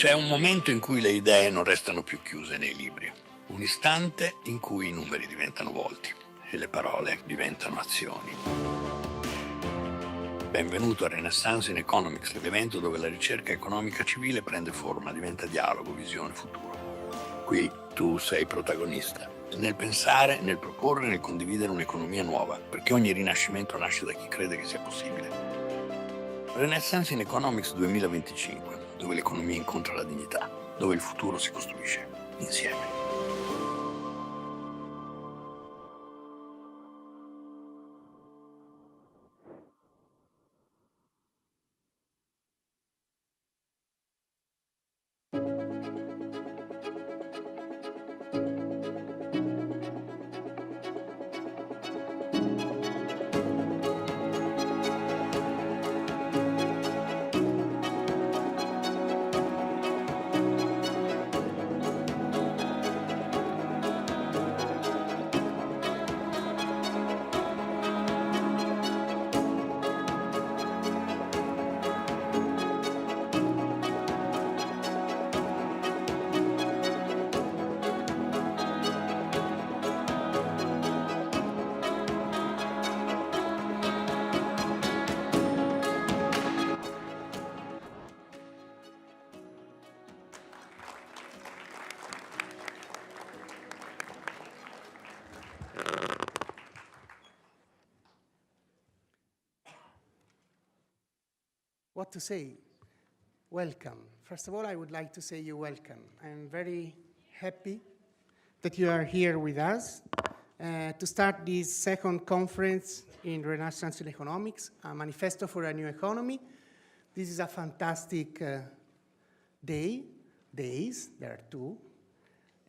C'è un momento in cui le idee non restano più chiuse nei libri, un istante in cui i numeri diventano volti e le parole diventano azioni. Benvenuto a Renaissance in Economics, l'evento dove la ricerca economica civile prende forma, diventa dialogo, visione, futuro. Qui tu sei protagonista, nel pensare, nel proporre, nel condividere un'economia nuova, perché ogni rinascimento nasce da chi crede che sia possibile. Renaissance in Economics 2025, dove l'economia incontra la dignità, dove il futuro si costruisce insieme. What to say? Welcome. First of all, I would like to say you welcome. I'm very happy that you are here with us to start this second conference in Renaissance in Economics, a manifesto for a new economy. This is a fantastic days, there are two,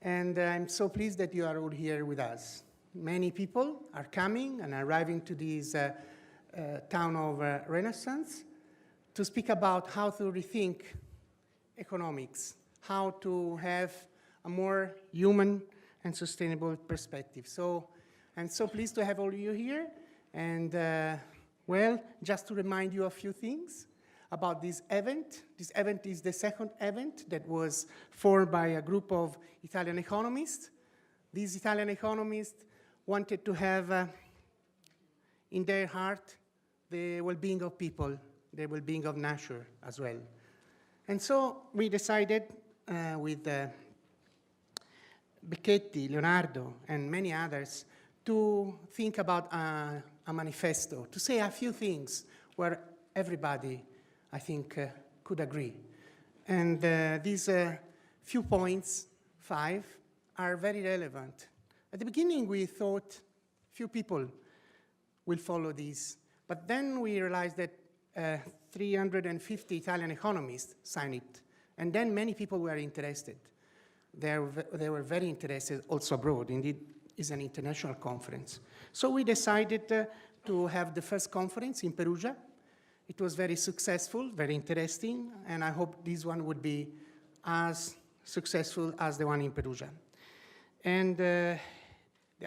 and I'm so pleased that you are all here with us. Many people are coming and arriving to this town of Renaissance to speak about how to rethink economics, how to have a more human and sustainable perspective. So I'm so pleased to have all of you here. And well, just to remind you a few things about this event. This event is the second event that was formed by a group of Italian economists. These Italian economists wanted to have in their heart the well-being of people, the well-being of nature as well. And so we decided with Becchetti, Leonardo, and many others to think about a manifesto, to say a few things where everybody, I think, could agree. And these few points, 5, are very relevant. At the beginning, we thought few people will follow these, but then we realized that 350 Italian economists signed it, and then many people were interested. They were very interested also abroad. Indeed, it's an international conference. So we decided to have the first conference in Perugia. It was very successful, very interesting, and I hope this one would be as successful as the one in Perugia. And the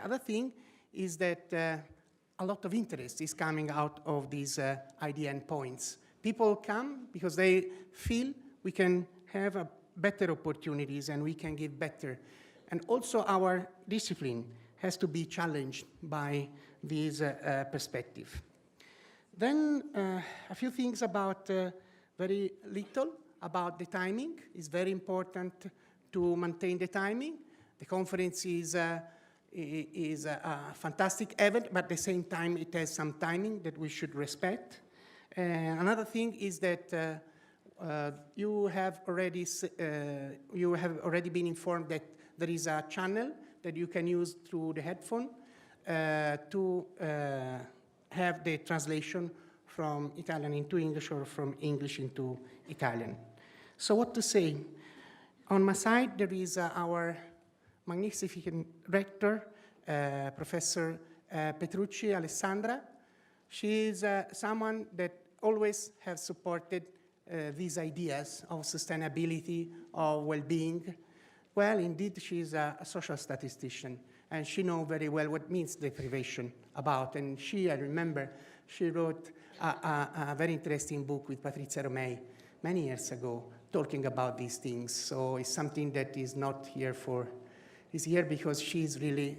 other thing is that a lot of interest is coming out of these idea and points. People come because they feel we can have better opportunities and we can give better. And also our discipline has to be challenged by this perspective. Then a few things about very little about the timing. It's very important to maintain the timing. The conference is a fantastic event, but at the same time, it has some timing that we should respect. Another thing is that you have already been informed that there is a channel that you can use through the headphone to have the translation from Italian into English or from English into Italian. So what to say? On my side, there is our magnificent rector, Professor Petrucci Alessandra. She is someone that always has supported these ideas of sustainability, of well-being. Well, indeed, she is a social statistician, and she knows very well what means deprivation about. And I remember, she wrote a very interesting book with Patrizia Romei many years ago talking about these things. So it's something that is not here for, is here because she's really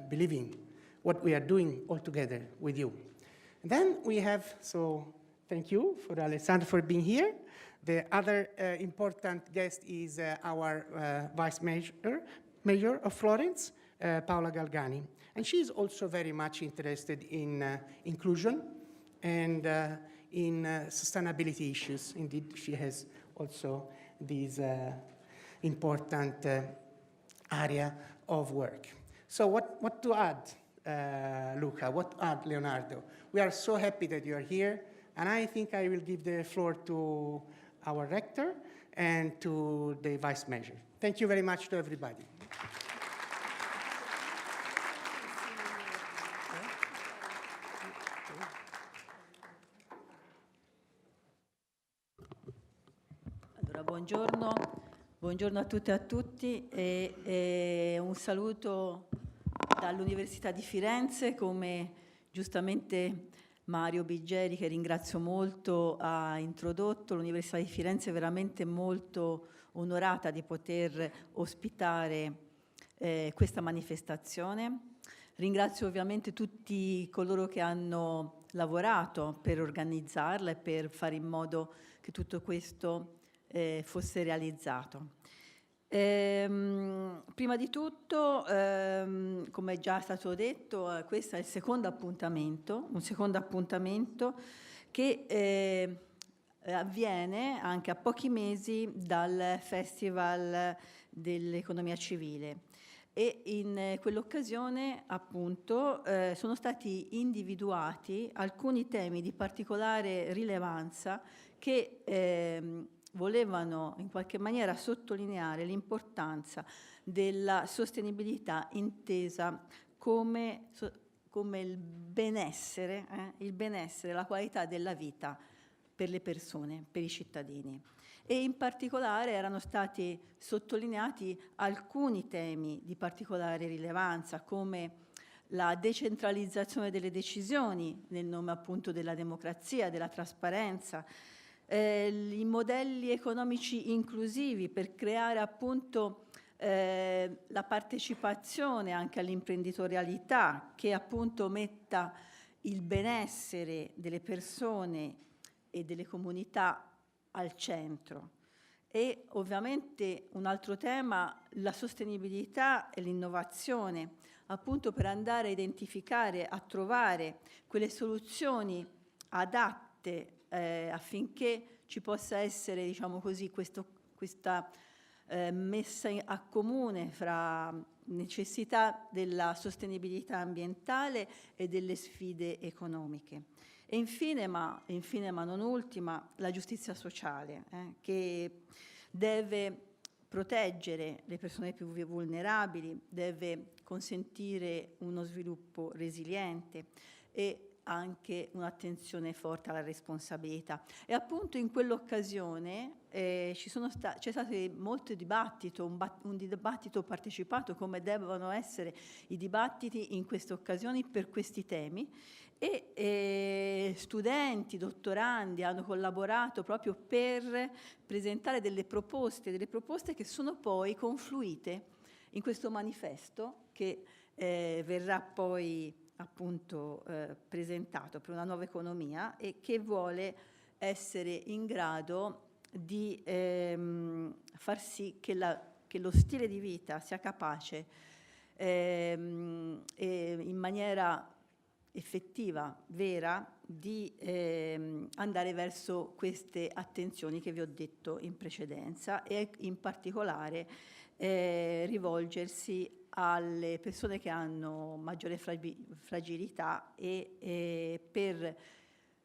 believing what we are doing all together with you. And then we have, so thank you for Alessandro for being here. The other important guest is our Vice Mayor of Florence, Paola Galgani. And she's also very much interested in inclusion and in sustainability issues. Indeed, she has also this important area of work. So what to add, Luca? What to add, Leonardo? We are so happy that you are here, and I think I will give the floor to our rector and to the vice mayor. Thank you very much to everybody. Buongiorno a tutte e a tutti e un saluto dall'Università di Firenze, come giustamente Mario Biggeri, che ringrazio molto, ha introdotto. L'Università di Firenze è veramente molto onorata di poter ospitare questa manifestazione. Ringrazio ovviamente tutti coloro che hanno lavorato per organizzarla e per fare in modo che tutto questo fosse realizzato. Prima di tutto, come è già stato detto, questo è il secondo appuntamento, un secondo appuntamento che avviene anche a pochi mesi dal Festival dell'Economia Civile. E in quell'occasione, appunto, sono stati individuati alcuni temi di particolare rilevanza che volevano in qualche maniera sottolineare l'importanza della sostenibilità intesa come il benessere, la qualità della vita per le persone, per i cittadini. E in particolare erano stati sottolineati alcuni temi di particolare rilevanza, come la decentralizzazione delle decisioni nel nome appunto della democrazia, della trasparenza, i modelli economici inclusivi per creare appunto la partecipazione anche all'imprenditorialità, che appunto metta il benessere delle persone e delle comunità al centro. E ovviamente un altro tema, la sostenibilità e l'innovazione, appunto per andare a identificare, a trovare quelle soluzioni adatte affinché ci possa essere, diciamo così, questa messa a comune fra necessità della sostenibilità ambientale e delle sfide economiche. E infine, ma non ultima, la giustizia sociale, che deve proteggere le persone più vulnerabili, deve consentire uno sviluppo resiliente e anche un'attenzione forte alla responsabilità. E appunto in quell'occasione c'è stato molto dibattito, un dibattito partecipato, come devono essere i dibattiti in queste occasioni per questi temi, e studenti, dottorandi hanno collaborato proprio per presentare delle proposte che sono poi confluite in questo manifesto che verrà poi appunto presentato per una nuova economia e che vuole essere in grado di far sì che lo stile di vita sia capace in maniera effettiva, vera, di andare verso queste attenzioni che vi ho detto in precedenza e in particolare rivolgersi alle persone che hanno maggiore fragilità e per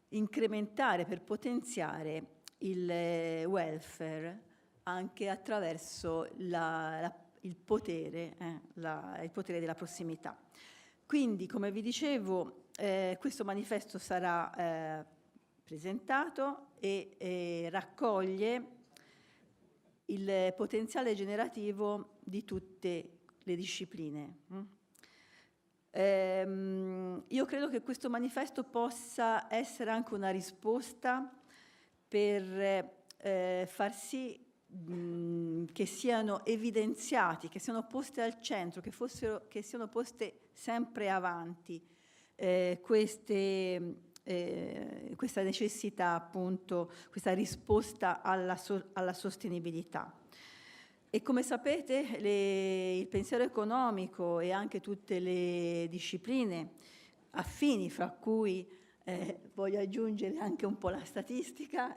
incrementare, per potenziare il welfare anche attraverso il potere della prossimità. Quindi, come vi dicevo, questo manifesto sarà presentato e raccoglie il potenziale generativo di tutte le discipline. Io credo che questo manifesto possa essere anche una risposta per far sì che siano evidenziati, che siano poste al centro, che siano poste sempre avanti questa necessità, appunto, questa risposta alla sostenibilità. E come sapete il pensiero economico e anche tutte le discipline affini, fra cui voglio aggiungere anche un po' la statistica,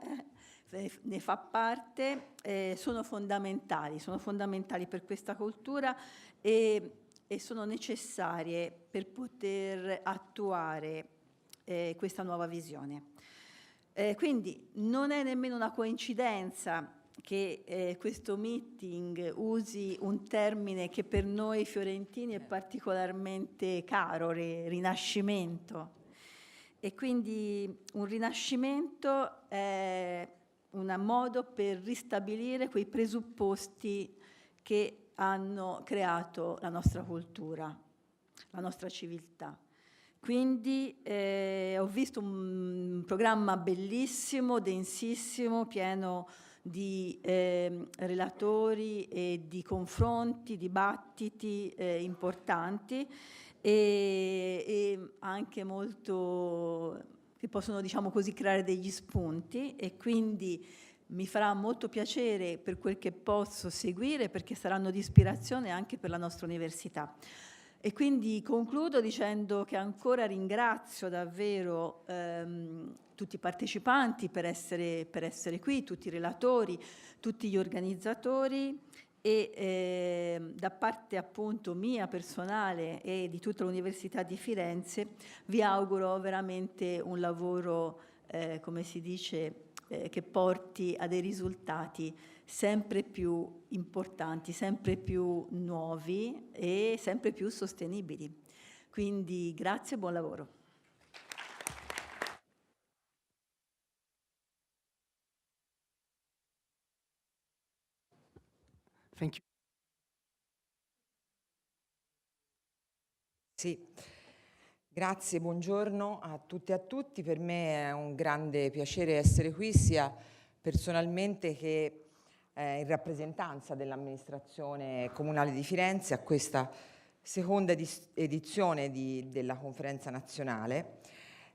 ne fa parte, sono fondamentali per questa cultura e sono necessarie per poter attuare questa nuova visione. Quindi non è nemmeno una coincidenza che questo meeting usi un termine che per noi fiorentini è particolarmente caro, rinascimento. E quindi un rinascimento è un modo per ristabilire quei presupposti che hanno creato la nostra cultura, la nostra civiltà. Quindi ho visto un programma bellissimo, densissimo, pieno di relatori e di confronti, dibattiti importanti e anche molto che possono, diciamo così, creare degli spunti, e quindi mi farà molto piacere, per quel che posso, seguire, perché saranno di ispirazione anche per la nostra università. E quindi concludo dicendo che ancora ringrazio davvero tutti i partecipanti per essere qui, tutti i relatori, tutti gli organizzatori, e da parte appunto mia personale e di tutta l'Università di Firenze vi auguro veramente un lavoro, come si dice, che porti a dei risultati sempre più importanti, sempre più nuovi e sempre più sostenibili. Quindi grazie e buon lavoro. Thank you. Sì, grazie, buongiorno a tutte e a tutti. Per me è un grande piacere essere qui, sia personalmente che in rappresentanza dell'amministrazione comunale di Firenze a questa seconda edizione della conferenza nazionale.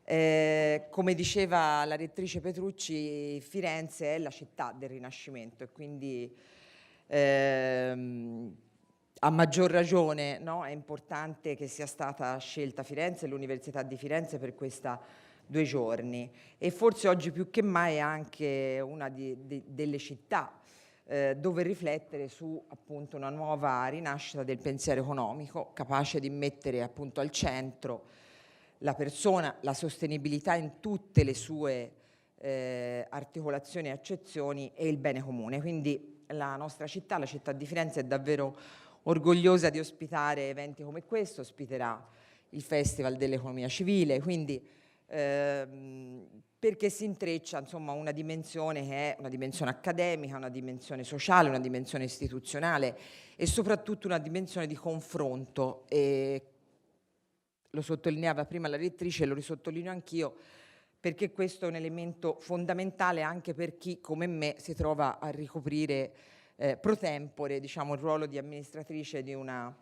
Come diceva la rettrice Petrucci, Firenze è la città del Rinascimento, e quindi a maggior ragione, no, è importante che sia stata scelta Firenze e l'Università di Firenze per questa 2 giorni, e forse oggi più che mai è anche una delle città dove riflettere su appunto una nuova rinascita del pensiero economico, capace di mettere appunto al centro la persona, la sostenibilità in tutte le sue articolazioni e accezioni, e il bene comune. Quindi la nostra città, la città di Firenze, è davvero orgogliosa di ospitare eventi come questo. Ospiterà il Festival dell'Economia Civile, quindi perché si intreccia insomma una dimensione che è una dimensione accademica, una dimensione sociale, una dimensione istituzionale e soprattutto una dimensione di confronto. E lo sottolineava prima la rettrice, lo risottolineo anch'io, perché questo è un elemento fondamentale anche per chi come me si trova a ricoprire pro tempore, diciamo, il ruolo di amministratrice di una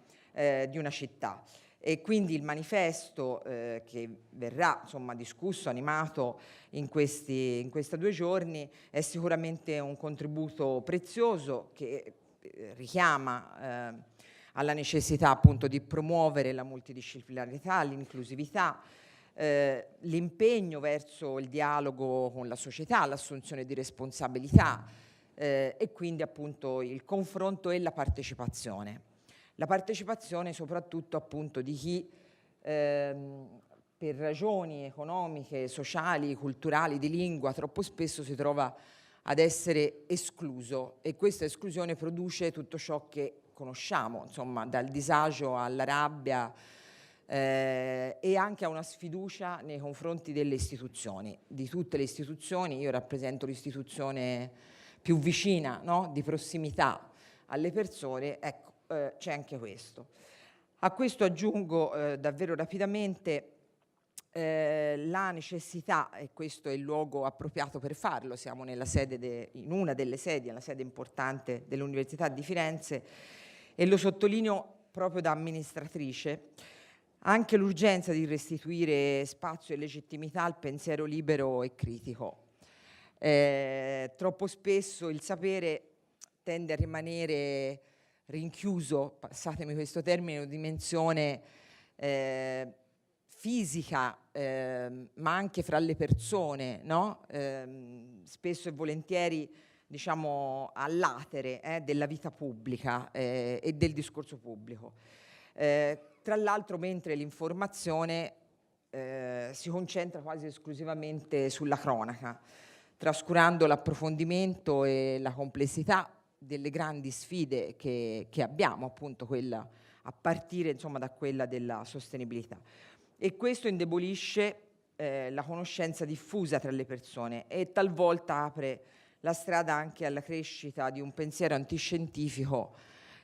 città. E quindi il manifesto che verrà insomma discusso, animato in questi 2 giorni, è sicuramente un contributo prezioso che richiama alla necessità appunto di promuovere la multidisciplinarità, l'inclusività, l'impegno verso il dialogo con la società, l'assunzione di responsabilità, e quindi appunto il confronto e la partecipazione. La partecipazione soprattutto appunto di chi per ragioni economiche, sociali, culturali, di lingua troppo spesso si trova ad essere escluso, e questa esclusione produce tutto ciò che conosciamo, insomma, dal disagio alla rabbia e anche a una sfiducia nei confronti delle istituzioni, di tutte le istituzioni. Io rappresento l'istituzione più vicina, no? Di prossimità alle persone, ecco, c'è anche questo. A questo aggiungo davvero rapidamente la necessità, e questo è il luogo appropriato per farlo, siamo nella sede in una delle sedi, la sede importante dell'Università di Firenze, e lo sottolineo proprio da amministratrice, anche l'urgenza di restituire spazio e legittimità al pensiero libero e critico. Troppo spesso il sapere tende a rimanere rinchiuso, passatemi questo termine, in una dimensione fisica, ma anche fra le persone, no? Spesso e volentieri, diciamo, all'atere della vita pubblica e del discorso pubblico. Tra l'altro, mentre l'informazione si concentra quasi esclusivamente sulla cronaca, trascurando l'approfondimento e la complessità delle grandi sfide che abbiamo, appunto quella a partire, insomma, da quella della sostenibilità. E questo indebolisce la conoscenza diffusa tra le persone e talvolta apre la strada anche alla crescita di un pensiero antiscientifico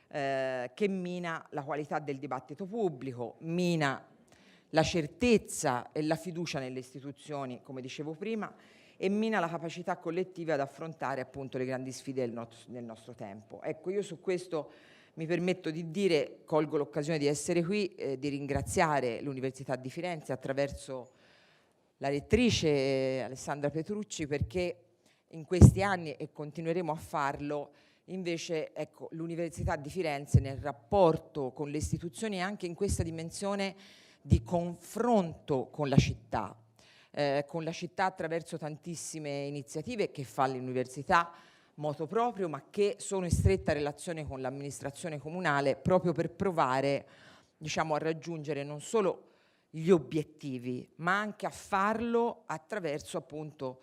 che mina la qualità del dibattito pubblico, mina la certezza e la fiducia nelle istituzioni, come dicevo prima, e mina la capacità collettiva ad affrontare appunto le grandi sfide del nostro tempo. Ecco, io su questo mi permetto di dire, colgo l'occasione di essere qui, di ringraziare l'Università di Firenze attraverso la rettrice Alessandra Petrucci, perché in questi anni, e continueremo a farlo, invece, ecco, l'Università di Firenze nel rapporto con le istituzioni, anche in questa dimensione di confronto con la città attraverso tantissime iniziative che fa l'università moto proprio, ma che sono in stretta relazione con l'amministrazione comunale, proprio per provare, diciamo, a raggiungere non solo gli obiettivi, ma anche a farlo attraverso appunto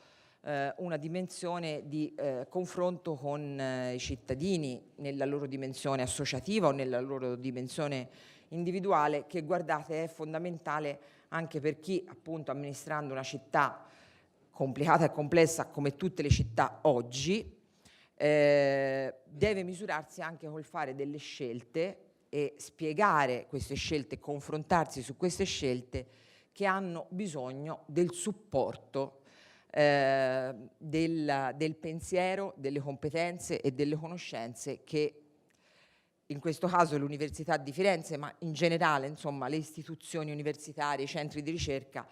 una dimensione di confronto con i cittadini nella loro dimensione associativa o nella loro dimensione individuale, che, guardate, è fondamentale anche per chi, appunto, amministrando una città complicata e complessa come tutte le città oggi, deve misurarsi anche col fare delle scelte e spiegare queste scelte, confrontarsi su queste scelte che hanno bisogno del supporto del pensiero, delle competenze e delle conoscenze che in questo caso l'Università di Firenze, ma in generale, insomma, le istituzioni universitarie, i centri di ricerca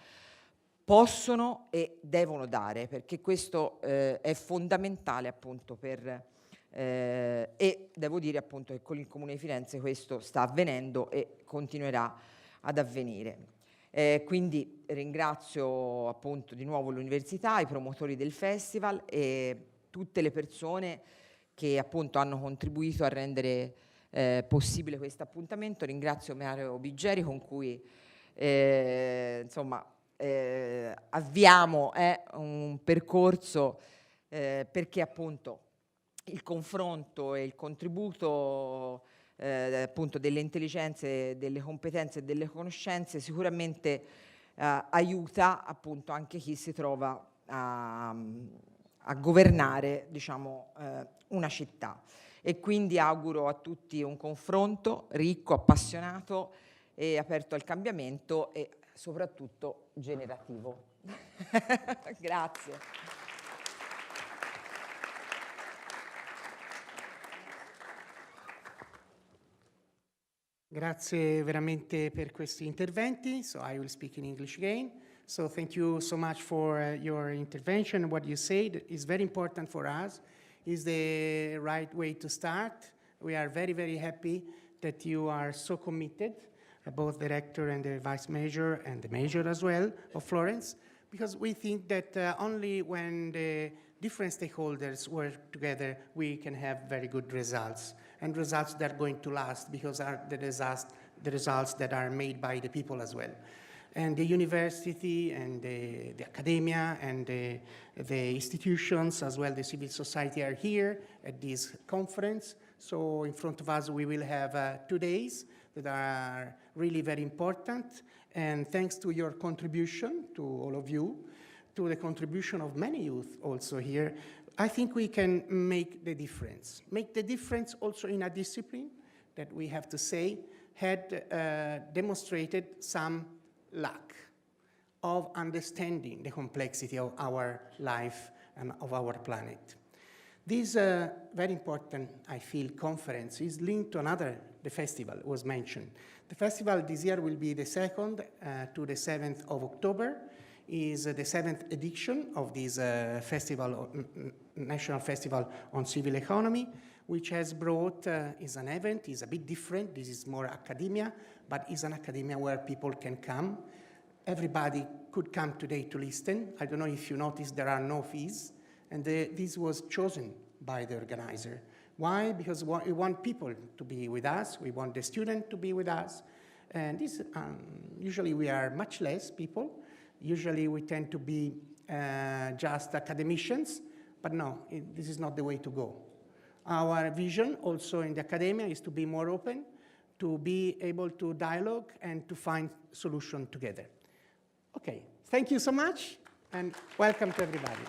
possono e devono dare, perché questo è fondamentale appunto e devo dire appunto che con il Comune di Firenze questo sta avvenendo e continuerà ad avvenire. Quindi ringrazio appunto di nuovo l'Università, i promotori del festival e tutte le persone che appunto hanno contribuito a rendere possibile questo appuntamento. Ringrazio Mario Biggeri, con cui insomma avviamo un percorso perché appunto il confronto e il contributo appunto delle intelligenze, delle competenze e delle conoscenze sicuramente aiuta appunto anche chi si trova a governare, diciamo, una città. E quindi auguro a tutti un confronto ricco, appassionato e aperto al cambiamento e soprattutto generativo. Grazie. Grazie veramente per questi interventi. So I will speak in English again. So thank you so much for your intervention. What you said is very important for us. Is the right way to start. We are very, very happy that you are so committed, both the rector and the vice mayor and the mayor as well of Florence, because we think that only when the different stakeholders work together, we can have very good results, and results that are going to last, because are the results that are made by the people as well. And the university and the academia and the institutions, as well the civil society, are here at this conference. So in front of us we will have 2 days that are really very important. And thanks to your contribution, to all of you, to the contribution of many youth also here, I think we can make the difference. Make the difference also in a discipline that we have to say had demonstrated some lack of understanding the complexity of our life and of our planet. This very important, I feel, conference is linked to another, the festival was mentioned. The festival this year will be the 2nd to the 7th of October, is the 7th edition of this festival, National Festival on Civil Economy, which has brought, is an event, is a bit different, this is more academia, but is an academia where people can come. Everybody could come today to listen. I don't know if you noticed there are no fees, and this was chosen by the organizer. Why? Because we want people to be with us, we want the student to be with us, and this, usually we are much less people. Usually we tend to be just academicians, but no, this is not the way to go. Our vision also in the academia is to be more open, to be able to dialogue and to find solutions together. Okay, thank you so much, and welcome to everybody.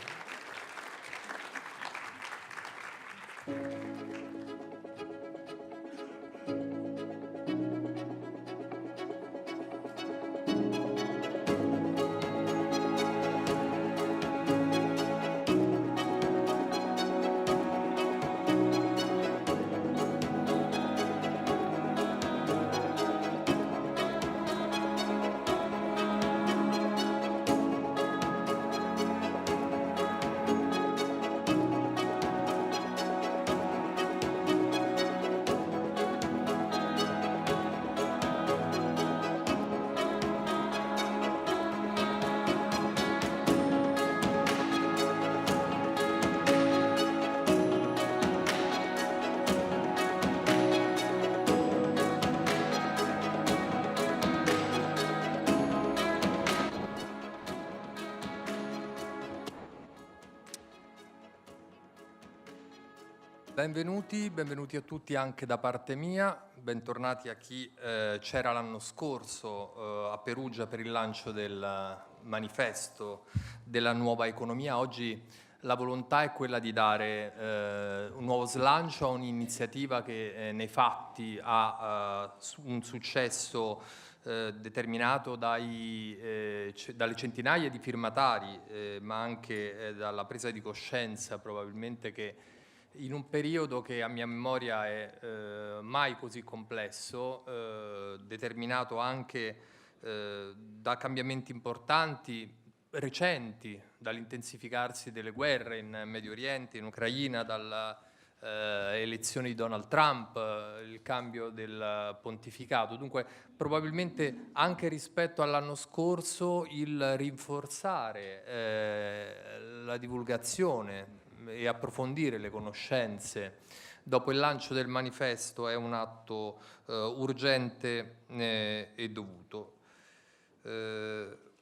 Benvenuti a tutti anche da parte mia, bentornati a chi c'era l'anno scorso a Perugia per il lancio del manifesto della nuova economia. Oggi la volontà è quella di dare un nuovo slancio a un'iniziativa che nei fatti ha un successo determinato dalle centinaia di firmatari, ma anche dalla presa di coscienza probabilmente che in un periodo che a mia memoria è mai così complesso, determinato anche da cambiamenti importanti, recenti, dall'intensificarsi delle guerre in Medio Oriente, in Ucraina, dalla elezione di Donald Trump, il cambio del pontificato. Dunque, probabilmente anche rispetto all'anno scorso il rinforzare la divulgazione e approfondire le conoscenze dopo il lancio del manifesto è un atto urgente e dovuto.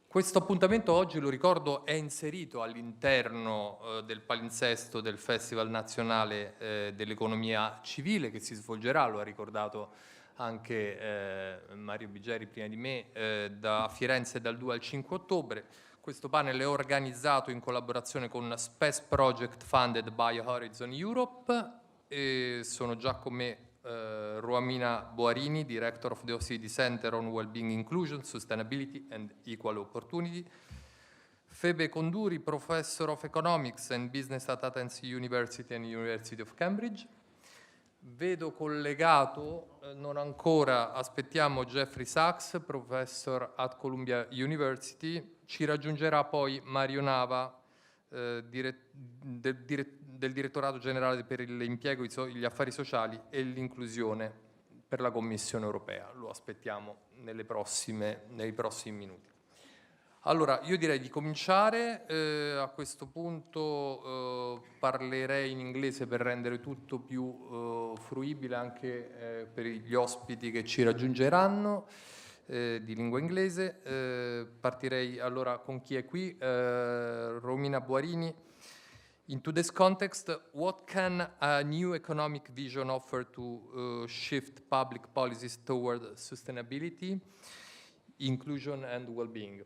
Questo appuntamento oggi, lo ricordo, è inserito all'interno del palinsesto del Festival Nazionale dell'Economia Civile che si svolgerà, lo ha ricordato anche Mario Bigeri prima di me, da Firenze dal 2 al 5 ottobre. Questo panel è organizzato in collaborazione con Space Project Funded by Horizon Europe e sono già con me Romina Boarini, Director of the OECD Center on Wellbeing Inclusion, Sustainability and Equal Opportunity, Febe Conduri, Professor of Economics and Business at Athens University and University of Cambridge. Vedo collegato, non ancora, aspettiamo Jeffrey Sachs, Professor at Columbia University. Ci raggiungerà poi Mario Nava, del Direttorato Generale per l'Impiego, gli Affari Sociali e l'Inclusione per la Commissione Europea. Lo aspettiamo nei prossimi minuti. Allora, io direi di cominciare. A questo punto parlerei in inglese per rendere tutto più fruibile anche per gli ospiti che ci raggiungeranno. Di lingua inglese. Partirei allora con chi è qui, Romina Boarini. In today's context, what can a new economic vision offer to shift public policies toward sustainability, inclusion and well-being?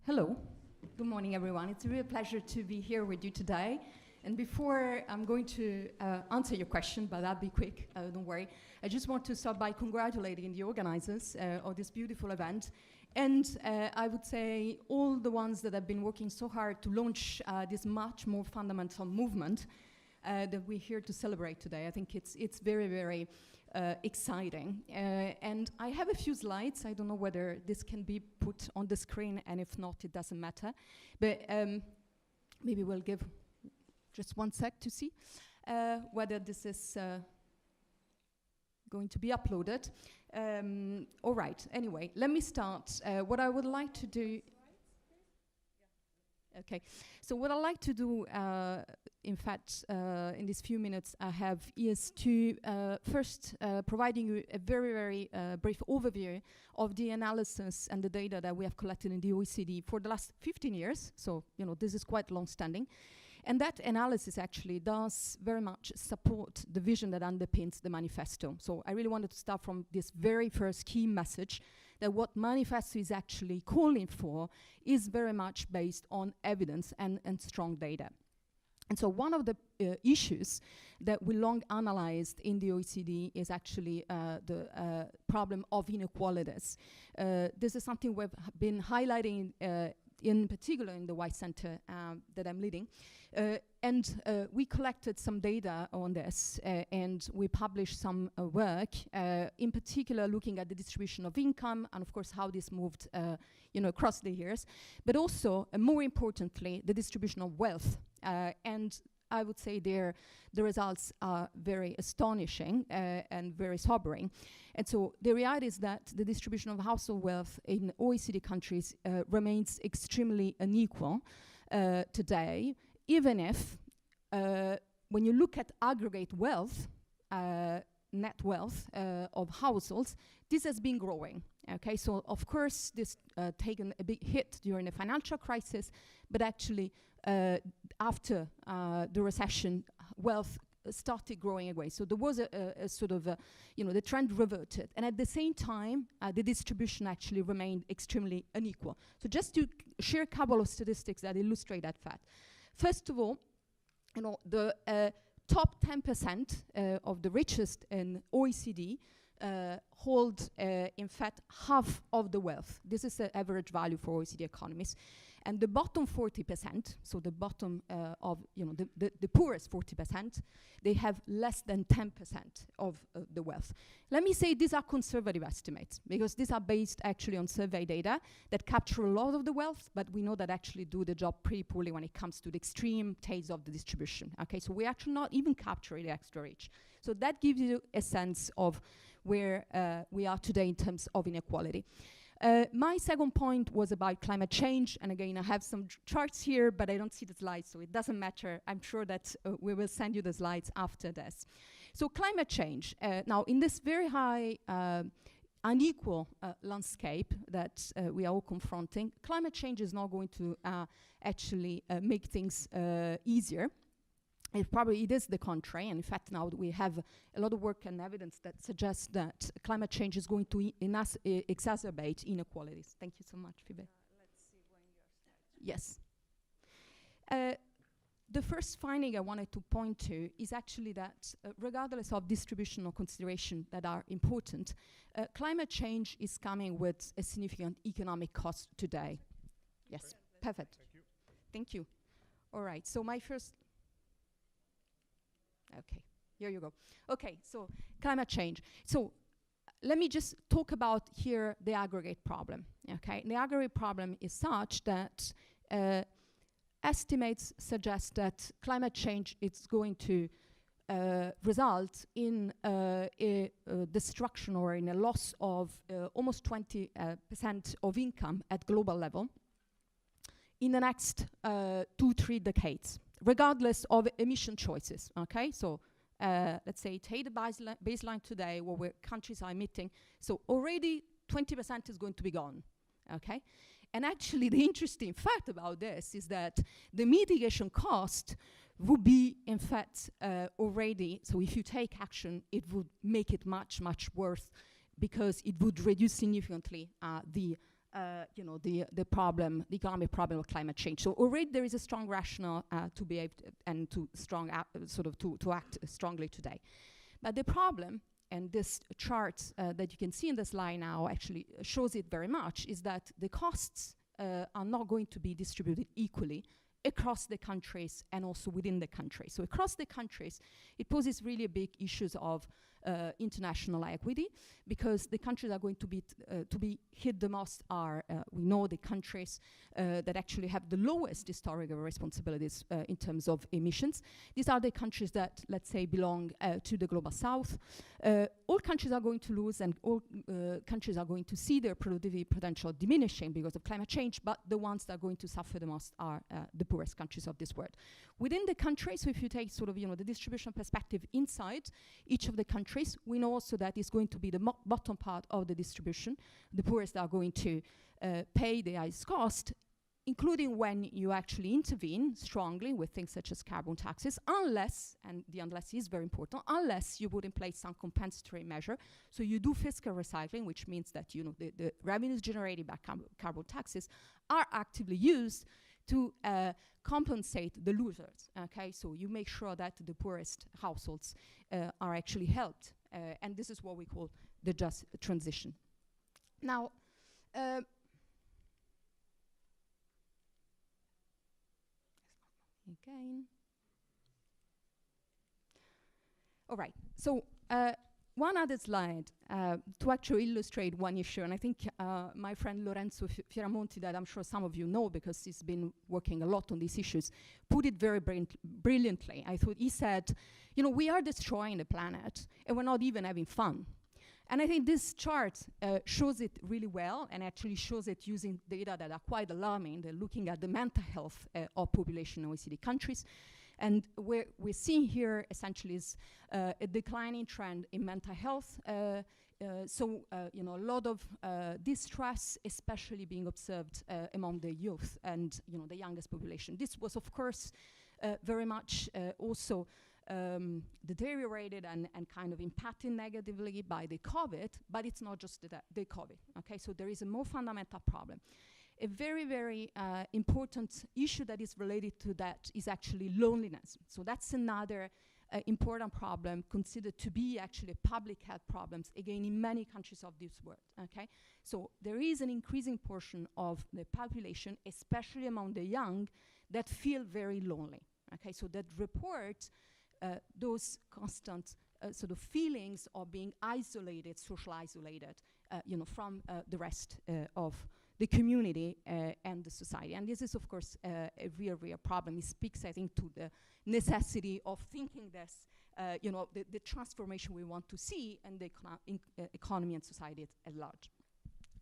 Hello, good morning everyone. It's a real pleasure to be here with you today. And before I'm going to answer your question, but I'll be quick, don't worry. I just want to start by congratulating the organizers of this beautiful event. And I would say all the ones that have been working so hard to launch this much more fundamental movement that we're here to celebrate today. I think it's very, very exciting. And I have a few slides. I don't know whether this can be put on the screen, and if not, it doesn't matter. But maybe we'll give just one sec to see whether this is going to be uploaded. All right, anyway, let me start. What I would like to do... Okay, so what I'd like to do, in fact, in these few minutes I have, is to first providing you a very, very brief overview of the analysis and the data that we have collected in the OECD for the last 15 years. So, you know, this is quite long-standing. And that analysis actually does very much support the vision that underpins the manifesto. So I really wanted to start from this very first key message, that what manifesto is actually calling for is very much based on evidence and strong data. And so one of the issues that we long analyzed in the OECD is actually the problem of inequalities. This is something we've been highlighting in particular in the White Center that I'm leading. And we collected some data on this, and we published some work, in particular looking at the distribution of income and, of course, how this moved across the years, but also, more importantly, the distribution of wealth. And I would say there the results are very astonishing and very sobering. And so the reality is that the distribution of household wealth in OECD countries remains extremely unequal today, even if when you look at aggregate wealth, net wealth of households, this has been growing. Okay, so of course this taken a big hit during the financial crisis, but actually after the recession, wealth started growing away. So there was a sort of, the trend reverted. And at the same time, the distribution actually remained extremely unequal. So just to share a couple of statistics that illustrate that fact. First of all, the top 10% of the richest in OECD hold, in fact, half of the wealth. This is the average value for OECD economies. And the bottom 40%, so the bottom of, the poorest 40%, they have less than 10% of the wealth. Let me say these are conservative estimates, because these are based actually on survey data that capture a lot of the wealth, but we know that actually do the job pretty poorly when it comes to the extreme taste of the distribution. Okay, so we're actually not even capturing the extra rich. So that gives you a sense of where we are today in terms of inequality. My second point was about climate change, and again, I have some charts here, but I don't see the slides, so it doesn't matter. I'm sure that we will send you the slides after this. So climate change. Now, in this very high unequal landscape that we are all confronting, climate change is not going to actually make things easier. It is the contrary, and in fact now we have a lot of work and evidence that suggests that climate change is going to exacerbate inequalities. Thank you so much, Phoebe. Let's see when you're starting. Yes. The first finding I wanted to point to is actually that regardless of distributional considerations that are important, climate change is coming with a significant economic cost today. Yes, perfect. Thank you. Thank you. All right, so my first... Okay, here you go. Okay, so climate change. So let me just talk about here the aggregate problem. Okay, the aggregate problem is such that estimates suggest that climate change is going to result in a destruction or in a loss of almost 20% of income at global level in the next 2-3 decades, regardless of emission choices, okay? So let's say take the baseline today where countries are emitting, so already 20% is going to be gone, okay? And actually the interesting fact about this is that the mitigation cost would be in fact already, so if you take action, it would make it much, much worse because it would reduce significantly the the problem, the economic problem of climate change. So already there is a strong rationale to behave and to to act strongly today. But the problem, and this chart that you can see in the slide now actually shows it very much, is that the costs are not going to be distributed equally across the countries and also within the country. So across the countries, it poses really big issues of international equity, because the countries are going to be hit the most are, we know, the countries that actually have the lowest historical responsibilities in terms of emissions. These are the countries that, let's say, belong to the global south. All countries are going to lose, and all countries are going to see their productivity potential diminishing because of climate change, but the ones that are going to suffer the most are the poorest countries of this world. Within the country, so if you take the distribution perspective inside each of the countries, we know also that it's going to be the bottom part of the distribution. The poorest are going to pay the highest cost, including when you actually intervene strongly with things such as carbon taxes, unless, and the unless is very important, unless you put in place some compensatory measure. So you do fiscal recycling, which means that the revenues generated by carbon taxes are actively used to compensate the losers. Okay, so you make sure that the poorest households are actually helped, and this is what we call the just transition. Now, again. All right, so one other slide to actually illustrate one issue, and I think my friend Lorenzo Fioramonti, that I'm sure some of you know because he's been working a lot on these issues, put it very brilliantly. I thought he said, we are destroying the planet and we're not even having fun. And I think this chart shows it really well, and actually shows it using data that are quite alarming. They're looking at the mental health of population in OECD countries. And what we're seeing here essentially is a declining trend in mental health. A lot of distress, especially being observed among the youth and the youngest population. This was, of course, very much also deteriorated and kind of impacted negatively by the COVID, but it's not just the COVID. Okay, so there is a more fundamental problem. A very, very important issue that is related to that is actually loneliness. So that's another important problem considered to be actually public health problems, again, in many countries of this world, okay? So there is an increasing portion of the population, especially among the young, that feel very lonely, okay? So that report those constant sort of feelings of being isolated, social isolated, from the rest of the community and the society. And this is, of course, a real problem. It speaks, I think, to the necessity of thinking this, the transformation we want to see in the economy and society at large.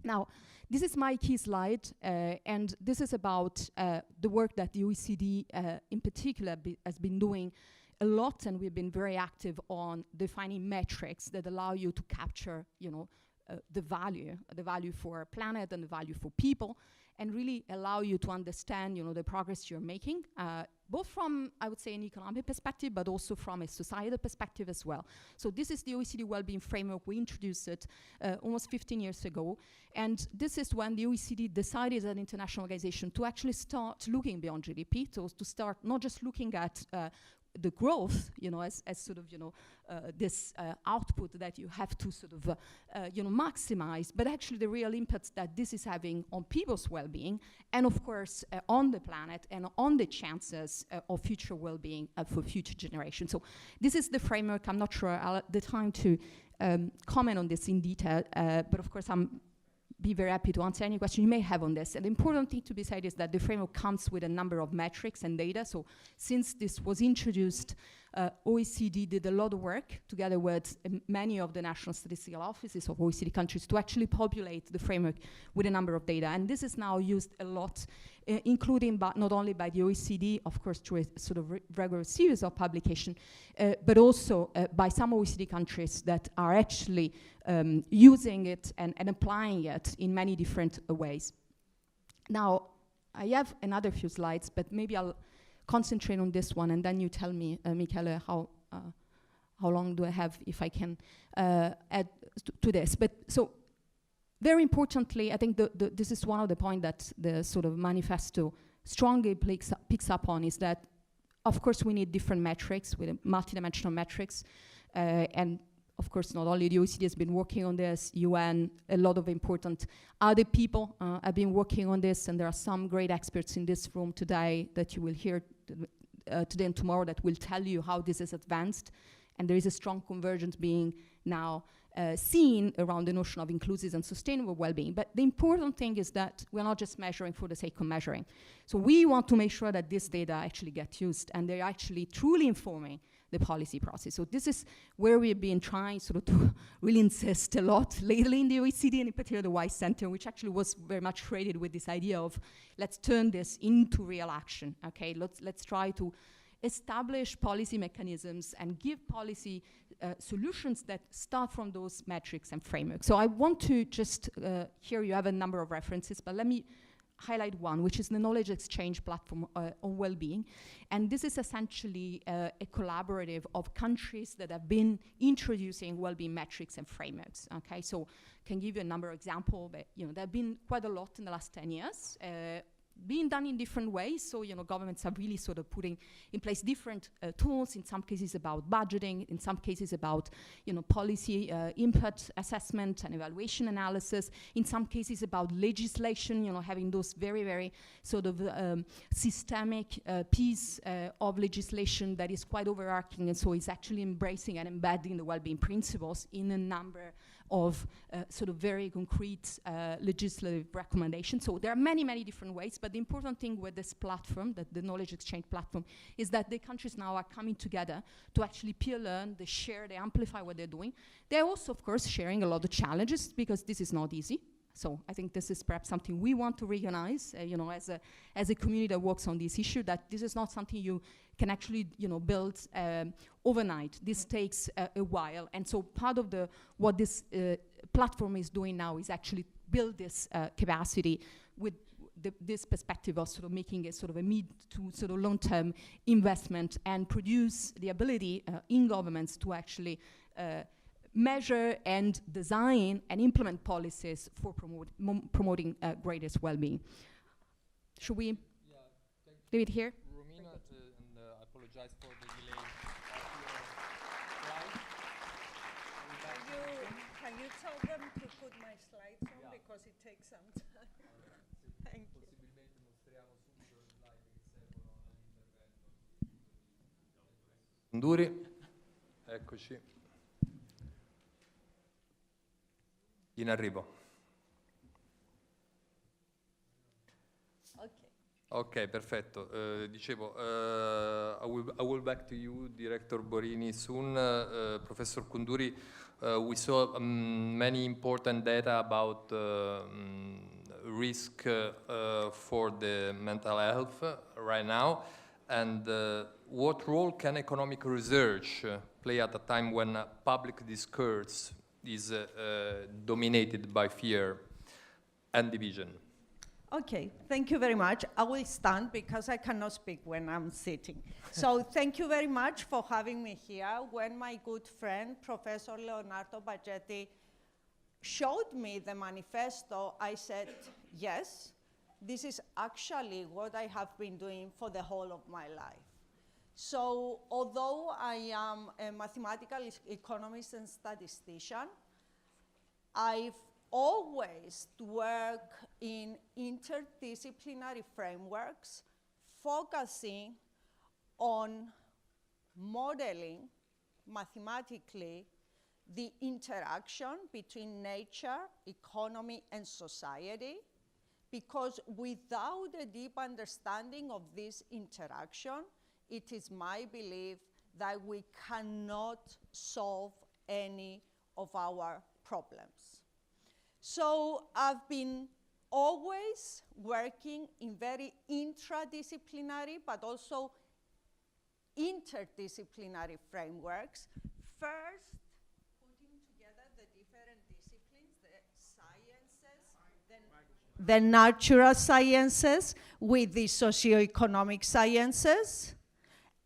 Now, this is my key slide, and this is about the work that the OECD in particular has been doing a lot, and we've been very active on defining metrics that allow you to capture, the value for planet and the value for people, and really allow you to understand, the progress you're making, both from, I would say, an economic perspective, but also from a societal perspective as well. So this is the OECD Wellbeing Framework. We introduced it almost 15 years ago, and this is when the OECD decided as an international organization to actually start looking beyond GDP, to start not just looking at the growth, as sort of, this output that you have to sort of, maximize, but actually the real impact that this is having on people's well-being, and of course on the planet and on the chances of future well-being for future generations. So this is the framework. I'm not sure I'll have the time to comment on this in detail, but of course I'm be very happy to answer any question you may have on this. And the important thing to be said is that the framework comes with a number of metrics and data. So since this was introduced, OECD did a lot of work together with many of the national statistical offices of OECD countries to actually populate the framework with a number of data. And this is now used a lot, including but not only by the OECD, of course, through a sort of regular series of publication, but also by some OECD countries that are actually using it and applying it in many different ways. Now, I have another few slides, but maybe I'll concentrate on this one, and then you tell me, Michele, how long do I have if I can add to this. But so Very importantly, I think this is one of the points that the sort of manifesto strongly picks up on, is that, of course, we need different metrics, with multidimensional metrics, and of course, not only the OECD has been working on this, UN, a lot of important other people have been working on this, and there are some great experts in this room today that you will hear today and tomorrow that will tell you how this is advanced, and there is a strong convergence being now seen around the notion of inclusive and sustainable well-being. But the important thing is that we're not just measuring for the sake of measuring. So we want to make sure that this data actually get used and they're actually truly informing the policy process. So this is where we've been trying sort of to really insist a lot lately in the OECD, and in particular the WISE Center, which actually was very much created with this idea of let's turn this into real action, okay? Let's try to establish policy mechanisms and give policy solutions that start from those metrics and frameworks. So I want to just, here you have a number of references, but let me highlight one, which is the knowledge exchange platform on well-being. And this is essentially a collaborative of countries that have been introducing well-being metrics and frameworks, okay? So can give you a number of examples, but there have been quite a lot in the last 10 years. Being done in different ways, so governments are really sort of putting in place different tools, in some cases about budgeting, in some cases about policy input assessment and evaluation analysis, in some cases about legislation, having those very, very sort of systemic piece of legislation that is quite overarching, and so it's actually embracing and embedding the well-being principles in a number of sort of very concrete legislative recommendations. So there are many, many different ways, but the important thing with this platform, that the knowledge exchange platform, is that the countries now are coming together to actually peer learn, they share, they amplify what they're doing. They're also, of course, sharing a lot of challenges, because this is not easy. So I think this is perhaps something we want to recognize, as a community that works on this issue, that this is not something you can actually, build overnight. This takes a while, and so part of what this platform is doing now is actually build this capacity with this perspective of sort of making a sort of a mid to sort of long-term investment, and produce the ability in governments to actually measure and design and implement policies for promoting greatest well-being. Should we leave it here? Romina, and I apologize for the delay. Can you tell them to put my slides on, because it takes some time? Thank you. Possibilmente mostriamo subito le slide che servono all'intervento. Nduri, eccoci. In arrivo. Ok, perfetto. Dicevo, I will back to you, Director Borini, soon. Professor Kunduri, we saw many important data about risk for the mental health right now. And what role can economic research play at a time when public discourse is dominated by fear and division? Okay, thank you very much. I will stand because I cannot speak when I'm sitting. So thank you very much for having me here. When my good friend, Professor Leonardo Baggetti, showed me the manifesto, I said, yes, this is actually what I have been doing for the whole of my life. So although I am a mathematical economist and statistician, I've always worked in interdisciplinary frameworks, focusing on modeling mathematically the interaction between nature, economy, and society, because without a deep understanding of this interaction, it is my belief that we cannot solve any of our problems. So I've been always working in very intradisciplinary, but also interdisciplinary frameworks. First, putting together the different disciplines, the sciences, the natural sciences with the socioeconomic sciences,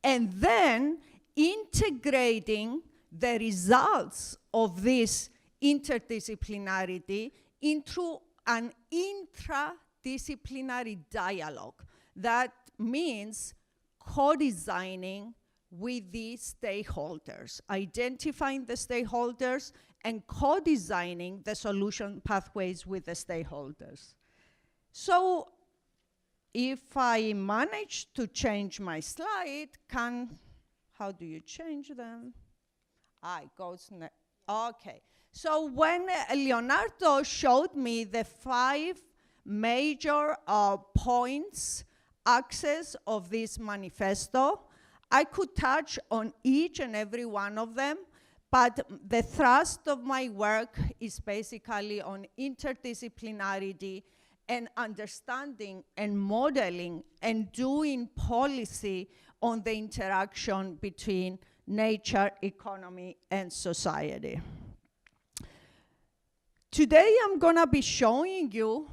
and then integrating the results of this interdisciplinarity into an interdisciplinary dialogue. That means co-designing with the stakeholders, identifying the stakeholders and co-designing the solution pathways with the stakeholders. So if I manage to change my slide, how do you change them? It goes, okay. So when Leonardo showed me the 5 major points, axes of this manifesto, I could touch on each and every one of them, but the thrust of my work is basically on interdisciplinarity and understanding and modeling and doing policy on the interaction between nature, economy, and society. Today I'm gonna be showing you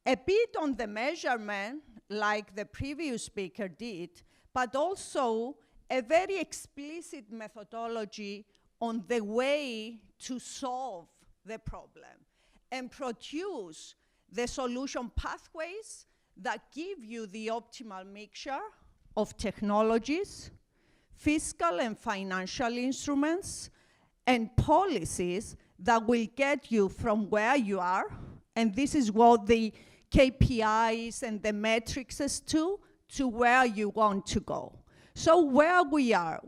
a bit on the measurement, like the previous speaker did, but also a very explicit methodology on the way to solve the problem and produce the solution pathways that give you the optimal mixture of technologies, fiscal and financial instruments, and policies that will get you from where you are, and this is what the KPIs and the metrics to where you want to go. So where we are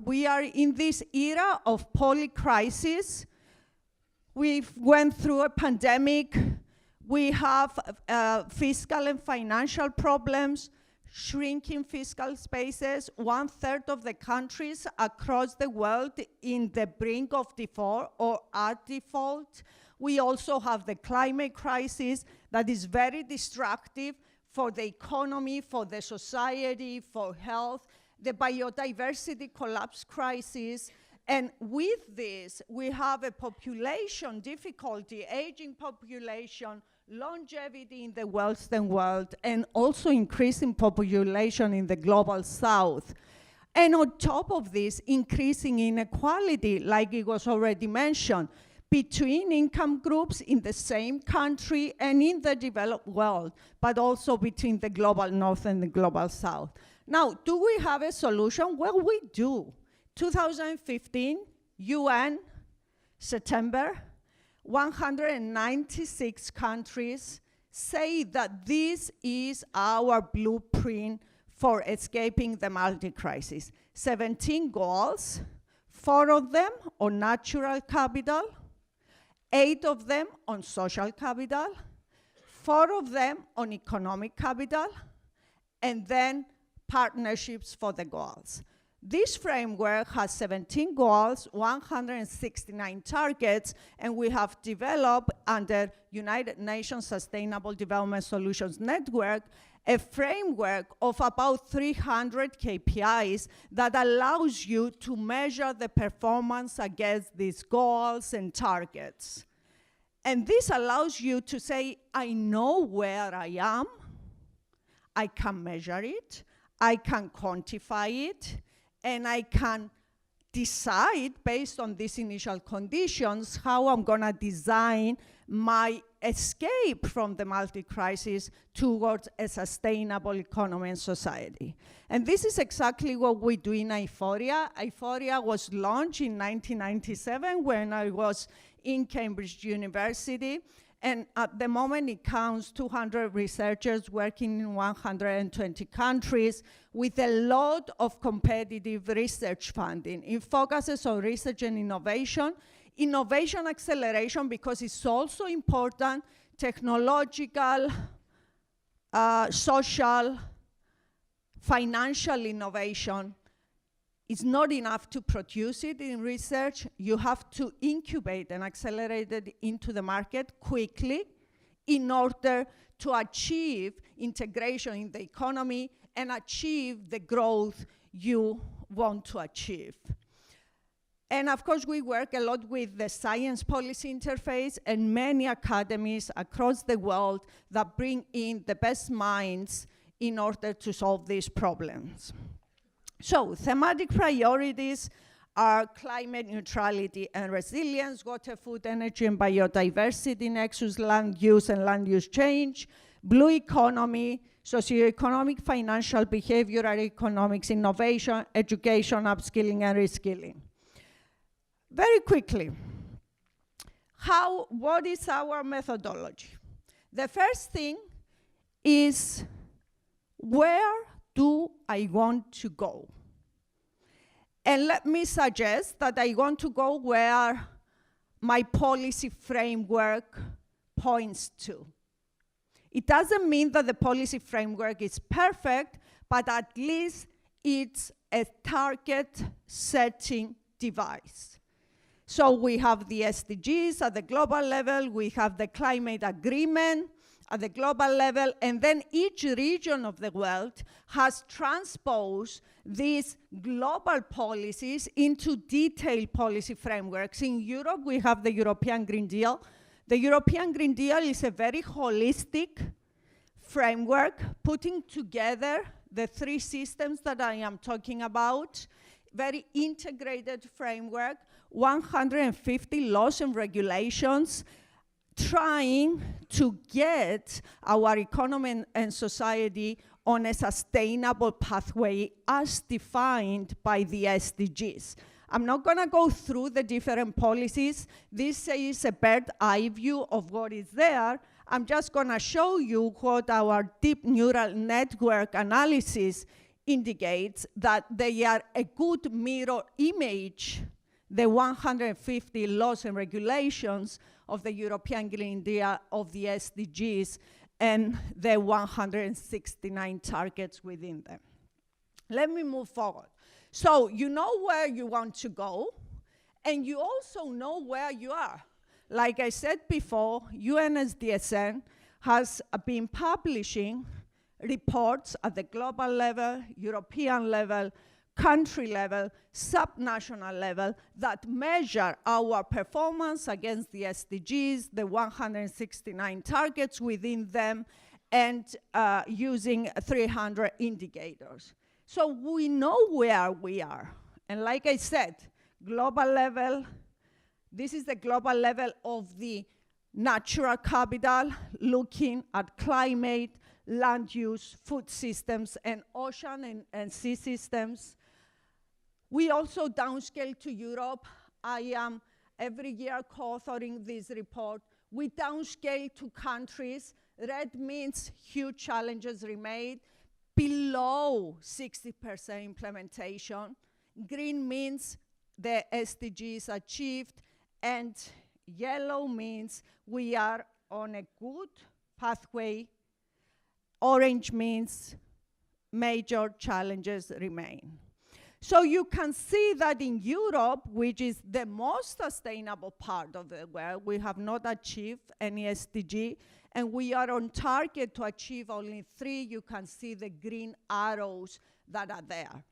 in this era of polycrisis. We've went through a pandemic. We have fiscal and financial problems, shrinking fiscal spaces. 1/3 of the countries across the world in the brink of default or at default. We also have the climate crisis that is very destructive for the economy, for the society, for health, the biodiversity collapse crisis. And with this, we have a population difficulty, aging population, longevity in the Western world, and also increasing population in the global south. And on top of this, increasing inequality, like it was already mentioned, between income groups in the same country and in the developed world, but also between the global north and the global south. Now, do we have a solution? Well, we do. 2015, UN, September, 196 countries say that this is our blueprint for escaping the multi-crisis. 17 goals, 4 of them on natural capital, 8 of them on social capital, 4 of them on economic capital, and then partnerships for the goals. This framework has 17 goals, 169 targets, and we have developed under United Nations Sustainable Development Solutions Network a framework of about 300 KPIs that allows you to measure the performance against these goals and targets. And this allows you to say, I know where I am, I can measure it, I can quantify it, and I can decide, based on these initial conditions, how I'm gonna design my escape from the multi-crisis towards a sustainable economy and society. And this is exactly what we do in IFORIA. IFORIA was launched in 1997 when I was in Cambridge University. And at the moment, it counts 200 researchers working in 120 countries with a lot of competitive research funding. It focuses on research and innovation acceleration, because it's also important, technological, social, financial innovation. It's not enough to produce it in research. You have to incubate and accelerate it into the market quickly in order to achieve integration in the economy and achieve the growth you want to achieve. And of course, we work a lot with the science policy interface and many academies across the world that bring in the best minds in order to solve these problems. So, thematic priorities are climate neutrality and resilience, water, food, energy, and biodiversity nexus, land use and land use change, blue economy, socioeconomic, financial, behavioral economics, innovation, education, upskilling, and reskilling. Very quickly, what is our methodology? The first thing is, where do I want to go? And let me suggest that I want to go where my policy framework points to. It doesn't mean that the policy framework is perfect, but at least it's a target-setting device. So we have the SDGs at the global level, we have the climate agreement at the global level, and then each region of the world has transposed these global policies into detailed policy frameworks. In Europe, we have the European Green Deal. The European Green Deal is a very holistic framework, putting together the three systems that I am talking about, very integrated framework, 150 laws and regulations, trying to get our economy and society on a sustainable pathway as defined by the SDGs. I'm not gonna go through the different policies. This is a bird's eye view of what is there. I'm just gonna show you what our deep neural network analysis indicates, that they are a good mirror image, the 150 laws and regulations of the European Green Deal, of the SDGs, and the 169 targets within them. Let me move forward. So you know where you want to go, and you also know where you are. Like I said before, UNSDSN has been publishing reports at the global level, European level, country level, subnational level, that measure our performance against the SDGs, the 169 targets within them, and using 300 indicators. So we know where we are. And like I said, global level, this is the global level of the natural capital, looking at climate, land use, food systems, and ocean and sea systems. We also downscale to Europe. I am every year co-authoring this report. We downscale to countries. Red means huge challenges remain, below 60% implementation. Green means the SDGs achieved, and yellow means we are on a good pathway. Orange means major challenges remain. So you can see that in Europe, which is the most sustainable part of the world, we have not achieved any SDG, and we are on target to achieve only 3. You can see the green arrows that are there.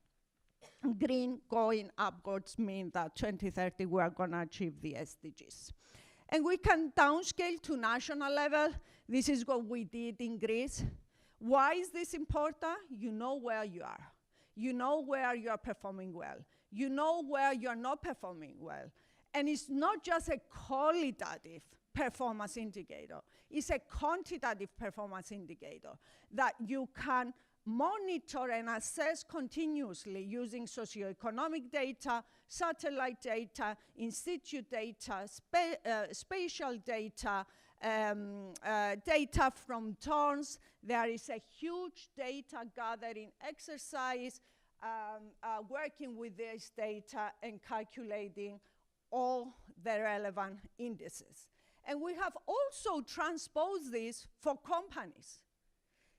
Green going upwards means that 2030 we are going to achieve the SDGs. And we can downscale to national level. This is what we did in Greece. Why is this important? You know where you are. You know where you are performing well. You know where you are not performing well. And it's not just a qualitative performance indicator. It's a quantitative performance indicator that you can monitor and assess continuously using socioeconomic data, satellite data, in situ data, spatial data, data from turns. There is a huge data gathering exercise, working with this data and calculating all the relevant indices. And we have also transposed this for companies,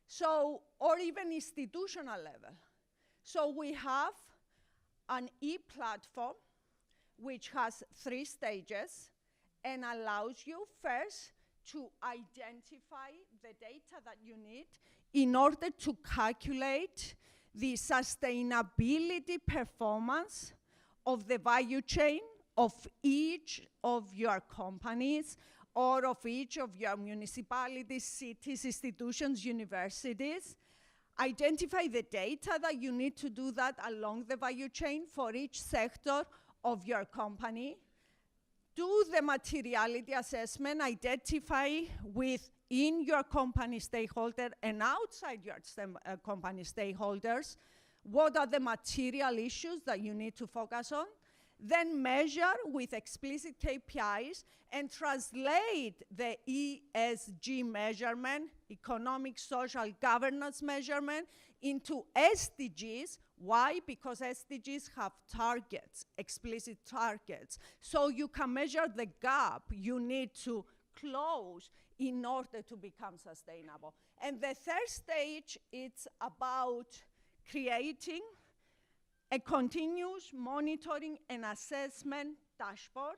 so, or even institutional level. So we have an e-platform which has 3 stages and allows you first to identify the data that you need in order to calculate the sustainability performance of the value chain of each of your companies or of each of your municipalities, cities, institutions, universities. Identify the data that you need to do that along the value chain for each sector of your company, do the materiality assessment, identify within your company stakeholder and outside your company stakeholders what are the material issues that you need to focus on, then measure with explicit KPIs and translate the ESG measurement, economic, social, governance measurement, into SDGs. Why? Because SDGs have targets, explicit targets. So you can measure the gap you need to close in order to become sustainable. And the third stage, it's about creating a continuous monitoring and assessment dashboard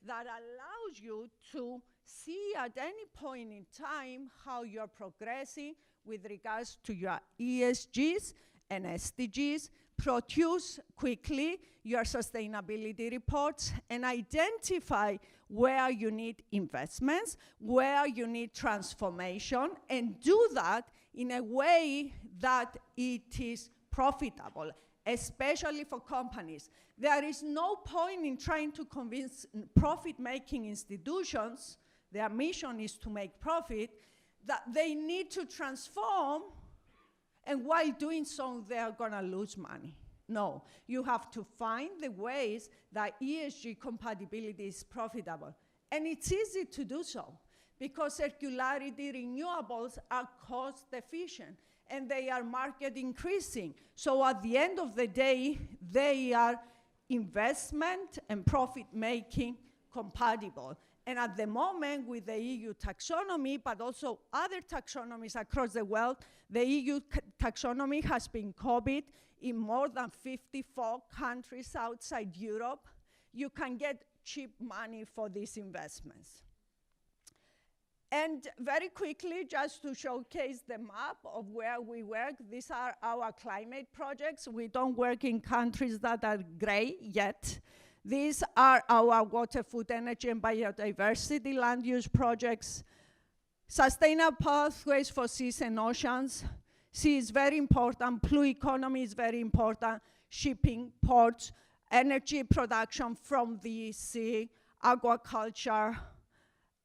that allows you to see at any point in time how you're progressing with regards to your ESGs and SDGs, produce quickly your sustainability reports, and identify where you need investments, where you need transformation, and do that in a way that it is profitable, especially for companies. There is no point in trying to convince profit-making institutions, their mission is to make profit, that they need to transform, and while doing so, they're gonna lose money. No, you have to find the ways that ESG compatibility is profitable. And it's easy to do so, because circularity renewables are cost efficient, and they are market increasing. So at the end of the day, they are investment and profit-making compatible. And at the moment, with the EU taxonomy, but also other taxonomies across the world, the EU taxonomy has been copied in more than 54 countries outside Europe. You can get cheap money for these investments. And very quickly, just to showcase the map of where we work, these are our climate projects. We don't work in countries that are gray yet. These are our water, food, energy, and biodiversity land use projects. Sustainable pathways for seas and oceans. Sea is very important, blue economy is very important, shipping, ports, energy production from the sea, aquaculture,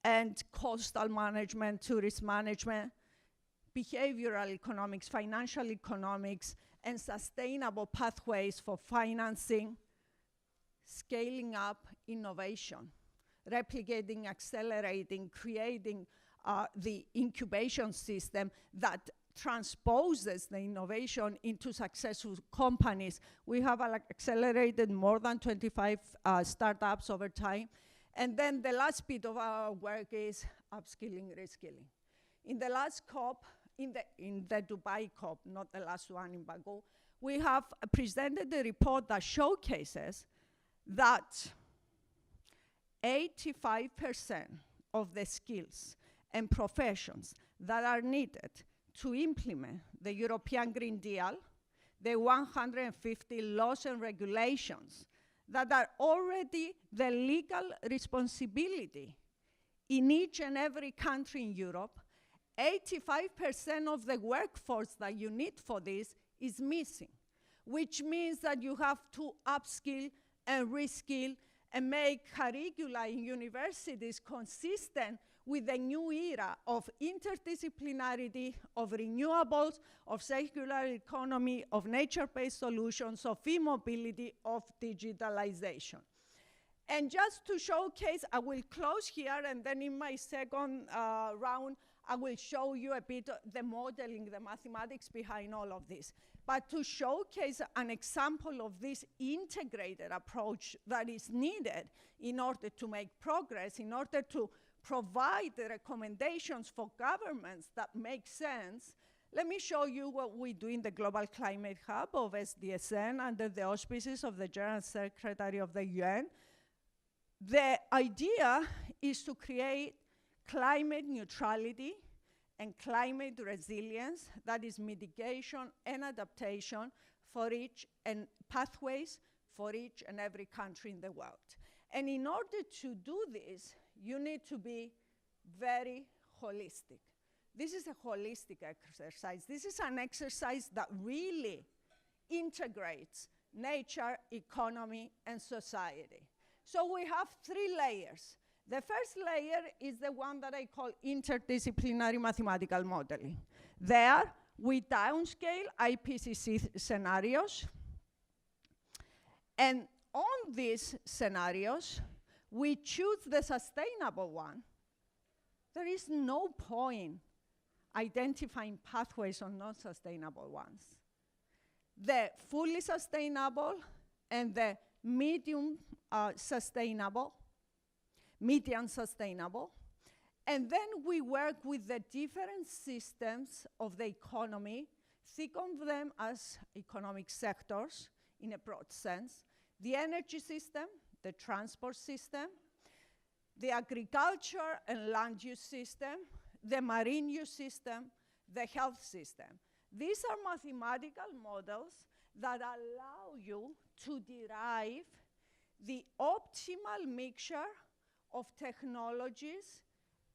and coastal management, tourist management, behavioral economics, financial economics, and sustainable pathways for financing, scaling up innovation, replicating, accelerating, creating the incubation system that transposes the innovation into successful companies. We have accelerated more than 25 startups over time. And then the last bit of our work is upskilling, reskilling. In the last COP, in the Dubai COP, not the last one in Baku, we have presented a report that showcases that 85% of the skills and professions that are needed to implement the European Green Deal, the 150 laws and regulations that are already the legal responsibility in each and every country in Europe, 85% of the workforce that you need for this is missing, which means that you have to upskill and reskill and make curricula in universities consistent with the new era of interdisciplinarity, of renewables, of circular economy, of nature-based solutions, of e-mobility, of digitalization. And just to showcase, I will close here, and then in my second round, I will show you a bit the modeling, the mathematics behind all of this. But to showcase an example of this integrated approach that is needed in order to make progress, in order to provide the recommendations for governments that make sense, let me show you what we do in the Global Climate Hub of SDSN under the auspices of the General Secretary of the UN. The idea is to create climate neutrality and climate resilience, that is mitigation and adaptation for each and pathways for each and every country in the world. And in order to do this, you need to be very holistic. This is a holistic exercise. This is an exercise that really integrates nature, economy, and society. So we have 3 layers. The first layer is the one that I call interdisciplinary mathematical modeling. There, we downscale IPCC scenarios. And on these scenarios, we choose the sustainable one. There is no point identifying pathways on non-sustainable ones. The fully sustainable and the medium sustainable, median sustainable. And then we work with the different systems of the economy, think of them as economic sectors in a broad sense. The energy system, the transport system, the agriculture and land use system, the marine use system, the health system. These are mathematical models that allow you to derive the optimal mixture of technologies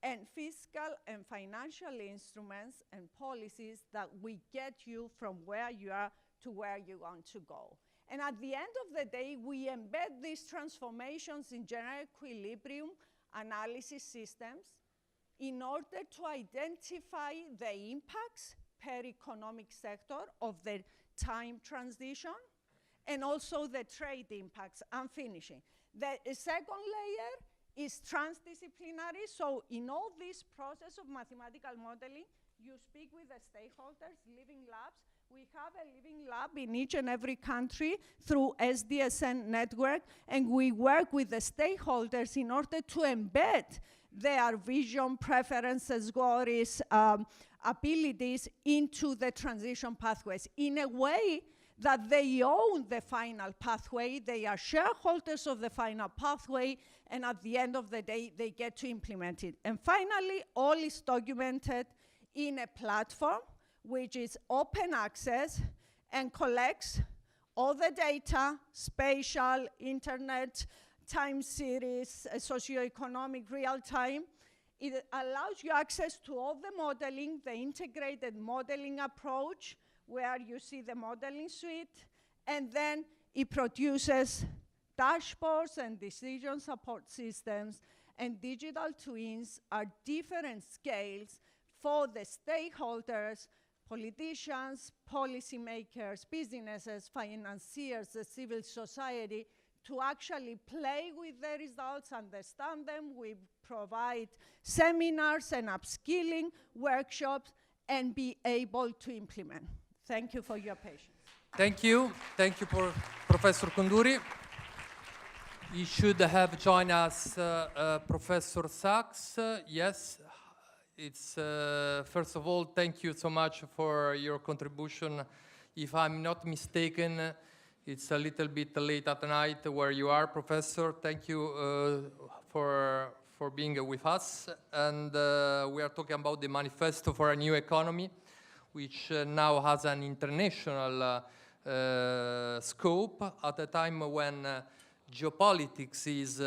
and fiscal and financial instruments and policies that we get you from where you are to where you want to go. And at the end of the day, we embed these transformations in general equilibrium analysis systems in order to identify the impacts per economic sector of the time transition and also the trade impacts. I'm finishing. The second layer is transdisciplinary. So in all this process of mathematical modeling, you speak with the stakeholders, living labs. We have a living lab in each and every country through SDSN network, and we work with the stakeholders in order to embed their vision, preferences, worries, abilities into the transition pathways in a way that they own the final pathway, they are shareholders of the final pathway, and at the end of the day, they get to implement it. And finally, all is documented in a platform which is open access and collects all the data, spatial, internet, time series, socioeconomic, real time. It allows you access to all the modeling, the integrated modeling approach, where you see the modeling suite, and then it produces dashboards and decision support systems, and digital twins are different scales for the stakeholders, politicians, policymakers, businesses, financiers, the civil society, to actually play with the results, understand them. We provide seminars and upskilling workshops and be able to implement. Thank you for your patience. Thank you. Thank you, Professor Kunduri. You should have joined us, Professor Sachs. Yes, it's, first of all, thank you so much for your contribution. If I'm not mistaken, it's a little bit late at night where you are, Professor. Thank you for being with us. And we are talking about the manifesto for a new economy, which now has an international scope at a time when geopolitics is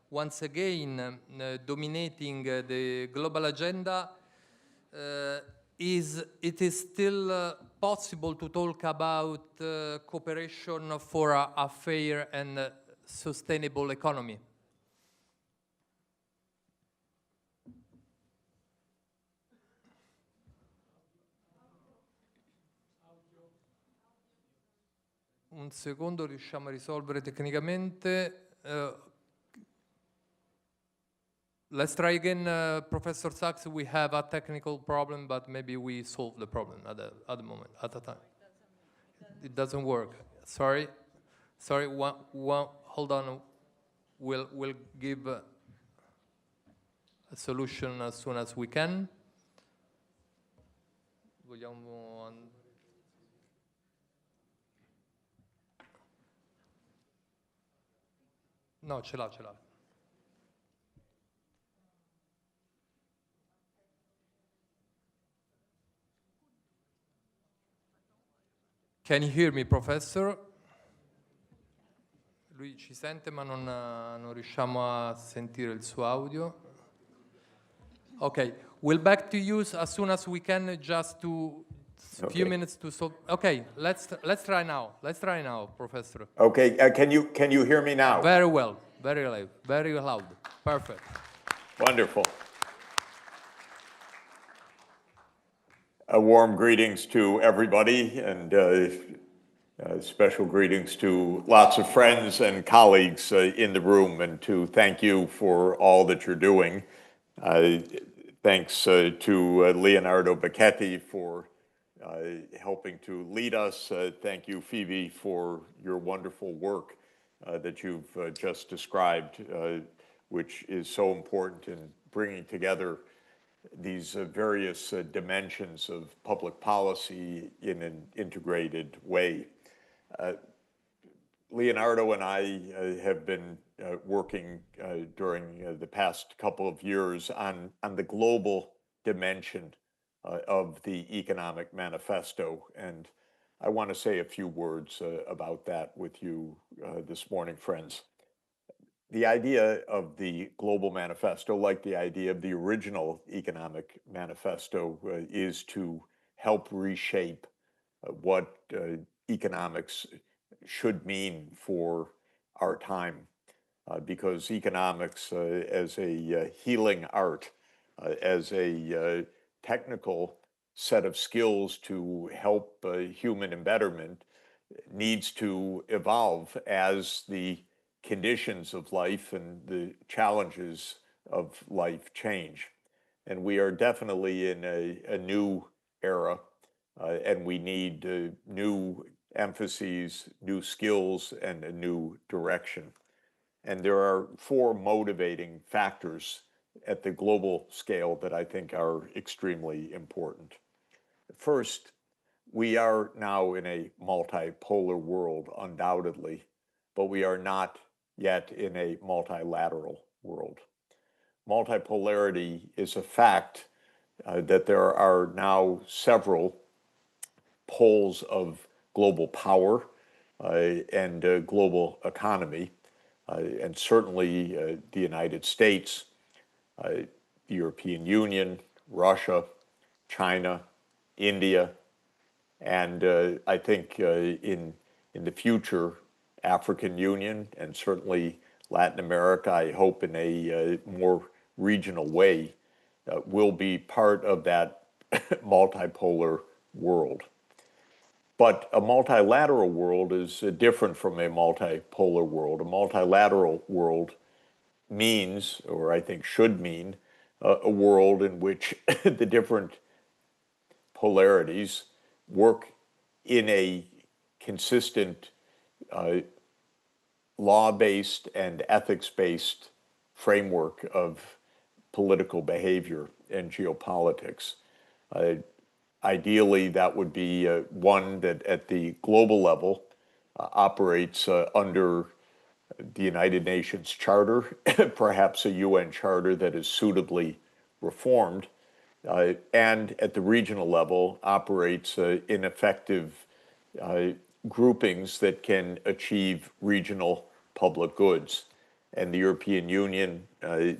once again dominating the global agenda. It is still possible to talk about cooperation for a fair and sustainable economy? Un secondo, riusciamo a risolvere tecnicamente. Let's try again, Professor Sachs. We have a technical problem, but maybe we solve the problem at the moment, at the time. It doesn't work. Sorry. Hold on. We'll give a solution as soon as we can. Vogliamo. No, ce l'ha. Can you hear me, Professor? Lui ci sente, ma non riusciamo a sentire il suo audio. Okay, we'll back to you as soon as we can, just to A few minutes to solve. Okay, let's try now. Let's try now, Professor. Okay, can you hear me now? Very well, very loud, perfect. Wonderful. Warm greetings to everybody, and special greetings to lots of friends and colleagues in the room, and to thank you for all that you're doing. Thanks to Leonardo Becchetti for helping to lead us. Thank you, Phoebe, for your wonderful work that you've just described, which is so important in bringing together these various dimensions of public policy in an integrated way. Leonardo and I have been working during the past couple of years on the global dimension of the economic manifesto, and I want to say a few words about that with you this morning, friends. The idea of the global manifesto, like the idea of the original economic manifesto, is to help reshape what economics should mean for our time, because economics as a healing art, as a technical set of skills to help human embetterment, needs to evolve as the conditions of life and the challenges of life change. And we are definitely in a new era, and we need new emphases, new skills, and a new direction. And there are four motivating factors at the global scale that I think are extremely important. First, we are now in a multipolar world, undoubtedly, but we are not yet in a multilateral world. Multipolarity is a fact that there are now several poles of global power and global economy, and certainly the United States, the European Union, Russia, China, India, and I think in the future, African Union, and certainly Latin America, I hope in a more regional way, will be part of that multipolar world. But a multilateral world is different from a multipolar world. A multilateral world means, or I think should mean, a world in which the different polarities work in a consistent law-based and ethics-based framework of political behavior and geopolitics. Ideally, that would be one that at the global level operates under the United Nations Charter, perhaps a UN Charter that is suitably reformed, and at the regional level operates in effective groupings that can achieve regional public goods. And the European Union,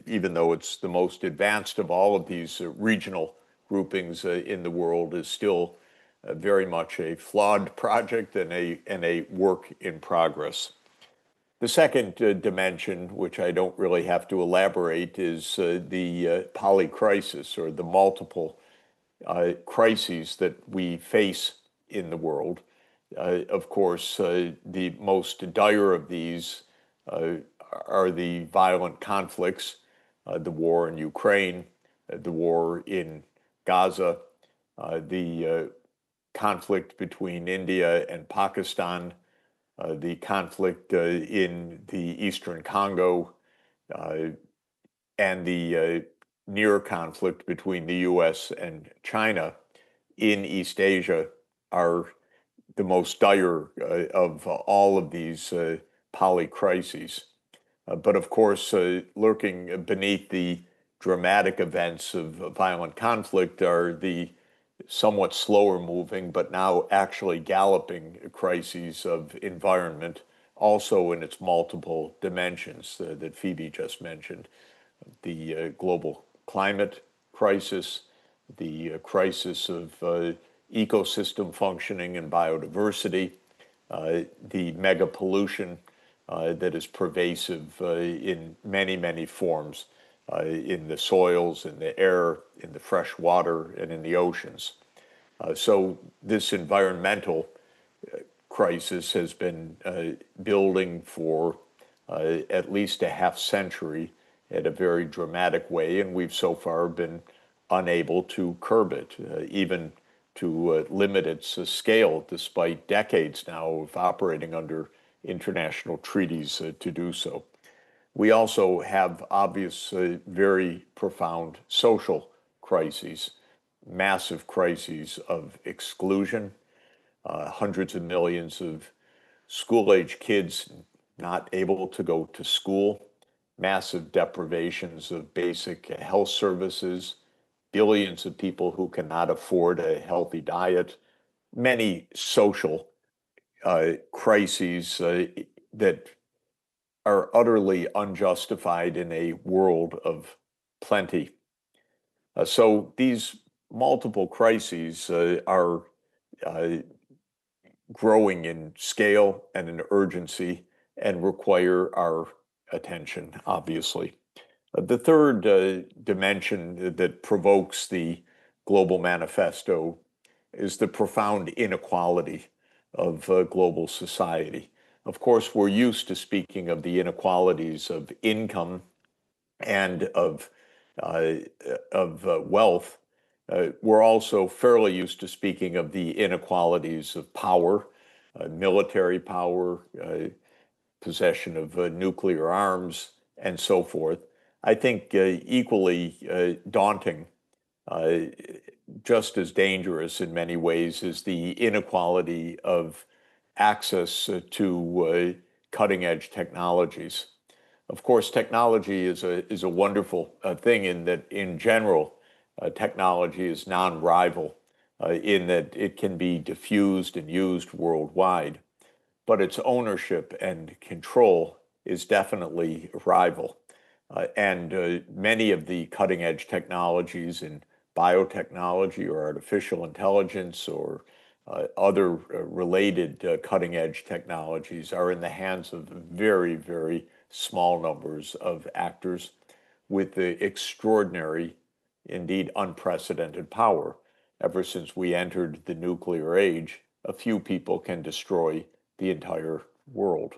even though it's the most advanced of all of these regional groupings in the world, is still very much a flawed project and a work in progress. The second dimension, which I don't really have to elaborate, is the polycrisis, or the multiple crises that we face in the world. Of course, the most dire of these are the violent conflicts, the war in Ukraine, the war in Gaza, the conflict between India and Pakistan, the conflict in the Eastern Congo, and the near conflict between the US and China in East Asia are the most dire of all of these polycrises. But of course, lurking beneath the dramatic events of violent conflict are the somewhat slower moving, but now actually galloping crises of environment, also in its multiple dimensions that Phoebe just mentioned. The global climate crisis, the crisis of ecosystem functioning and biodiversity, the mega pollution that is pervasive in many, many forms in the soils, in the air, in the fresh water, and in the oceans. So this environmental crisis has been building for at least a half century in a very dramatic way, and we've so far been unable to curb it, even to limit its scale, despite decades now of operating under international treaties to do so. We also have obvious, very profound social crises, massive crises of exclusion, hundreds of millions of school-age kids not able to go to school, massive deprivations of basic health services, billions of people who cannot afford a healthy diet, many social crises that are utterly unjustified in a world of plenty. So these multiple crises are growing in scale and in urgency and require our attention, obviously. The third dimension that provokes the global manifesto is the profound inequality of global society. Of course, we're used to speaking of the inequalities of income and of wealth. We're also fairly used to speaking of the inequalities of power, military power, possession of nuclear arms, and so forth. I think equally daunting, just as dangerous in many ways, is the inequality of access to cutting edge technologies. Of course, technology is a wonderful thing in that, in general, technology is non-rival in that it can be diffused and used worldwide, but its ownership and control is definitely rival. And many of the cutting edge technologies in biotechnology or artificial intelligence or other related cutting edge technologies are in the hands of very, very small numbers of actors with the extraordinary, indeed unprecedented power. Ever since we entered the nuclear age, a few people can destroy the entire world,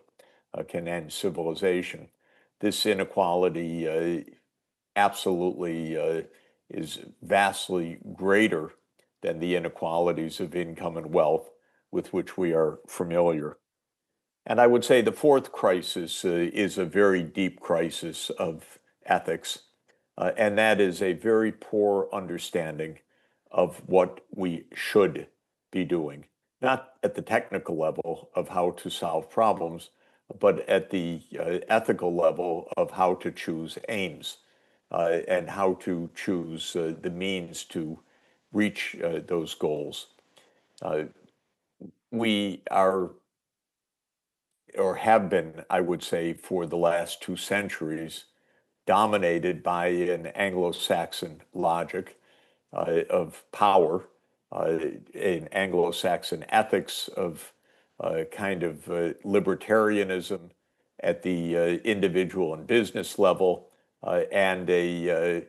can end civilization. This inequality absolutely is vastly greater than the inequalities of income and wealth with which we are familiar. And I would say the fourth crisis is a very deep crisis of ethics, and that is a very poor understanding of what we should be doing, not at the technical level of how to solve problems, but at the ethical level of how to choose aims and how to choose the means to reach those goals. We are, or have been, I would say, for the last 2 centuries, dominated by an Anglo-Saxon logic of power, an Anglo-Saxon ethics of kind of libertarianism at the individual and business level, and a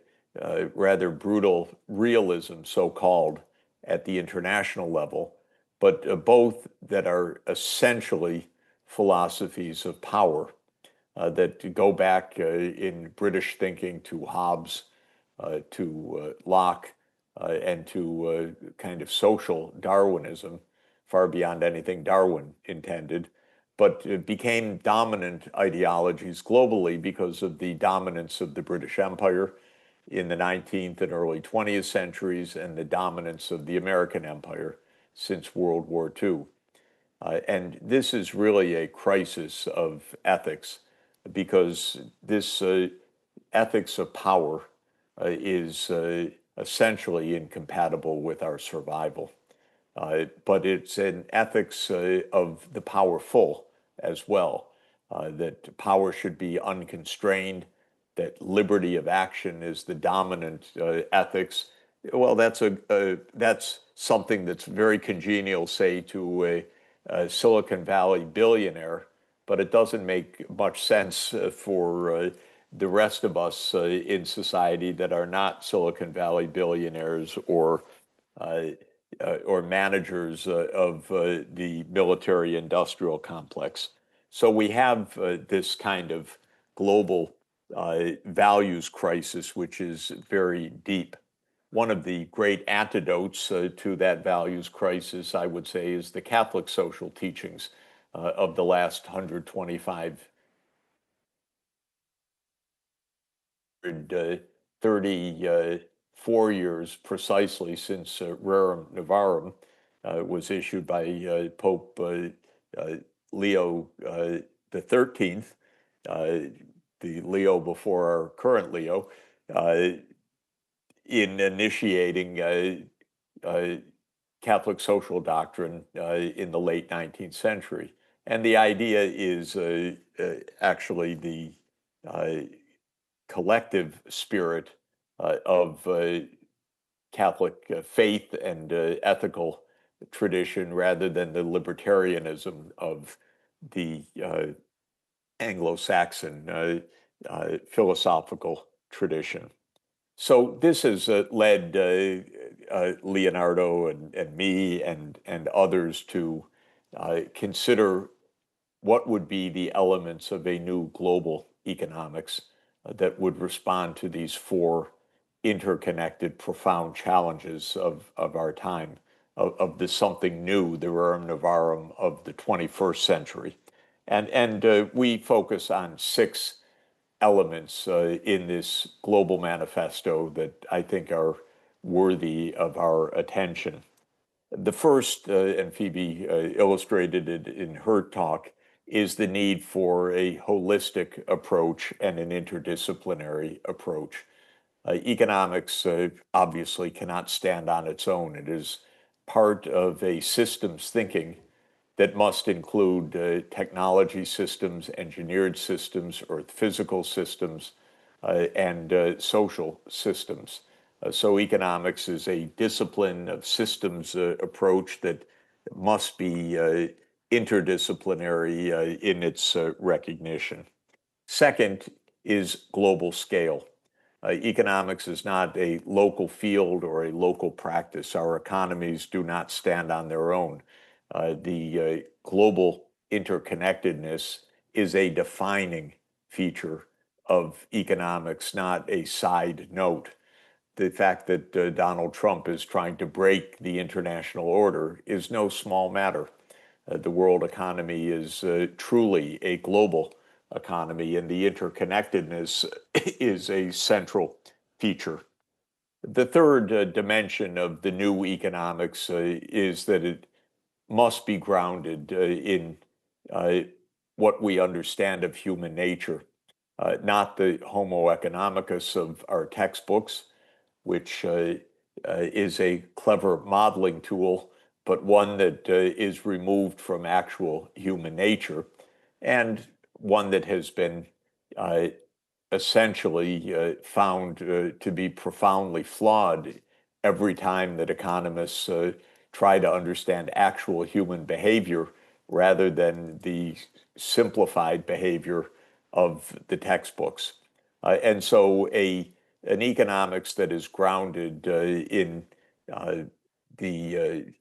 rather brutal realism, so-called, at the international level, but both that are essentially philosophies of power that go back in British thinking to Hobbes, to Locke, and to kind of social Darwinism, far beyond anything Darwin intended, but became dominant ideologies globally because of the dominance of the British Empire in the 19th and early 20th centuries and the dominance of the American Empire since World War II. And this is really a crisis of ethics because this ethics of power is essentially incompatible with our survival. But it's an ethics of the powerful as well, that power should be unconstrained, that liberty of action is the dominant ethics, Well, that's something that's very congenial, say, to a Silicon Valley billionaire, but it doesn't make much sense for the rest of us in society that are not Silicon Valley billionaires uh, or managers of the military-industrial complex. So we have this kind of global values crisis, which is very deep. One of the great antidotes to that values crisis, I would say, is the Catholic social teachings of the last 125, 34 years precisely since Rerum Novarum was issued by Pope Leo the 13th, the Leo before our current Leo, in initiating Catholic social doctrine in the late 19th century. And the idea is actually the collective spirit of Catholic faith and ethical tradition rather than the libertarianism of the Anglo-Saxon philosophical tradition. So this has led Leonardo and me and others to consider what would be the elements of a new global economics that would respond to these four interconnected, profound challenges of our time, of the something new, the rerum novarum of the 21st century. And we focus on six elements in this global manifesto that I think are worthy of our attention. The first, and Phoebe illustrated it in her talk, is the need for a holistic approach and an interdisciplinary approach. Economics obviously cannot stand on its own. It is part of a systems thinking that must include technology systems, engineered systems, earth physical systems, and social systems. So economics is a discipline of systems approach that must be interdisciplinary in its recognition. Second is global scale. Economics is not a local field or a local practice. Our economies do not stand on their own. The global interconnectedness is a defining feature of economics, not a side note. The fact that Donald Trump is trying to break the international order is no small matter. The world economy is truly a global economy, and the interconnectedness is a central feature. The third dimension of the new economics is that it must be grounded in what we understand of human nature, not the Homo economicus of our textbooks, which is a clever modeling tool, but one that is removed from actual human nature, and one that has been essentially found to be profoundly flawed every time that economists try to understand actual human behavior rather than the simplified behavior of the textbooks. And so an economics that is grounded in the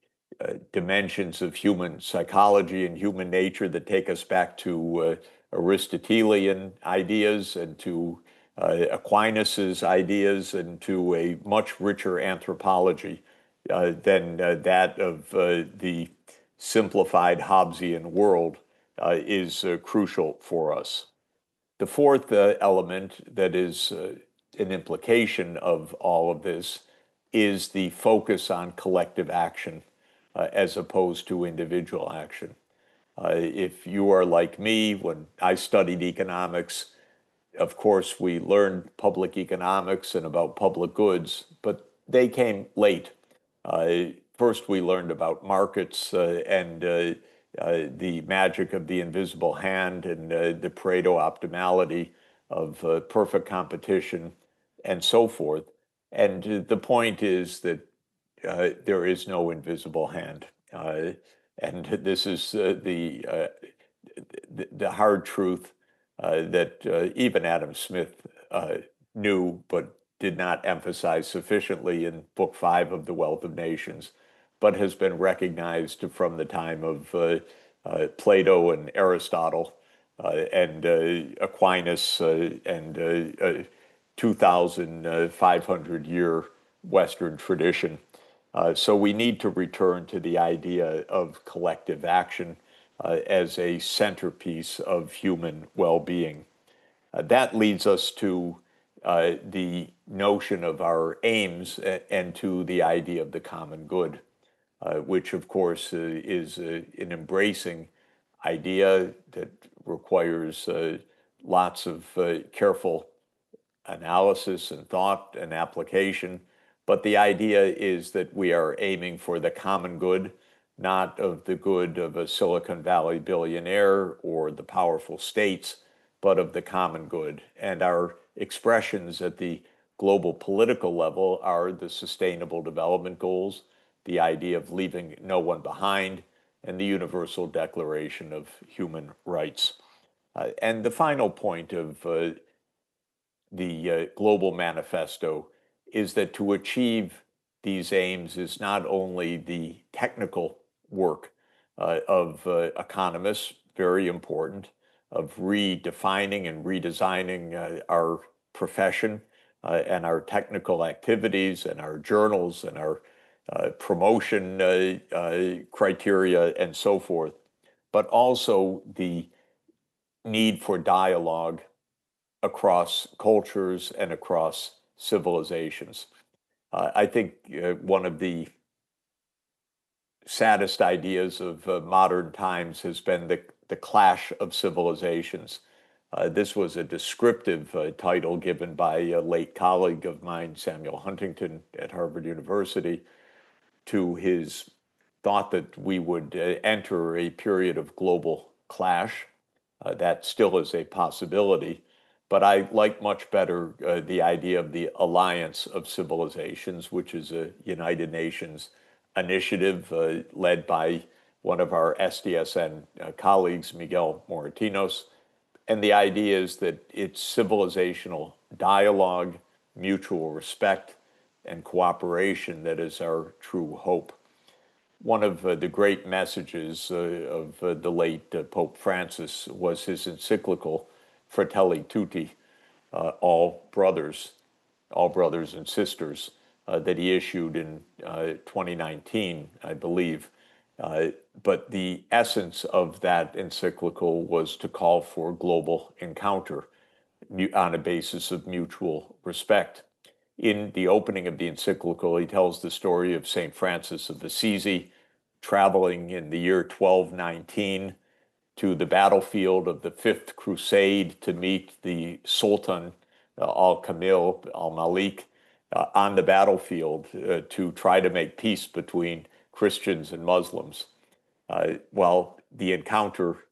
dimensions of human psychology and human nature that take us back to Aristotelian ideas and to Aquinas's ideas and to a much richer anthropology than that of the simplified Hobbesian world is crucial for us. The fourth element that is an implication of all of this is the focus on collective action as opposed to individual action. If you are like me, when I studied economics, of course, we learned public economics and about public goods, but they came late. First, we learned about markets and the magic of the invisible hand and the Pareto optimality of perfect competition and so forth. And the point is that there is no invisible hand. And this is the hard truth that even Adam Smith knew, but did not emphasize sufficiently in Book 5 of The Wealth of Nations, but has been recognized from the time of Plato and Aristotle and Aquinas and 2,500-year Western tradition. So we need to return to the idea of collective action as a centerpiece of human well-being. That leads us to the notion of our aims and to the idea of the common good, which of course is an embracing idea that requires lots of careful analysis and thought and application. But the idea is that we are aiming for the common good, not of the good of a Silicon Valley billionaire or the powerful states, but of the common good. And our expressions at the global political level are the Sustainable Development Goals, the idea of leaving no one behind, and the Universal Declaration of Human Rights. And the final point of the Global Manifesto is that to achieve these aims is not only the technical work of economists, very important, of redefining and redesigning our profession and our technical activities and our journals and our promotion criteria and so forth, but also the need for dialogue across cultures and across civilizations. I think one of the saddest ideas of modern times has been the clash of civilizations. This was a descriptive title given by a late colleague of mine, Samuel Huntington at Harvard University, to his thought that we would enter a period of global clash. That still is a possibility. But I like much better the idea of the Alliance of Civilizations, which is a United Nations initiative led by one of our SDSN colleagues, Miguel Moratinos. And the idea is that it's civilizational dialogue, mutual respect, and cooperation that is our true hope. One of the great messages of the late Pope Francis was his encyclical Fratelli Tutti, all brothers and sisters, that he issued in 2019, I believe. But the essence of that encyclical was to call for global encounter on a basis of mutual respect. In the opening of the encyclical, he tells the story of St. Francis of Assisi traveling in the year 1219 to the battlefield of the Fifth Crusade to meet the Sultan al-Kamil al-Malik on the battlefield to try to make peace between Christians and Muslims. While the encounter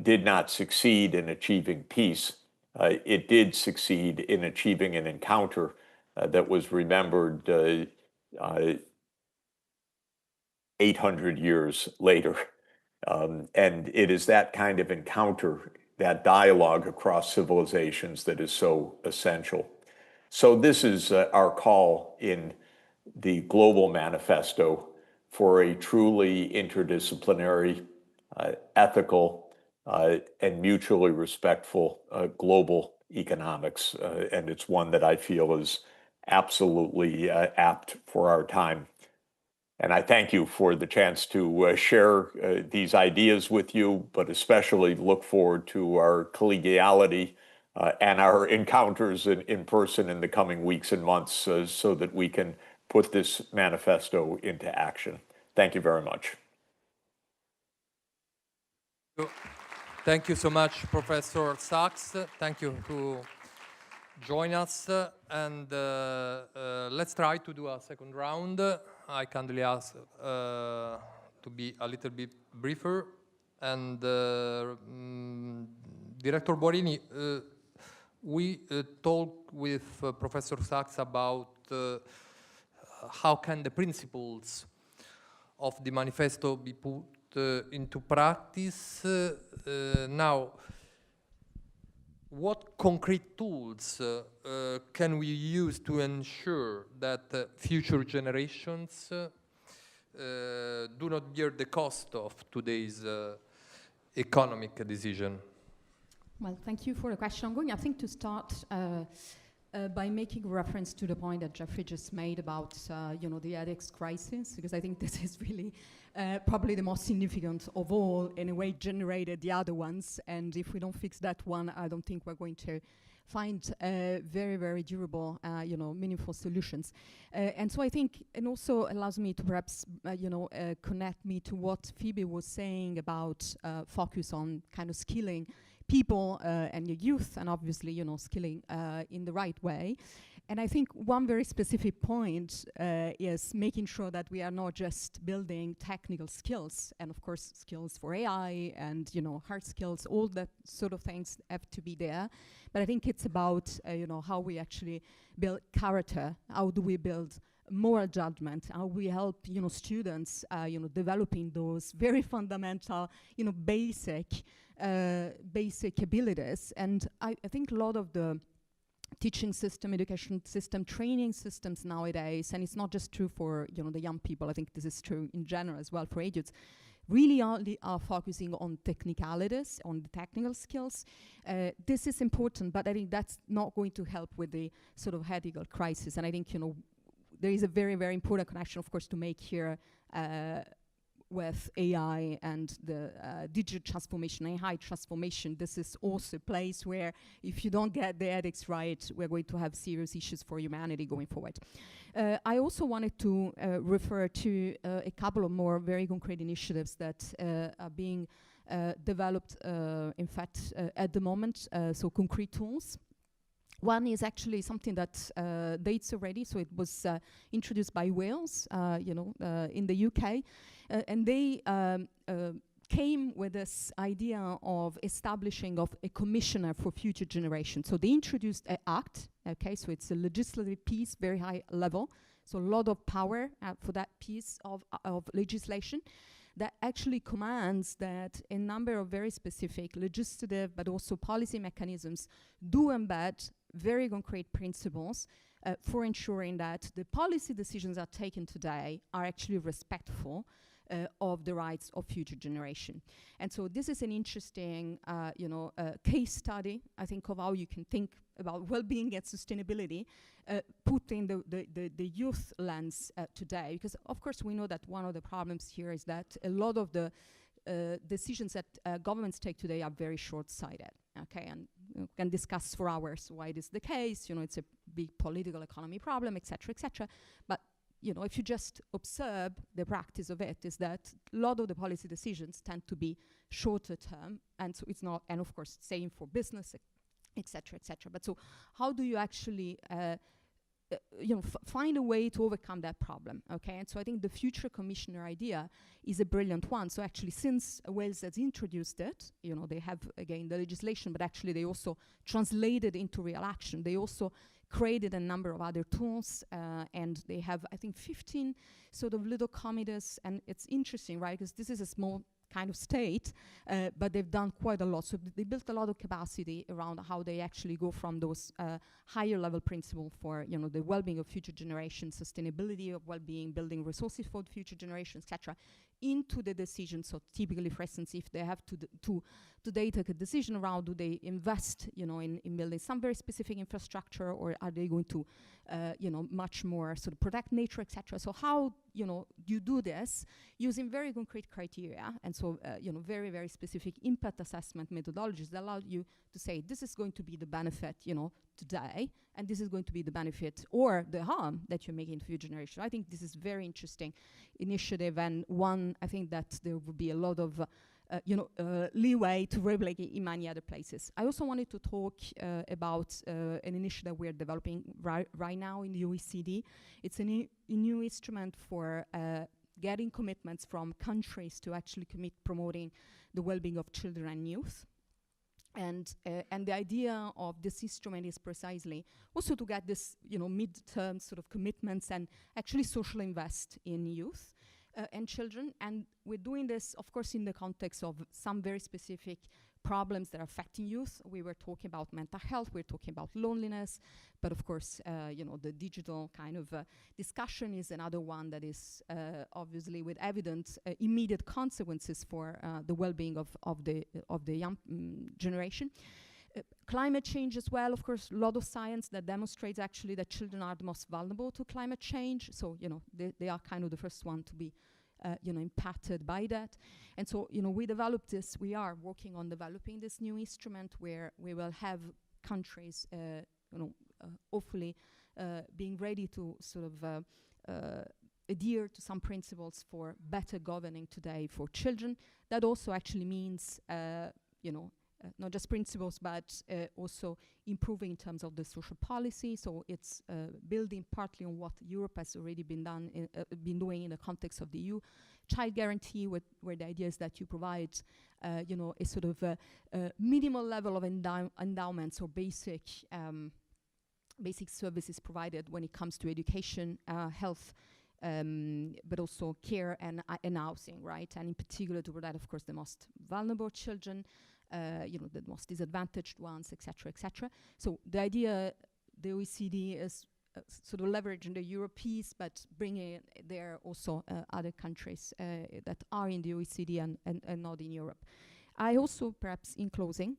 did not succeed in achieving peace, it did succeed in achieving an encounter that was remembered 800 years later. And it is that kind of encounter, that dialogue across civilizations that is so essential. So this is our call in the Global Manifesto for a truly interdisciplinary, ethical, and mutually respectful global economics. And it's one that I feel is absolutely apt for our time. And I thank you for the chance to share these ideas with you, but especially look forward to our collegiality and our encounters in person in the coming weeks and months so that we can put this manifesto into action. Thank you very much. Thank you so much, Professor Sachs. Thank you to join us. And let's try to do a second round. I kindly ask to be a little bit briefer. And Director Borini, we talked with Professor Sachs about how can the principles of the manifesto be put into practice. Now, what concrete tools can we use to ensure that future generations do not bear the cost of today's economic decision? Well, thank you for the question. I'm going, I think, to start by making reference to the point that Jeffrey just made about, the ethics crisis, because I think this is really probably the most significant of all, in a way, generated the other ones. And if we don't fix that one, I don't think we're going to find very, very durable, meaningful solutions. And so I think, and also allows me to perhaps, connect me to what Phoebe was saying about focus on kind of skilling people and your youth, and obviously, skilling in the right way. And I think one very specific point is making sure that we are not just building technical skills, and of course skills for AI and hard skills, all that sort of things have to be there. But I think it's about how we actually build character. How do we build moral judgment? How we help students developing those very fundamental basic abilities. And I think a lot of the teaching system, education system, training systems nowadays, and it's not just true for the young people, I think this is true in general as well for adults, really are focusing on technicalities, on the technical skills. This is important, but I think that's not going to help with the sort of ethical crisis. And I think there is a very, very important connection, of course, to make here with AI and the digital transformation, AI transformation. This is also a place where if you don't get the ethics right, we're going to have serious issues for humanity going forward. I also wanted to refer to a couple of more very concrete initiatives that are being developed, in fact, at the moment, so concrete tools. One is actually something that dates already, so it was introduced by Wales, in the UK, and they came with this idea of establishing of a commissioner for future generations. So they introduced an act, okay, so it's a legislative piece, very high level, so a lot of power for that piece of legislation that actually commands that a number of very specific legislative but also policy mechanisms do embed very concrete principles for ensuring that the policy decisions that are taken today are actually respectful of the rights of future generation. And so this is an interesting case study, I think, of how you can think about well-being and sustainability, putting the youth lens today. Because of course we know that one of the problems here is that a lot of the decisions that governments take today are very short-sighted, okay, and can discuss for hours why it is the case. It's a big political economy problem, etc., etc. But if you just observe the practice of it, is that a lot of the policy decisions tend to be shorter term, and so it's not, and of course, same for business, etc., etc. But so, how do you actually, find a way to overcome that problem? Okay, and so I think the future commissioner idea is a brilliant one. So actually, since Wales has introduced it, they have again the legislation, but actually they also translated into real action. They also created a number of other tools, and they have, I think, 15 sort of little committees, and it's interesting, right, because this is a small kind of state, but they've done quite a lot. So they built a lot of capacity around how they actually go from those higher level principles for the well-being of future generations, sustainability of well-being, building resources for the future generations, etc., into the decision. So typically, for instance, if they have to today take a decision around, do they invest in building some very specific infrastructure, or are they going to much more sort of protect nature, etc. So how you do this using very concrete criteria, and so very, very specific impact assessment methodologies that allow you to say this is going to be the benefit today, and this is going to be the benefit or the harm that you're making to future generations. I think this is very interesting initiative, and one I think that there will be a lot of leeway to replicate in many other places. I also wanted to talk about an initiative we're developing right now in the OECD. It's a new instrument for getting commitments from countries to actually commit promoting the well-being of children and youth. And the idea of this instrument is precisely also to get this, mid-term sort of commitments and actually social invest in youth and children. And we're doing this, of course, in the context of some very specific problems that are affecting youth. We were talking about mental health, we're talking about loneliness, but of course, the digital kind of discussion is another one that is obviously with evident immediate consequences for the well-being of the young generation. Climate change as well, of course, a lot of science that demonstrates actually that children are the most vulnerable to climate change. So, they are kind of the first one to be impacted by that. And so, we are working on developing this new instrument where we will have countries, hopefully being ready to sort of adhere to some principles for better governing today for children. That also actually means, not just principles, but also improving in terms of the social policy. So it's building partly on what Europe has already been doing in the context of the EU child guarantee, where the idea is that you provide, a sort of minimal level of endowments or basic services provided when it comes to education, health, but also care and housing, right? And in particular to provide, of course, the most vulnerable children, the most disadvantaged ones, etc., etc. So the idea, the OECD is sort of leveraging the Euro piece, but bringing there also other countries that are in the OECD and not in Europe. I also, perhaps in closing,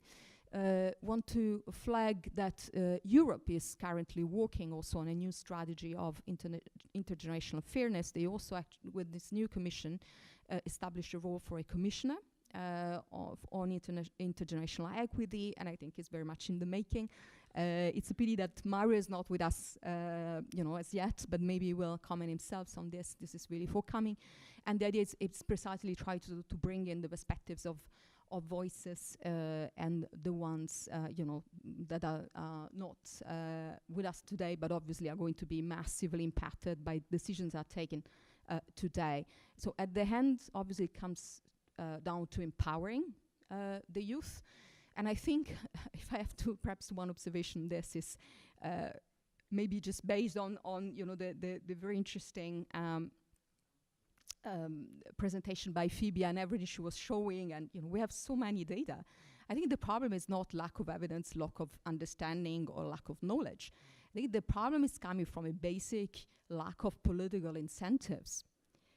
want to flag that Europe is currently working also on a new strategy of intergenerational fairness. They also, with this new commission, established a role for a commissioner on intergenerational equity, and I think it's very much in the making. It's a pity that Mario is not with us, as yet, but maybe he will comment himself on this. This is really forthcoming. And the idea is it's precisely try to bring in the perspectives of voices and the ones, that are not with us today, but obviously are going to be massively impacted by decisions that are taken today. So at the end, obviously, it comes down to empowering the youth. And I think, if I have to, perhaps one observation, this is maybe just based on the very interesting presentation by Phoebe and everything she was showing, and we have so many data. I think the problem is not lack of evidence, lack of understanding, or lack of knowledge. I think the problem is coming from a basic lack of political incentives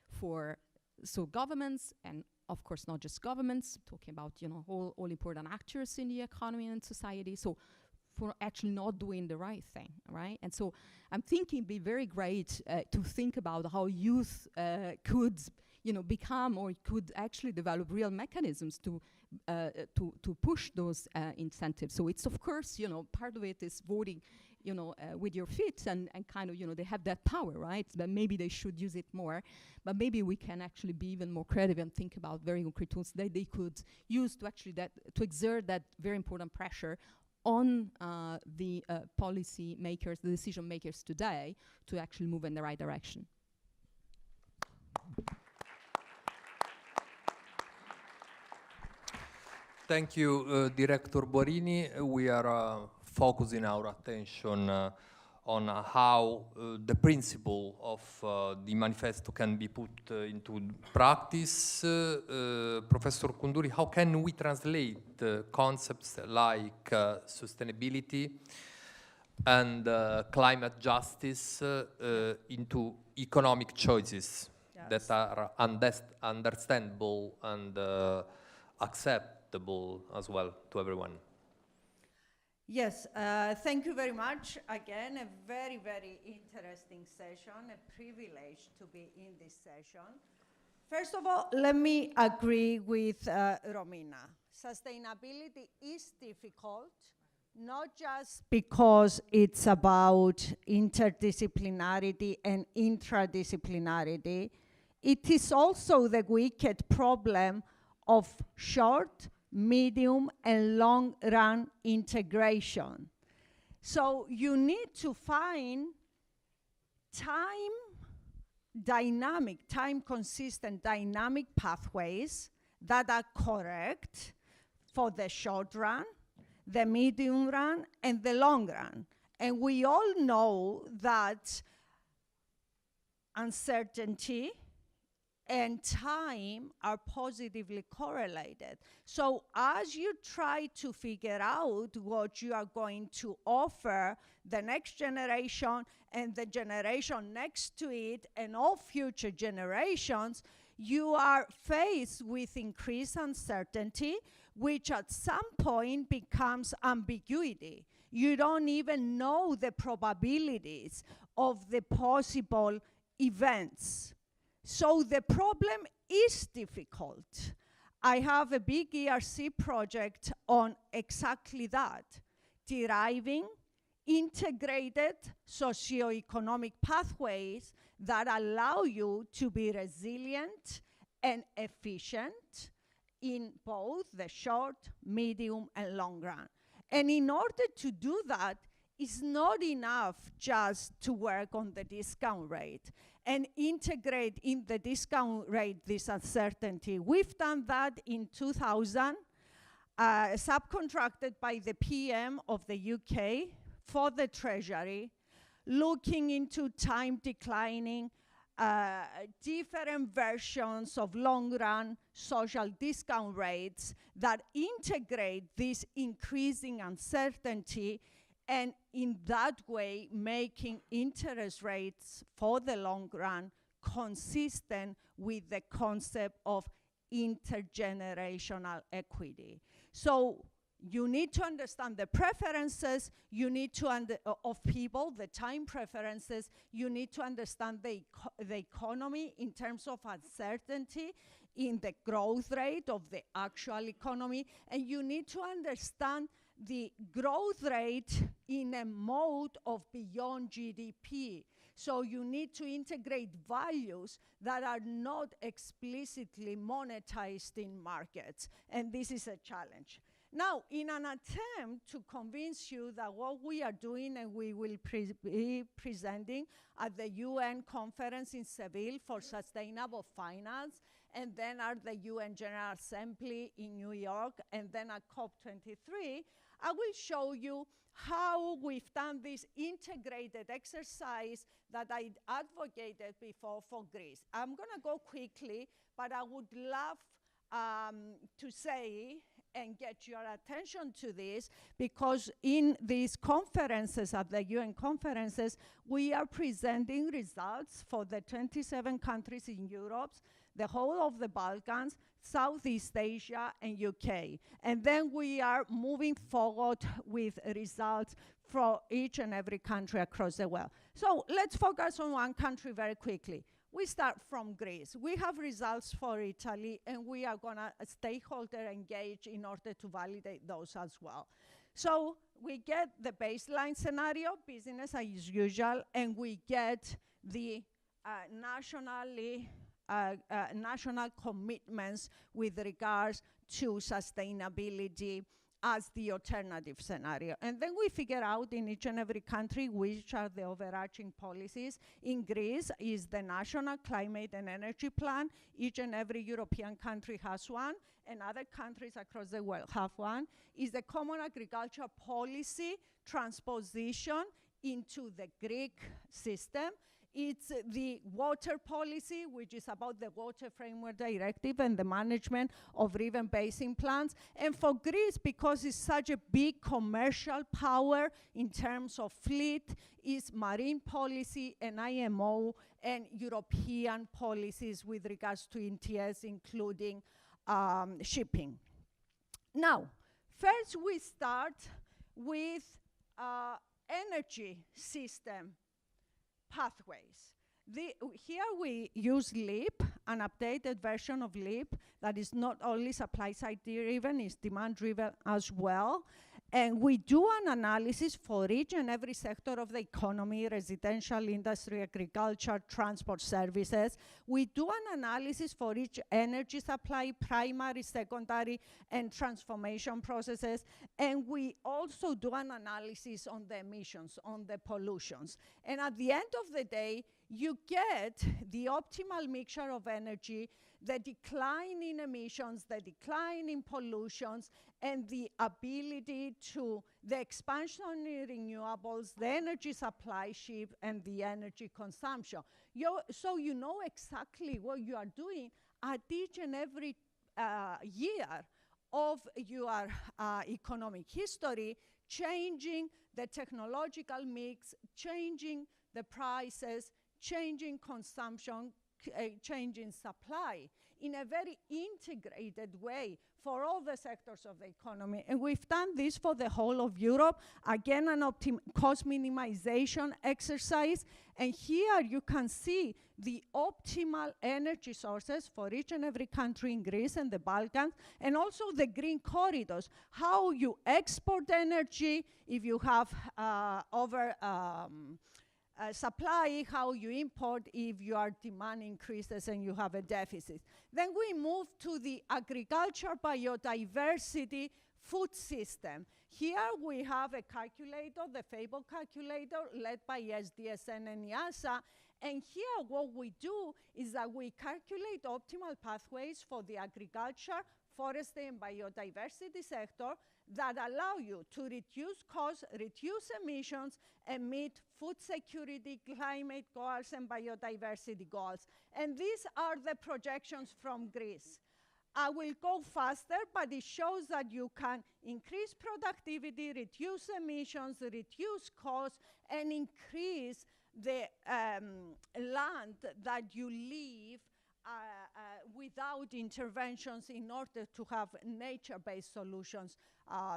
for governments, and of course not just governments, talking about all important actors in the economy and society. So for actually not doing the right thing, right? And so I'm thinking it'd be very great to think about how youth could, become or could actually develop real mechanisms to push those incentives. So it's, of course, part of it is voting, with your feet and kind of, they have that power, right? But maybe they should use it more. But maybe we can actually be even more creative and think about very concrete tools that they could use to actually to exert that very important pressure on the policy makers, the decision makers today, to actually move in the right direction. Thank you, Director Borini. We are focusing our attention on how the principle of the manifesto can be put into practice. Professor Koundouri, how can we translate concepts like sustainability and climate justice into economic choices that are understandable and acceptable as well to everyone? Yes, thank you very much. Again, a very, very interesting session, a privilege to be in this session. First of all, let me agree with Romina. Sustainability is difficult, not just because it's about interdisciplinarity and intradisciplinarity. It is also the wicked problem of short, medium, and long-run integration. So you need to find time-consistent dynamic pathways that are correct for the short run, the medium run, and the long run. And we all know that uncertainty and time are positively correlated. So as you try to figure out what you are going to offer the next generation and the generation next to it and all future generations, you are faced with increased uncertainty, which at some point becomes ambiguity. You don't even know the probabilities of the possible events. So the problem is difficult. I have a big ERC project on exactly that, deriving integrated socioeconomic pathways that allow you to be resilient and efficient in both the short, medium, and long run. And in order to do that, it's not enough just to work on the discount rate and integrate in the discount rate this uncertainty. We've done that in 2000, subcontracted by the PM of the UK for the Treasury, looking into time declining, different versions of long-run social discount rates that integrate this increasing uncertainty, and in that way making interest rates for the long run consistent with the concept of intergenerational equity. So you need to understand the preferences, you need to of people, the time preferences, you need to understand the economy in terms of uncertainty in the growth rate of the actual economy, and you need to understand the growth rate in a mode of beyond GDP. So you need to integrate values that are not explicitly monetized in markets, and this is a challenge. Now, in an attempt to convince you that what we are doing and we will be presenting at the UN conference in Seville for sustainable finance, and then at the UN General Assembly in New York, and then at COP23, I will show you how we've done this integrated exercise that I advocated before for Greece. I'm going to go quickly, but I would love to say and get your attention to this, because in these conferences, at the UN conferences, we are presenting results for the 27 countries in Europe, the whole of the Balkans, Southeast Asia, and UK. And then we are moving forward with results for each and every country across the world. So let's focus on one country very quickly. We start from Greece. We have results for Italy, and we are going to stakeholder engage in order to validate those as well. So we get the baseline scenario, business as usual, and we get the national commitments with regards to sustainability as the alternative scenario. And then we figure out in each and every country which are the overarching policies. In Greece is the National Climate and Energy Plan. Each and every European country has one, and other countries across the world have one. Is the Common Agricultural Policy transposition into the Greek system. It's the water policy, which is about the Water Framework Directive and the management of river basin plans. And for Greece, because it's such a big commercial power in terms of fleet, is marine policy and IMO and European policies with regards to ETS, including shipping. Now, first we start with energy system pathways. Here we use LEAP, an updated version of LEAP that is not only supply side driven, it's demand driven as well. And we do an analysis for each and every sector of the economy, residential, industry, agriculture, transport services. We do an analysis for each energy supply, primary, secondary, and transformation processes. And we also do an analysis on the emissions, on the pollutions. And at the end of the day, you get the optimal mixture of energy the decline in emissions, the decline in pollutions, and the ability to the expansion in renewables, the energy supply shift, and the energy consumption. So you know exactly what you are doing at each and every year of your economic history, changing the technological mix, changing the prices, changing consumption, changing supply in a very integrated way for all the sectors of the economy. And we've done this for the whole of Europe. Again, an cost minimization exercise. And here you can see the optimal energy sources for each and every country in Greece and the Balkans, and also the green corridors, how you export energy if you have supply, how you import if your demand increases and you have a deficit. Then we move to the agriculture, biodiversity, food system. Here we have a calculator, the FABLE calculator, led by SDSN and IASA. And here what we do is that we calculate optimal pathways for the agriculture, forestry, and biodiversity sector that allow you to reduce costs, reduce emissions, and meet food security, climate goals, and biodiversity goals. And these are the projections from Greece. I will go faster, but it shows that you can increase productivity, reduce emissions, reduce costs, and increase the land that you leave without interventions in order to have nature-based solutions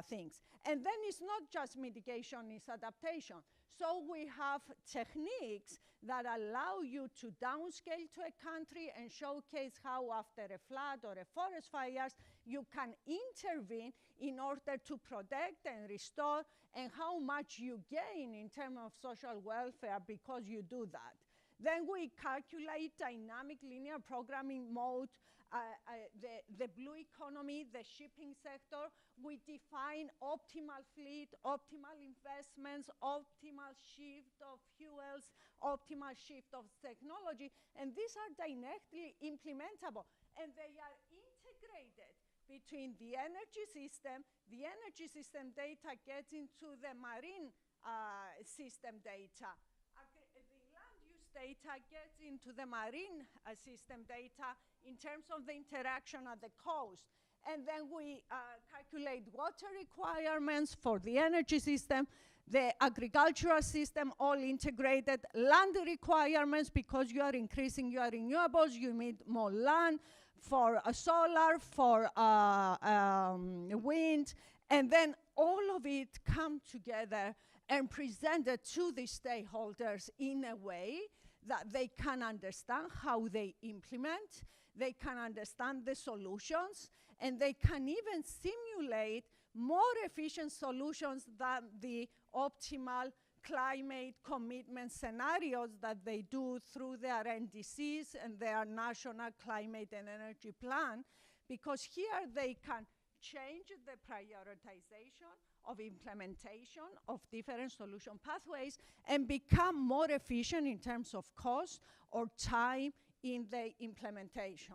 things. And then it's not just mitigation, it's adaptation. So we have techniques that allow you to downscale to a country and showcase how after a flood or a forest fires, you can intervene in order to protect and restore, and how much you gain in terms of social welfare because you do that. Then we calculate dynamic linear programming mode, the blue economy, the shipping sector. We define optimal fleet, optimal investments, optimal shift of fuels, optimal shift of technology, and these are dynamically implementable, and they are integrated between the energy system data gets into the marine system data. Data gets into the marine system data in terms of the interaction at the coast. And then we calculate water requirements for the energy system, the agricultural system, all integrated, land requirements, because you are increasing your renewables, you need more land for solar, for wind, and then all of it come together and presented to the stakeholders in a way that they can understand how they implement, they can understand the solutions, and they can even simulate more efficient solutions than the optimal climate commitment scenarios that they do through their NDCs and their National Climate and Energy Plan, because here they can change the prioritization of implementation of different solution pathways and become more efficient in terms of cost or time in the implementation.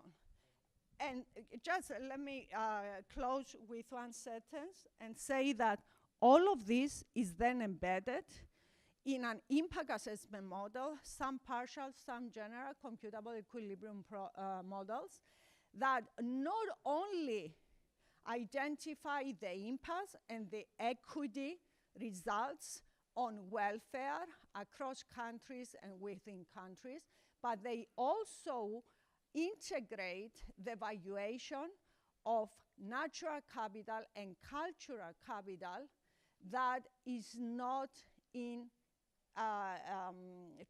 And just let me close with one sentence and say that all of this is then embedded in an impact assessment model, some partial, some general, computable equilibrium models that not only identify the impacts and the equity results on welfare across countries and within countries, but they also integrate the valuation of natural capital and cultural capital that is not in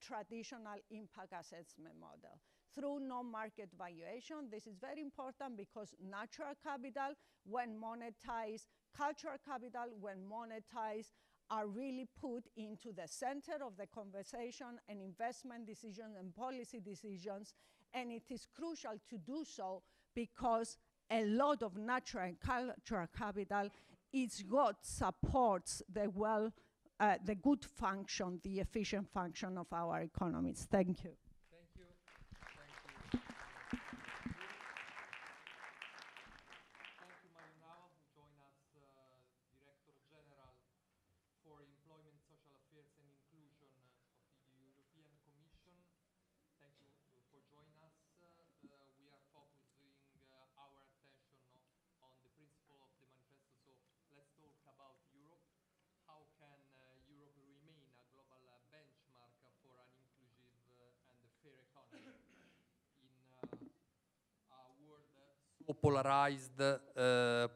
traditional impact assessment model. Through non-market valuation, this is very important because natural capital, when monetized, cultural capital, when monetized, are really put into the center of the conversation and investment decisions and policy decisions. And it is crucial to do so because a lot of natural and cultural capital is what supports the good function, the efficient function of our economies. Thank you. Thank you. Thank you. so polarized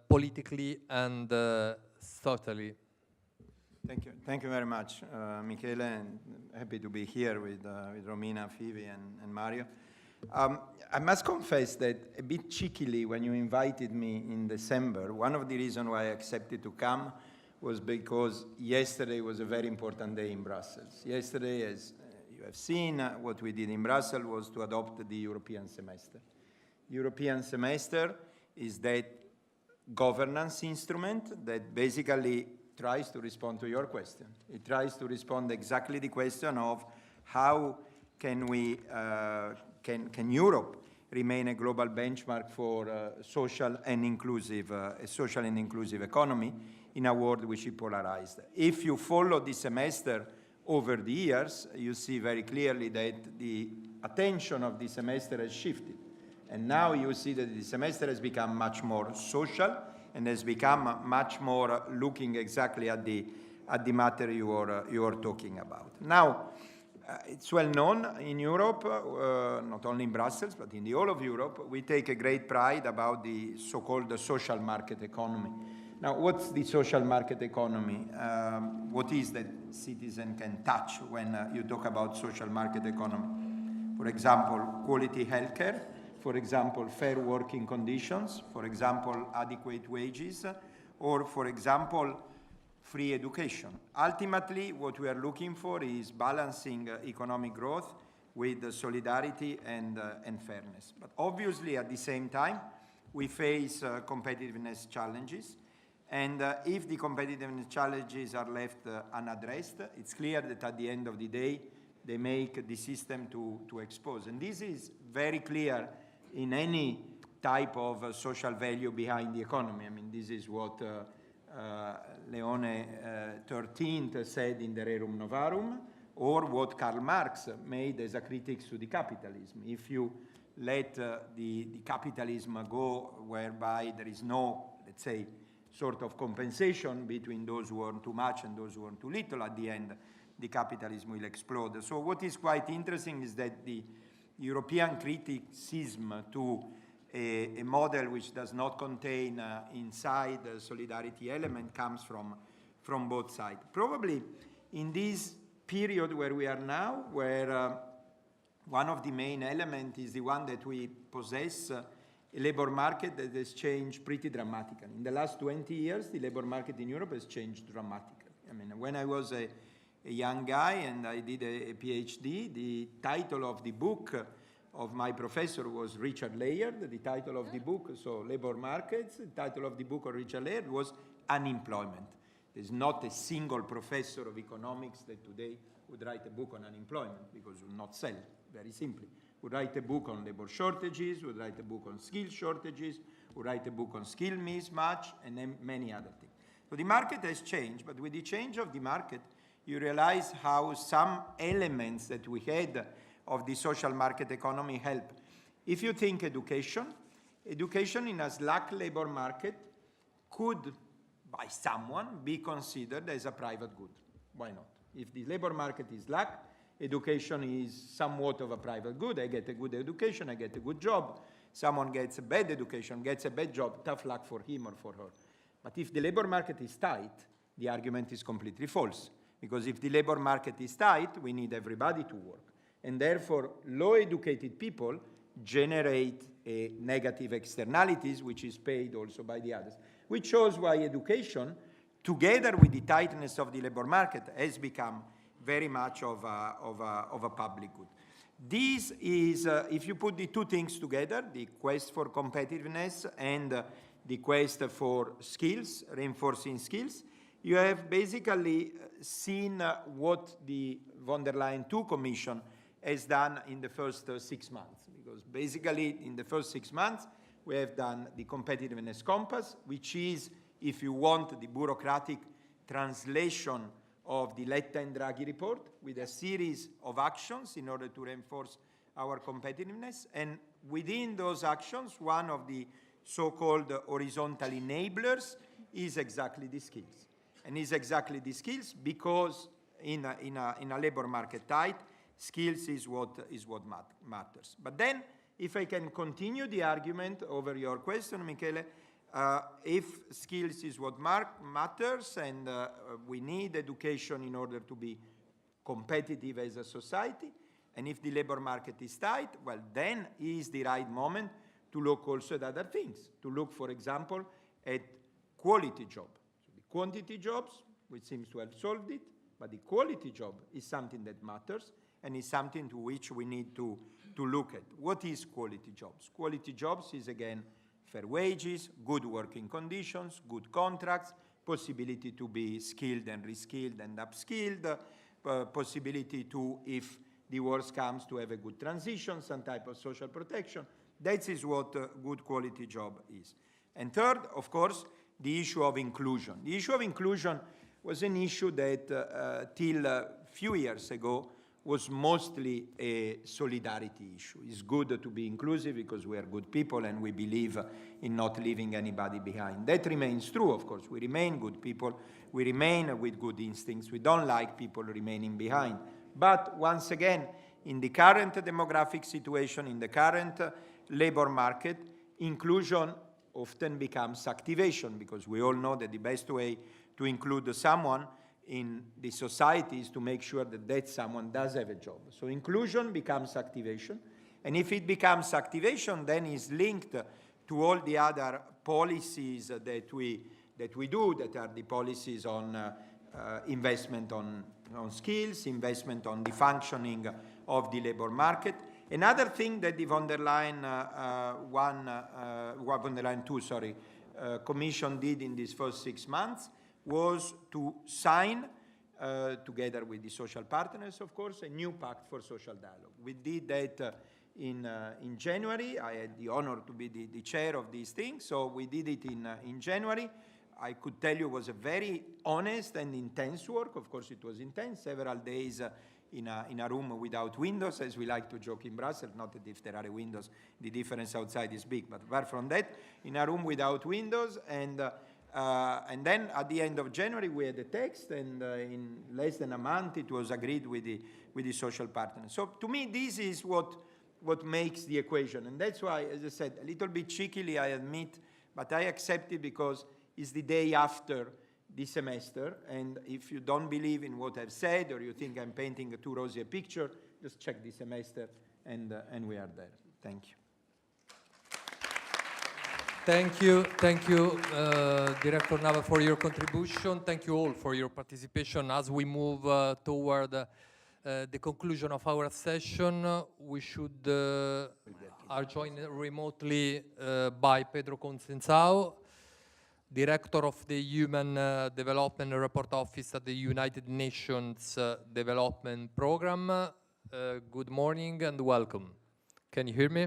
politically and socially? Thank you very much, Michele, and happy to be here with Romina, Phoebe, and Mario. I must confess that a bit cheekily, when you invited me in December, one of the reasons why I accepted to come was because yesterday was a very important day in Brussels. Yesterday, as you have seen, what we did in Brussels was to adopt the European semester. European semester is that governance instrument that basically tries to respond to your question. It tries to respond exactly the question of how can we, can Europe remain a global benchmark for social and inclusive economy in a world which is polarized. If you follow the semester over the years, you see very clearly that the attention of the semester has shifted. And now you see that the semester has become much more social and has become much more looking exactly at the matter you are talking about. Now, it's well known in Europe, not only in Brussels, but in the whole of Europe, we take a great pride about the so-called social market economy. Now, what's the social market economy? What is that citizen can touch when you talk about social market economy? For example, quality healthcare, for example, fair working conditions, for example, adequate wages, or for example, free education. Ultimately, what we are looking for is balancing economic growth with solidarity and fairness. But obviously, at the same time, we face competitiveness challenges. And if the competitiveness challenges are left unaddressed, it's clear that at the end of the day, they make the system to expose. And this is very clear in any type of social value behind the economy. I mean, this is what Leone XIII said in the Rerum Novarum, or what Karl Marx made as a critique to the capitalism. If you let the capitalism go whereby there is no, let's say, sort of compensation between those who earn too much and those who earn too little, at the end, the capitalism will explode. So what is quite interesting is that the European criticism to a model which does not contain inside the solidarity element comes from both sides. Probably in this period where we are now, where one of the main elements is the one that we possess, a labor market that has changed pretty dramatically. In the last 20 years, the labor market in Europe has changed dramatically. I mean, when I was a young guy and I did a PhD, the title of the book of my professor was Richard Layard. The title of the book, so labor markets, the title of the book of Richard Layard was Unemployment. There's not a single professor of economics that today would write a book on unemployment because it would not sell, very simply. Would write a book on labor shortages, would write a book on skill shortages, would write a book on skill mismatch, and then many other things. So the market has changed, but with the change of the market, you realize how some elements that we had of the social market economy help. If you think education in a slack labor market could, by someone, be considered as a private good. Why not? If the labor market is slack, education is somewhat of a private good. I get a good education, I get a good job. Someone gets a bad education, gets a bad job, tough luck for him or for her. But if the labor market is tight, the argument is completely false. Because if the labor market is tight, we need everybody to work. And therefore, low-educated people generate negative externalities, which is paid also by the others. Which shows why education, together with the tightness of the labor market, has become very much of a public good. This is, if you put the two things together, the quest for competitiveness and the quest for skills, reinforcing skills, you have basically seen what the von der Leyen II Commission has done in the first 6 months. Because basically, in the first 6 months, we have done the competitiveness compass, which is, if you want, the bureaucratic translation of the Letta and Draghi report with a series of actions in order to reinforce our competitiveness. And within those actions, one of the so-called horizontal enablers is exactly the skills. And is exactly the skills because in a labor market tight, skills is what matters. But then if I can continue the argument over your question, Michele, if skills is what matters and we need education in order to be competitive as a society, and if the labor market is tight, well, then is the right moment to look also at other things, to look, for example, at quality jobs. So the quantity jobs, which seems to have solved it, but the quality job is something that matters and is something to which we need to look at. What is quality jobs? Quality jobs is, again, fair wages, good working conditions, good contracts, possibility to be skilled and reskilled and upskilled, possibility to, if the worst comes, to have a good transition, some type of social protection. That is what a good quality job is. And third, of course, the issue of inclusion. The issue of inclusion was an issue that till a few years ago was mostly a solidarity issue. It's good to be inclusive because we are good people and we believe in not leaving anybody behind. That remains true, of course. We remain good people. We remain with good instincts. We don't like people remaining behind. But once again, in the current demographic situation, in the current labor market, inclusion often becomes activation, because we all know that the best way to include someone in the society is to make sure that that someone does have a job. So inclusion becomes activation. And if it becomes activation, then it's linked to all the other policies that we do, that are the policies on investment on skills, investment on the functioning of the labor market. Another thing that the von der Leyen Commission did in these first 6 months was to sign, together with the social partners, of course, a new pact for social dialogue. We did that in January. I had the honor to be the chair of these things, so we did it in January. I could tell you it was a very honest and intense work. Of course, it was intense, several days in a room without windows, as we like to joke in Brussels. Not that if there are windows, the difference outside is big, but apart from that, in a room without windows. And then at the end of January, we had the text, and in less than a month, it was agreed with the social partners. So to me, this is what makes the equation. And that's why, as I said, a little bit cheekily, I admit, but I accept it because it's the day after the semester, and if you don't believe in what I've said, or you think I'm painting a too rosy picture, just check the semester, and we are there. Thank you. Thank you, Director Nava, for your contribution. Thank you all for your participation. As we move toward the conclusion of our session, we should are joined remotely by Pedro Conceição, Director of the Human Development Report Office at the United Nations Development Program. Good morning and welcome. Can you hear me?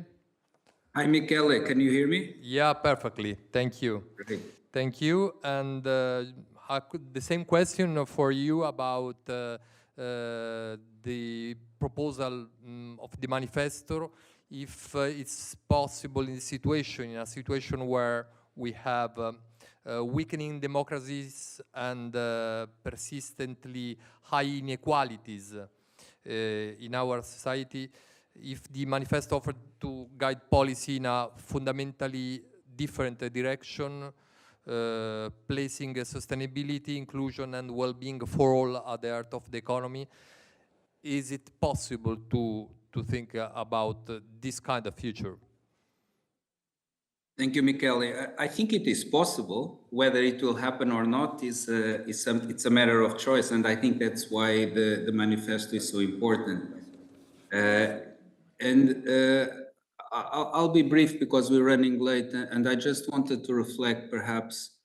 Hi, Michele. Can you hear me? Yeah, perfectly. Thank you. Great. Thank you. And the same question for you about the proposal of the manifesto, if it's possible in a situation where we have weakening democracies and persistently high inequalities in our society, if the manifesto offered to guide policy in a fundamentally different direction, placing sustainability, inclusion, and well-being for all at the heart of the economy, is it possible to think about this kind of future? Thank you, Michele. I think it is possible. Whether it will happen or not is it's a matter of choice, and I think that's why the manifesto is so important. I'll be brief because we're running late, and I just wanted to reflect perhaps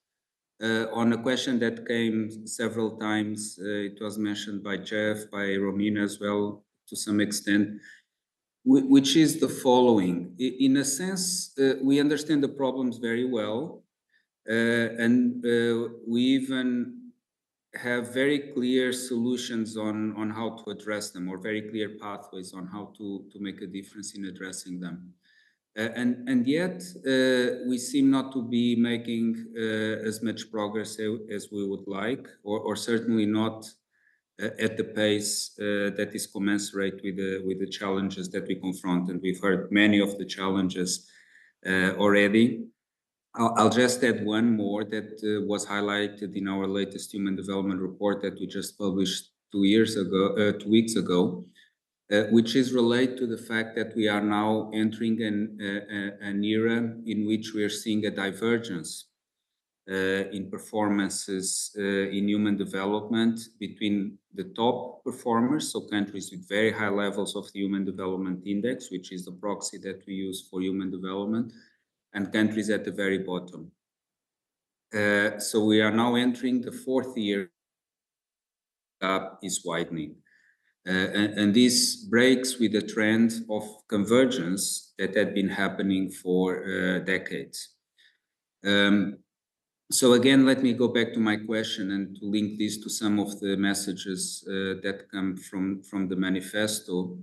on a question that came several times. It was mentioned by Jeff, by Romina as well, to some extent, which is the following. In a sense, we understand the problems very well, and we even have very clear solutions on how to address them, or very clear pathways on how to make a difference in addressing them. And yet, we seem not to be making as much progress as we would like, or certainly not at the pace that is commensurate with the challenges that we confront. And we've heard many of the challenges already. I'll just add one more that was highlighted in our latest Human Development Report that we just published 2 weeks ago, which is related to the fact that we are now entering an era in which we are seeing a divergence in performances in human development between the top performers, so countries with very high levels of the Human Development Index, which is the proxy that we use for human development, and countries at the very bottom. So we are now entering the 4th year gap is widening. And this breaks with the trend of convergence that had been happening for decades. So again, let me go back to my question and to link this to some of the messages that come from the manifesto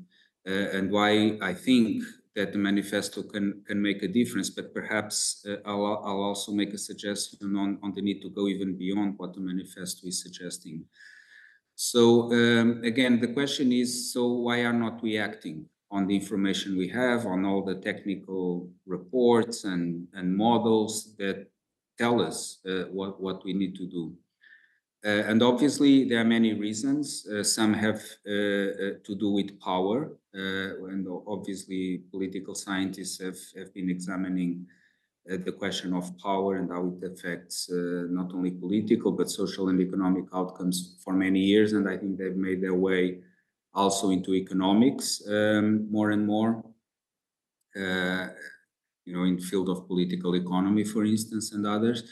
and why I think that the manifesto can make a difference, but perhaps I'll also make a suggestion on the need to go even beyond what the manifesto is suggesting. So again, the question is, so why are not we acting on the information we have, on all the technical reports and models that tell us what we need to do? And obviously, there are many reasons. Some have to do with power, and obviously political scientists have been examining the question of power and how it affects not only political, but social and economic outcomes for many years. And I think they've made their way also into economics more and more, in the field of political economy, for instance, and others.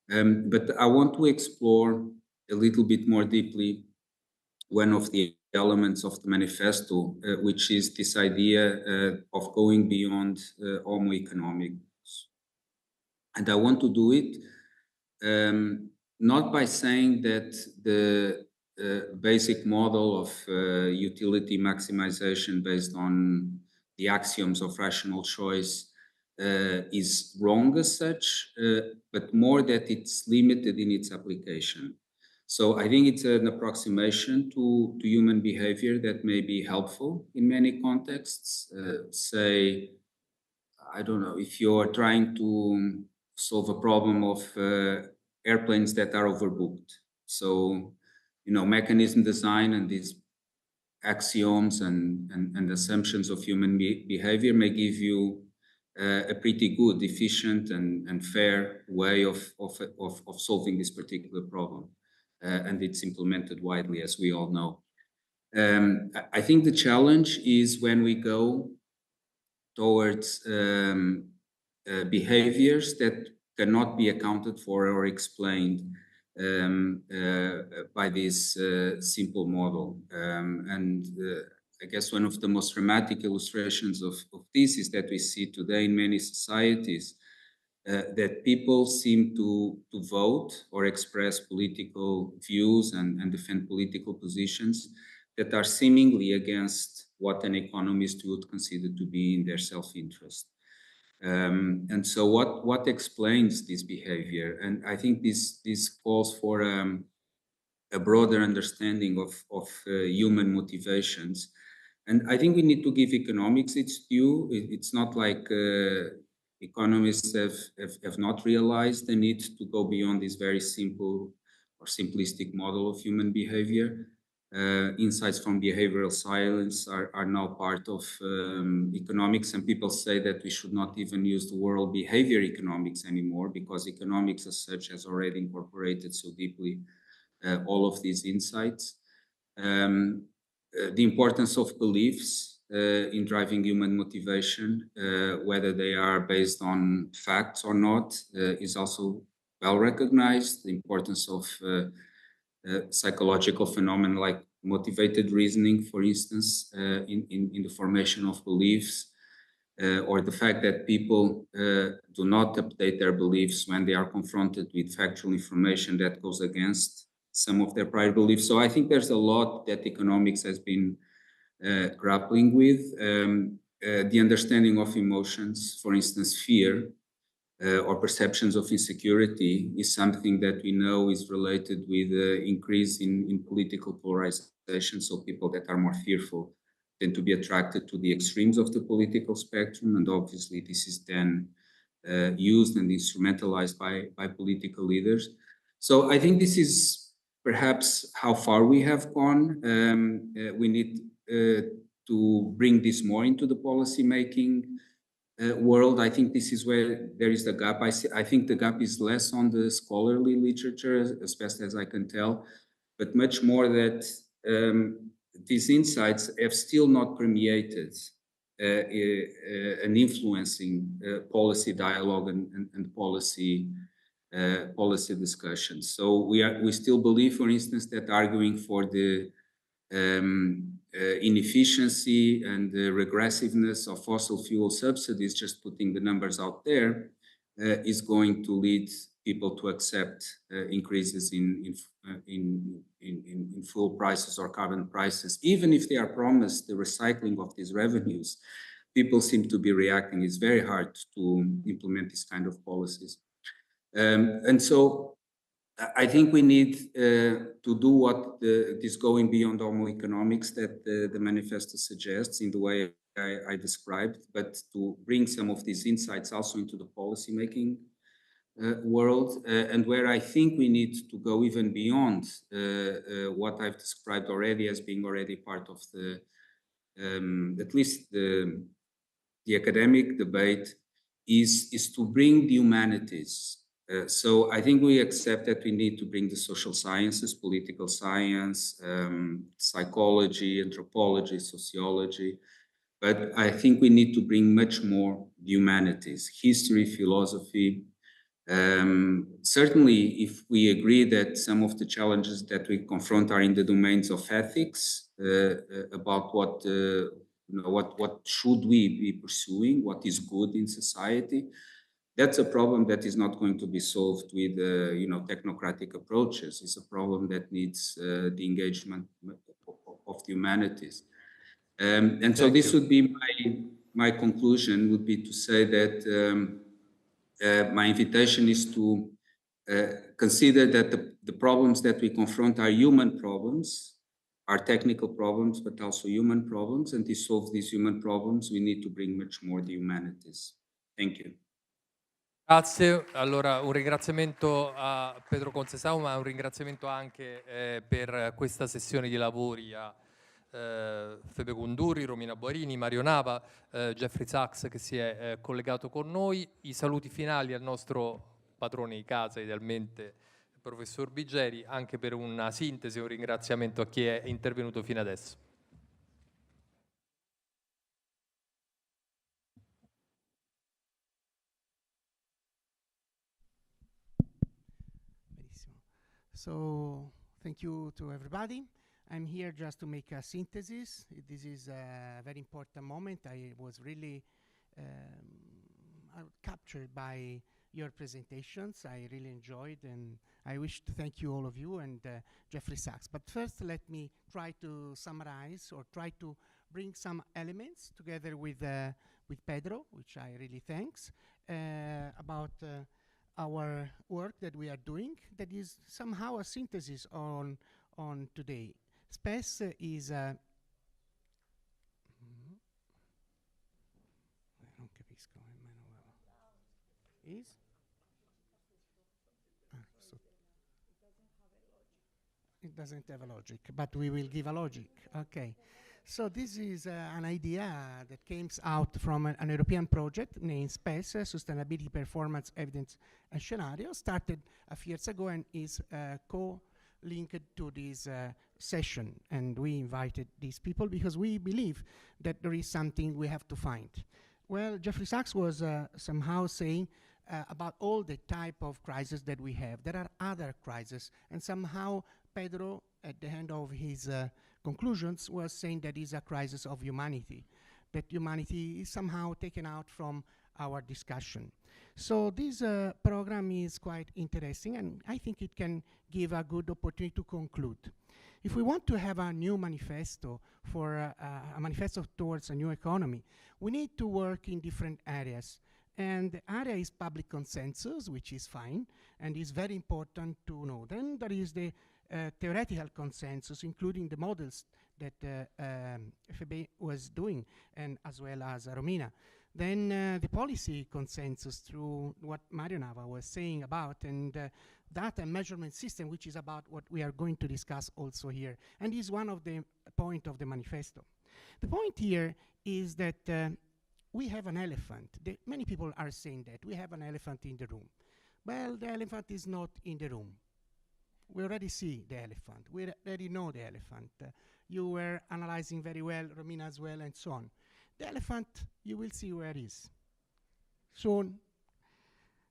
But I want to explore a little bit more deeply one of the elements of the manifesto, which is this idea of going beyond homo economicus. And I want to do it not by saying that the basic model of utility maximization based on the axioms of rational choice is wrong as such, but more that it's limited in its application. So I think it's an approximation to human behavior that may be helpful in many contexts. Say, I don't know, if you're trying to solve a problem of airplanes that are overbooked. So, mechanism design and these axioms and assumptions of human behavior may give you a pretty good, efficient, and fair way of solving this particular problem. And it's implemented widely, as we all know. I think the challenge is when we go towards behaviors that cannot be accounted for or explained by this simple model. I guess one of the most dramatic illustrations of this is that we see today in many societies that people seem to vote or express political views and defend political positions that are seemingly against what an economist would consider to be in their self-interest. And so what explains this behavior? And I think this calls for a broader understanding of human motivations. And I think we need to give economics its due. It's not like economists have not realized the need to go beyond this very simple or simplistic model of human behavior. Insights from behavioral science are now part of economics, and people say that we should not even use the word behavior economics anymore because economics as such has already incorporated so deeply all of these insights. The importance of beliefs in driving human motivation, whether they are based on facts or not, is also well recognized. The importance of psychological phenomena like motivated reasoning, for instance, in the formation of beliefs, or the fact that people do not update their beliefs when they are confronted with factual information that goes against some of their prior beliefs. So I think there's a lot that economics has been grappling with. The understanding of emotions, for instance, fear, or perceptions of insecurity is something that we know is related with the increase in political polarization. So people that are more fearful tend to be attracted to the extremes of the political spectrum, and obviously this is then used and instrumentalized by political leaders. So I think this is perhaps how far we have gone. We need to bring this more into the policy making world. I think this is where there is the gap. I think the gap is less on the scholarly literature, as best as I can tell, but much more that these insights have still not permeated an influencing policy dialogue and policy discussions. So we still believe, for instance, that arguing for the inefficiency and the regressiveness of fossil fuel subsidies, just putting the numbers out there, is going to lead people to accept increases in fuel prices or carbon prices, even if they are promised the recycling of these revenues. People seem to be reacting. It's very hard to implement these kind of policies. And so I think we need to do what is going beyond normal economics that the manifesto suggests in the way I described, but to bring some of these insights also into the policymaking world, and where I think we need to go even beyond what I've described already as being already part of the, at least the academic debate, is to bring the humanities. So I think we accept that we need to bring the social sciences, political science, psychology, anthropology, sociology, but I think we need to bring much more the humanities, history, philosophy. Certainly, if we agree that some of the challenges that we confront are in the domains of ethics, about what should we be pursuing, what is good in society, that's a problem that is not going to be solved with technocratic approaches. It's a problem that needs the engagement of the humanities. And so this would be my conclusion, would be to say that my invitation is to consider that the problems that we confront are human problems, are technical problems, but also human problems. And to solve these human problems, we need to bring much more the humanities. Thank you. Grazie, allora un ringraziamento a Pedro Concesao, ma un ringraziamento anche per questa sessione di lavori a Febe Gunduri, Romina Boarini, Mario Nava, Jeffrey Sachs che si è collegato con noi. I saluti finali al nostro padrone di casa, idealmente il professor Bigeri, anche per una sintesi e un ringraziamento a chi è intervenuto fino adesso. So thank you to everybody. I'm here just to make a synthesis. This is a very important moment. I was really captured by your presentations. I really enjoyed, and I wish to thank you, all of you, and Jeffrey Sachs. But first, let me try to summarize or try to bring some elements together with Pedro, which I really thanks, about our work that we are doing, that is somehow a synthesis on today. SPES is a... non capisco nemmeno. Is? It doesn't have a logic, but we will give a logic. Okay. So this is an idea that came out from an European project named SPES, Sustainability, Performance, Evidence and Scenario, started a few years ago and is co-linked to this session. And we invited these people because we believe that there is something we have to find. Well, Jeffrey Sachs was somehow saying about all the type of crises that we have. There are other crises, and somehow Pedro, at the end of his conclusions, was saying that is a crisis of humanity, that humanity is somehow taken out from our discussion. So this program is quite interesting, and I think it can give a good opportunity to conclude. If we want to have a new manifesto for a manifesto towards a new economy, we need to work in different areas. And the area is public consensus, which is fine, and is very important to know. Then there is the theoretical consensus, including the models that FEB was doing, and as well as Romina. Then the policy consensus through what Mario Nava was saying about, and data measurement system, which is about what we are going to discuss also here, and is one of the point of the manifesto. The point here is that we have an elephant. Many people are saying that we have an elephant in the room. Well, the elephant is not in the room. We already see the elephant. We already know the elephant. You were analyzing very well, Romina as well, and so on. The elephant, you will see where it is soon,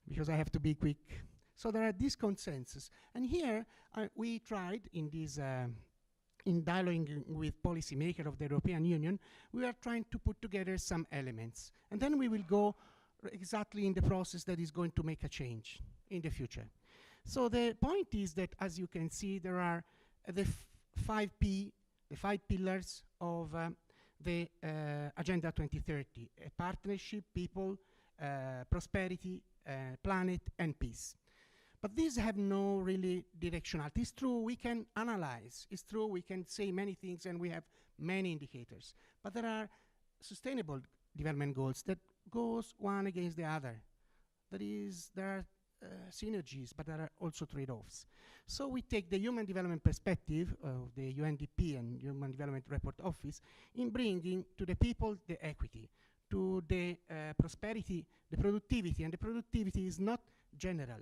because I have to be quick. So there are these consensus. And here we tried in this, in dialoguing with policymakers of the European Union, we are trying to put together some elements. And then we will go exactly in the process that is going to make a change in the future. So the point is that, as you can see, there are the 5P, the 5 pillars of the Agenda 2030, partnership, people, prosperity, planet, and peace. But these have no really directionality. It's true, we can analyze. It's true, we can say many things, and we have many indicators. But there are sustainable development goals that goes one against the other. There are synergies, but there are also trade-offs. So we take the human development perspective of the UNDP and Human Development Report Office in bringing to the people the equity, to the prosperity, the productivity, and the productivity is not general.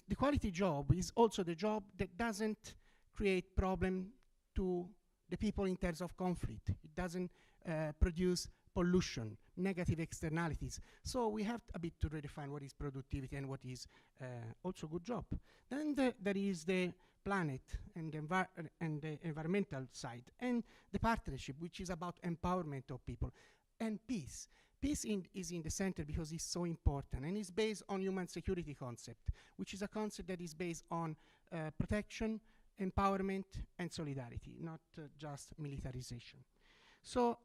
The quality job is also the job that doesn't create problem to the people in terms of conflict. It doesn't produce pollution, negative externalities. So we have a bit to redefine what is productivity and what is also good job. Then there is the planet and the environmental side, and the partnership, which is about empowerment of people, and peace. Peace is in the center because it's so important, and it's based on human security concept, which is a concept that is based on protection, empowerment, and solidarity, not just militarization. So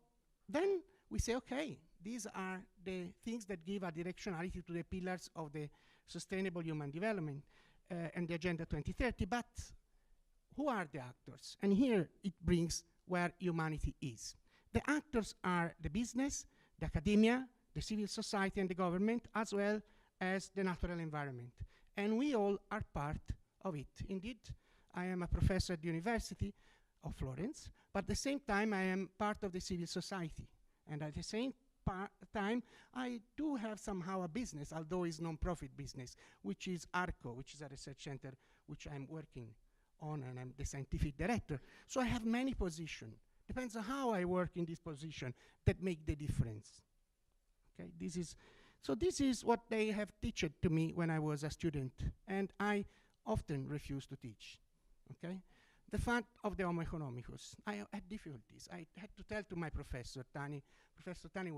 then we say, okay, these are the things that give a directionality to the pillars of the sustainable human development and the Agenda 2030, but who are the actors? And here it brings where humanity is. The actors are the business, the academia, the civil society, and the government, as well as the natural environment. And we all are part of it. Indeed, I am a professor at the University of Florence, but at the same time, I am part of the civil society. And at the same time, I do have somehow a business, although it's non-profit business, which is ARCO, which is a research center which I'm working on, and I'm the scientific director. So I have many positions. Depends on how I work in this position that make the difference. Okay, this is what they have taught to me when I was a student, and I often refuse to teach. Okay, the fact of the Homo economicus, I had difficulties. I had to tell to my professor Tani. Professor Tani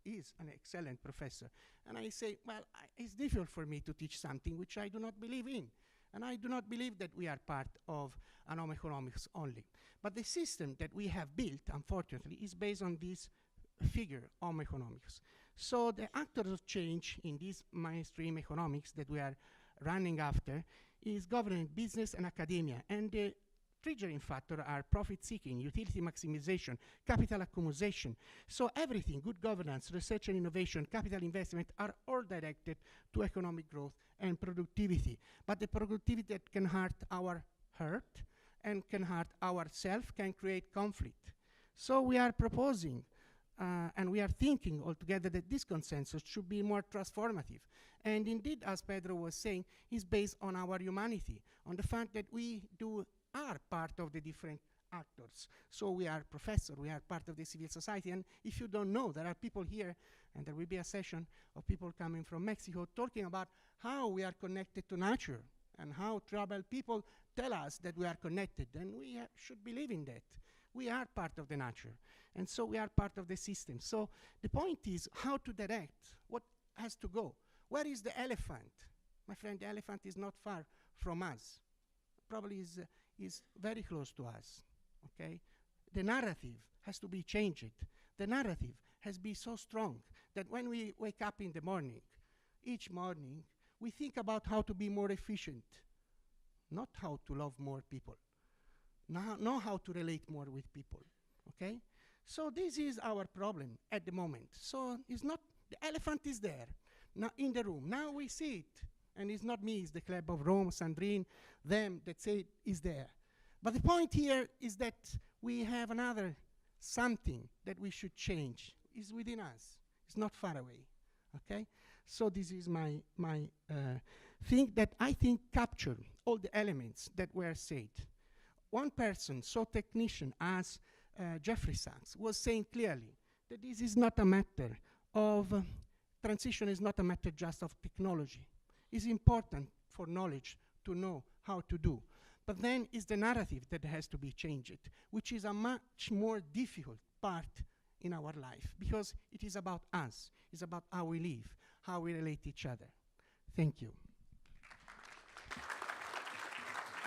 is an excellent professor, and I say, well, it's difficult for me to teach something which I do not believe in. And I do not believe that we are part of an Homo economicus only. But the system that we have built, unfortunately, is based on this figure, Homo economicus. So the actors of change in this mainstream economics that we are running after is government, business, and academia. And the triggering factors are profit-seeking, utility maximization, capital accumulation. So everything, good governance, research and innovation, capital investment, are all directed to economic growth and productivity. But the productivity that can hurt our heart and can hurt ourselves can create conflict. So we are proposing and we are thinking altogether that this consensus should be more transformative. And indeed, as Pedro was saying, is based on our humanity, on the fact that we are part of the different actors. So we are professors, we are part of the civil society, and if you don't know, there are people here, and there will be a session of people coming from Mexico talking about how we are connected to nature, and how tribal people tell us that we are connected, and we should believe in that. We are part of the nature, and so we are part of the system. So the point is how to direct what has to go. Where is the elephant? My friend, the elephant is not far from us. Probably is very close to us, okay? The narrative has to be changed. The narrative has been so strong that when we wake up in the morning, each morning, we think about how to be more efficient, not how to love more people, not how to relate more with people, okay? So this is our problem at the moment. So it's not, the elephant is there, now in the room. Now we see it, and it's not me, it's the Club of Rome, Sandrine, them that say it is there. But the point here is that we have another something that we should change. It's within us. It's not far away, okay? So this is my thing that I think capture all the elements that were said. One person, so technician as Jeffrey Sachs, was saying clearly that this is not a matter of, transition is not a matter just of technology. It's important for knowledge to know how to do. But then it's the narrative that has to be changed, which is a much more difficult part in our life, because it is about us. It's about how we live, how we relate to each other. Thank you.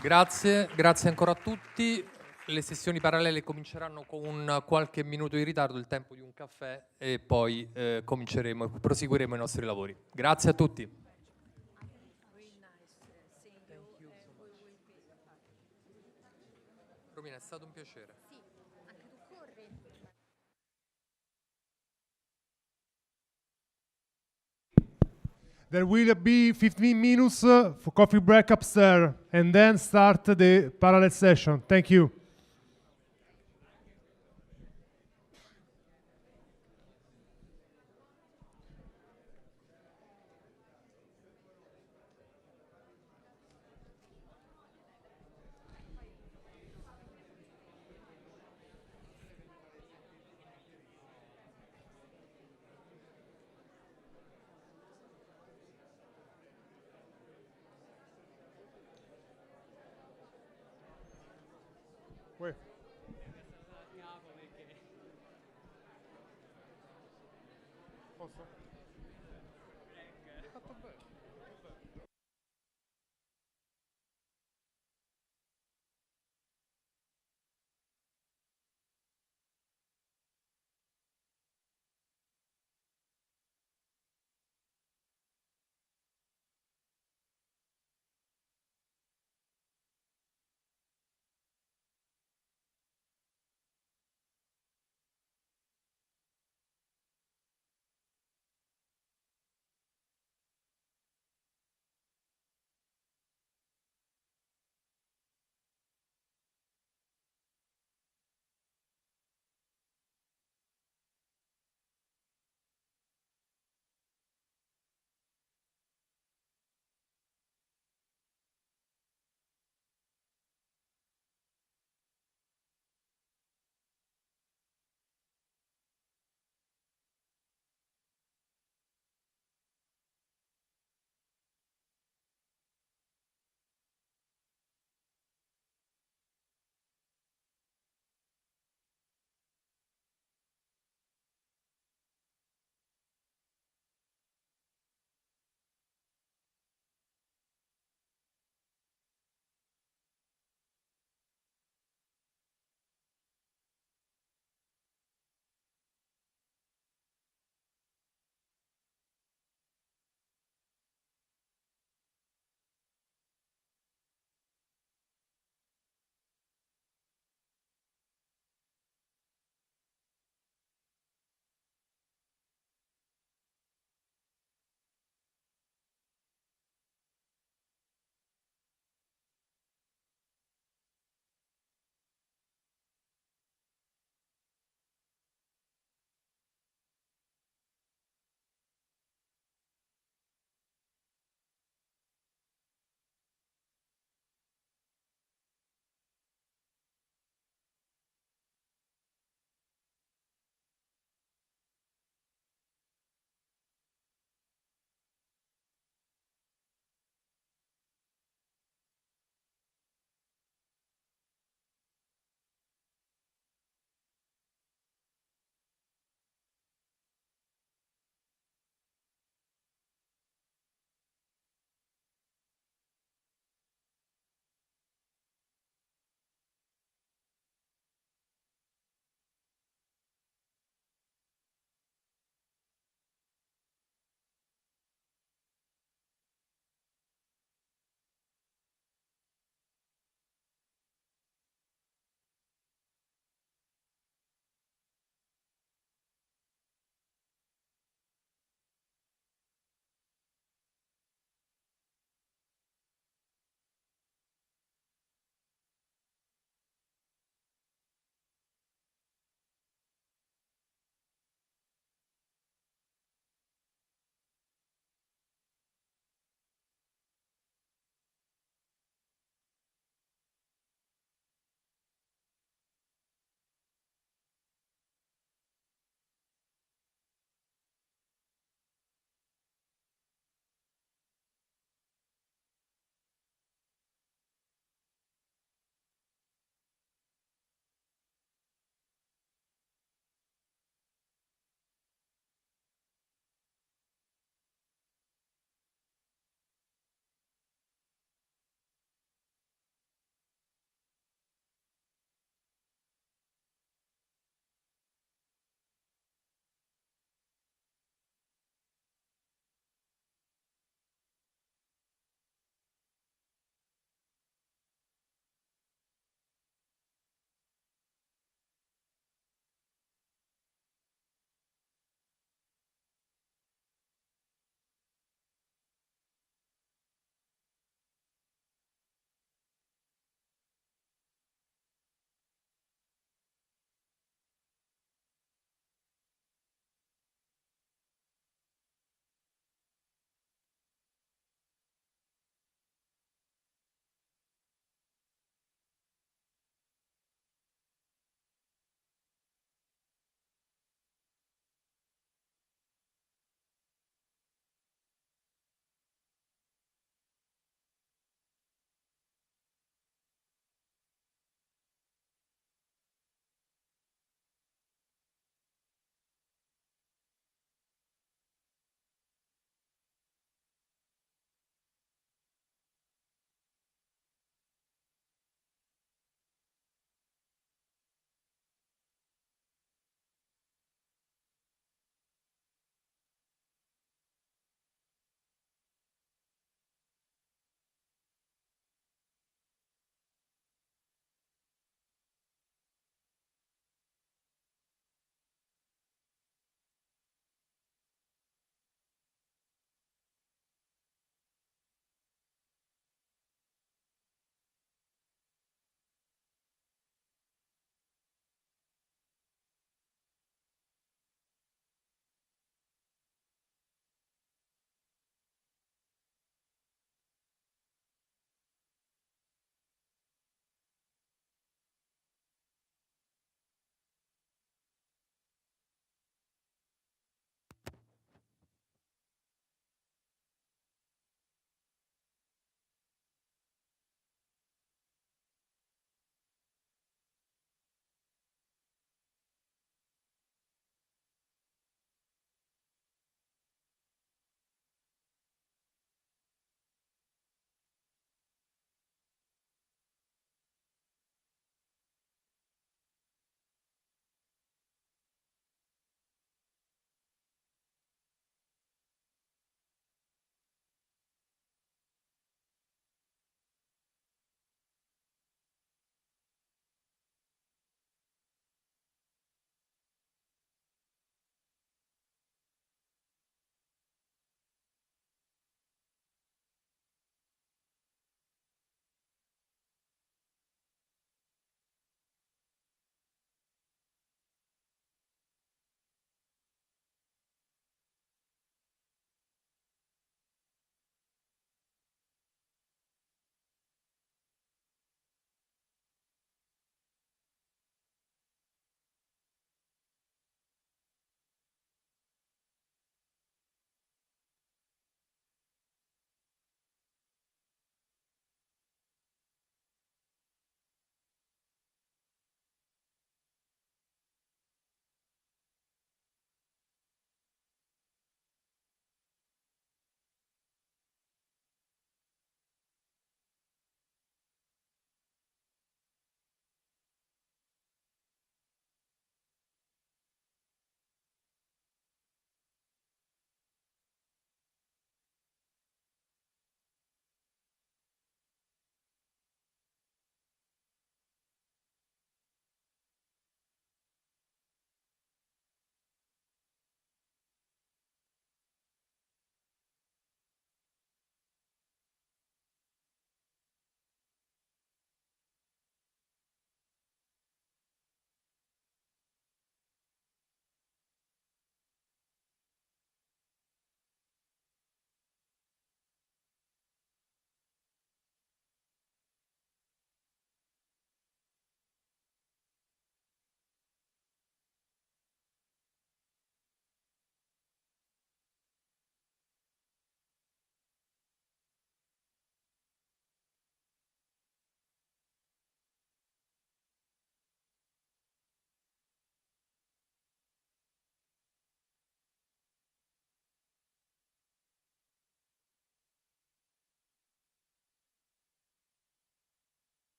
Grazie, grazie ancora a tutti. Le sessioni parallele cominceranno con qualche minuto di ritardo, il tempo di un caffè, e poi proseguiremo i nostri lavori. Grazie a tutti. Romina, è stato un piacere. Sì, anche tu corri. There will be 15 minutes for coffee break upstairs and then start the parallel session. Thank you.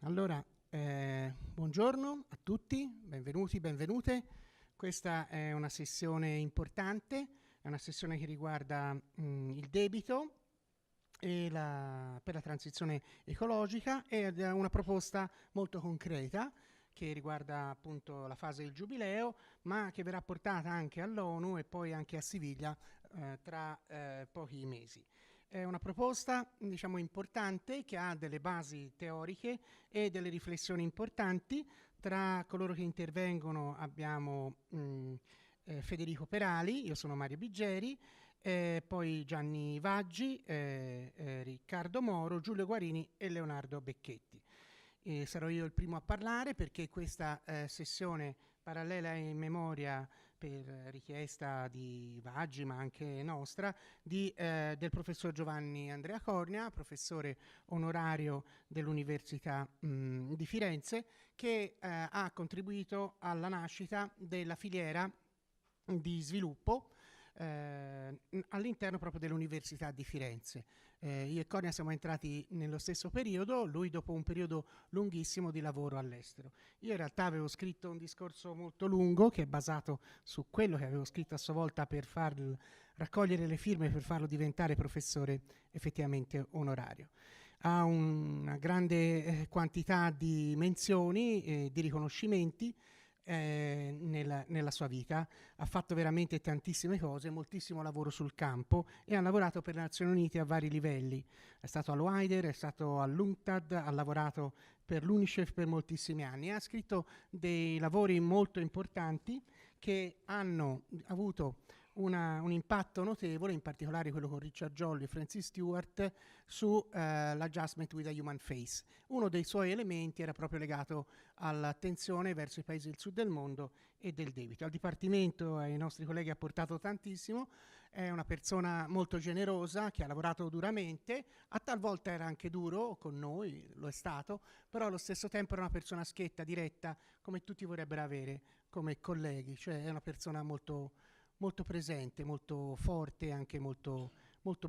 Allora, buongiorno a tutti, benvenuti, benvenute. Questa è una sessione importante, è una sessione che riguarda il debito e per la transizione ecologica, ed è una proposta molto concreta che riguarda appunto la fase del giubileo, ma che verrà portata anche all'ONU e poi anche a Siviglia tra pochi mesi. È una proposta, diciamo, importante, che ha delle basi teoriche e delle riflessioni importanti. Tra coloro che intervengono abbiamo Federico Perali, io sono Mario Biggeri, poi Gianni Vaggi, Riccardo Moro, Giulio Guarini e Leonardo Becchetti. Sarò io il primo a parlare perché questa sessione parallela in memoria, per richiesta di Vaggi ma anche nostra, del professor Giovanni Andrea Cornia, professore onorario dell'Università di Firenze, che ha contribuito alla nascita della filiera di sviluppo all'interno proprio dell'Università di Firenze. Io e Cornia siamo entrati nello stesso periodo, lui dopo un periodo lunghissimo di lavoro all'estero. Io in realtà avevo scritto un discorso molto lungo che è basato su quello che avevo scritto a sua volta per raccogliere le firme per farlo diventare professore effettivamente onorario. Ha una grande quantità di menzioni e di riconoscimenti nella sua vita. Ha fatto veramente tantissime cose, moltissimo lavoro sul campo e ha lavorato per le Nazioni Unite a vari livelli. È stato all'OIDER, è stato all'UNCTAD, ha lavorato per l'UNICEF per moltissimi anni e ha scritto dei lavori molto importanti che hanno avuto un impatto notevole, in particolare quello con Richard Jolly e Francis Stewart, su l'adjustment with a human face. Uno dei suoi elementi era proprio legato all'attenzione verso i paesi del sud del mondo e del debito. Al Dipartimento e ai nostri colleghi ha portato tantissimo, è una persona molto generosa che ha lavorato duramente, a talvolta era anche duro con noi, lo è stato, però allo stesso tempo era una persona schietta, diretta, come tutti vorrebbero avere come colleghi, cioè è una persona molto molto presente, molto forte e anche molto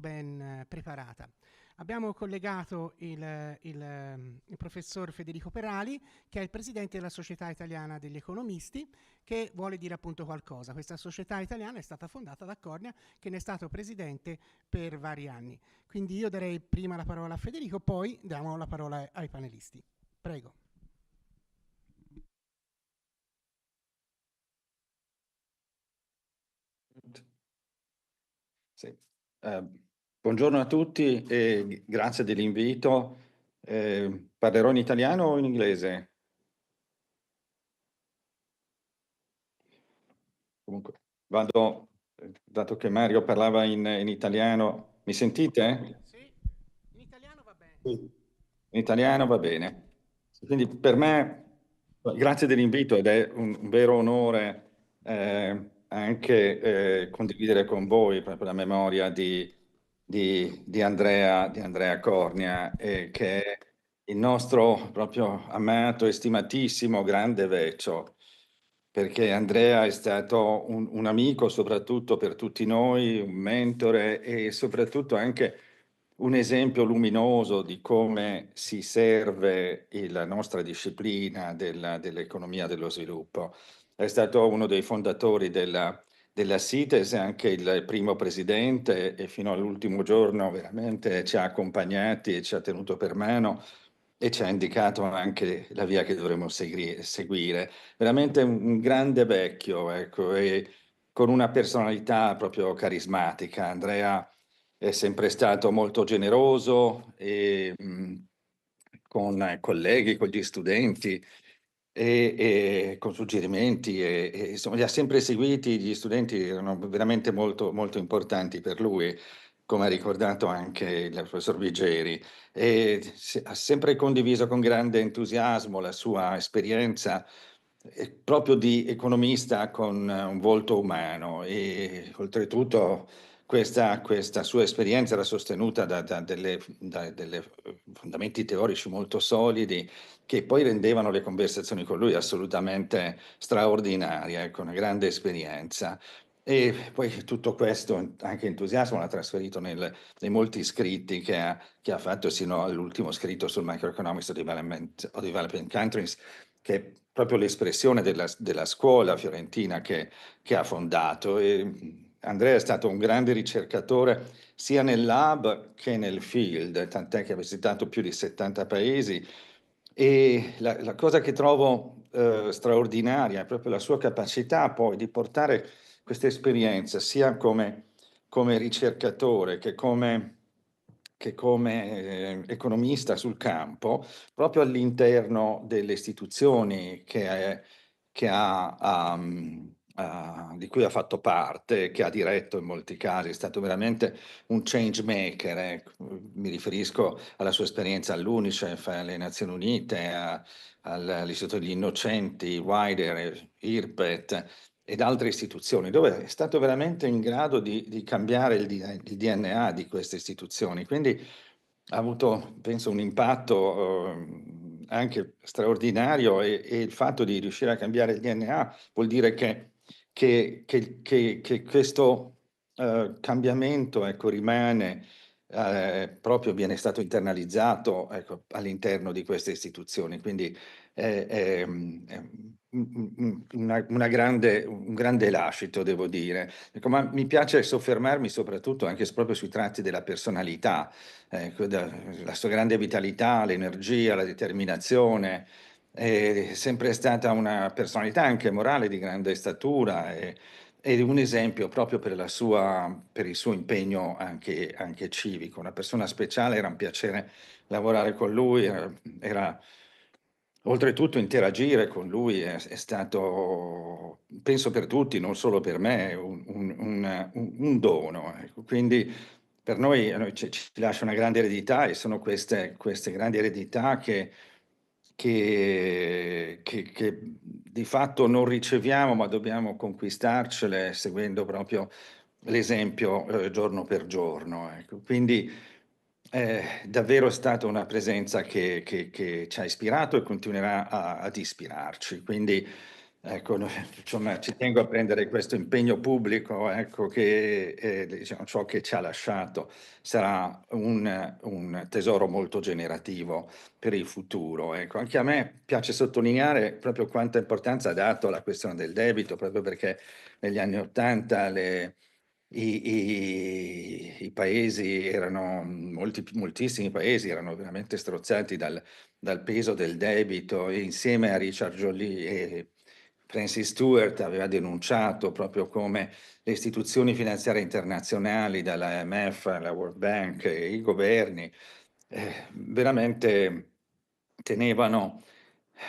ben preparata. Abbiamo collegato il professor Federico Perali, che è il presidente della Società Italiana degli Economisti, che vuole dire appunto qualcosa. Questa società italiana è stata fondata da Cornia, che ne è stato presidente per vari anni. Quindi io darei prima la parola a Federico, poi diamo la parola ai panelisti. Prego. Sì. Buongiorno a tutti e grazie dell'invito. Parlerò in italiano o in inglese? Comunque, vado, dato che Mario parlava in italiano, mi sentite? Sì, in italiano va bene. Sì. In italiano va bene. Quindi per me, grazie dell'invito ed è un vero onore anche condividere con voi proprio la memoria di Andrea Cornia, che è il nostro proprio amato e stimatissimo grande vecchio, perché Andrea è stato un amico soprattutto per tutti noi, un mentore e soprattutto anche un esempio luminoso di come si serve la nostra disciplina dell'economia dello sviluppo. È stato uno dei fondatori della CITES, anche il primo presidente, e fino all'ultimo giorno veramente ci ha accompagnati e ci ha tenuto per mano e ci ha indicato anche la via che dovremmo seguire. Veramente un grande vecchio, ecco, e con una personalità proprio carismatica. Andrea è sempre stato molto generoso e, con i colleghi, con gli studenti e con suggerimenti e insomma li ha sempre seguiti, gli studenti erano veramente molto, molto importanti per lui, come ha ricordato anche il professor Vigeri, e ha sempre condiviso con grande entusiasmo la sua esperienza proprio di economista con un volto umano e oltretutto questa sua esperienza era sostenuta da delle fondamenti teorici molto solidi che poi rendevano le conversazioni con lui assolutamente straordinarie, con una grande esperienza. E poi tutto questo, anche entusiasmo, l'ha trasferito nei molti scritti che ha fatto sino all'ultimo scritto sul Microeconomics of Developing Countries, che è proprio l'espressione della scuola fiorentina che ha fondato. E Andrea è stato un grande ricercatore sia nel lab che nel field, tant'è che ha visitato più di 70 paesi. E la cosa che trovo straordinaria è proprio la sua capacità poi di portare questa esperienza sia come ricercatore che come economista sul campo, proprio all'interno delle istituzioni di cui ha fatto parte, che ha diretto in molti casi. È stato veramente un change maker. Mi riferisco alla sua esperienza all'UNICEF, alle Nazioni Unite, all'Istituto degli Innocenti, Wider, IRPET ed altre istituzioni, dove è stato veramente in grado di cambiare il DNA di queste istituzioni. Quindi ha avuto, penso, un impatto anche straordinario e il fatto di riuscire a cambiare il DNA vuol dire che questo cambiamento, ecco, rimane proprio, viene stato internalizzato, ecco, all'interno di queste istituzioni. Quindi è un grande lascito, devo dire. Ecco, ma mi piace soffermarmi soprattutto anche proprio sui tratti della personalità, ecco, la sua grande vitalità, l'energia, la determinazione. È sempre stata una personalità anche morale di grande statura ed un esempio proprio per il suo impegno anche civico. Una persona speciale, era un piacere lavorare con lui, era oltretutto interagire con lui è stato, penso per tutti, non solo per me, un dono. Ecco. Quindi per noi, a noi ci lascia una grande eredità e sono queste grandi eredità che di fatto non riceviamo, ma dobbiamo conquistarcele seguendo proprio l'esempio giorno per giorno. Ecco. Quindi davvero è stata una presenza che ci ha ispirato e continuerà ad ispirarci. Quindi ecco, insomma, ci tengo a prendere questo impegno pubblico, ecco, che diciamo, ciò che ci ha lasciato sarà un tesoro molto generativo per il futuro. Ecco. Anche a me piace sottolineare proprio quanta importanza ha dato alla questione del debito, proprio perché negli anni '80 i paesi erano, moltissimi paesi erano veramente strozzati dal peso del debito e insieme a Richard Joly e Francis Stewart aveva denunciato proprio come le istituzioni finanziarie internazionali, dall'IMF alla World Bank e i governi, veramente tenevano,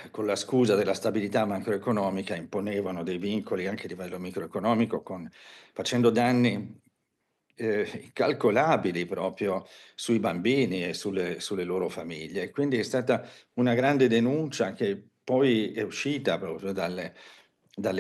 con la scusa della stabilità macroeconomica, imponevano dei vincoli anche a livello microeconomico, facendo danni incalcolabili proprio sui bambini e sulle loro famiglie. Quindi è stata una grande denuncia che poi è uscita proprio dalle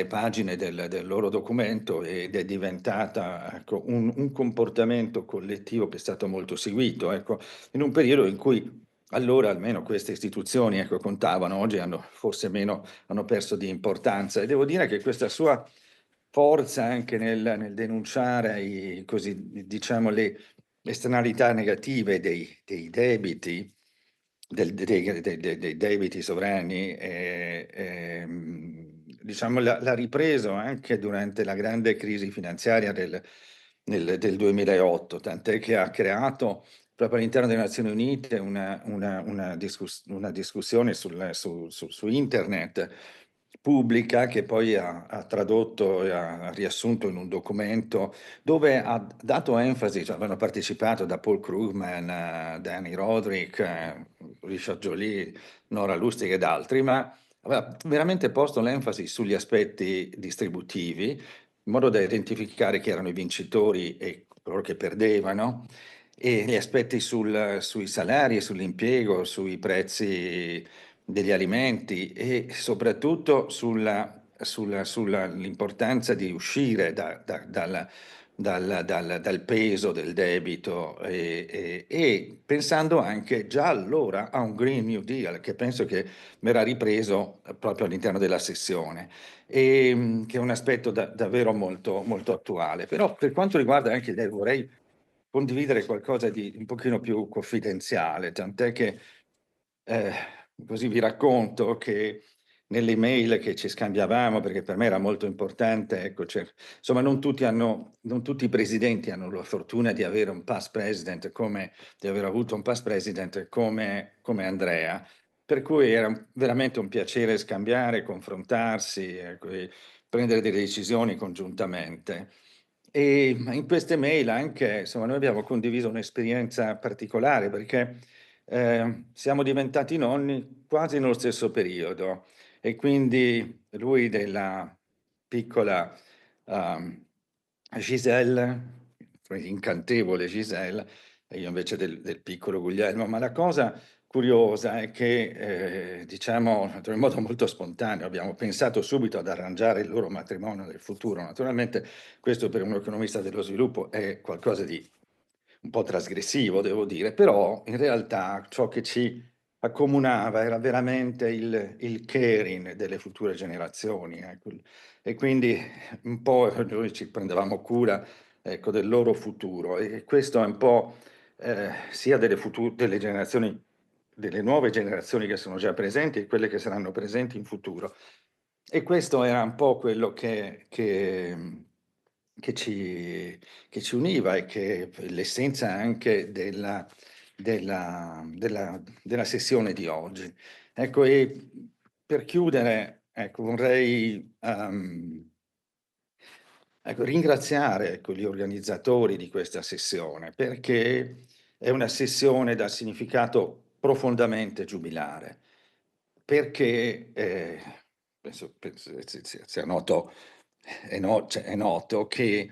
pagine del loro documento ed è diventata, ecco, un comportamento collettivo che è stato molto seguito, ecco, in un periodo in cui allora almeno queste istituzioni, ecco, contavano. Oggi forse meno, hanno perso di importanza, e devo dire che questa sua forza anche nel denunciare diciamo, le esternalità negative dei debiti, dei debiti sovrani, diciamo, l'ha ripreso anche durante la grande crisi finanziaria del 2008, tant'è che ha creato proprio all'interno delle Nazioni Unite una discussione su internet pubblica, che poi ha tradotto e ha riassunto in un documento dove ha dato enfasi, cioè avevano partecipato da Paul Krugman, Danny Roderick, Richard Joly, Nora Lustig ed altri, ma aveva veramente posto l'enfasi sugli aspetti distributivi, in modo da identificare chi erano i vincitori e coloro che perdevano, e gli aspetti sui salari, sull'impiego, sui prezzi degli alimenti e soprattutto sull'importanza di uscire dal peso del debito e pensando anche già allora a un Green New Deal che penso che verrà ripreso proprio all'interno della sessione che è un aspetto davvero molto, molto attuale. Però per quanto riguarda anche lei vorrei condividere qualcosa di un pochino più confidenziale, tant'è che così vi racconto che nelle mail che ci scambiavamo, perché per me era molto importante, ecco, insomma non tutti i presidenti hanno la fortuna di avere un past president di aver avuto un past president come Andrea, per cui era veramente un piacere scambiare, confrontarsi, ecco, e prendere delle decisioni congiuntamente. E in queste mail anche, insomma, noi abbiamo condiviso un'esperienza particolare perché siamo diventati nonni quasi nello stesso periodo e quindi lui della piccola Giselle, incantevole Giselle, e io invece del piccolo Guglielmo, ma la cosa curiosa è che, diciamo, in modo molto spontaneo abbiamo pensato subito ad arrangiare il loro matrimonio nel futuro. Naturalmente questo per un economista dello sviluppo è qualcosa di un po' trasgressivo, devo dire, però in realtà ciò che ci accomunava era veramente il caring delle future generazioni, ecco. E quindi un po' noi ci prendevamo cura, ecco, del loro futuro e questo è un po' sia delle generazioni, delle nuove generazioni che sono già presenti e quelle che saranno presenti in futuro. E questo era un po' quello che ci univa e che è l'essenza anche della sessione di oggi. Ecco, e per chiudere, ecco, vorrei ringraziare, ecco, gli organizzatori di questa sessione, perché è una sessione dal significato profondamente giubilare, perché penso sia noto, è noto che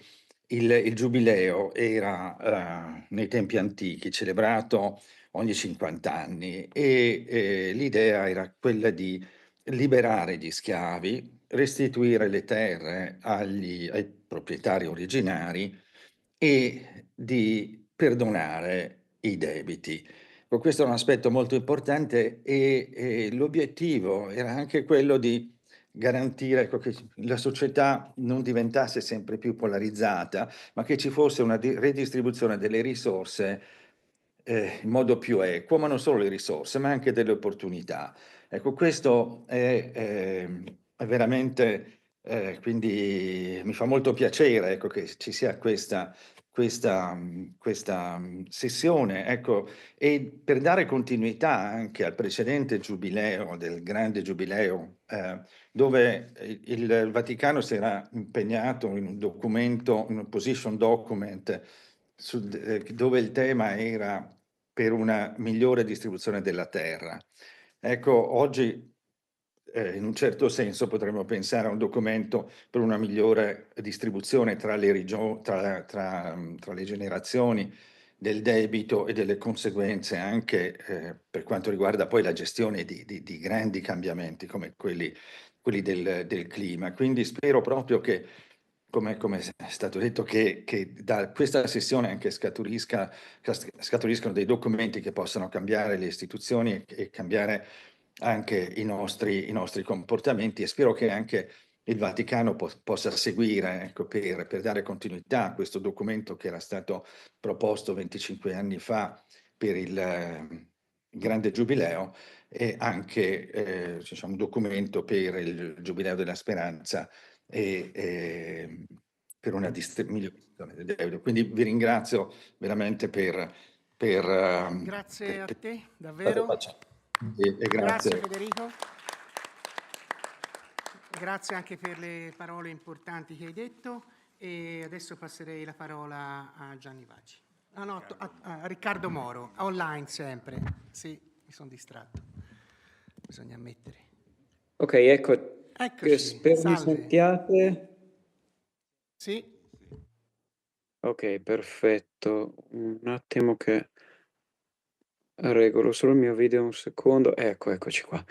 il giubileo era nei tempi antichi celebrato ogni 50 anni e l'idea era quella di liberare gli schiavi, restituire le terre ai proprietari originari e di perdonare i debiti. Questo è un aspetto molto importante e l'obiettivo era anche quello di garantire, ecco, che la società non diventasse sempre più polarizzata, ma che ci fosse una redistribuzione delle risorse in modo più equo, ma non solo le risorse, ma anche delle opportunità. Ecco, questo è veramente, quindi mi fa molto piacere, ecco, che ci sia questa sessione, ecco, e per dare continuità anche al precedente giubileo, del grande giubileo, dove il Vaticano si era impegnato in un documento, in un position document, dove il tema era per una migliore distribuzione della terra. Ecco, oggi in un certo senso potremmo pensare a un documento per una migliore distribuzione tra le generazioni del debito e delle conseguenze anche per quanto riguarda poi la gestione di grandi cambiamenti come quelli del clima. Quindi spero proprio che, come è stato detto, che da questa sessione anche scaturiscano dei documenti che possano cambiare le istituzioni e cambiare anche i nostri comportamenti e spero che anche il Vaticano possa seguire, ecco, per dare continuità a questo documento che era stato proposto 25 anni fa per il grande giubileo e anche diciamo, un documento per il Giubileo della Speranza e per una migliore gestione del debito. Quindi vi ringrazio veramente Grazie a te, state davvero. facendo. E Grazie grazie. Federico. Grazie anche per le parole importanti che hai detto e adesso passerei la parola a Gianni Vaggi. Ah no, a Riccardo Moro, online sempre. Sì, mi sono distratto. Bisogna ammettere. Ok, ecco, Eccoci, spero mi salve. sentiate. Sì. Ok, perfetto. Un attimo che regolo solo il mio video un secondo. Ecco, eccoci qua.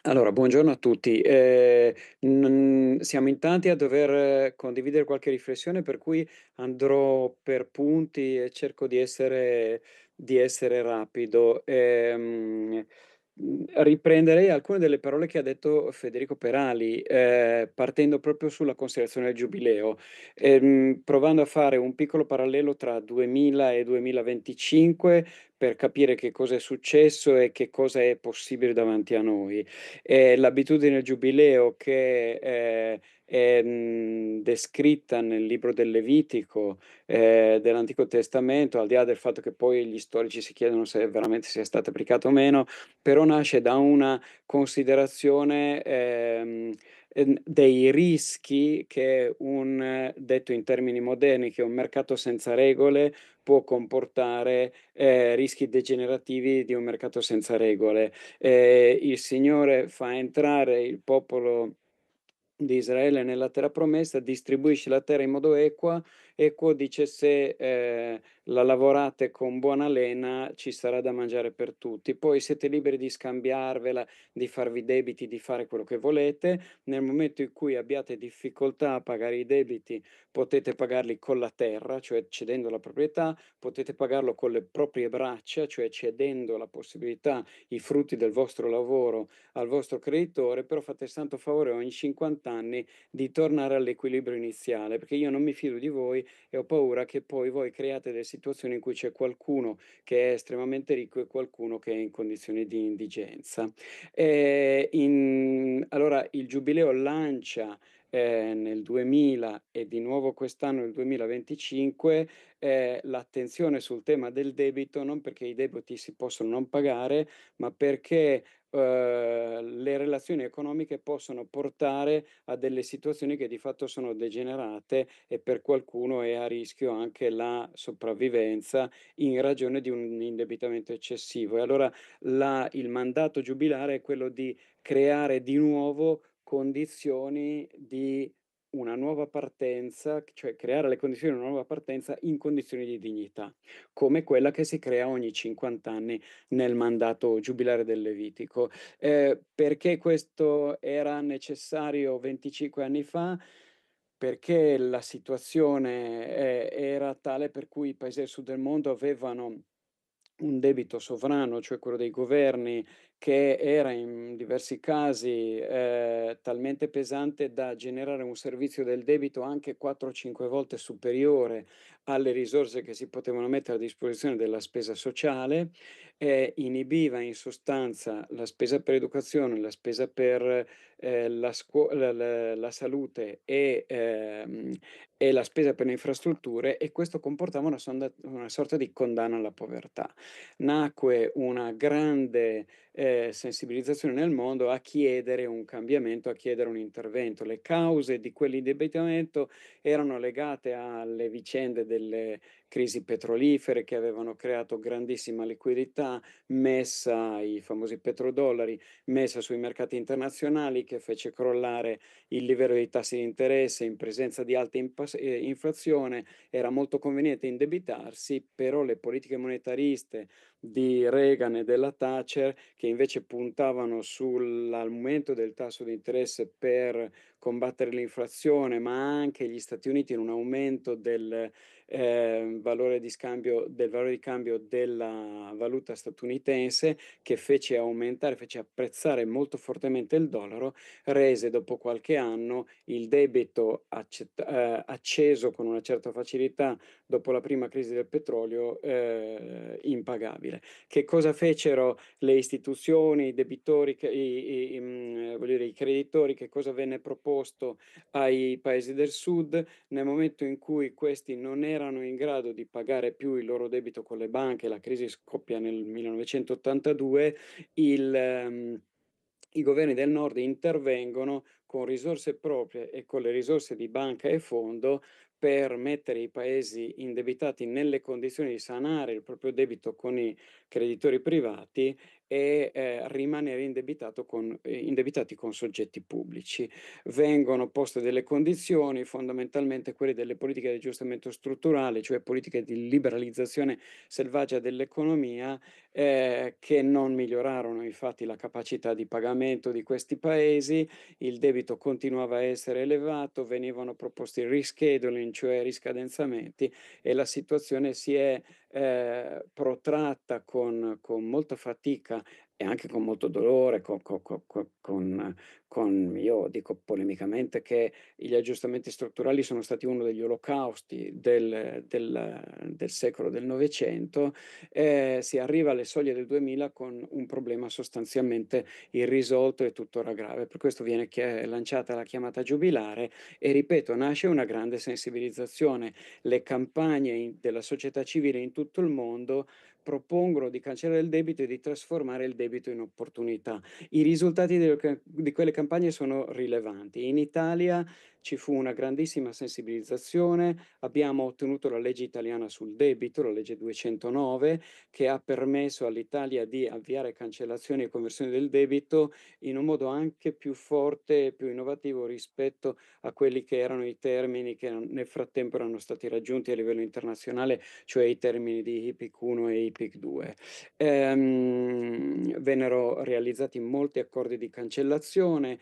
Allora, buongiorno a tutti. Siamo in tanti a dover condividere qualche riflessione, per cui andrò per punti e cerco di essere rapido. Riprenderei alcune delle parole che ha detto Federico Perali, partendo proprio sulla considerazione del giubileo, provando a fare un piccolo parallelo tra 2000 e 2025 per capire che cosa è successo e che cosa è possibile davanti a noi. L'abitudine del giubileo che è descritta nel libro del Levitico dell'Antico Testamento, al di là del fatto che poi gli storici si chiedono se veramente sia stato applicato o meno, però nasce da una considerazione dei rischi che detto in termini moderni, che un mercato senza regole può comportare rischi degenerativi di un mercato senza regole. Il Signore fa entrare il popolo di Israele nella terra promessa, distribuisce la terra in modo equo, dice se la lavorate con buona lena ci sarà da mangiare per tutti, poi siete liberi di scambiarvela, di farvi debiti, di fare quello che volete, nel momento in cui abbiate difficoltà a pagare i debiti potete pagarli con la terra, cioè cedendo la proprietà, potete pagarlo con le proprie braccia, cioè cedendo la possibilità, i frutti del vostro lavoro al vostro creditore, però fate santo favore ogni 50 anni di tornare all'equilibrio iniziale, perché io non mi fido di voi e ho paura che poi voi creiate delle situazioni in cui c'è qualcuno che è estremamente ricco e qualcuno che è in condizioni di indigenza. Allora il Giubileo lancia nel 2000 e di nuovo quest'anno nel 2025 l'attenzione sul tema del debito, non perché i debiti si possono non pagare, ma perché le relazioni economiche possono portare a delle situazioni che di fatto sono degenerate e per qualcuno è a rischio anche la sopravvivenza in ragione di un indebitamento eccessivo. E allora il mandato giubilare è quello di creare di nuovo condizioni di una nuova partenza, cioè creare le condizioni di una nuova partenza in condizioni di dignità, come quella che si crea ogni 50 anni nel mandato giubilare del Levitico. Perché questo era necessario 25 anni fa? Perché la situazione era tale per cui i paesi del sud del mondo avevano un debito sovrano, cioè quello dei governi, che era in diversi casi talmente pesante da generare un servizio del debito anche 4-5 volte superiore alle risorse che si potevano mettere a disposizione della spesa sociale, inibiva in sostanza la spesa per educazione, la spesa per la salute e la spesa per le infrastrutture, e questo comportava una sorta di condanna alla povertà. Nacque una grande sensibilizzazione nel mondo a chiedere un cambiamento, a chiedere un intervento. Le cause di quell'indebitamento erano legate alle vicende delle crisi petrolifere che avevano creato grandissima liquidità messa ai famosi petrodollari, messa sui mercati internazionali, che fece crollare il livello dei tassi di interesse in presenza di alta inflazione. Era molto conveniente indebitarsi, però le politiche monetariste di Reagan e della Thatcher, che invece puntavano sull'aumento del tasso di interesse per combattere l'inflazione, ma anche gli Stati Uniti in un aumento del valore di cambio della valuta statunitense, che fece apprezzare molto fortemente il dollaro, rese dopo qualche anno il debito acceso con una certa facilità dopo la prima crisi del petrolio impagabile. Che cosa fecero le istituzioni, i debitori, voglio dire, i creditori? Che cosa venne proposto ai paesi del sud nel momento in cui questi non erano in grado di pagare più il loro debito con le banche? La crisi scoppia nel 1982, i governi del nord intervengono con risorse proprie e con le risorse di banca e fondo per mettere i paesi indebitati nelle condizioni di sanare il proprio debito con i creditori privati e rimanere indebitati con soggetti pubblici. Vengono poste delle condizioni, fondamentalmente quelle delle politiche di aggiustamento strutturale, cioè politiche di liberalizzazione selvaggia dell'economia, che non migliorarono infatti la capacità di pagamento di questi paesi. Il debito continuava a essere elevato, venivano proposti rescheduling, cioè riscadenzamenti, e la situazione si è protratta con molta fatica e anche con molto dolore, io dico polemicamente che gli aggiustamenti strutturali sono stati uno degli olocausti del secolo del Novecento. Si arriva alle soglie del 2000 con un problema sostanzialmente irrisolto e tuttora grave. Per questo viene lanciata la chiamata giubilare e, ripeto, nasce una grande sensibilizzazione. Le campagne della società civile in tutto il mondo propongono di cancellare il debito e di trasformare il debito in opportunità. I risultati di quelle campagne sono rilevanti. In Italia ci fu una grandissima sensibilizzazione, abbiamo ottenuto la legge italiana sul debito, la legge 209, che ha permesso all'Italia di avviare cancellazioni e conversioni del debito in un modo anche più forte e più innovativo rispetto a quelli che erano i termini che nel frattempo erano stati raggiunti a livello internazionale, cioè i termini di IPIC 1 e IPIC 2. Vennero realizzati molti accordi di cancellazione,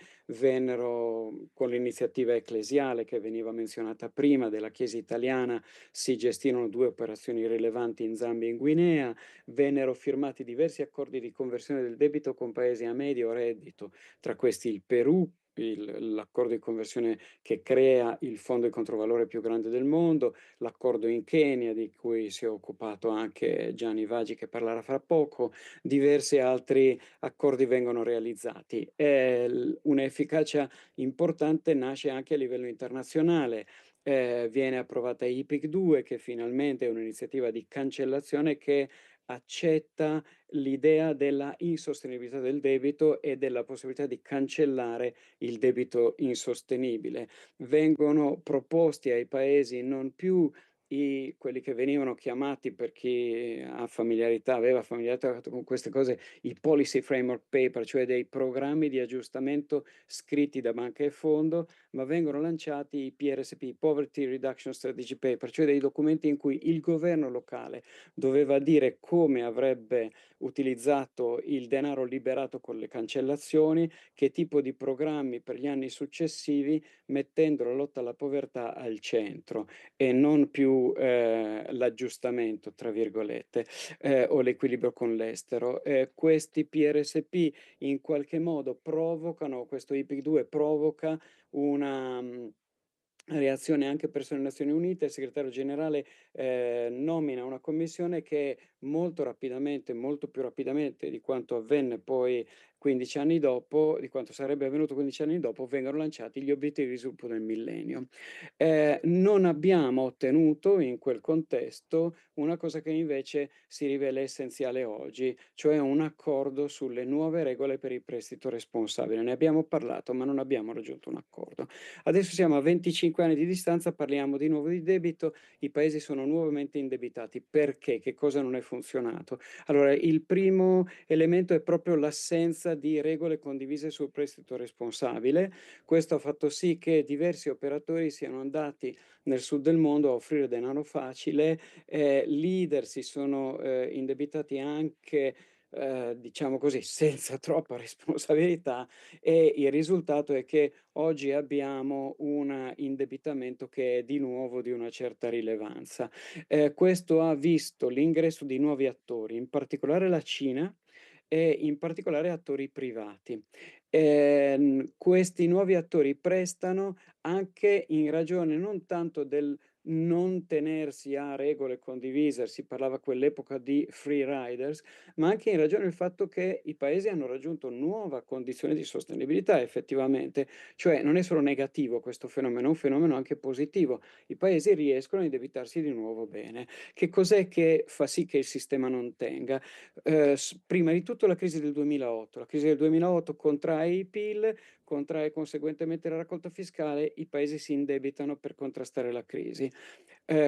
con l'iniziativa ecclesiale che veniva menzionata prima della Chiesa italiana, si gestirono 2 operazioni rilevanti in Zambia e in Guinea, vennero firmati diversi accordi di conversione del debito con paesi a medio reddito, tra questi il Perù, l'accordo di conversione che crea il fondo di controvalore più grande del mondo, l'accordo in Kenya di cui si è occupato anche Gianni Vaggi, che parlerà fra poco. Diversi altri accordi vengono realizzati. Un'efficacia importante nasce anche a livello internazionale. Viene approvata IPIC 2, che finalmente è un'iniziativa di cancellazione che accetta l'idea della insostenibilità del debito e della possibilità di cancellare il debito insostenibile. Vengono proposti ai paesi non più quelli che venivano chiamati, per chi aveva familiarità con queste cose, i policy framework paper, cioè dei programmi di aggiustamento scritti da banca e fondo, ma vengono lanciati i PRSP, Poverty Reduction Strategy Paper, cioè dei documenti in cui il governo locale doveva dire come avrebbe utilizzato il denaro liberato con le cancellazioni, che tipo di programmi per gli anni successivi, mettendo la lotta alla povertà al centro e non più l'aggiustamento, tra virgolette, o l'equilibrio con l'estero. Questi PRSP in qualche modo provocano, questo IPIC 2 provoca una reazione anche presso le Nazioni Unite. Il segretario generale nomina una commissione che molto rapidamente, molto più rapidamente di quanto avvenne poi 15 anni dopo, di quanto sarebbe avvenuto 15 anni dopo, vengono lanciati gli obiettivi di sviluppo del millennio. Non abbiamo ottenuto in quel contesto una cosa che invece si rivela essenziale oggi, cioè un accordo sulle nuove regole per il prestito responsabile. Ne abbiamo parlato, ma non abbiamo raggiunto un accordo. Adesso siamo a 25 anni di distanza, parliamo di nuovo di debito, i paesi sono nuovamente indebitati. Perché? Che cosa non è funzionato? Allora, il primo elemento è proprio l'assenza di regole condivise sul prestito responsabile. Questo ha fatto sì che diversi operatori siano andati nel sud del mondo a offrire denaro facile, leader si sono indebitati anche diciamo così, senza troppa responsabilità, e il risultato è che oggi abbiamo un indebitamento che è di nuovo di una certa rilevanza. Questo ha visto l'ingresso di nuovi attori, in particolare la Cina e in particolare attori privati. Questi nuovi attori prestano anche in ragione non tanto del non tenersi a regole condivise, si parlava a quell'epoca di free riders, ma anche in ragione del fatto che i paesi hanno raggiunto nuova condizione di sostenibilità effettivamente, cioè non è solo negativo questo fenomeno, è un fenomeno anche positivo. I paesi riescono a indebitarsi di nuovo bene. Che cos'è che fa sì che il sistema non tenga? Prima di tutto la crisi del 2008. La crisi del 2008 contrae il PIL, contrae conseguentemente la raccolta fiscale, i paesi si indebitano per contrastare la crisi.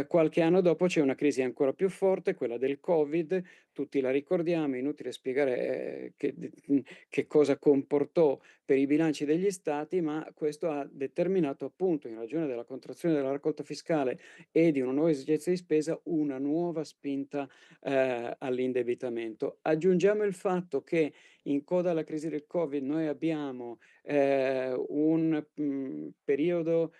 Qualche anno dopo c'è una crisi ancora più forte, quella del Covid, tutti la ricordiamo, è inutile spiegare che cosa comportò per i bilanci degli stati, ma questo ha determinato appunto, in ragione della contrazione della raccolta fiscale e di una nuova esigenza di spesa, una nuova spinta all'indebitamento. Aggiungiamo il fatto che in coda alla crisi del Covid noi abbiamo un periodo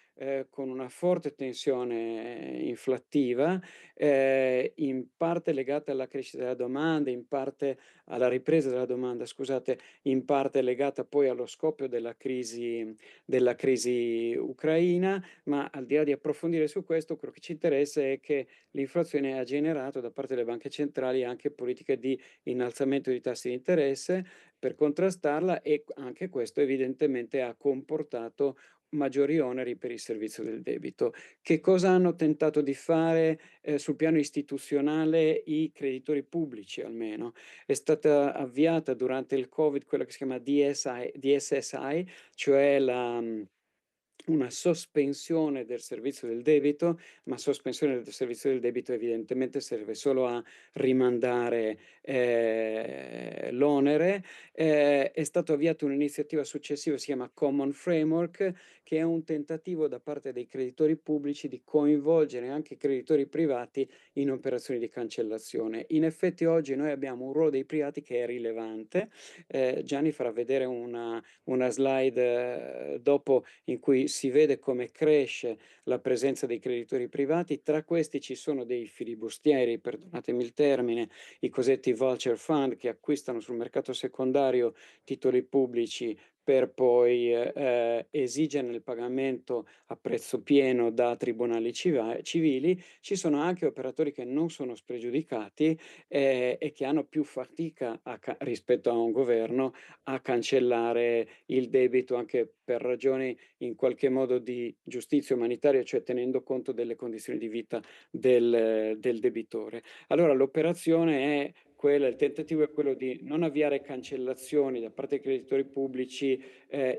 con una forte tensione inflattiva, in parte legata alla crescita della domanda, in parte alla ripresa della domanda, scusate, in parte legata poi allo scoppio della crisi ucraina, ma al di là di approfondire su questo, quello che ci interessa è che l'inflazione ha generato da parte delle banche centrali anche politiche di innalzamento di tassi di interesse per contrastarla, e anche questo evidentemente ha comportato maggiori oneri per il servizio del debito. Che cosa hanno tentato di fare sul piano istituzionale i creditori pubblici almeno? È stata avviata durante il Covid quella che si chiama DSSI, cioè una sospensione del servizio del debito, ma sospensione del servizio del debito evidentemente serve solo a rimandare l'onere. È stata avviata un'iniziativa successiva, si chiama Common Framework, che è un tentativo da parte dei creditori pubblici di coinvolgere anche i creditori privati in operazioni di cancellazione. In effetti oggi noi abbiamo un ruolo dei privati che è rilevante. Gianni farà vedere una slide dopo in cui si vede come cresce la presenza dei creditori privati. Tra questi ci sono dei filibustieri, perdonatemi il termine, i cosiddetti vulture fund, che acquistano sul mercato secondario titoli pubblici per poi esigere il pagamento a prezzo pieno da tribunali civili. Ci sono anche operatori che non sono spregiudicati e che hanno più fatica rispetto a un governo a cancellare il debito, anche per ragioni in qualche modo di giustizia umanitaria, cioè tenendo conto delle condizioni di vita del debitore. Allora l'operazione è quella, il tentativo è quello di non avviare cancellazioni da parte dei creditori pubblici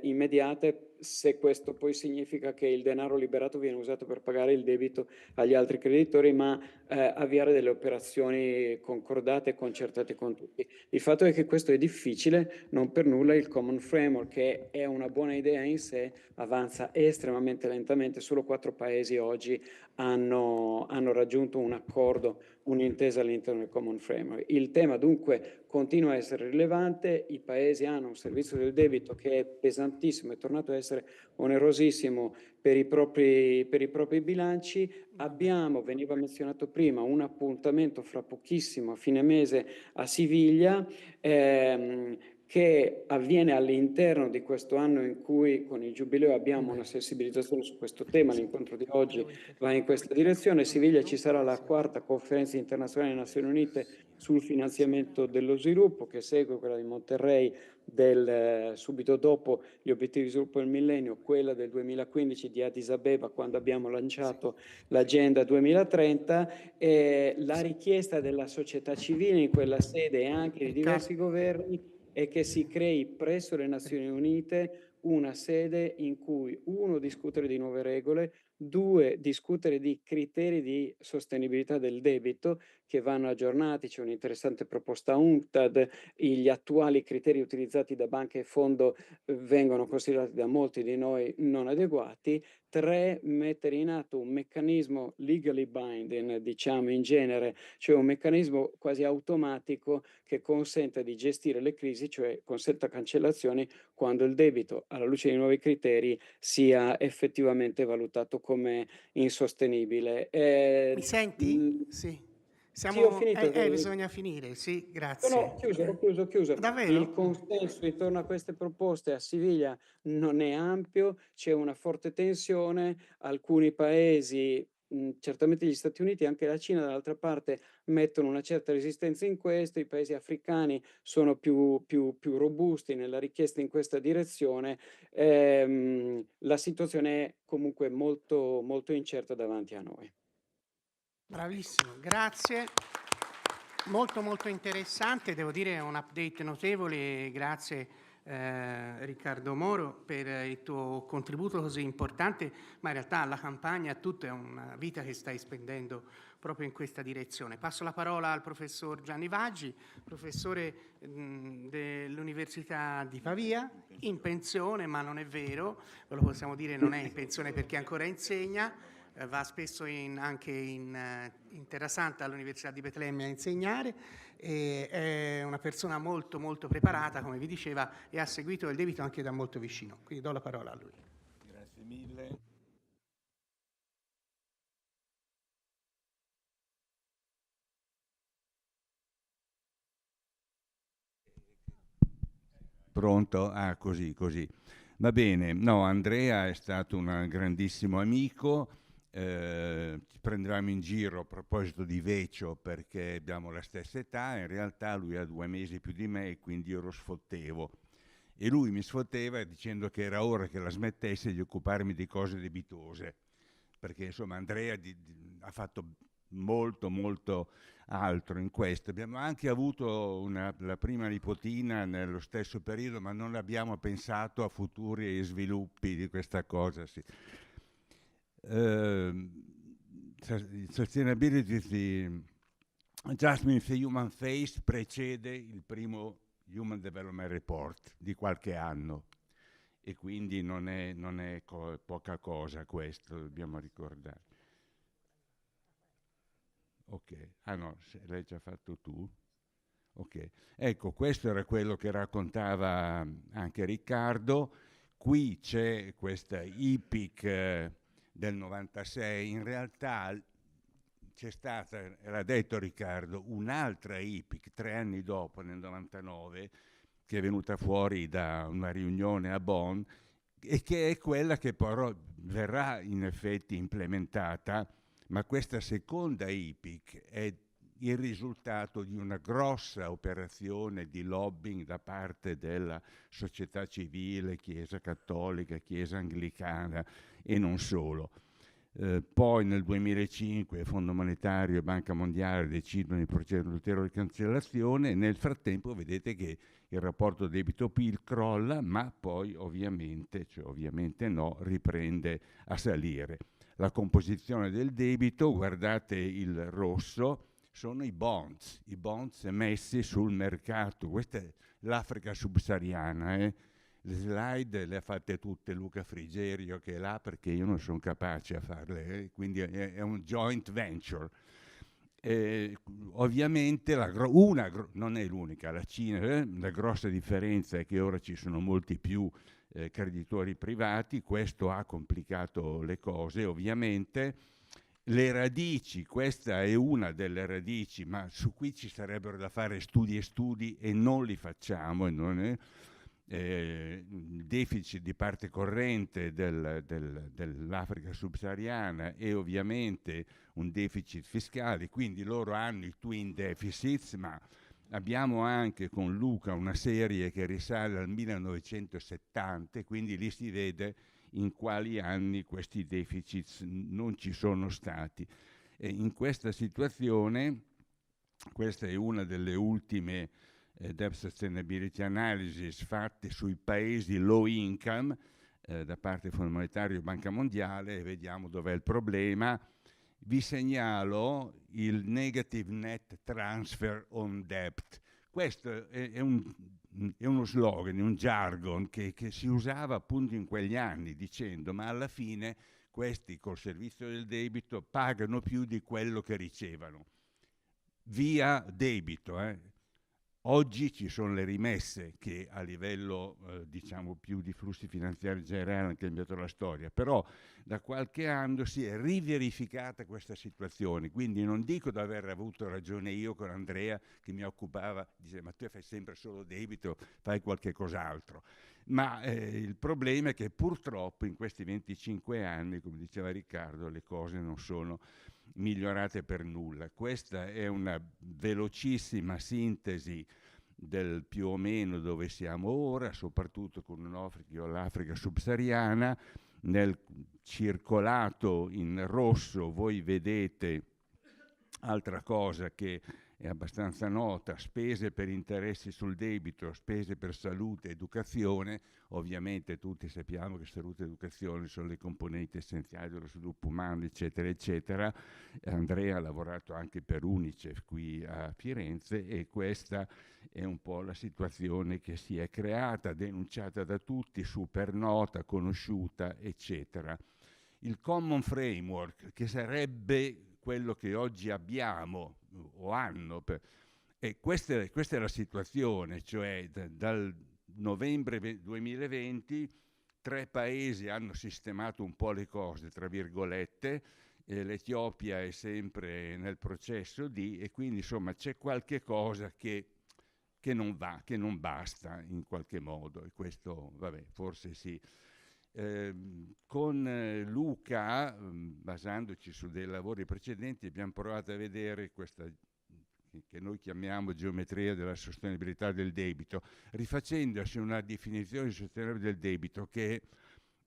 immediate, se questo poi significa che il denaro liberato viene usato per pagare il debito agli altri creditori, ma avviare delle operazioni concordate e concertate con tutti. Il fatto è che questo è difficile, non per nulla il Common Framework, che è una buona idea in sé, avanza estremamente lentamente. Solo 4 paesi oggi hanno raggiunto un accordo, un'intesa all'interno del Common Framework. Il tema dunque continua a essere rilevante, i paesi hanno un servizio del debito che è pesantissimo, è tornato a essere onerosissimo per i propri bilanci. Abbiamo, veniva menzionato prima, un appuntamento fra pochissimo, a fine mese, a Siviglia, che avviene all'interno di questo anno in cui con il Giubileo abbiamo una sensibilizzazione su questo tema. L'incontro di oggi va in questa direzione. A Siviglia ci sarà la 4ª conferenza internazionale delle Nazioni Unite sul finanziamento dello sviluppo, che segue quella di Monterrey subito dopo gli obiettivi di sviluppo del millennio, quella del 2015 di Addis Abeba, quando abbiamo lanciato l'agenda 2030, la richiesta della società civile in quella sede e anche di diversi governi è che si crei presso le Nazioni Unite una sede in cui, 1, discutere di nuove regole, 2, discutere di criteri di sostenibilità del debito che vanno aggiornati. C'è un'interessante proposta UNCTAD, gli attuali criteri utilizzati da banche e fondo vengono considerati da molti di noi non adeguati. 3, mettere in atto un meccanismo legally binding, diciamo in genere, cioè un meccanismo quasi automatico che consenta di gestire le crisi, cioè consenta cancellazioni quando il debito, alla luce dei nuovi criteri, sia effettivamente valutato come insostenibile. Mi senti? Sì. Sì, ho finito. Bisogna finire, sì, grazie. No, ho chiuso. Davvero? Il consenso intorno a queste proposte a Siviglia non è ampio, c'è una forte tensione, alcuni paesi, certamente gli Stati Uniti e anche la Cina dall'altra parte, mettono una certa resistenza in questo, i paesi africani sono più robusti nella richiesta in questa direzione. La situazione è comunque molto, molto incerta davanti a noi. Bravissimo, grazie. Molto interessante, devo dire un update notevole, grazie Riccardo Moro, per il tuo contributo così importante, ma in realtà alla campagna, a tutto, è una vita che stai spendendo proprio in questa direzione. Passo la parola al professor Gianni Vaggi, professore dell'Università di Pavia, in pensione, ma non è vero, ve lo possiamo dire, non è in pensione perché ancora insegna, va spesso anche in Terra Santa all'Università di Betlemme a insegnare, e è una persona molto molto preparata, come vi diceva, e ha seguito il debito anche da molto vicino. Quindi do la parola a lui. Grazie mille. Pronto? Ah, così. Va bene. No, Andrea è stato un grandissimo amico. Ci prendevamo in giro a proposito di Vecio perché abbiamo la stessa età. In realtà lui ha 2 mesi più di me e quindi io lo sfottevo. E lui mi sfotteva dicendo che era ora che la smettesse di occuparmi di cose debitose. Perché insomma Andrea ha fatto molto altro in questo. Abbiamo anche avuto la prima nipotina nello stesso periodo, ma non abbiamo pensato a futuri sviluppi di questa cosa. Sì. Sustainability Adjustment of the Human Face precede il primo Human Development Report di qualche anno e quindi non è poca cosa questo, dobbiamo ricordare. Ok, ah no, l'hai già fatto tu? Ok, ecco, questo era quello che raccontava anche Riccardo. Qui c'è questa IPIC del 96, in realtà c'è stata, l'ha detto Riccardo, un'altra IPIC 3 anni dopo, nel 99, che è venuta fuori da una riunione a Bonn e che è quella che poi verrà in effetti implementata, ma questa seconda IPIC è il risultato di una grossa operazione di lobbying da parte della società civile, Chiesa Cattolica, Chiesa Anglicana e non solo. Poi nel 2005 il Fondo Monetario e Banca Mondiale decidono di procedere all'ulteriore cancellazione e nel frattempo vedete che il rapporto debito-PIL crolla, ma poi ovviamente no, riprende a salire. La composizione del debito, guardate il rosso, sono i bonds emessi sul mercato. Questa è l'Africa subsahariana. Le slide le ha fatte tutte Luca Frigerio che è là perché io non sono capace a farle, quindi è un joint venture. Ovviamente non è l'unica, la Cina, la grossa differenza è che ora ci sono molti più creditori privati, questo ha complicato le cose ovviamente. Le radici, questa è una delle radici, ma su cui ci sarebbero da fare studi e studi e non li facciamo. Il deficit di parte corrente dell'Africa subsahariana e ovviamente un deficit fiscale, quindi loro hanno i twin deficits, ma abbiamo anche con Luca una serie che risale al 1970, quindi lì si vede in quali anni questi deficit non ci sono stati. E in questa situazione, questa è una delle ultime Debt Sustainability Analysis fatte sui paesi low income da parte del Fondo Monetario e Banca Mondiale, e vediamo dov'è il problema. Vi segnalo il Negative Net Transfer on Debt. Questo è uno slogan, un jargon che si usava appunto in quegli anni, dicendo ma alla fine questi col servizio del debito pagano più di quello che ricevono via debito. Oggi ci sono le rimesse che a livello diciamo più di flussi finanziari generali hanno cambiato la storia, però da qualche anno si è riverificata questa situazione, quindi non dico di aver avuto ragione io con Andrea che mi occupava, diceva ma tu fai sempre solo debito, fai qualche cos'altro, ma il problema è che purtroppo in questi 25 anni, come diceva Riccardo, le cose non sono migliorate per nulla. Questa è una velocissima sintesi del più o meno dove siamo ora, soprattutto con l'Africa subsahariana. Nel circolato in rosso voi vedete altra cosa che è abbastanza nota, spese per interessi sul debito, spese per salute e educazione. Ovviamente tutti sappiamo che salute e educazione sono le componenti essenziali dello sviluppo umano, eccetera, eccetera. Andrea ha lavorato anche per UNICEF qui a Firenze e questa è un po' la situazione che si è creata, denunciata da tutti, super nota, conosciuta, eccetera. Il common framework, che sarebbe quello che oggi abbiamo o hanno, e questa è la situazione, cioè dal novembre 2020 3 paesi hanno sistemato un po' le cose, tra virgolette, l'Etiopia è sempre nel processo e quindi insomma c'è qualche cosa che non va, che non basta in qualche modo, e questo, vabbè, forse sì. Con Luca, basandoci su dei lavori precedenti, abbiamo provato a vedere questa che noi chiamiamo geometria della sostenibilità del debito, rifacendosi una definizione di sostenibilità del debito che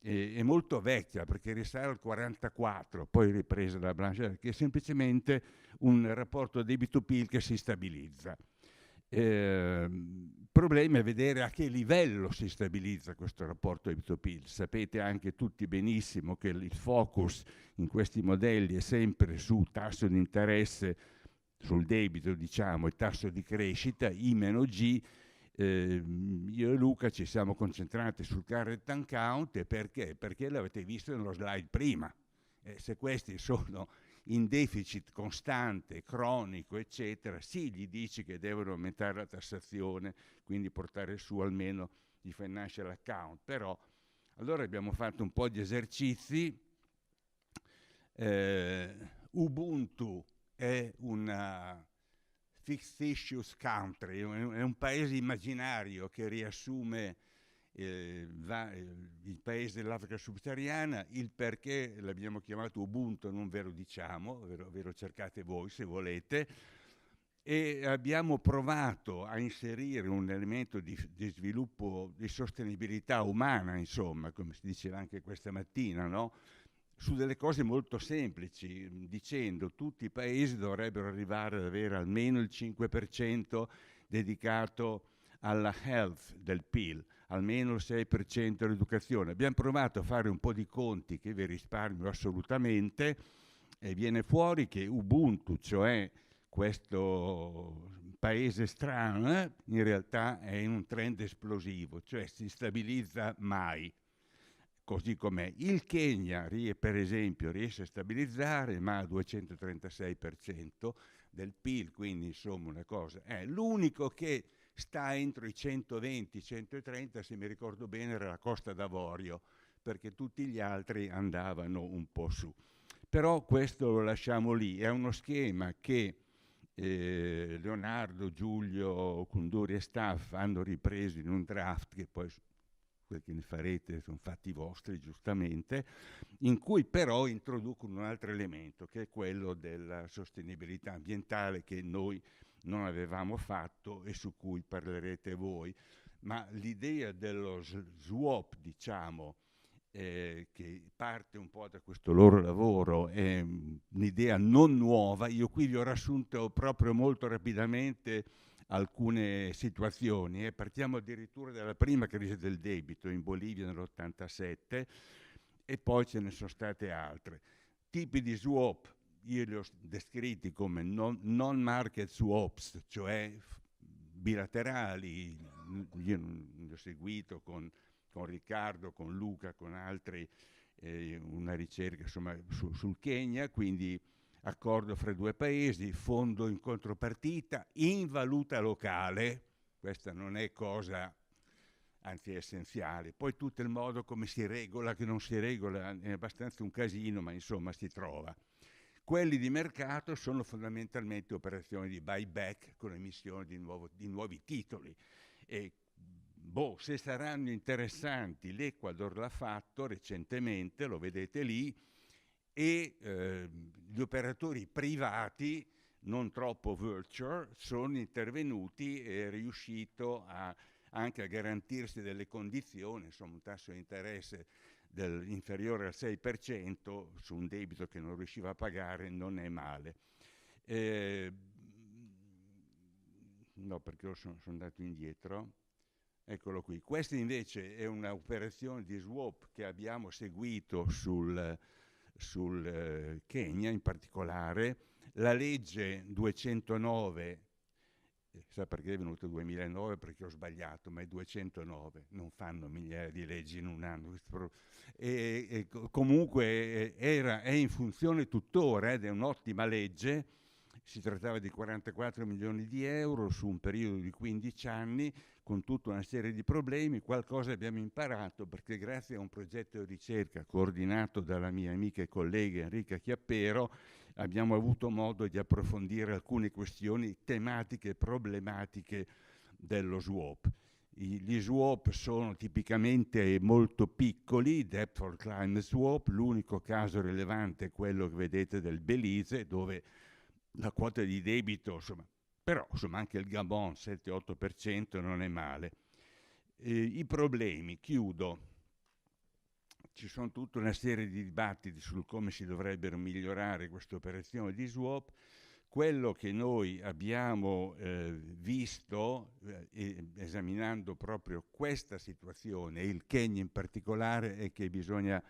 è molto vecchia, perché risale al 1944, poi ripresa da Blanchard, che è semplicemente un rapporto debito-PIL che si stabilizza. Il problema è vedere a che livello si stabilizza questo rapporto debito-PIL. Sapete anche tutti benissimo che il focus in questi modelli è sempre su tasso di interesse sul debito, diciamo, e tasso di crescita, I meno G. Io e Luca ci siamo concentrati sul current account. E perché? Perché l'avete visto nello slide prima. Se questi sono in deficit costante, cronico, eccetera, sì, gli dici che devono aumentare la tassazione, quindi portare su almeno i financial account. Però allora abbiamo fatto un po' di esercizi. Ubuntu è una fictitious country, è un paese immaginario che riassume il paese dell'Africa subsahariana. Il perché l'abbiamo chiamato Ubuntu non ve lo diciamo, ve lo cercate voi se volete, e abbiamo provato a inserire un elemento di sviluppo, di sostenibilità umana, insomma, come si diceva anche questa mattina, no? Su delle cose molto semplici, dicendo tutti i paesi dovrebbero arrivare ad avere almeno il 5% dedicato alla health del PIL, almeno il 6% all'educazione. Abbiamo provato a fare un po' di conti che vi risparmio assolutamente, e viene fuori che Ubuntu, cioè questo paese strano, in realtà è in un trend esplosivo, cioè si stabilizza mai. Così com'è. Il Kenya, per esempio, riesce a stabilizzare, ma al 236% del PIL, quindi insomma una cosa. È l'unico che sta entro i 120-130, se mi ricordo bene, era la Costa d'Avorio, perché tutti gli altri andavano un po' su. Però questo lo lasciamo lì, è uno schema che Leonardo, Giulio, Kunduri e staff hanno ripreso in un draft che poi quel che ne farete sono fatti vostri, giustamente, in cui però introducono un altro elemento, che è quello della sostenibilità ambientale, che noi non avevamo fatto e su cui parlerete voi. Ma l'idea dello swap, diciamo, che parte un po' da questo loro lavoro, è un'idea non nuova. Io qui vi ho riassunto proprio molto rapidamente alcune situazioni. Partiamo addirittura dalla prima crisi del debito in Bolivia nell'87, e poi ce ne sono state altre. Tipi di swap, io li ho descritti come non market swaps, cioè bilaterali. Io li ho seguito con Riccardo, con Luca, con altri, una ricerca insomma sul Kenya, quindi accordo fra 2 paesi, fondo in contropartita in valuta locale. Questa non è cosa, anzi è essenziale. Poi tutto il modo come si regola, che non si regola, è abbastanza un casino, ma insomma si trova. Quelli di mercato sono fondamentalmente operazioni di buyback con emissione di nuovi titoli. E se saranno interessanti, l'Ecuador l'ha fatto recentemente, lo vedete lì, e gli operatori privati, non troppo venture, sono intervenuti e è riuscito anche a garantirsi delle condizioni, insomma un tasso di interesse inferiore al 6% su un debito che non riusciva a pagare non è male. no, perché sono andato indietro. Eccolo qui. Questa invece è un'operazione di swap che abbiamo seguito sul Kenya in particolare. La legge 209, sa perché è venuto 2009? Perché ho sbagliato, ma è 209, non fanno migliaia di leggi in un anno. Comunque è in funzione tuttora ed è un'ottima legge. Si trattava di 44 milioni di euro su un periodo di 15 anni, con tutta una serie di problemi. Qualcosa abbiamo imparato, perché grazie a un progetto di ricerca coordinato dalla mia amica e collega Enrica Chiappero abbiamo avuto modo di approfondire alcune questioni tematiche e problematiche dello swap. Gli swap sono tipicamente molto piccoli, debt for climate swap. L'unico caso rilevante è quello che vedete del Belize, dove la quota di debito, insomma, però insomma anche il Gabon 7-8% non è male. I problemi, chiudo. Ci sono tutta una serie di dibattiti sul come si dovrebbero migliorare queste operazioni di swap. Quello che noi abbiamo visto esaminando proprio questa situazione, e il Kenya in particolare, è che bisogna,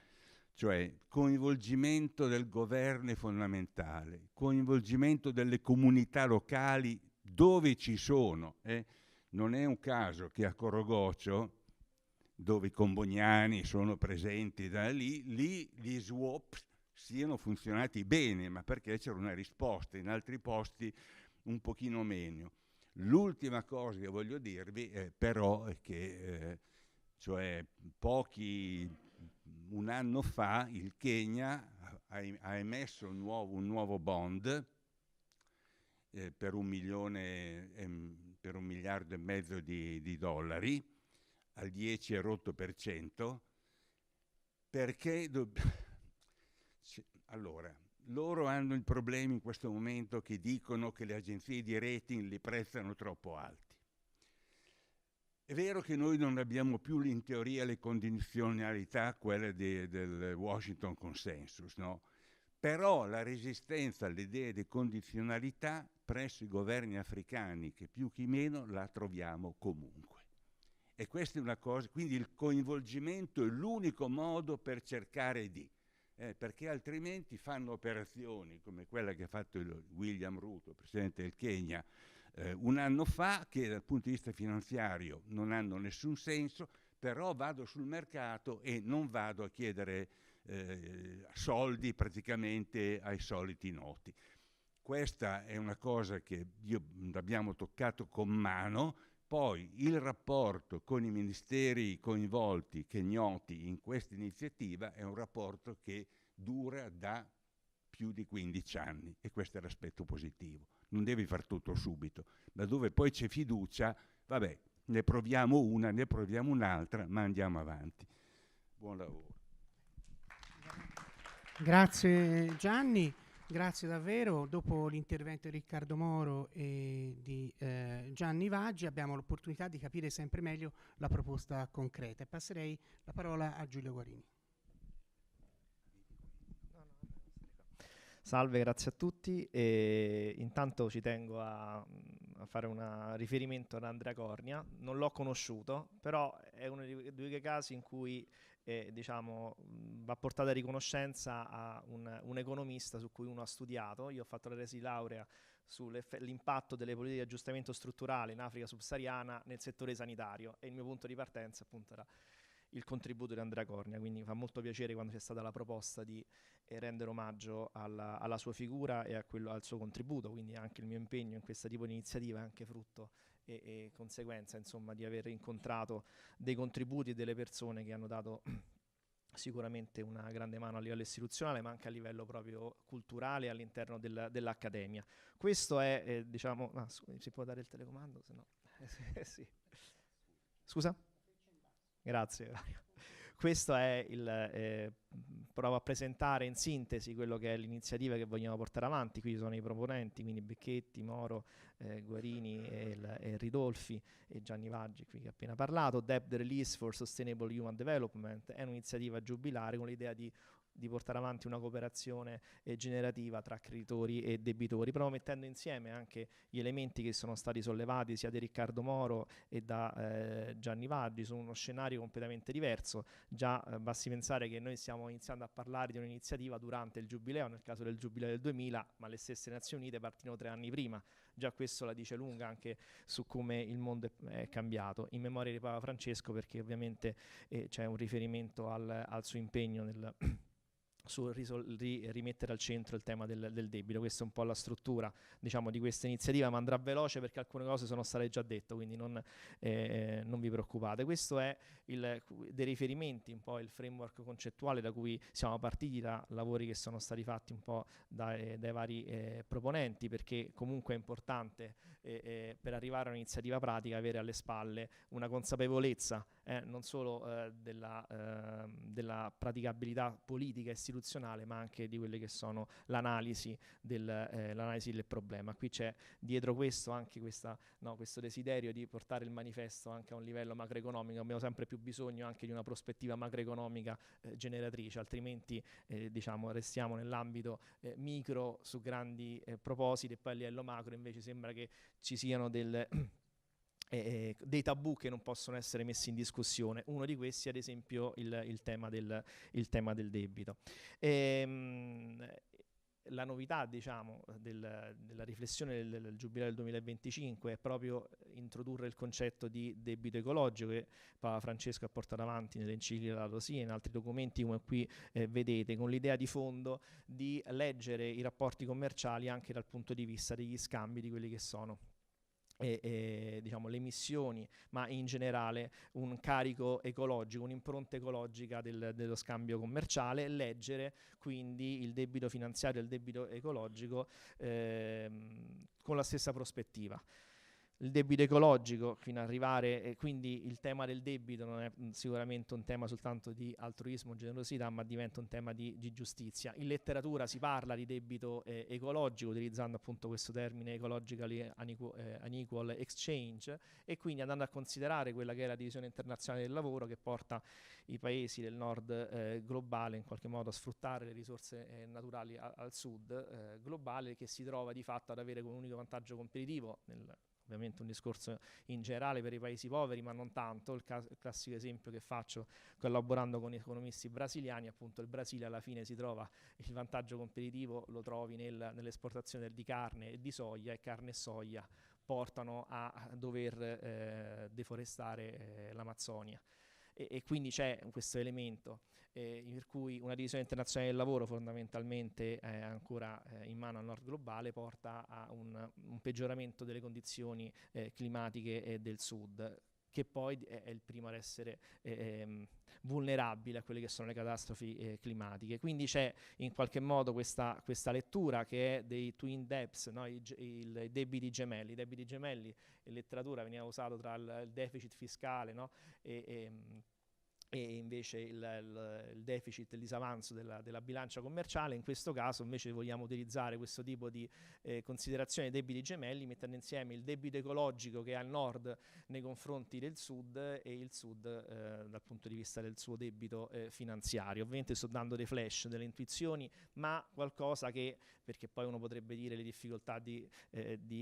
cioè coinvolgimento del governo è fondamentale, coinvolgimento delle comunità locali dove ci sono. Non è un caso che a Corogoccio, dove i comboniani sono presenti da lì gli swap siano funzionati bene, ma perché c'era una risposta, in altri posti un pochino meno. L'ultima cosa che voglio dirvi però è che cioè un anno fa il Kenya ha emesso un nuovo bond per $1 miliardo e mezzo di dollari al 10% perché allora loro hanno il problema in questo momento che dicono che le agenzie di rating li prezzano troppo alti. È vero che noi non abbiamo più in teoria le condizionalità, quelle del Washington Consensus, no? Però la resistenza all'idea di condizionalità presso i governi africani, che più che meno la troviamo comunque. E questa è una cosa, quindi il coinvolgimento è l'unico modo per cercare di, perché altrimenti fanno operazioni come quella che ha fatto William Ruto, presidente del Kenya, un anno fa, che dal punto di vista finanziario non hanno nessun senso, però vado sul mercato e non vado a chiedere soldi praticamente ai soliti noti. Questa è una cosa che abbiamo toccato con mano. Poi il rapporto con i ministeri coinvolti, kenyoti, in questa iniziativa è un rapporto che dura da più di 15 anni e questo è l'aspetto positivo. Non devi far tutto subito, ma dove poi c'è fiducia, vabbè, ne proviamo una, ne proviamo un'altra, ma andiamo avanti. Buon lavoro. Grazie Gianni. Grazie davvero. Dopo l'intervento di Riccardo Moro e di Gianni Vaggi abbiamo l'opportunità di capire sempre meglio la proposta concreta. E passerei la parola a Giulio Guarini. Salve, grazie a tutti. E intanto ci tengo a fare un riferimento ad Andrea Cornia. Non l'ho conosciuto, però è uno dei due casi in cui diciamo, va portata riconoscenza a un economista su cui uno ha studiato. Io ho fatto la tesi di laurea sull'impatto delle politiche di aggiustamento strutturale in Africa subsahariana nel settore sanitario e il mio punto di partenza appunto era il contributo di Andrea Cornia, quindi mi fa molto piacere quando c'è stata la proposta di rendere omaggio alla sua figura e al suo contributo, quindi anche il mio impegno in questo tipo di iniziativa è anche frutto e conseguenza insomma di aver incontrato dei contributi e delle persone che hanno dato sicuramente una grande mano a livello istituzionale ma anche a livello proprio culturale all'interno dell'accademia. Questo è diciamo si può dare il telecomando? Se no. Sì. Scusa? Grazie. Questo è provo a presentare in sintesi quello che è l'iniziativa che vogliamo portare avanti. Qui ci sono i proponenti, quindi Becchetti, Moro, Guarini e Ridolfi e Gianni Vaggi qui che ha appena parlato. Debt Release for Sustainable Human Development è un'iniziativa giubilare con l'idea di di portare avanti una cooperazione generativa tra creditori e debitori, proprio mettendo insieme anche gli elementi che sono stati sollevati sia da Riccardo Moro e da Gianni Vaggi su uno scenario completamente diverso. Già basti pensare che noi stiamo iniziando a parlare di un'iniziativa durante il Giubileo, nel caso del Giubileo del 2000, ma le stesse Nazioni Unite partirono 3 anni prima. Già questo la dice lunga anche su come il mondo è cambiato. In memoria di Papa Francesco, perché ovviamente c'è un riferimento al suo impegno su rimettere al centro il tema del debito. Questa è un po' la struttura, diciamo, di questa iniziativa, ma andrà veloce perché alcune cose sono state già dette, quindi non vi preoccupate. Questo è dei riferimenti, un po' il framework concettuale da cui siamo partiti, da lavori che sono stati fatti un po' dai vari proponenti, perché comunque è importante per arrivare a un'iniziativa pratica avere alle spalle una consapevolezza non solo della praticabilità politica e istituzionale, ma anche di quelle che sono l'analisi del problema. Qui c'è dietro questo anche questo desiderio di portare il manifesto anche a un livello macroeconomico. Abbiamo sempre più bisogno anche di una prospettiva macroeconomica generatrice, altrimenti diciamo restiamo nell'ambito micro su grandi propositi, e poi a livello macro invece sembra che ci siano dei tabù che non possono essere messi in discussione. Uno di questi, ad esempio, il tema del debito. La novità, diciamo, della riflessione del Giubileo del 2025 è proprio introdurre il concetto di debito ecologico, che Papa Francesco ha portato avanti nell'enciclica Laudato Si e in altri documenti come qui vedete, con l'idea di fondo di leggere i rapporti commerciali anche dal punto di vista degli scambi, di quelli che sono diciamo, le emissioni, ma in generale un carico ecologico, un'impronta ecologica dello scambio commerciale, leggere quindi il debito finanziario e il debito ecologico con la stessa prospettiva. Il debito ecologico fino ad arrivare, quindi il tema del debito non è sicuramente un tema soltanto di altruismo, generosità, ma diventa un tema di giustizia. In letteratura si parla di debito ecologico utilizzando appunto questo termine ecologically unequal exchange, e quindi andando a considerare quella che è la divisione internazionale del lavoro che porta i paesi del nord globale in qualche modo a sfruttare le risorse naturali al sud globale, che si trova di fatto ad avere come unico vantaggio competitivo ovviamente un discorso in generale per i paesi poveri, ma non tanto. Il classico esempio che faccio collaborando con economisti brasiliani, appunto il Brasile alla fine si trova il vantaggio competitivo, lo trovi nell'esportazione di carne e di soia, e carne e soia portano a dover deforestare l'Amazzonia. E quindi c'è questo elemento per cui una divisione internazionale del lavoro fondamentalmente ancora in mano al nord globale porta a un peggioramento delle condizioni climatiche del sud, che poi è il primo ad essere vulnerabile a quelle che sono le catastrofi climatiche. Quindi c'è in qualche modo questa lettura che è dei twin debts, no? I debiti gemelli. I debiti gemelli in letteratura veniva usato tra il deficit fiscale, no? E invece il deficit, il disavanzo della bilancia commerciale. In questo caso invece vogliamo utilizzare questo tipo di considerazione dei debiti gemelli, mettendo insieme il debito ecologico che ha il nord nei confronti del sud e il sud dal punto di vista del suo debito finanziario. Ovviamente sto dando dei flash, delle intuizioni, ma qualcosa che, perché poi uno potrebbe dire le difficoltà di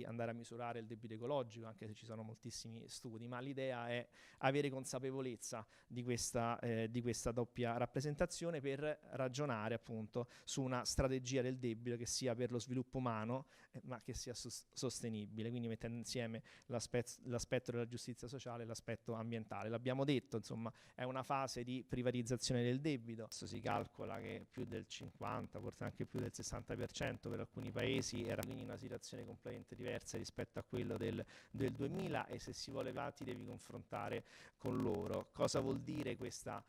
andare a misurare il debito ecologico, anche se ci sono moltissimi studi, ma l'idea è avere consapevolezza di questa doppia rappresentazione per ragionare appunto su una strategia del debito che sia per lo sviluppo umano ma che sia sostenibile, quindi mettendo insieme l'aspetto della giustizia sociale e l'aspetto ambientale. L'abbiamo detto, insomma, è una fase di privatizzazione del debito. Adesso si calcola che più del 50, forse anche più del 60% per alcuni paesi era quindi una situazione completamente diversa rispetto a quello del 2000, e se si vuole ti devi confrontare con loro. Cosa vuol dire questa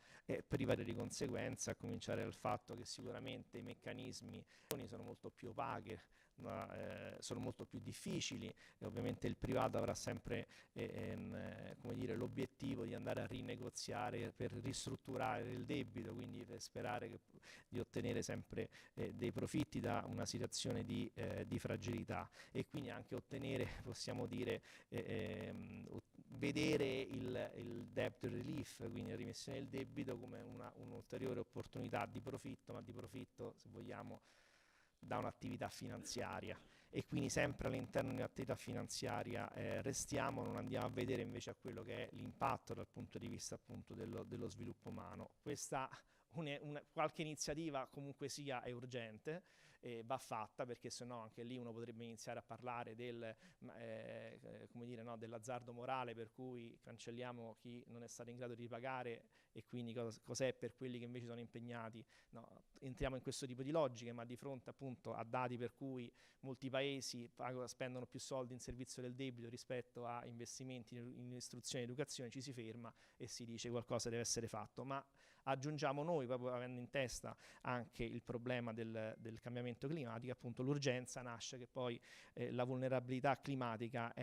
privata di conseguenza? A cominciare dal fatto che sicuramente i meccanismi sono molto più opache, sono molto più difficili, e ovviamente il privato avrà sempre come dire, l'obiettivo di andare a rinegoziare per ristrutturare il debito, quindi per sperare di ottenere sempre dei profitti da una situazione di fragilità, e quindi anche ottenere, possiamo dire, vedere il debt relief, quindi la rimessione del debito, come un'ulteriore opportunità di profitto, ma di profitto, se vogliamo, da un'attività finanziaria. E quindi sempre all'interno di un'attività finanziaria restiamo, non andiamo a vedere invece a quello che è l'impatto dal punto di vista appunto dello sviluppo umano. Questa qualche iniziativa comunque sia è urgente, va fatta, perché sennò anche lì uno potrebbe iniziare a parlare come dire, no, dell'azzardo morale, per cui cancelliamo chi non è stato in grado di pagare e quindi cos'è per quelli che invece sono impegnati. No, entriamo in questo tipo di logiche, ma di fronte appunto a dati per cui molti paesi spendono più soldi in servizio del debito rispetto a investimenti in istruzione e educazione, ci si ferma e si dice qualcosa deve essere fatto. Ma aggiungiamo noi, proprio avendo in testa anche il problema del cambiamento climatico, appunto l'urgenza nasce che poi la vulnerabilità climatica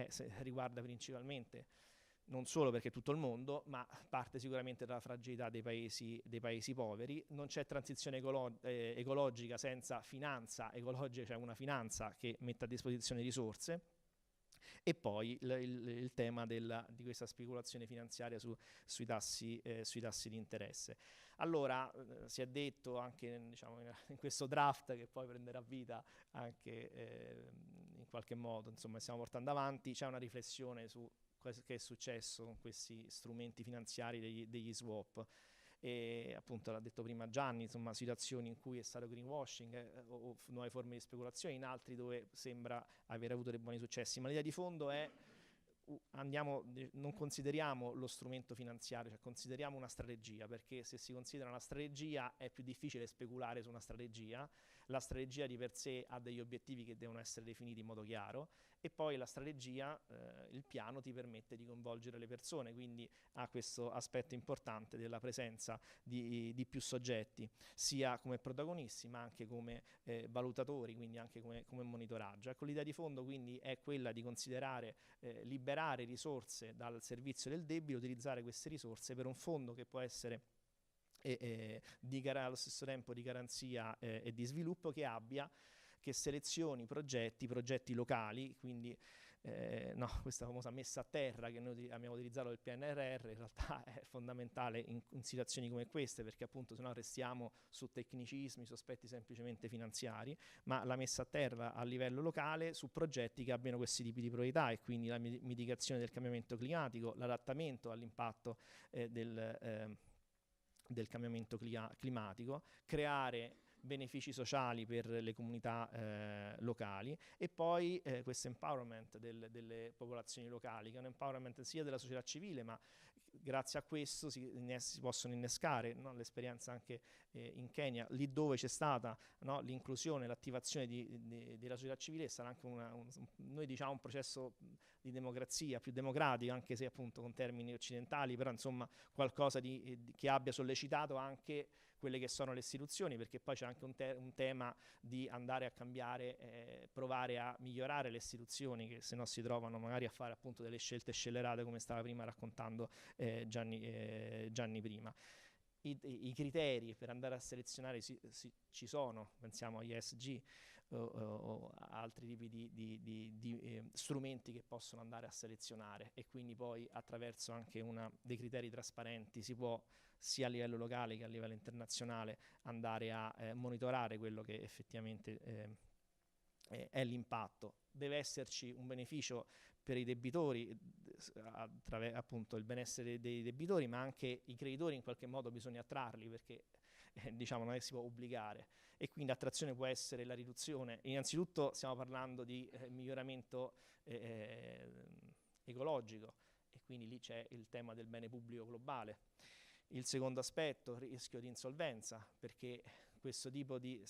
riguarda principalmente, non solo perché tutto il mondo, ma parte sicuramente dalla fragilità dei paesi poveri. Non c'è transizione ecologica senza finanza ecologica, cioè una finanza che metta a disposizione risorse. E poi il tema di questa speculazione finanziaria sui tassi di interesse. Allora, si è detto anche, diciamo, in questo draft che poi prenderà vita anche in qualche modo, insomma, stiamo portando avanti, c'è una riflessione su che è successo con questi strumenti finanziari degli swap. E appunto l'ha detto prima Gianni, insomma, situazioni in cui è stato greenwashing o nuove forme di speculazione, in altri dove sembra aver avuto dei buoni successi, ma l'idea di fondo è non consideriamo lo strumento finanziario, cioè consideriamo una strategia, perché se si considera una strategia è più difficile speculare su una strategia. La strategia di per sé ha degli obiettivi che devono essere definiti in modo chiaro, e poi la strategia, il piano ti permette di coinvolgere le persone, quindi ha questo aspetto importante della presenza di più soggetti, sia come protagonisti ma anche come valutatori, quindi anche come monitoraggio. Ecco, l'idea di fondo quindi è quella di considerare, liberare risorse dal servizio del debito, utilizzare queste risorse per un fondo che può essere allo stesso tempo di garanzia e di sviluppo, che selezioni progetti locali, quindi questa famosa messa a terra che noi abbiamo utilizzato del PNRR in realtà è fondamentale in situazioni come queste, perché appunto se no restiamo su tecnicismi, su aspetti semplicemente finanziari, ma la messa a terra a livello locale su progetti che abbiano questi tipi di priorità, e quindi la mitigazione del cambiamento climatico, l'adattamento all'impatto del cambiamento climatico, creare benefici sociali per le comunità locali, e poi questo empowerment delle popolazioni locali, che è un empowerment sia della società civile, ma grazie a questo si possono innescare, no, l'esperienza anche in Kenya, lì dove c'è stata, no, l'inclusione, l'attivazione della società civile, sarà anche noi diciamo un processo di democrazia più democratico, anche se appunto con termini occidentali, però insomma qualcosa che abbia sollecitato anche quelle che sono le istituzioni, perché poi c'è anche un tema di andare a cambiare, provare a migliorare le istituzioni, che se no si trovano magari a fare appunto delle scelte scellerate, come stava prima raccontando Gianni prima. I criteri per andare a selezionare ci sono, pensiamo agli ESG o altri tipi di strumenti che possono andare a selezionare, e quindi poi attraverso anche dei criteri trasparenti si può sia a livello locale che a livello internazionale andare a monitorare quello che effettivamente è l'impatto. Deve esserci un beneficio per i debitori, appunto il benessere dei debitori, ma anche i creditori in qualche modo bisogna attrarli, perché diciamo non è che si può obbligare, e quindi attrazione può essere la riduzione. Innanzitutto stiamo parlando di miglioramento ecologico, e quindi lì c'è il tema del bene pubblico globale. Il secondo aspetto, rischio di insolvenza, perché questo tipo di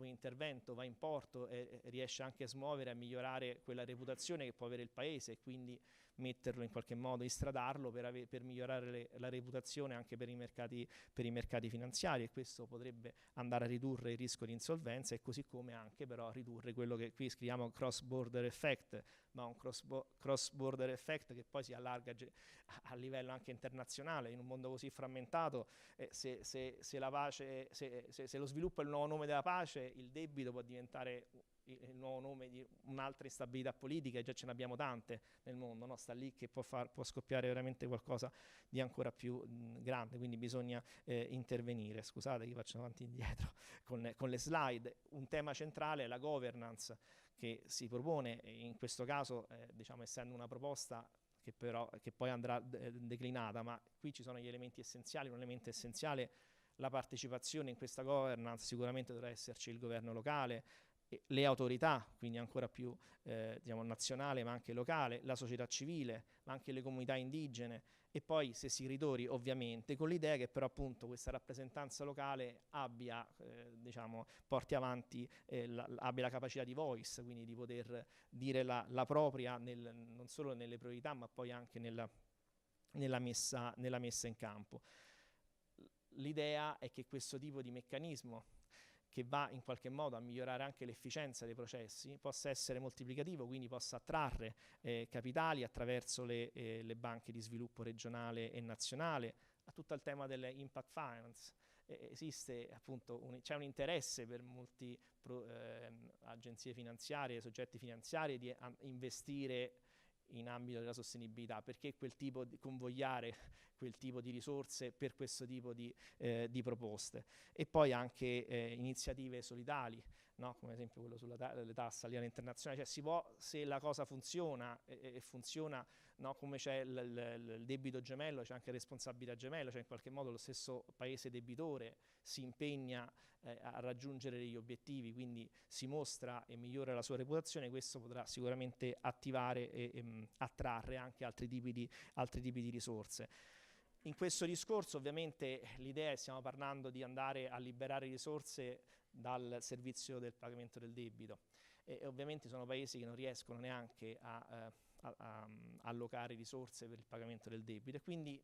intervento va in porto e riesce anche a smuovere, a migliorare quella reputazione che può avere il paese, e quindi metterlo in qualche modo, istradarlo per migliorare la reputazione anche per i mercati finanziari, e questo potrebbe andare a ridurre il rischio di insolvenza, e così come anche però a ridurre quello che qui scriviamo cross border effect, ma un cross border effect che poi si allarga a livello anche internazionale. In un mondo così frammentato, se lo sviluppo è il nuovo nome della pace, il debito può diventare il nuovo nome di un'altra instabilità politica, e già ce ne abbiamo tante nel mondo, no? Sta lì che può scoppiare veramente qualcosa di ancora più grande, quindi bisogna intervenire. Scusate che faccio avanti e indietro con le slide. Un tema centrale è la governance che si propone, e in questo caso diciamo, essendo una proposta che poi andrà declinata, ma qui ci sono gli elementi essenziali. Un elemento essenziale: la partecipazione in questa governance. Sicuramente dovrà esserci il governo locale, le autorità, quindi ancora più diciamo, nazionale ma anche locale, la società civile, ma anche le comunità indigene, e poi se si ritori ovviamente con l'idea che però appunto questa rappresentanza locale abbia, diciamo, porti avanti, abbia la capacità di voice, quindi di poter dire la propria non solo nelle priorità ma poi anche nella messa in campo. L'idea è che questo tipo di meccanismo, che va in qualche modo a migliorare anche l'efficienza dei processi, possa essere moltiplicativo, quindi possa attrarre capitali attraverso le banche di sviluppo regionale e nazionale, a tutto il tema dell'impact finance. Esiste appunto c'è un interesse per molti agenzie finanziarie, soggetti finanziari di investire in ambito della sostenibilità, perché convogliare quel tipo di risorse per questo tipo di proposte. E poi anche iniziative solidali, no? Come ad esempio quello sulle tasse a livello internazionale. Cioè se la cosa funziona e funziona, no? Come c'è il debito gemello, c'è anche responsabilità gemello, cioè in qualche modo lo stesso paese debitore si impegna a raggiungere degli obiettivi, quindi si mostra e migliora la sua reputazione. Questo potrà sicuramente attivare e attrarre anche altri tipi di risorse. In questo discorso ovviamente l'idea è, stiamo parlando di andare a liberare risorse dal servizio del pagamento del debito, e ovviamente sono paesi che non riescono neanche a allocare risorse per il pagamento del debito, e quindi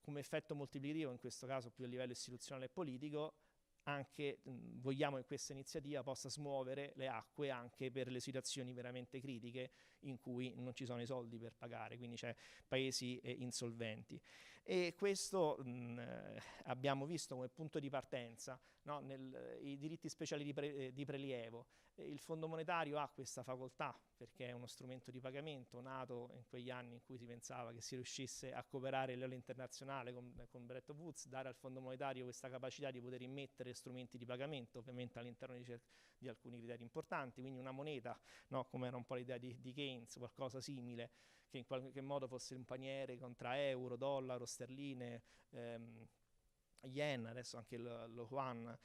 come effetto moltiplicativo, in questo caso più a livello istituzionale e politico, anche vogliamo che questa iniziativa possa smuovere le acque anche per le situazioni veramente critiche in cui non ci sono i soldi per pagare, quindi c'è paesi insolventi. E questo abbiamo visto come punto di partenza, no? I diritti speciali di prelievo. Il Fondo monetario ha questa facoltà perché è uno strumento di pagamento nato in quegli anni in cui si pensava che si riuscisse a cooperare a livello internazionale con Bretton Woods, dare al Fondo monetario questa capacità di poter immettere strumenti di pagamento, ovviamente all'interno di alcuni criteri importanti, quindi una moneta, no? Come era un po' l'idea di Keynes, qualcosa simile, che in qualche modo fosse un paniere contra euro, dollaro, sterline, yen, adesso anche lo yuan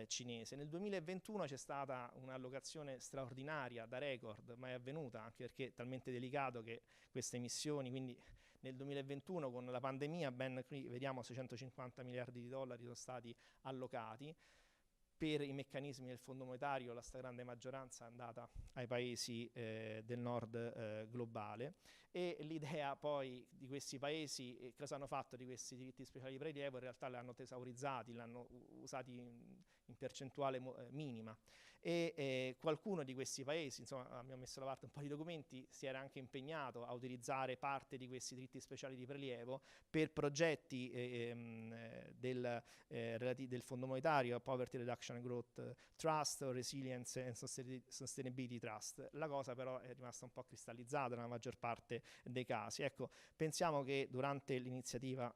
cinese. Nel 2021 c'è stata un'allocazione straordinaria da record, mai avvenuta, anche perché è talmente delicato che queste emissioni, quindi nel 2021 con la pandemia ben qui vediamo 650 miliardi di dollari sono stati allocati. Per i meccanismi del Fondo monetario la stragrande maggioranza è andata ai paesi del nord globale, e l'idea poi di questi paesi, cosa hanno fatto di questi diritti speciali di prelievo? In realtà li hanno tesaurizzati, li hanno usati in percentuale minima, e qualcuno di questi paesi, insomma abbiamo messo da parte un po' di documenti, si era anche impegnato a utilizzare parte di questi diritti speciali di prelievo per progetti del Fondo monetario, Poverty Reduction and Growth Trust, o Resilience and Sustainability Trust. La cosa però è rimasta un po' cristallizzata nella maggior parte dei casi. Ecco, pensiamo che durante l'iniziativa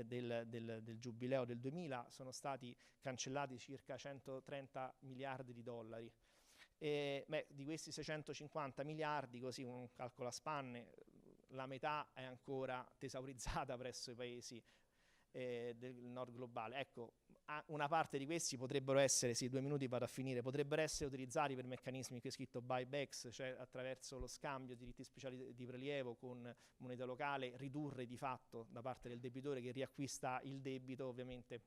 del Giubileo del 2000 sono stati cancellati circa 130 miliardi di dollari. Di questi 650 miliardi, così un calcolo a spanne, la metà è ancora tesaurizzata presso i paesi del nord globale. Ecco, una parte di questi potrebbero essere, sì, 2 minuti vado a finire, potrebbero essere utilizzati per meccanismi che ho scritto buybacks, cioè attraverso lo scambio di diritti speciali di prelievo con moneta locale, ridurre di fatto da parte del debitore che riacquista il debito, ovviamente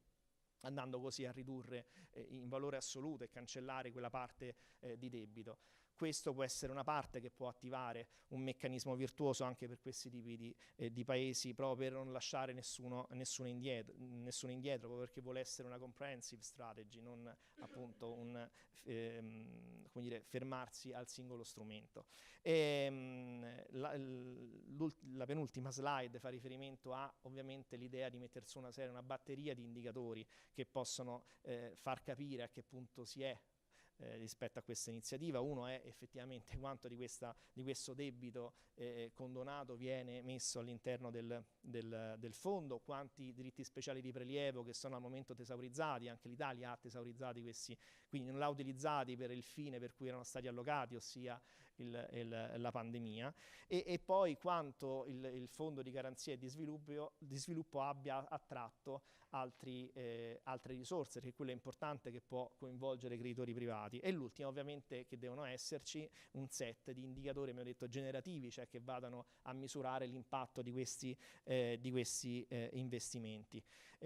andando così a ridurre in valore assoluto e cancellare quella parte di debito. Questo può essere una parte che può attivare un meccanismo virtuoso anche per questi tipi di paesi, proprio per non lasciare nessuno indietro, proprio perché vuole essere una comprehensive strategy, non appunto fermarsi al singolo strumento. La penultima slide fa riferimento a ovviamente l'idea di mettere su una batteria di indicatori che possono far capire a che punto si è rispetto a questa iniziativa. Uno è effettivamente quanto di questo debito condonato viene messo all'interno del fondo, quanti diritti speciali di prelievo che sono al momento tesaurizzati, anche l'Italia ha tesaurizzati questi, quindi non l'ha utilizzati per il fine per cui erano stati allocati, ossia la pandemia, e poi quanto il fondo di garanzia e di sviluppo abbia attratto altre risorse, perché quello è importante, che può coinvolgere i creditori privati. E l'ultimo ovviamente che devono esserci un set di indicatori, abbiamo detto, generativi, cioè che vadano a misurare l'impatto di questi investimenti.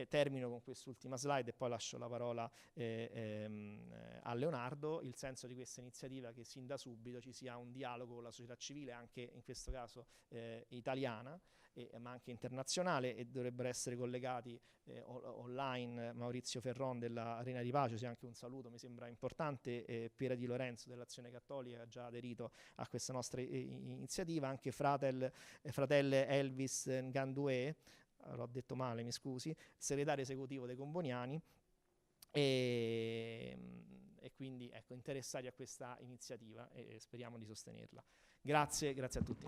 Termino con quest'ultima slide e poi lascio la parola a Leonardo. Il senso di questa iniziativa è che sin da subito ci sia un dialogo con la società civile, anche in questo caso italiana, ma anche internazionale, e dovrebbero essere collegati online Maurizio Ferron della Arena di Pace, sia anche un saluto, mi sembra importante, Piera Di Lorenzo dell'Azione Cattolica, che ha già aderito a questa nostra iniziativa, anche fratelle Elvis Ngandoué, l'ho detto male, mi scusi, segretario esecutivo dei Comboniani, e quindi ecco, interessati a questa iniziativa e speriamo di sostenerla. Grazie a tutti.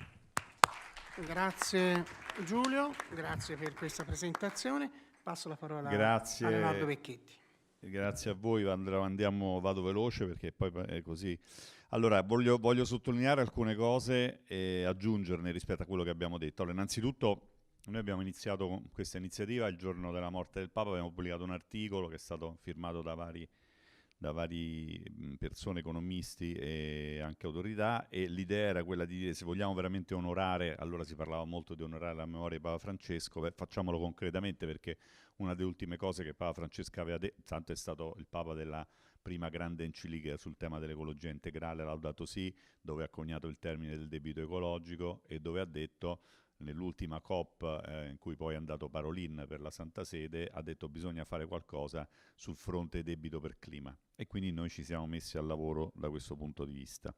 Grazie Giulio, grazie per questa presentazione. Passo la parola a Leonardo Vecchetti. Grazie a voi, vado veloce perché poi è così. Allora, voglio sottolineare alcune cose e aggiungerne rispetto a quello che abbiamo detto. Allora, innanzitutto, noi abbiamo iniziato con questa iniziativa il giorno della morte del Papa, abbiamo pubblicato un articolo che è stato firmato da vari persone, economisti e anche autorità, e l'idea era quella di dire: se vogliamo veramente onorare, allora si parlava molto di onorare la memoria di Papa Francesco, facciamolo concretamente, perché una delle ultime cose che Papa Francesco aveva detto, tanto è stato il Papa della prima grande enciclica sul tema dell'ecologia integrale, Laudato Si, dove ha coniato il termine del debito ecologico e dove ha detto, nell'ultima COP in cui poi è andato Parolin per la Santa Sede, ha detto bisogna fare qualcosa sul fronte debito per clima, e quindi noi ci siamo messi al lavoro da questo punto di vista.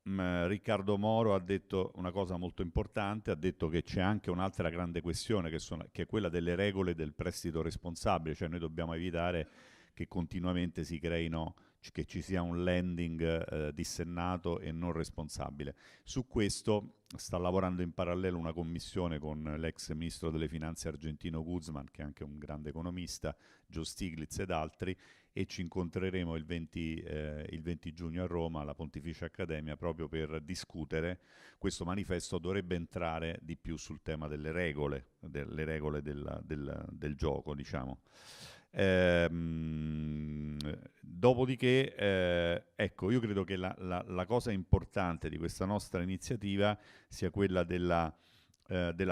Riccardo Moro ha detto una cosa molto importante, ha detto che c'è anche un'altra grande questione che è quella delle regole del prestito responsabile, cioè noi dobbiamo evitare che continuamente si creino, che ci sia un lending dissennato e non responsabile. Su questo sta lavorando in parallelo una commissione con l'ex ministro delle finanze argentino Guzman, che è anche un grande economista, Joe Stiglitz ed altri, e ci incontreremo il 20 giugno a Roma alla Pontificia Accademia proprio per discutere. Questo manifesto dovrebbe entrare di più sul tema delle regole del gioco, diciamo. Dopodiché, ecco, io credo che la cosa importante di questa nostra iniziativa sia quella della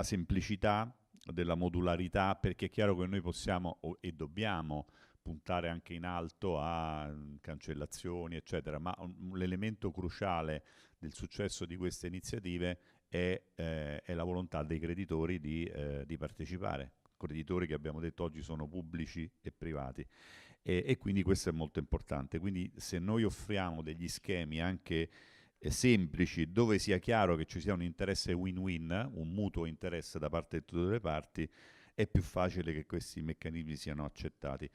semplicità, della modularità, perché è chiaro che noi possiamo e dobbiamo puntare anche in alto a cancellazioni, eccetera, ma l'elemento cruciale del successo di queste iniziative è la volontà dei creditori di partecipare. Creditori che abbiamo detto oggi sono pubblici e privati, e quindi questo è molto importante. Quindi se noi offriamo degli schemi anche semplici, dove sia chiaro che ci sia un interesse win-win, un mutuo interesse da parte di tutte le parti, è più facile che questi meccanismi siano accettati.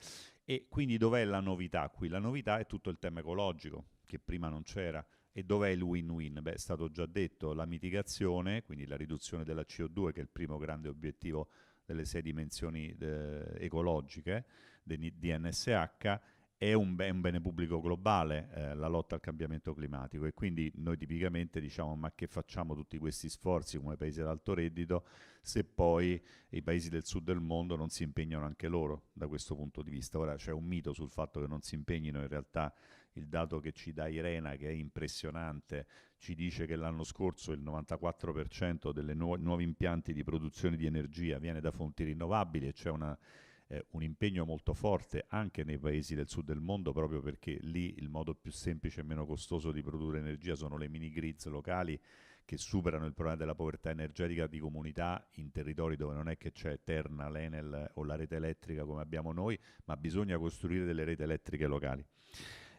E quindi dov'è la novità qui? La novità è tutto il tema ecologico, che prima non c'era. E dov'è il win-win? Beh, è stato già detto, la mitigazione, quindi la riduzione della CO2, che è il primo grande obiettivo delle 6 dimensioni ecologiche di NSH, è un bene pubblico globale, la lotta al cambiamento climatico, e quindi noi tipicamente diciamo: ma che facciamo tutti questi sforzi come paesi ad alto reddito se poi i paesi del sud del mondo non si impegnano anche loro da questo punto di vista? Ora c'è un mito sul fatto che non si impegnino, in realtà il dato che ci dà Irena, che è impressionante, ci dice che l'anno scorso il 94% dei nuovi impianti di produzione di energia viene da fonti rinnovabili, e c'è un impegno molto forte anche nei paesi del sud del mondo, proprio perché lì il modo più semplice e meno costoso di produrre energia sono le mini grids locali, che superano il problema della povertà energetica di comunità in territori dove non è che c'è Terna, l'Enel o la rete elettrica come abbiamo noi, ma bisogna costruire delle reti elettriche locali.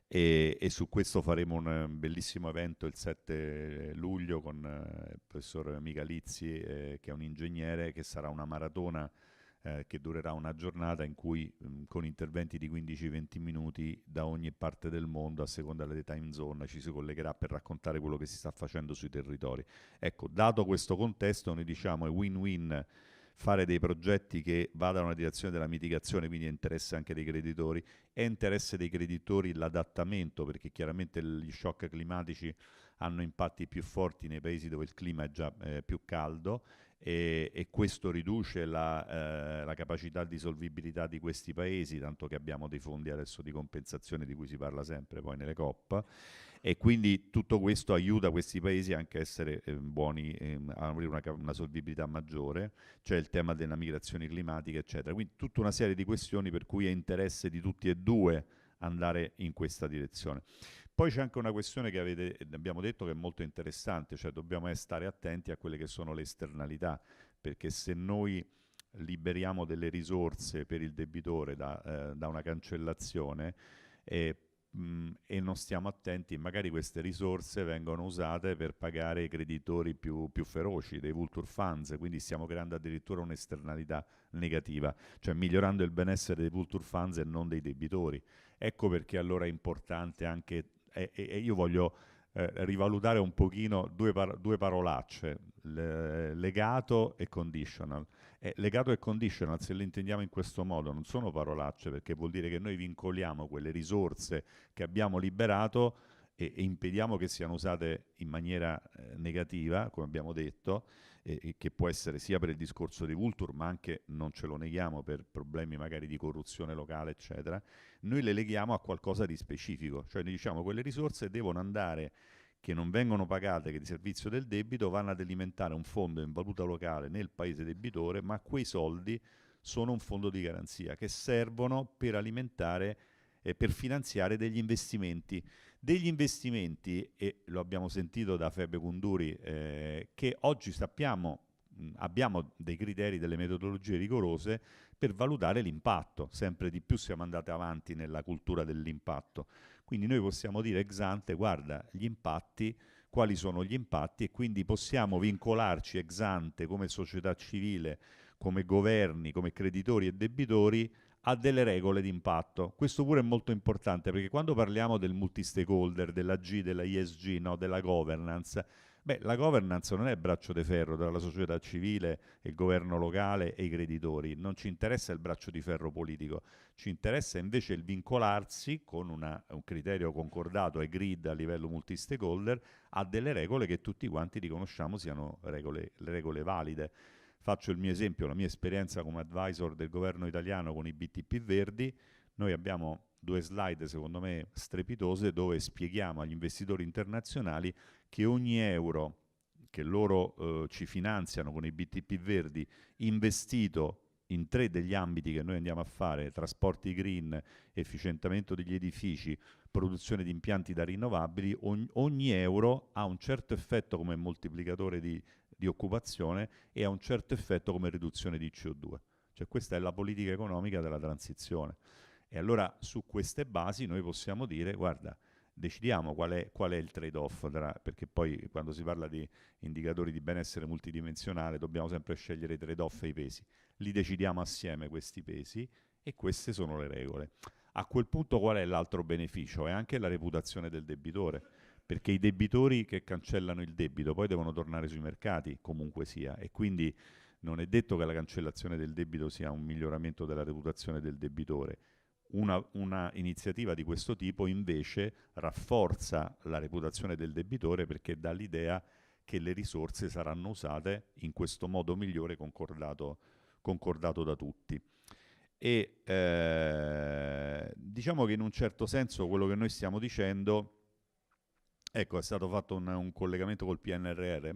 E su questo faremo un bellissimo evento il 7 luglio con il professor Michalizzi, che è un ingegnere, che sarà una maratona che durerà una giornata in cui con interventi di 15-20 minuti da ogni parte del mondo, a seconda delle time zone, ci si collegherà per raccontare quello che si sta facendo sui territori. Ecco, dato questo contesto, noi diciamo è win-win fare dei progetti che vadano nella direzione della mitigazione, quindi è interesse anche dei creditori, è interesse dei creditori l'adattamento, perché chiaramente gli shock climatici hanno impatti più forti nei paesi dove il clima è già più caldo, e questo riduce la capacità di solvibilità di questi paesi, tanto che abbiamo dei fondi adesso di compensazione di cui si parla sempre poi nelle COP, e quindi tutto questo aiuta questi paesi anche a essere buoni, a avere una solvibilità maggiore. C'è il tema della migrazione climatica, eccetera. Quindi tutta una serie di questioni per cui è interesse di tutti e due andare in questa direzione. Poi c'è anche una questione che abbiamo detto che è molto interessante, cioè dobbiamo stare attenti a quelle che sono le esternalità, perché se noi liberiamo delle risorse per il debitore da una cancellazione e non stiamo attenti, magari queste risorse vengono usate per pagare i creditori più feroci, dei vulture funds, quindi stiamo creando addirittura un'esternalità negativa, cioè migliorando il benessere dei vulture funds e non dei debitori. Ecco perché allora è importante anche, e io voglio rivalutare un pochino due parolacce, legato e conditional. Legato e conditional, se le intendiamo in questo modo, non sono parolacce, perché vuol dire che noi vincoliamo quelle risorse che abbiamo liberato e impediamo che siano usate in maniera negativa, come abbiamo detto, che può essere sia per il discorso di Vulture, ma anche, non ce lo neghiamo, per problemi magari di corruzione locale, eccetera. Noi le leghiamo a qualcosa di specifico, cioè noi diciamo quelle risorse devono andare, che non vengono pagate, che di servizio del debito, vanno ad alimentare un fondo in valuta locale nel paese debitore, ma quei soldi sono un fondo di garanzia che servono per alimentare e per finanziare degli investimenti. Degli investimenti, e lo abbiamo sentito da Febe Kunduri, che oggi sappiamo, abbiamo dei criteri, delle metodologie rigorose per valutare l'impatto. Sempre di più siamo andati avanti nella cultura dell'impatto. Quindi noi possiamo dire ex ante, guarda, gli impatti, quali sono gli impatti, e quindi possiamo vincolarci ex ante come società civile, come governi, come creditori e debitori a delle regole di impatto. Questo pure è molto importante, perché quando parliamo del multi-stakeholder, della G, della ESG, no, della governance, la governance non è braccio di ferro tra la società civile, il governo locale e i creditori. Non ci interessa il braccio di ferro politico, ci interessa invece il vincolarsi con un criterio concordato e grid a livello multi-stakeholder a delle regole che tutti quanti riconosciamo siano le regole valide. Faccio il mio esempio, la mia esperienza come advisor del governo italiano con i BTP verdi. Noi abbiamo 2 slide secondo me strepitose dove spieghiamo agli investitori internazionali che ogni euro che loro ci finanziano con i BTP verdi investito in 3 degli ambiti che noi andiamo a fare: trasporti green, efficientamento degli edifici, produzione di impianti da rinnovabili, ogni euro ha un certo effetto come moltiplicatore di occupazione e ha un certo effetto come riduzione di CO2. Cioè questa è la politica economica della transizione. E allora su queste basi noi possiamo dire, guarda, decidiamo qual è il trade-off, perché poi quando si parla di indicatori di benessere multidimensionale dobbiamo sempre scegliere i trade-off e i pesi. Li decidiamo assieme questi pesi e queste sono le regole. A quel punto qual è l'altro beneficio? È anche la reputazione del debitore, perché i debitori che cancellano il debito poi devono tornare sui mercati, comunque sia, e quindi non è detto che la cancellazione del debito sia un miglioramento della reputazione del debitore. Una iniziativa di questo tipo invece rafforza la reputazione del debitore, perché dà l'idea che le risorse saranno usate in questo modo migliore concordato da tutti. E diciamo che in un certo senso quello che noi stiamo dicendo, ecco, è stato fatto un collegamento col PNRR.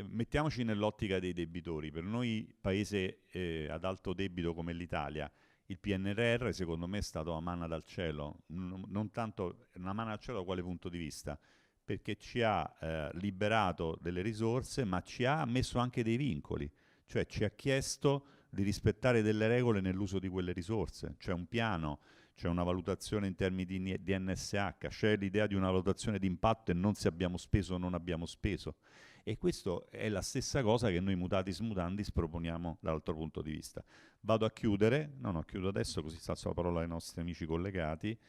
Mettiamoci nell'ottica dei debitori. Per noi, paese ad alto debito come l'Italia, il PNRR secondo me è stato una manna dal cielo, non tanto una manna dal cielo da quale punto di vista, perché ci ha liberato delle risorse, ma ci ha messo anche dei vincoli, cioè ci ha chiesto di rispettare delle regole nell'uso di quelle risorse. C'è un piano, c'è una valutazione in termini di NSH, c'è l'idea di una valutazione di impatto e non se abbiamo speso o non abbiamo speso. E questo è la stessa cosa che noi mutatis mutandis proponiamo dall'altro punto di vista. Vado a chiudere, chiudo adesso così alzo la parola ai nostri amici collegati.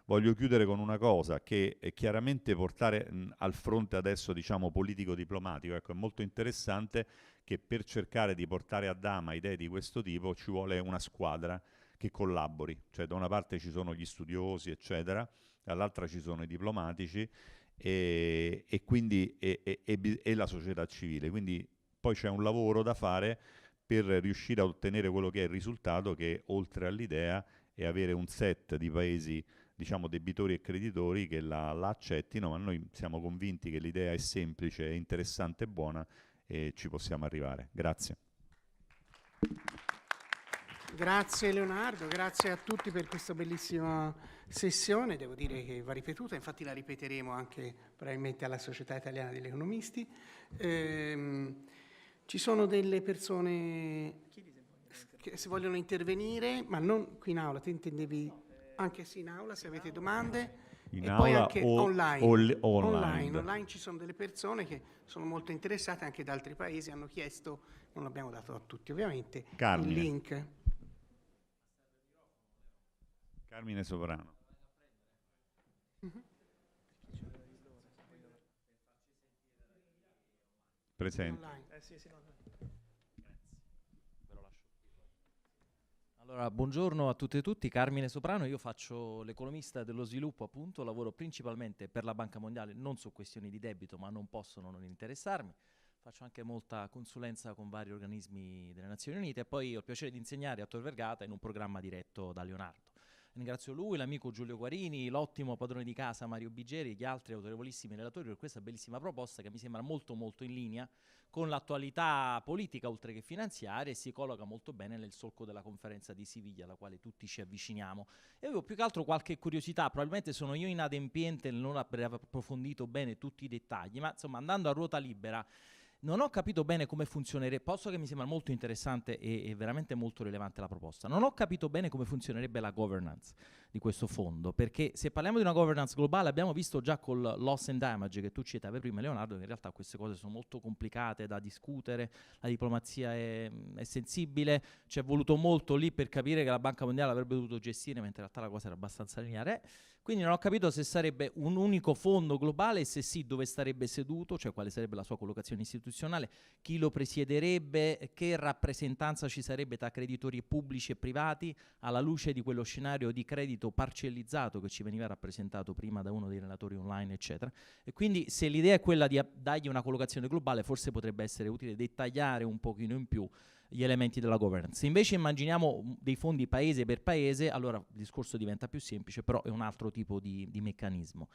Voglio chiudere con una cosa che è chiaramente portare al fronte adesso, diciamo, politico-diplomatico. Ecco, è molto interessante che per cercare di portare a dama idee di questo tipo ci vuole una squadra che collabori. Cioè da una parte ci sono gli studiosi, eccetera, dall'altra ci sono i diplomatici e quindi e la società civile. Quindi poi c'è un lavoro da fare per riuscire a ottenere quello che è il risultato, che oltre all'idea è avere un set di paesi, diciamo, debitori e creditori che la accettino, ma noi siamo convinti che l'idea è semplice, è interessante e buona e ci possiamo arrivare. Grazie. Grazie Leonardo, grazie a tutti per questa bellissima sessione, devo dire che va ripetuta, infatti la ripeteremo anche probabilmente alla Società Italiana degli Economisti. Ci sono delle persone che si vogliono intervenire, ma non qui in aula, te intendevi anche sì in aula se avete domande. In e aula poi anche o online. online. Online ci sono delle persone che sono molto interessate anche da altri paesi, hanno chiesto, non l'abbiamo dato a tutti ovviamente, Carmine. il link. Carmine Soprano. Presente. Allora, buongiorno a tutte e tutti, Carmine Soprano, io faccio l'economista dello sviluppo, appunto, lavoro principalmente per la Banca Mondiale, non su questioni di debito, ma non possono non interessarmi. Faccio anche molta consulenza con vari organismi delle Nazioni Unite e poi ho il piacere di insegnare a Tor Vergata in un programma diretto da Leonardo. Ringrazio lui, l'amico Giulio Guarini, l'ottimo padrone di casa Mario Bigeri e gli altri autorevolissimi relatori per questa bellissima proposta che mi sembra molto molto in linea con l'attualità politica oltre che finanziaria e si colloca molto bene nel solco della conferenza di Siviglia alla quale tutti ci avviciniamo. E avevo più che altro qualche curiosità, probabilmente sono io inadempiente nel non aver approfondito bene tutti i dettagli, ma insomma andando a ruota libera non ho capito bene come funzionerebbe, posto che mi sembra molto interessante e veramente molto rilevante la proposta, non ho capito bene come funzionerebbe la governance di questo fondo, perché se parliamo di una governance globale abbiamo visto già col loss and damage che tu citavi prima Leonardo che in realtà queste cose sono molto complicate da discutere, la diplomazia è sensibile, ci è voluto molto lì per capire che la Banca Mondiale avrebbe dovuto gestire, mentre in realtà la cosa era abbastanza lineare. Quindi non ho capito se sarebbe un unico fondo globale e se sì dove starebbe seduto, cioè quale sarebbe la sua collocazione istituzionale, chi lo presiederebbe, che rappresentanza ci sarebbe tra creditori pubblici e privati alla luce di quello scenario di credito parcellizzato che ci veniva rappresentato prima da uno dei relatori online eccetera. E quindi se l'idea è quella di dargli una collocazione globale forse potrebbe essere utile dettagliare un pochino in più gli elementi della governance. Se invece immaginiamo dei fondi paese per paese, allora il discorso diventa più semplice, però è un altro tipo di meccanismo.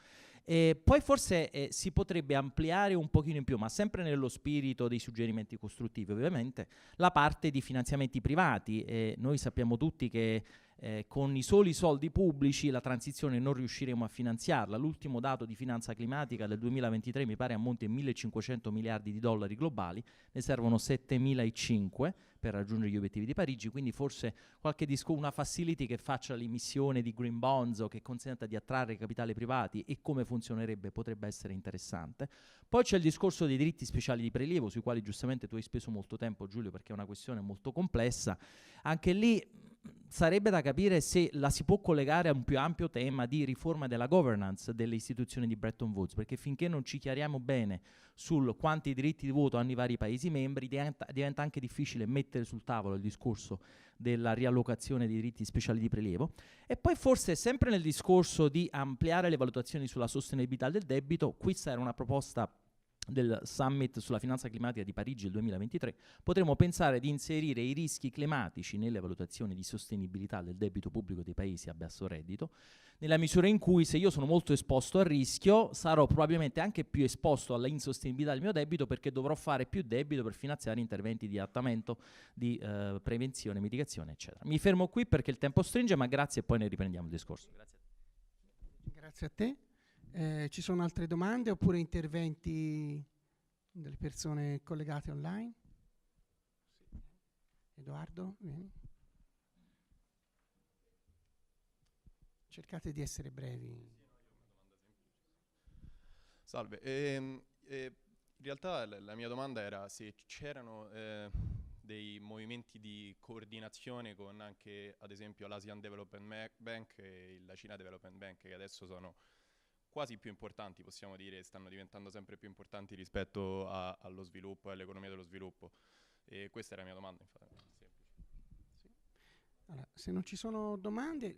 Poi forse si potrebbe ampliare un pochino in più, ma sempre nello spirito dei suggerimenti costruttivi ovviamente, la parte di finanziamenti privati. Noi sappiamo tutti che con i soli soldi pubblici la transizione non riusciremo a finanziarla. L'ultimo dato di finanza climatica del 2023 mi pare ammonti a 1.500 miliardi di dollari globali, ne servono 7.005 per raggiungere gli obiettivi di Parigi, quindi forse una facility che faccia l'emissione di green bonds o che consenta di attrarre capitali privati e come funzionerebbe potrebbe essere interessante. Poi c'è il discorso dei diritti speciali di prelievo, sui quali giustamente tu hai speso molto tempo Giulio perché è una questione molto complessa. Anche lì sarebbe da capire se la si può collegare a un più ampio tema di riforma della governance delle istituzioni di Bretton Woods, perché finché non ci chiariamo bene sul quanti diritti di voto hanno i vari Paesi membri, diventa anche difficile mettere sul tavolo il discorso della riallocazione dei diritti speciali di prelievo. E poi forse sempre nel discorso di ampliare le valutazioni sulla sostenibilità del debito, questa era una proposta del Summit sulla finanza climatica di Parigi del 2023, potremmo pensare di inserire i rischi climatici nelle valutazioni di sostenibilità del debito pubblico dei paesi a basso reddito, nella misura in cui se io sono molto esposto al rischio sarò probabilmente anche più esposto alla insostenibilità del mio debito perché dovrò fare più debito per finanziare interventi di adattamento, di prevenzione, mitigazione, eccetera. Mi fermo qui perché il tempo stringe, ma grazie e poi ne riprendiamo il discorso. Grazie a te. Ci sono altre domande oppure interventi delle persone collegate online? Edoardo, vieni. Cercate di essere brevi. Salve, In realtà la mia domanda era se c'erano dei movimenti di coordinazione con anche, ad esempio, l'Asian Development Bank e la China Development Bank, che adesso sono quasi più importanti, possiamo dire, stanno diventando sempre più importanti rispetto allo sviluppo e all'economia dello sviluppo. E questa era la mia domanda, infatti. Allora, se non ci sono domande,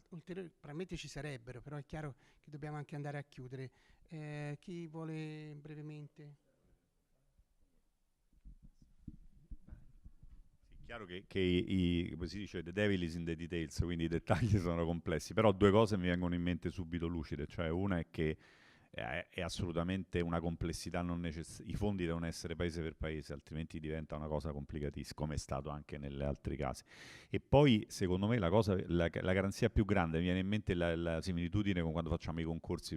ulteriori, probabilmente ci sarebbero, però è chiaro che dobbiamo anche andare a chiudere. Chi vuole brevemente? È chiaro che come si dice, the devil is in the details, quindi i dettagli sono complessi, però due cose mi vengono in mente subito lucide, cioè una è che è assolutamente una complessità non necessaria, i fondi devono essere paese per paese, altrimenti diventa una cosa complicatissima, come è stato anche negli altri casi. E poi, secondo me, la garanzia più grande, mi viene in mente la similitudine con quando facciamo i concorsi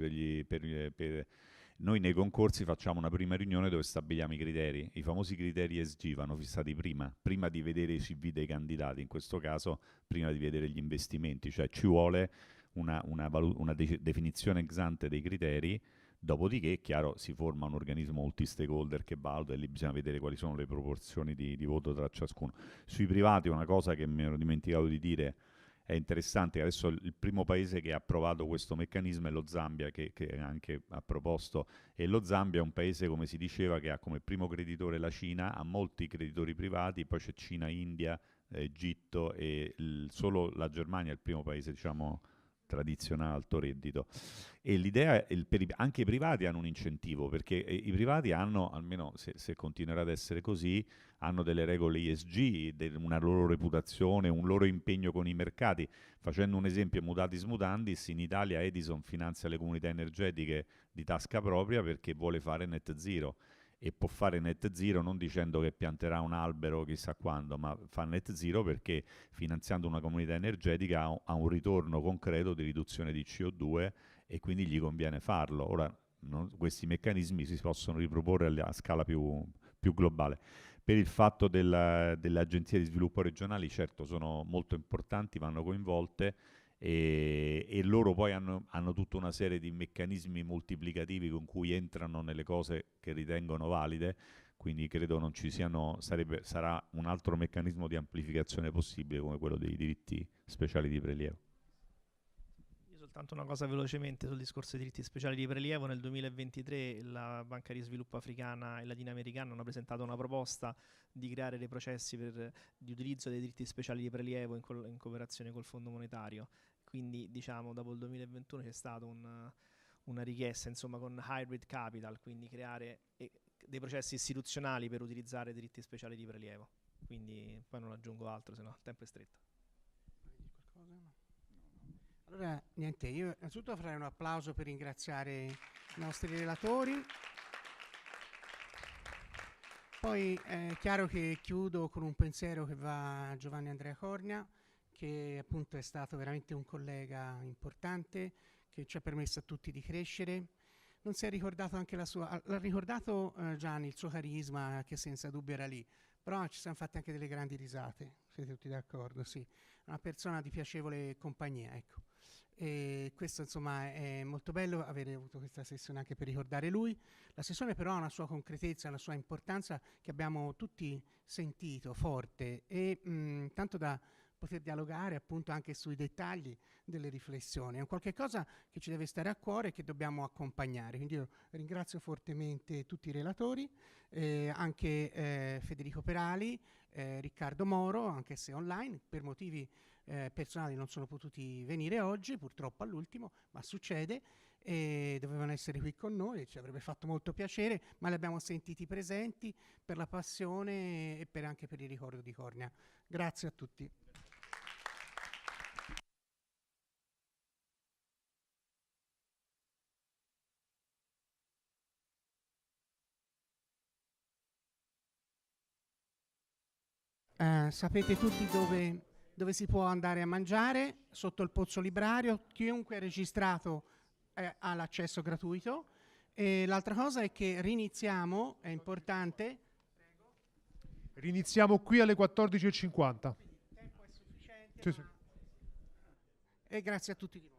noi nei concorsi facciamo una prima riunione dove stabiliamo i criteri. I famosi criteri ESG vanno fissati prima di vedere i CV dei candidati, in questo caso prima di vedere gli investimenti, cioè ci vuole una definizione ex ante dei criteri, dopodiché, è chiaro, si forma un organismo multi-stakeholder che valuta e lì bisogna vedere quali sono le proporzioni di voto tra ciascuno. Sui privati una cosa che mi ero dimenticato di dire è interessante, che adesso il primo paese che ha approvato questo meccanismo è lo Zambia, che anche ha proposto, e lo Zambia è un paese, come si diceva, che ha come primo creditore la Cina, ha molti creditori privati, poi c'è Cina, India, Egitto e solo la Germania è il primo paese, diciamo, tradizionale alto reddito. E l'idea è anche i privati hanno un incentivo, perché i privati hanno, almeno se continuerà ad essere così, hanno delle regole ESG, una loro reputazione, un loro impegno con i mercati. Facendo un esempio mutatis mutandis, in Italia Edison finanzia le comunità energetiche di tasca propria perché vuole fare net zero, e può fare net zero non dicendo che pianterà un albero chissà quando, ma fa net zero perché finanziando una comunità energetica ha un ritorno concreto di riduzione di CO2 e quindi gli conviene farlo. Ora, questi meccanismi si possono riproporre a scala più globale. Per il fatto delle agenzie di sviluppo regionali, certo, sono molto importanti, vanno coinvolte e loro poi hanno tutta una serie di meccanismi moltiplicativi con cui entrano nelle cose che ritengono valide, quindi credo non ci siano, sarà un altro meccanismo di amplificazione possibile come quello dei diritti speciali di prelievo. Soltanto una cosa velocemente sul discorso dei diritti speciali di prelievo. Nel 2023 la Banca di Sviluppo Africana e Latinoamericana hanno presentato una proposta di creare dei processi di utilizzo dei diritti speciali di prelievo in cooperazione col Fondo Monetario. Quindi, diciamo, dopo il 2021 c'è stata una richiesta, insomma, con Hybrid Capital, quindi creare dei processi istituzionali per utilizzare diritti speciali di prelievo. Quindi poi non aggiungo altro, se no il tempo è stretto. Allora, niente, io innanzitutto farei un applauso per ringraziare i nostri relatori. Poi è chiaro che chiudo con un pensiero che va a Giovanni Andrea Cornia, che appunto è stato veramente un collega importante, che ci ha permesso a tutti di crescere. Non si è ricordato anche l'ha ricordato Gianni, il suo carisma, che senza dubbio era lì, però ci siamo fatti anche delle grandi risate, siete tutti d'accordo? Sì, una persona di piacevole compagnia, ecco. E questo insomma è molto bello avere avuto questa sessione anche per ricordare lui. La sessione però ha una sua concretezza, una sua importanza che abbiamo tutti sentito forte e tanto da poter dialogare appunto anche sui dettagli delle riflessioni. È un qualche cosa che ci deve stare a cuore e che dobbiamo accompagnare. Quindi io ringrazio fortemente tutti i relatori, anche Federico Perali, Riccardo Moro, anche se online, per motivi personali non sono potuti venire oggi, purtroppo all'ultimo, ma succede, e dovevano essere qui con noi, ci avrebbe fatto molto piacere, ma li abbiamo sentiti presenti per la passione e anche per il ricordo di Cornia. Grazie a tutti. Sapete tutti dove si può andare a mangiare, sotto il pozzo librario, chiunque è registrato ha l'accesso gratuito. E l'altra cosa è che riniziamo, è importante. Riniziamo qui alle 14:50. Il tempo è sufficiente. Sì, sì. E grazie a tutti di voi.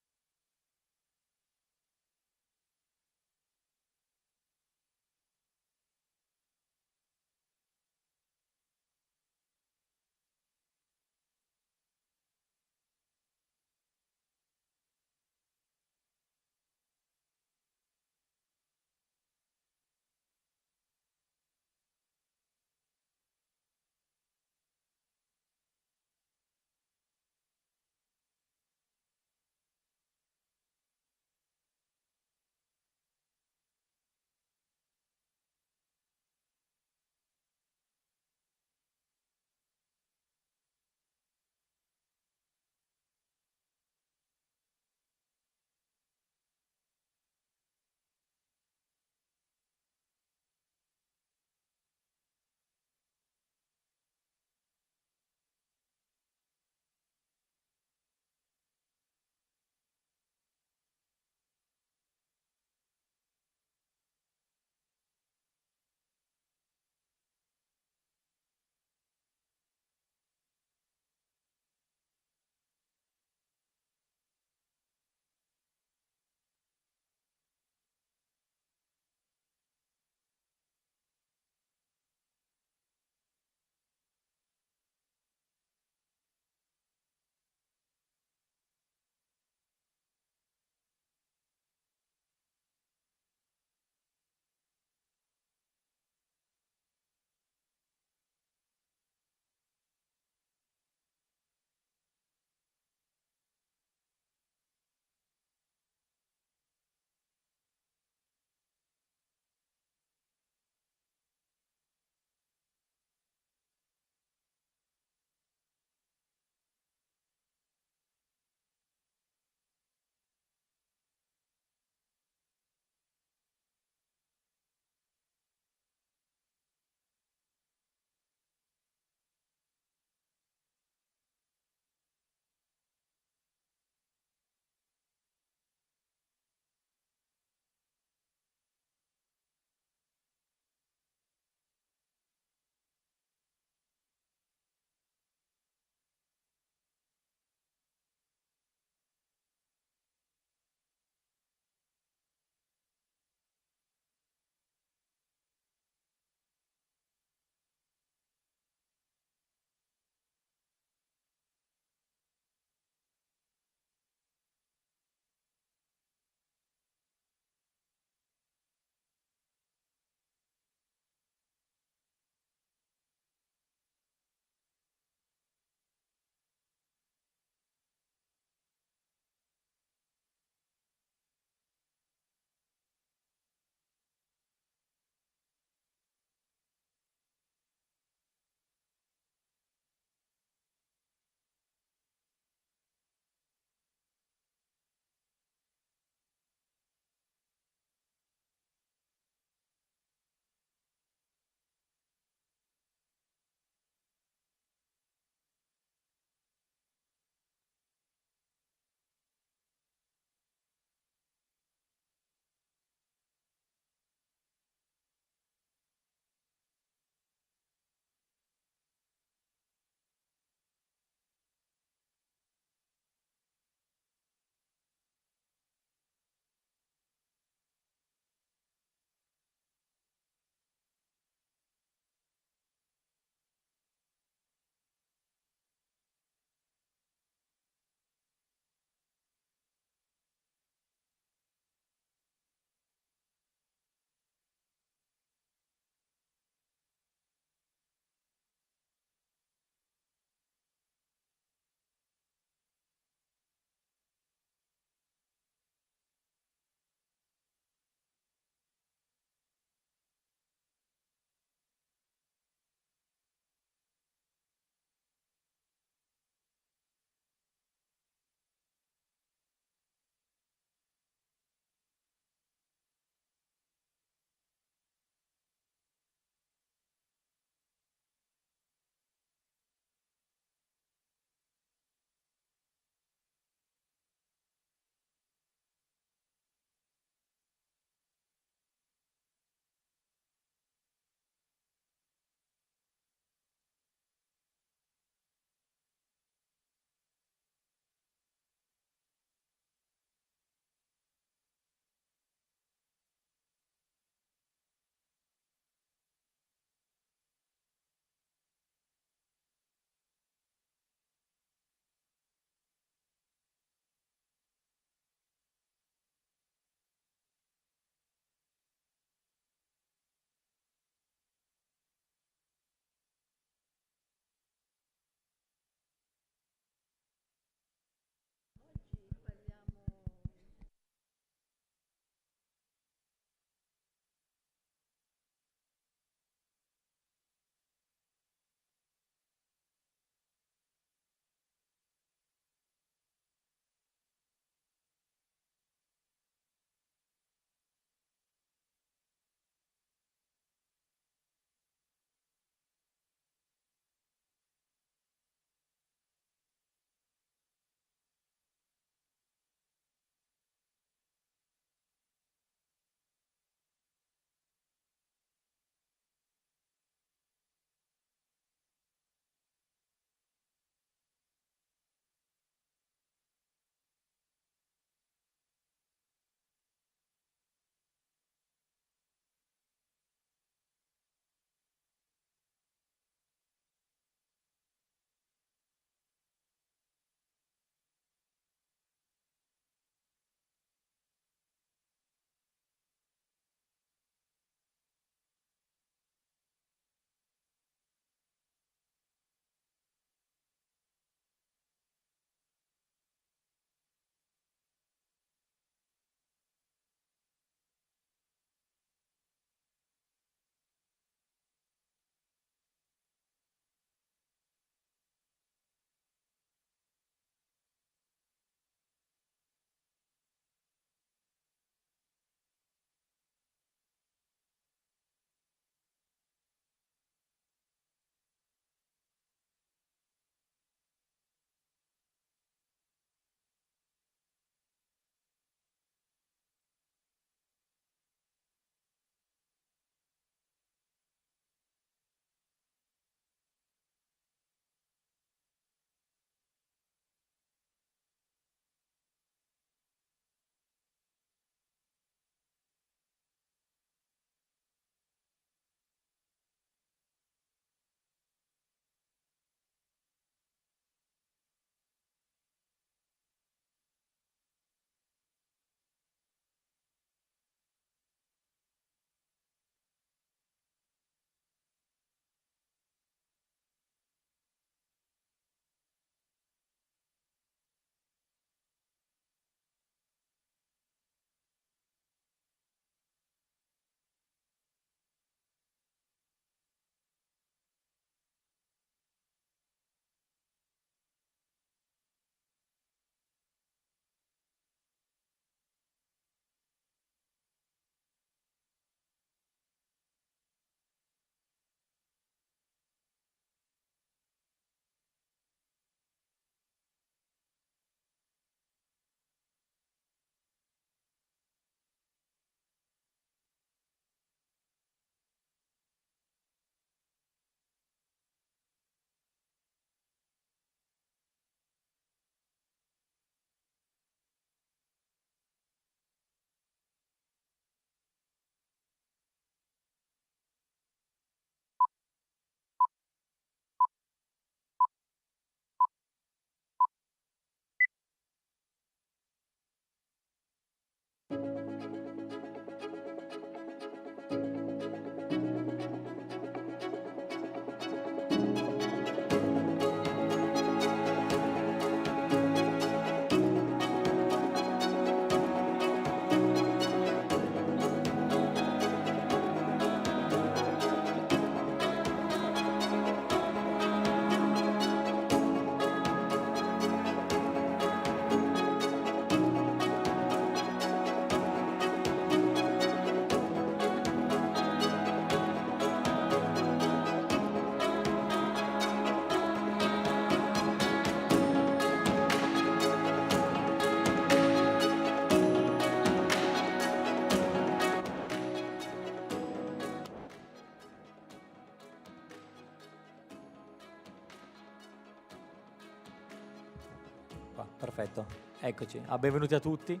qua, perfetto. Eccoci. Benvenuti a tutti.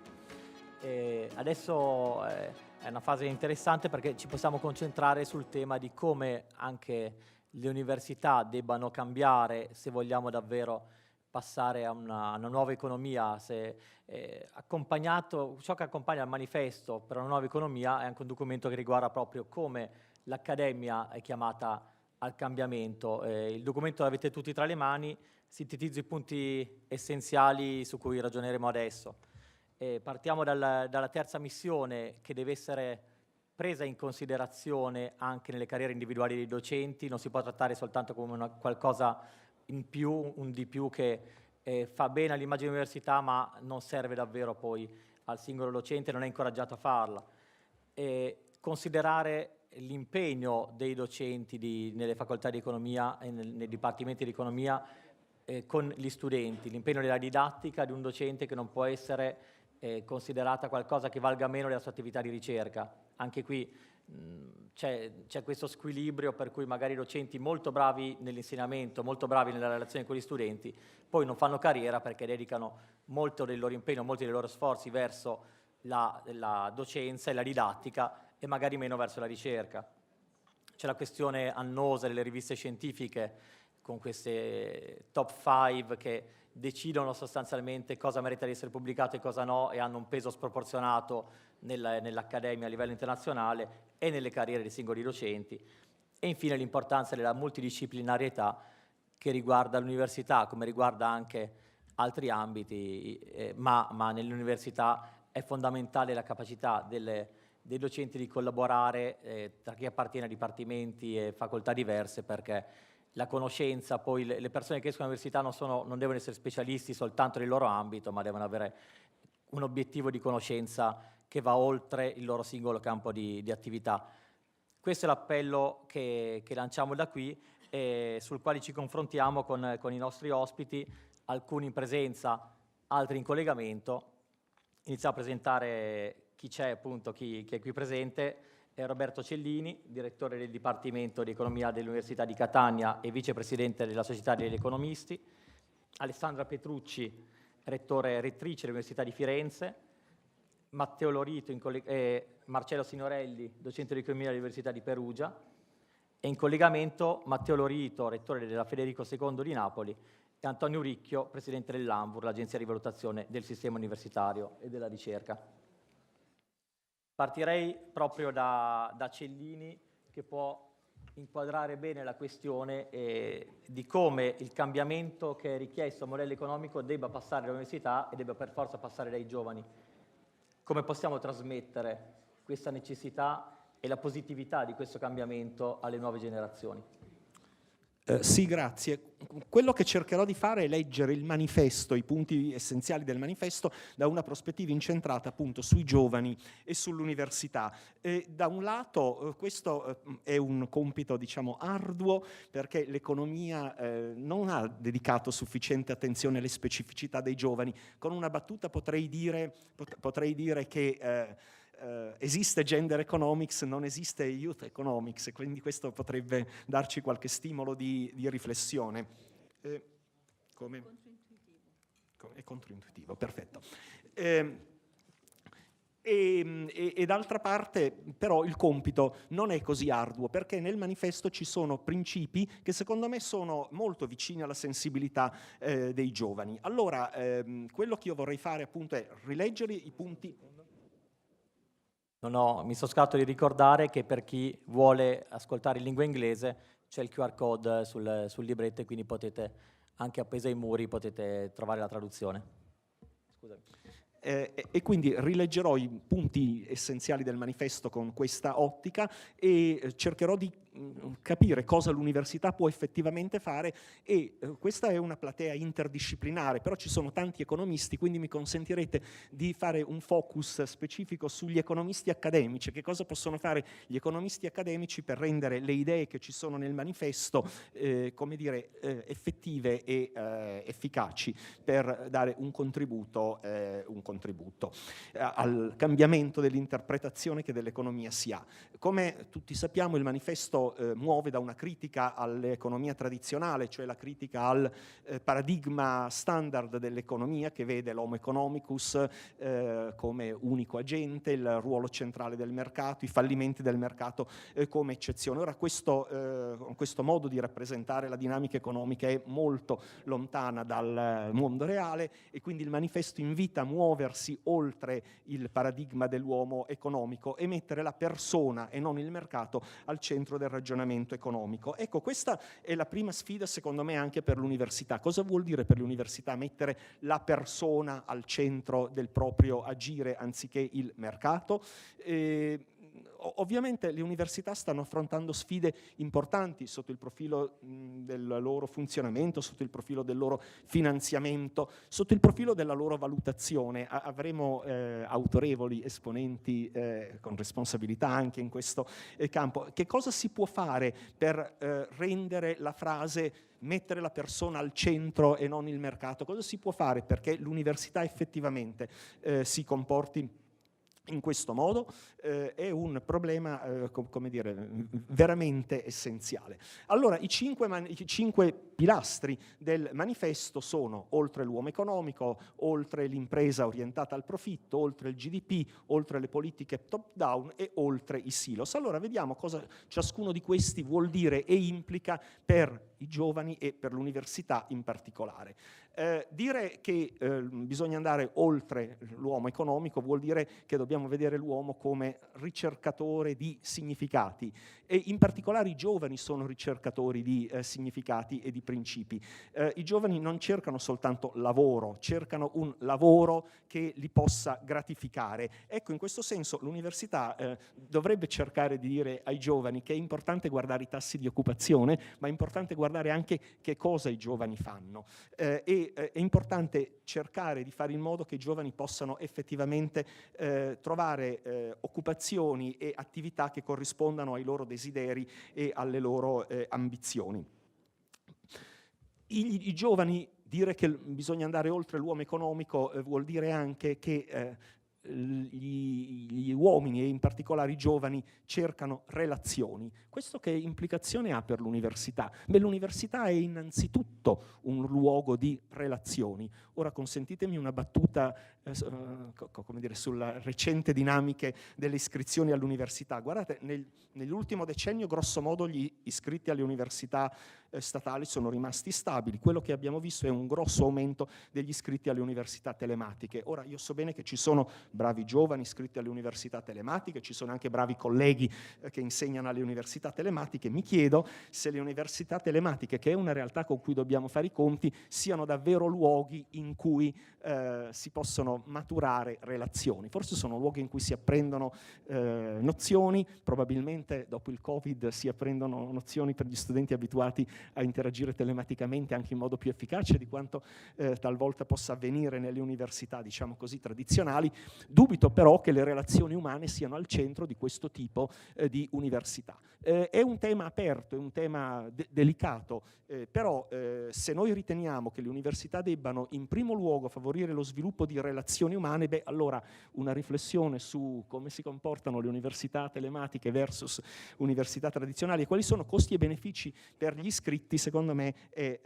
Adesso è una fase interessante perché ci possiamo concentrare sul tema di come anche le università debbano cambiare se vogliamo davvero passare a una nuova economia. Accompagnato, ciò che accompagna il manifesto per una nuova economia è anche un documento che riguarda proprio come l'accademia è chiamata al cambiamento. Il documento l'avete tutti tra le mani, sintetizzo i punti essenziali su cui ragioneremo adesso. Partiamo dalla terza missione, che deve essere presa in considerazione anche nelle carriere individuali dei docenti. Non si può trattare soltanto come qualcosa in più, un di più che fa bene all'immagine dell'università, ma non serve davvero poi al singolo docente, non è incoraggiato a farla. Considerare l'impegno dei docenti nelle facoltà di economia e nei dipartimenti di economia con gli studenti, l'impegno della didattica di un docente che non può essere considerata qualcosa che valga meno della sua attività di ricerca. Anche qui c'è questo squilibrio per cui magari i docenti molto bravi nell'insegnamento, molto bravi nella relazione con gli studenti, poi non fanno carriera perché dedicano molto del loro impegno, molti dei loro sforzi verso la docenza e la didattica e magari meno verso la ricerca. C'è la questione annosa delle riviste scientifiche con queste top 5 che decidono sostanzialmente cosa merita di essere pubblicato e cosa no, e hanno un peso sproporzionato nell'accademia a livello internazionale e nelle carriere dei singoli docenti. E infine l'importanza della multidisciplinarietà che riguarda l'università, come riguarda anche altri ambiti, ma nell'università è fondamentale la capacità dei docenti di collaborare tra chi appartiene a dipartimenti e facoltà diverse, perché la conoscenza, poi le persone che escono all'università non devono essere specialisti soltanto nel loro ambito, ma devono avere un obiettivo di conoscenza che va oltre il loro singolo campo di attività. Questo è l'appello che lanciamo da qui, sul quale ci confrontiamo con i nostri ospiti, alcuni in presenza, altri in collegamento. Inizio a presentare chi c'è, appunto, chi è qui presente. Roberto Cellini, direttore del Dipartimento di Economia dell'Università di Catania e vicepresidente della Società degli Economisti, Alessandra Petrucci, rettrice dell'Università di Firenze, Matteo Lorito e Marcello Signorelli, docente di Economia dell'Università di Perugia, e in collegamento Matteo Lorito, rettore della Federico II di Napoli, e Antonio Ricchio, presidente dell'ANVUR, l'Agenzia di Valutazione del Sistema Universitario e della Ricerca. Partirei proprio da Cellini, che può inquadrare bene la questione di come il cambiamento che è richiesto al modello economico debba passare dall'università e debba per forza passare dai giovani. Come possiamo trasmettere questa necessità e la positività di questo cambiamento alle nuove generazioni? Sì, grazie. Quello che cercherò di fare è leggere il manifesto, i punti essenziali del manifesto, da una prospettiva incentrata appunto sui giovani e sull'università. Da un lato questo è un compito, diciamo, arduo, perché l'economia non ha dedicato sufficiente attenzione alle specificità dei giovani. Con una battuta potrei dire che esiste gender economics, non esiste youth economics, quindi questo potrebbe darci qualche stimolo di riflessione. Come? È controintuitivo, perfetto. E d'altra parte però il compito non è così arduo, perché nel manifesto ci sono principi che secondo me sono molto vicini alla sensibilità dei giovani. Allora, quello che io vorrei fare appunto è rileggere i punti. Mi sono scordato di ricordare che per chi vuole ascoltare in lingua inglese c'è il QR code sul libretto, e quindi potete, anche appeso ai muri, potete trovare la traduzione. Scusami. E quindi rileggerò i punti essenziali del manifesto con questa ottica e cercherò di capire cosa l'università può effettivamente fare, e questa è una platea interdisciplinare, però ci sono tanti economisti, quindi mi consentirete di fare un focus specifico sugli economisti accademici. Che cosa possono fare gli economisti accademici per rendere le idee che ci sono nel manifesto come dire, effettive e efficaci, per dare un contributo al cambiamento dell'interpretazione che dell'economia si ha. Come tutti sappiamo, il manifesto questo muove da una critica all'economia tradizionale, cioè la critica al paradigma standard dell'economia che vede l'homo economicus come unico agente, il ruolo centrale del mercato, i fallimenti del mercato come eccezione. Ora questo modo di rappresentare la dinamica economica è molto lontana dal mondo reale e quindi il manifesto invita a muoversi oltre il paradigma dell'uomo economico e mettere la persona e non il mercato al centro del ragionamento economico. Ecco, questa è la prima sfida secondo me anche per l'università. Cosa vuol dire per l'università mettere la persona al centro del proprio agire anziché il mercato? Ovviamente le università stanno affrontando sfide importanti sotto il profilo del loro funzionamento, sotto il profilo del loro finanziamento, sotto il profilo della loro valutazione. Avremo autorevoli esponenti con responsabilità anche in questo campo. Che cosa si può fare per rendere la frase mettere la persona al centro e non il mercato? Cosa si può fare perché l'università effettivamente si comporti in questo modo? È un problema, come dire, veramente essenziale. Allora, i cinque pilastri del manifesto sono oltre l'uomo economico, oltre l'impresa orientata al profitto, oltre il GDP, oltre le politiche top-down e oltre i silos. Allora, vediamo cosa ciascuno di questi vuol dire e implica per i giovani e per l'università in particolare. Dire che bisogna andare oltre l'uomo economico vuol dire che dobbiamo vedere l'uomo come ricercatore di significati e in particolare i giovani sono ricercatori di significati e di principi. I giovani non cercano soltanto lavoro, cercano un lavoro che li possa gratificare. Ecco, in questo senso l'università dovrebbe cercare di dire ai giovani che è importante guardare i tassi di occupazione, ma è importante guardare anche che cosa i giovani fanno. È importante cercare di fare in modo che i giovani possano effettivamente trovare occupazioni e attività che corrispondano ai loro desideri e alle loro ambizioni. I giovani, dire che bisogna andare oltre l'uomo economico vuol dire anche che gli uomini e in particolare i giovani cercano relazioni. Questo che implicazione ha per l'università? Beh, l'università è innanzitutto un luogo di relazioni. Ora consentitemi una battuta come dire, sulla recente dinamiche delle iscrizioni all'università. Guardate, nell'ultimo decennio grosso modo gli iscritti alle università statali sono rimasti stabili. Quello che abbiamo visto è un grosso aumento degli iscritti alle università telematiche. Ora io so bene che ci sono bravi giovani iscritti alle università telematiche, ci sono anche bravi colleghi che insegnano alle università telematiche. Mi chiedo se le università telematiche, che è una realtà con cui dobbiamo fare i conti, siano davvero luoghi in cui si possono maturare relazioni. Forse sono luoghi in cui si apprendono nozioni, probabilmente dopo il Covid si apprendono nozioni per gli studenti abituati a interagire telematicamente anche in modo più efficace di quanto talvolta possa avvenire nelle università, diciamo così, tradizionali. Dubito però che le relazioni umane siano al centro di questo tipo di università. È un tema aperto, è un tema delicato, però se noi riteniamo che le università debbano in primo luogo favorire lo sviluppo di relazioni umane, beh, allora una riflessione su come si comportano le università telematiche versus università tradizionali e quali sono costi e benefici per gli iscritti, secondo me è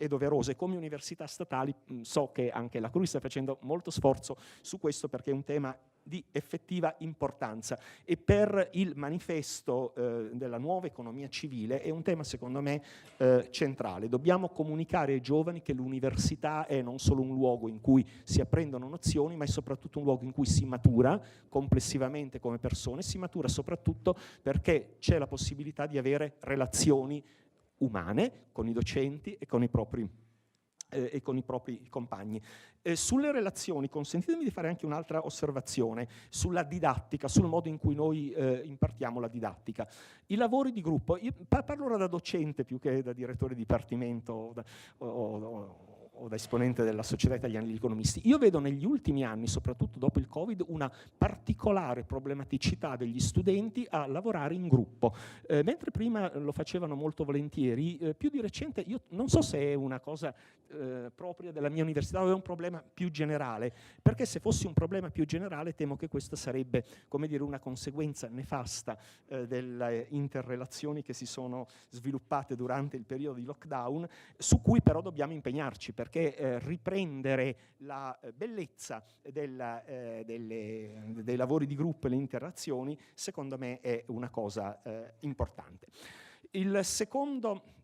doverosa. E come università statali so che anche la CRUI sta facendo molto sforzo su questo perché è un tema di effettiva importanza e per il manifesto della nuova economia civile è un tema secondo me centrale. Dobbiamo comunicare ai giovani che l'università è non solo un luogo in cui si apprendono nozioni, ma è soprattutto un luogo in cui si matura complessivamente come persone, si matura soprattutto perché c'è la possibilità di avere relazioni umane con i docenti e con i propri compagni. Sulle relazioni, consentitemi di fare anche un'altra osservazione sulla didattica, sul modo in cui noi impartiamo la didattica. I lavori di gruppo, io parlo ora da docente più che da direttore di dipartimento o da esponente della Società Italiana degli Economisti. Io vedo negli ultimi anni, soprattutto dopo il Covid, una particolare problematicità degli studenti a lavorare in gruppo. Mentre prima lo facevano molto volentieri, più di recente, io non so se è una cosa propria della mia università o è un problema più generale, perché se fosse un problema più generale temo che questa sarebbe, come dire, una conseguenza nefasta delle interrelazioni che si sono sviluppate durante il periodo di lockdown, su cui però dobbiamo impegnarci, perché riprendere la bellezza dei lavori di gruppo e le interazioni, secondo me, è una cosa importante. Il secondo...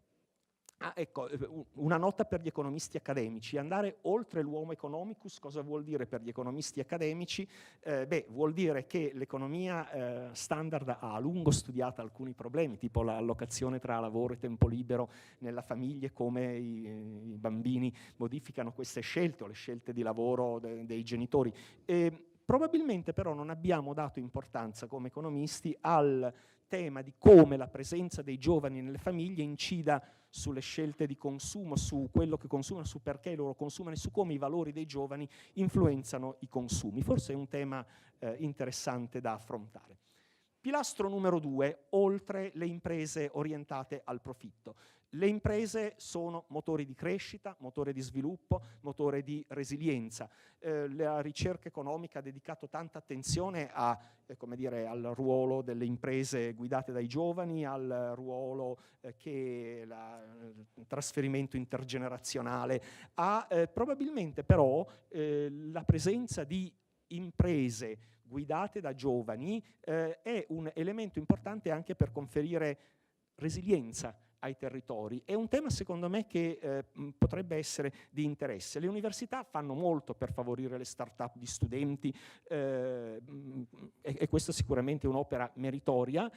ecco, una nota per gli economisti accademici. Andare oltre l'uomo economicus cosa vuol dire per gli economisti accademici? Vuol dire che l'economia standard ha a lungo studiato alcuni problemi, tipo l'allocazione tra lavoro e tempo libero nella famiglia, come i bambini modificano queste scelte, o le scelte di lavoro dei genitori. Probabilmente però non abbiamo dato importanza come economisti al tema di come la presenza dei giovani nelle famiglie incida sulle scelte di consumo, su quello che consumano, su perché loro consumano e su come i valori dei giovani influenzano i consumi. Forse è un tema interessante da affrontare. Pilastro numero 2, oltre le imprese orientate al profitto. Le imprese sono motori di crescita, motore di sviluppo, motore di resilienza. La ricerca economica ha dedicato tanta attenzione come dire, al ruolo delle imprese guidate dai giovani, al ruolo che il trasferimento intergenerazionale ha. Probabilmente però la presenza di imprese guidate da giovani è un elemento importante anche per conferire resilienza ai territori. È un tema, secondo me, che potrebbe essere di interesse. Le università fanno molto per favorire le start-up di studenti e questa sicuramente è un'opera meritoria.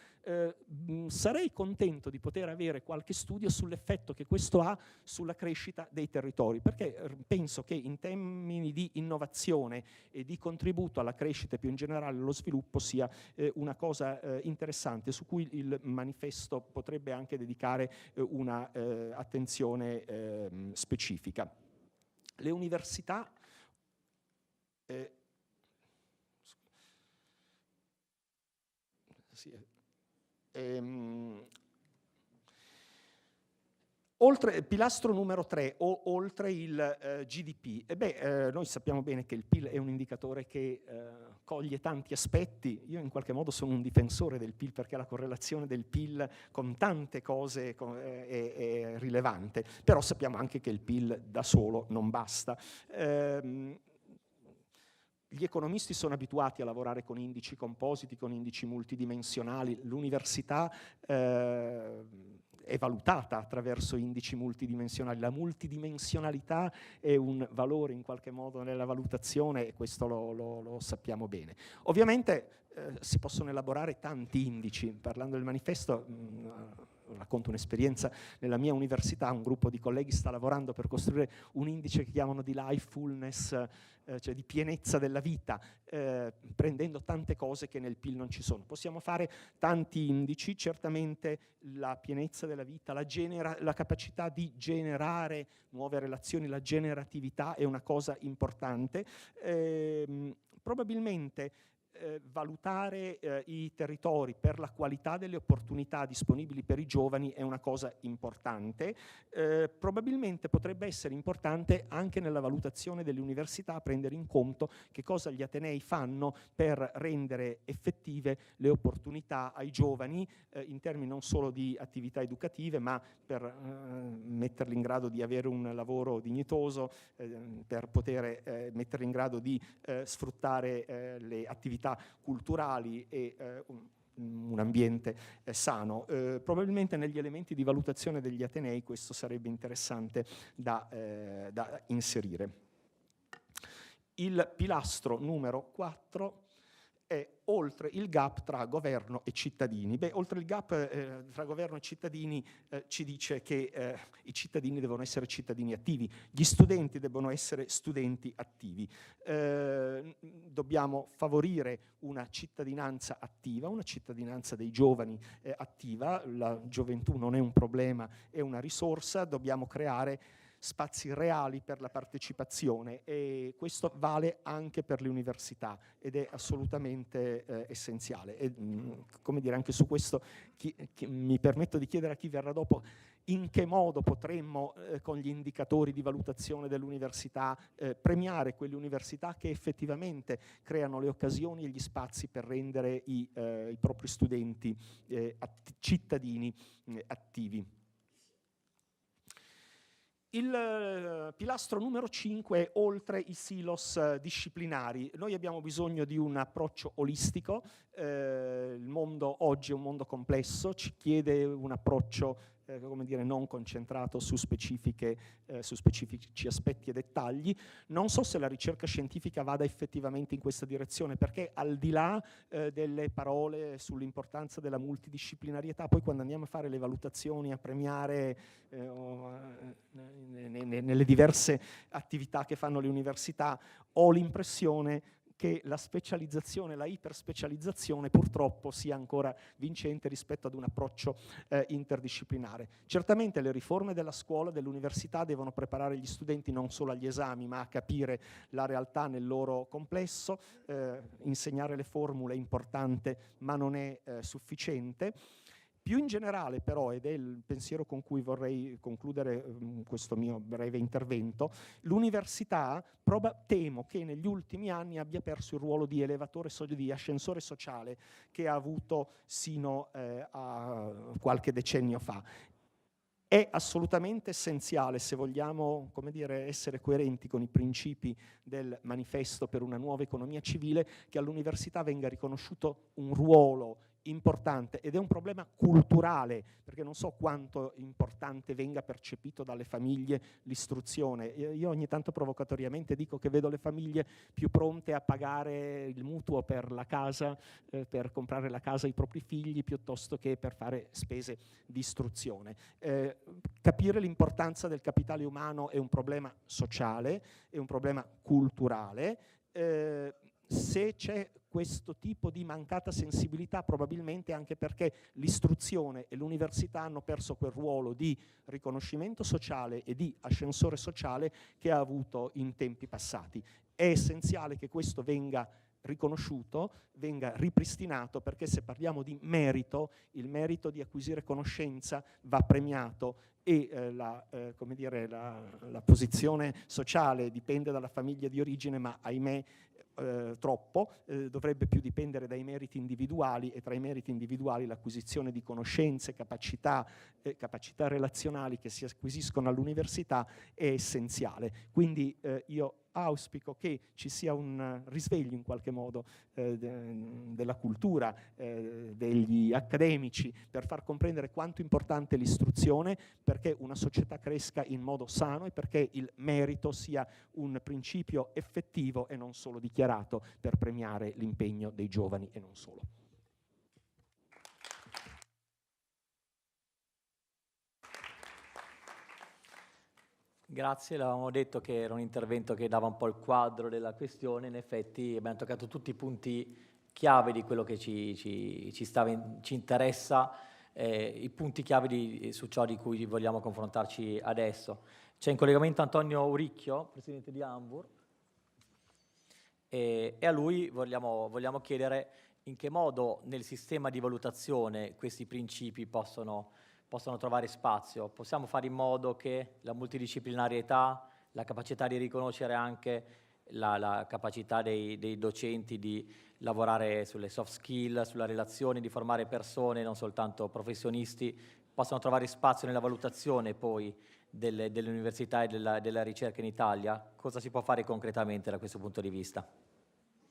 Sarei contento di poter avere qualche studio sull'effetto che questo ha sulla crescita dei territori, perché penso che in termini di innovazione e di contributo alla crescita e più in generale allo sviluppo sia una cosa interessante, su cui il manifesto potrebbe anche dedicare una attenzione specifica. Le università oltre pilastro numero 3, oltre il GDP, noi sappiamo bene che il PIL è un indicatore che coglie tanti aspetti. Io in qualche modo sono un difensore del PIL, perché la correlazione del PIL con tante cose è rilevante, però sappiamo anche che il PIL da solo non basta. Gli economisti sono abituati a lavorare con indici compositi, con indici multidimensionali. L'università è valutata attraverso indici multidimensionali. La multidimensionalità è un valore in qualche modo nella valutazione, e questo lo sappiamo bene. Ovviamente si possono elaborare tanti indici. Parlando del manifesto, racconto un'esperienza nella mia università. Un gruppo di colleghi sta lavorando per costruire un indice che chiamano di lifefulness, cioè di pienezza della vita, prendendo tante cose che nel PIL non ci sono. Possiamo fare tanti indici, certamente la pienezza della vita, la capacità di generare nuove relazioni, la generatività è una cosa importante. Probabilmente valutare i territori per la qualità delle opportunità disponibili per i giovani è una cosa importante. Probabilmente potrebbe essere importante anche nella valutazione delle università prendere in conto che cosa gli atenei fanno per rendere effettive le opportunità ai giovani in termini non solo di attività educative, ma per metterli in grado di avere un lavoro dignitoso, per poter metterli in grado di sfruttare le attività culturali e un ambiente sano. Probabilmente negli elementi di valutazione degli atenei questo sarebbe interessante da inserire. Il pilastro numero 4 è oltre il gap tra governo e cittadini. Oltre il gap tra governo e cittadini ci dice che i cittadini devono essere cittadini attivi, gli studenti devono essere studenti attivi. Dobbiamo favorire una cittadinanza attiva, una cittadinanza dei giovani attiva. La gioventù non è un problema, è una risorsa. Dobbiamo creare spazi reali per la partecipazione, e questo vale anche per le università ed è assolutamente essenziale. E, come dire, anche su questo mi permetto di chiedere a chi verrà dopo in che modo potremmo con gli indicatori di valutazione dell'università premiare quelle università che effettivamente creano le occasioni e gli spazi per rendere i propri studenti cittadini attivi. Il pilastro numero 5 è oltre i silos disciplinari. Noi abbiamo bisogno di un approccio olistico, il mondo oggi è un mondo complesso, ci chiede un approccio come dire, non concentrato su specifici aspetti e dettagli. Non so se la ricerca scientifica vada effettivamente in questa direzione, perché al di là delle parole sull'importanza della multidisciplinarietà, poi quando andiamo a fare le valutazioni, a premiare nelle diverse attività che fanno le università, ho l'impressione che la specializzazione, la iperspecializzazione purtroppo sia ancora vincente rispetto ad un approccio interdisciplinare. Certamente le riforme della scuola, dell'università devono preparare gli studenti non solo agli esami, ma a capire la realtà nel loro complesso. Insegnare le formule è importante, ma non è sufficiente. Più in generale però, ed è il pensiero con cui vorrei concludere questo mio breve intervento, l'università temo che negli ultimi anni abbia perso il ruolo di elevatore, di ascensore sociale che ha avuto sino a qualche decennio fa. È assolutamente essenziale, se vogliamo, come dire, essere coerenti con i principi del manifesto per una nuova economia civile, che all'università venga riconosciuto un ruolo importante, ed è un problema culturale, perché non so quanto importante venga percepito dalle famiglie l'istruzione. Io ogni tanto provocatoriamente dico che vedo le famiglie più pronte a pagare il mutuo per la casa, per comprare la casa ai propri figli, piuttosto che per fare spese di istruzione. Capire l'importanza del capitale umano è un problema sociale, è un problema culturale. Se c'è questo tipo di mancata sensibilità, probabilmente anche perché l'istruzione e l'università hanno perso quel ruolo di riconoscimento sociale e di ascensore sociale che ha avuto in tempi passati. È essenziale che questo venga riconosciuto, venga ripristinato, perché se parliamo di merito, il merito di acquisire conoscenza va premiato, e la posizione sociale dipende dalla famiglia di origine, ma ahimè troppo, dovrebbe più dipendere dai meriti individuali, e tra i meriti individuali l'acquisizione di conoscenze, capacità relazionali che si acquisiscono all'università è essenziale. Quindi io auspico che ci sia un risveglio in qualche modo della cultura, degli accademici, per far comprendere quanto importante è l'istruzione, perché una società cresca in modo sano e perché il merito sia un principio effettivo e non solo dichiarato per premiare l'impegno dei giovani e non solo. Grazie, l'avevamo detto che era un intervento che dava un po' il quadro della questione, in effetti abbiamo toccato tutti i punti chiave di quello che ci interessa, i punti chiave su ciò di cui vogliamo confrontarci adesso. C'è in collegamento Antonio Uricchio, presidente di Hamburg, e a lui vogliamo chiedere in che modo nel sistema di valutazione questi principi possono trovare spazio. Possiamo fare in modo che la multidisciplinarietà, la capacità di riconoscere anche la capacità dei docenti di lavorare sulle soft skill, sulla relazione, di formare persone, non soltanto professionisti, possano trovare spazio nella valutazione poi delle università e della ricerca in Italia? Cosa si può fare concretamente da questo punto di vista?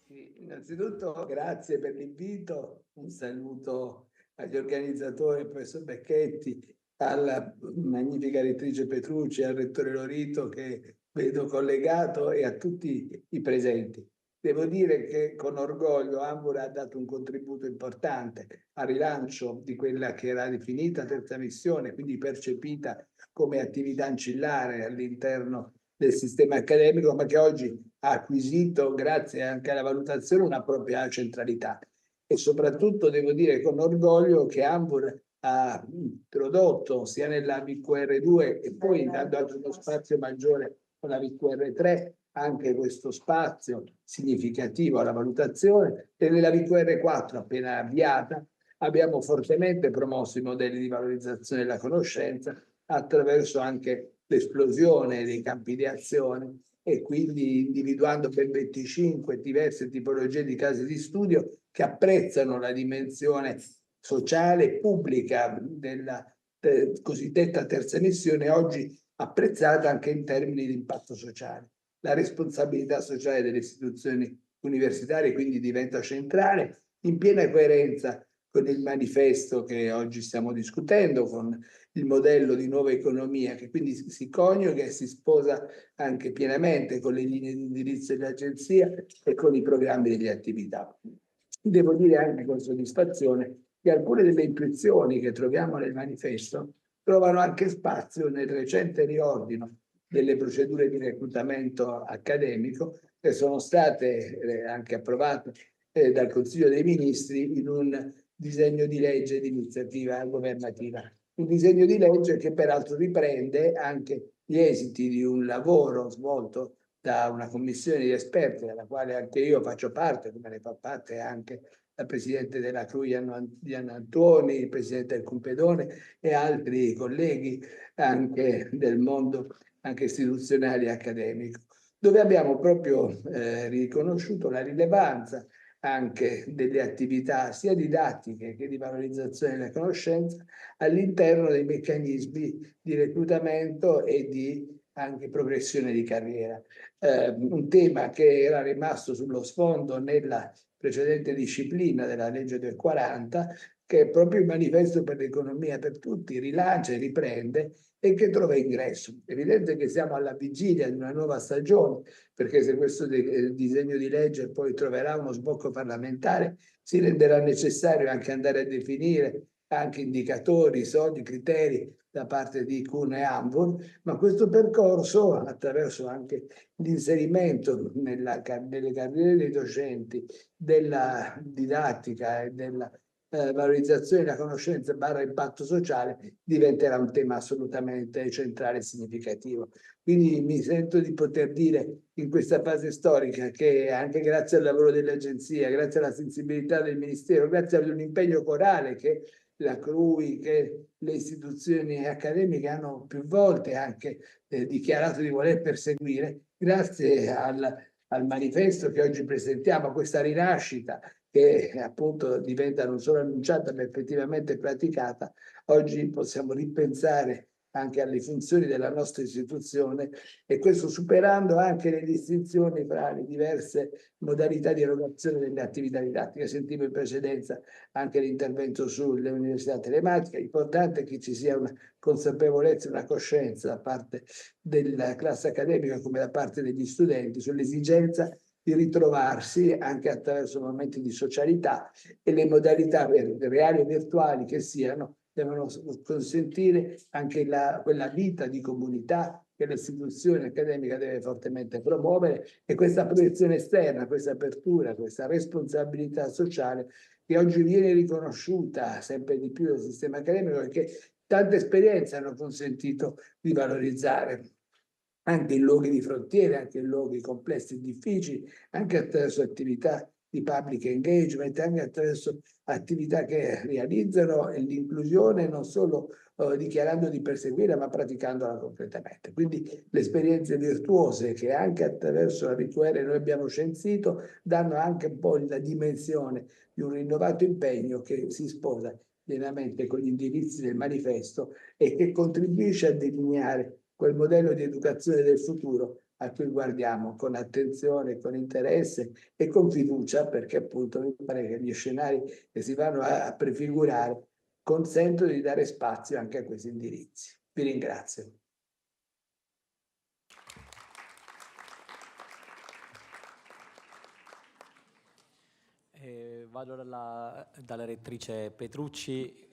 Sì, innanzitutto grazie per l'invito, un saluto agli organizzatori, al professor Becchetti, alla magnifica rettrice Petrucci, al rettore Lorito che vedo collegato, e a tutti i presenti. Devo dire che con orgoglio Hamburg ha dato un contributo importante al rilancio di quella che era definita terza missione, quindi percepita come attività ancillare all'interno del sistema accademico, ma che oggi ha acquisito, grazie anche alla valutazione, una propria centralità. E soprattutto devo dire con orgoglio che Hamburg ha introdotto sia nella VQR2 e poi dando anche uno spazio maggiore con la VQR3, anche questo spazio significativo alla valutazione, e nella VQR4 appena avviata abbiamo fortemente promosso i modelli di valorizzazione della conoscenza attraverso anche l'esplosione dei campi di azione e quindi individuando ben 25 diverse tipologie di casi di studio che apprezzano la dimensione sociale e pubblica della cosiddetta terza missione, oggi apprezzata anche in termini di impatto sociale. La responsabilità sociale delle istituzioni universitarie quindi diventa centrale, in piena coerenza con il manifesto che oggi stiamo discutendo, con il modello di nuova economia che quindi si coniuga e si sposa anche pienamente con le linee di indirizzo dell'agenzia e con i programmi delle attività. Devo dire anche con soddisfazione che alcune delle intuizioni che troviamo nel manifesto trovano anche spazio nel recente riordino delle procedure di reclutamento accademico che sono state anche approvate dal Consiglio dei Ministri in un disegno di legge di iniziativa governativa. Un disegno di legge che peraltro riprende anche gli esiti di un lavoro svolto da una commissione di esperti, della quale anche io faccio parte, come ne fa parte anche la Presidente della CRU Diana Antoni, il Presidente del Cumpedone e altri colleghi anche del mondo anche istituzionale e accademico, dove abbiamo proprio riconosciuto la rilevanza anche delle attività sia didattiche che di valorizzazione della conoscenza all'interno dei meccanismi di reclutamento e di anche progressione di carriera. Un tema che era rimasto sullo sfondo nella precedente disciplina della legge del 40, che proprio il manifesto per l'economia per tutti rilancia e riprende e che trova ingresso. È evidente che siamo alla vigilia di una nuova stagione, perché se questo disegno di legge poi troverà uno sbocco parlamentare, si renderà necessario anche andare a definire anche indicatori, soldi, criteri da parte di CUN e ANVUR, ma questo percorso, attraverso anche l'inserimento nelle carriere dei docenti, della didattica e della valorizzazione della conoscenza / impatto sociale, diventerà un tema assolutamente centrale e significativo. Quindi mi sento di poter dire in questa fase storica che anche grazie al lavoro dell'agenzia, grazie alla sensibilità del Ministero, grazie ad un impegno corale che la CRUI, che le istituzioni accademiche hanno più volte anche dichiarato di voler perseguire, grazie al manifesto che oggi presentiamo, a questa rinascita che appunto diventa non solo annunciata ma effettivamente praticata, oggi possiamo ripensare anche alle funzioni della nostra istituzione e questo superando anche le distinzioni fra le diverse modalità di erogazione delle attività didattiche. Sentivo in precedenza anche l'intervento sulle università telematiche, è importante che ci sia una consapevolezza, una coscienza da parte della classe accademica come da parte degli studenti sull'esigenza di ritrovarsi anche attraverso momenti di socialità e le modalità reali e virtuali che siano devono consentire anche quella vita di comunità che l'istituzione accademica deve fortemente promuovere e questa proiezione esterna, questa apertura, questa responsabilità sociale che oggi viene riconosciuta sempre di più dal sistema accademico e che tante esperienze hanno consentito di valorizzare anche in luoghi di frontiera, anche in luoghi complessi e difficili, anche attraverso attività di public engagement, anche attraverso attività che realizzano l'inclusione non solo dichiarando di perseguire, ma praticandola concretamente. Quindi le esperienze virtuose che anche attraverso la VQR noi abbiamo censito danno anche un po' la dimensione di un rinnovato impegno che si sposa pienamente con gli indirizzi del manifesto e che contribuisce a delineare quel modello di educazione del futuro a cui guardiamo con attenzione, con interesse e con fiducia, perché appunto mi pare che gli scenari che si vanno a prefigurare consentono di dare spazio anche a questi indirizzi. Vi ringrazio. Vado dalla rettrice Petrucci,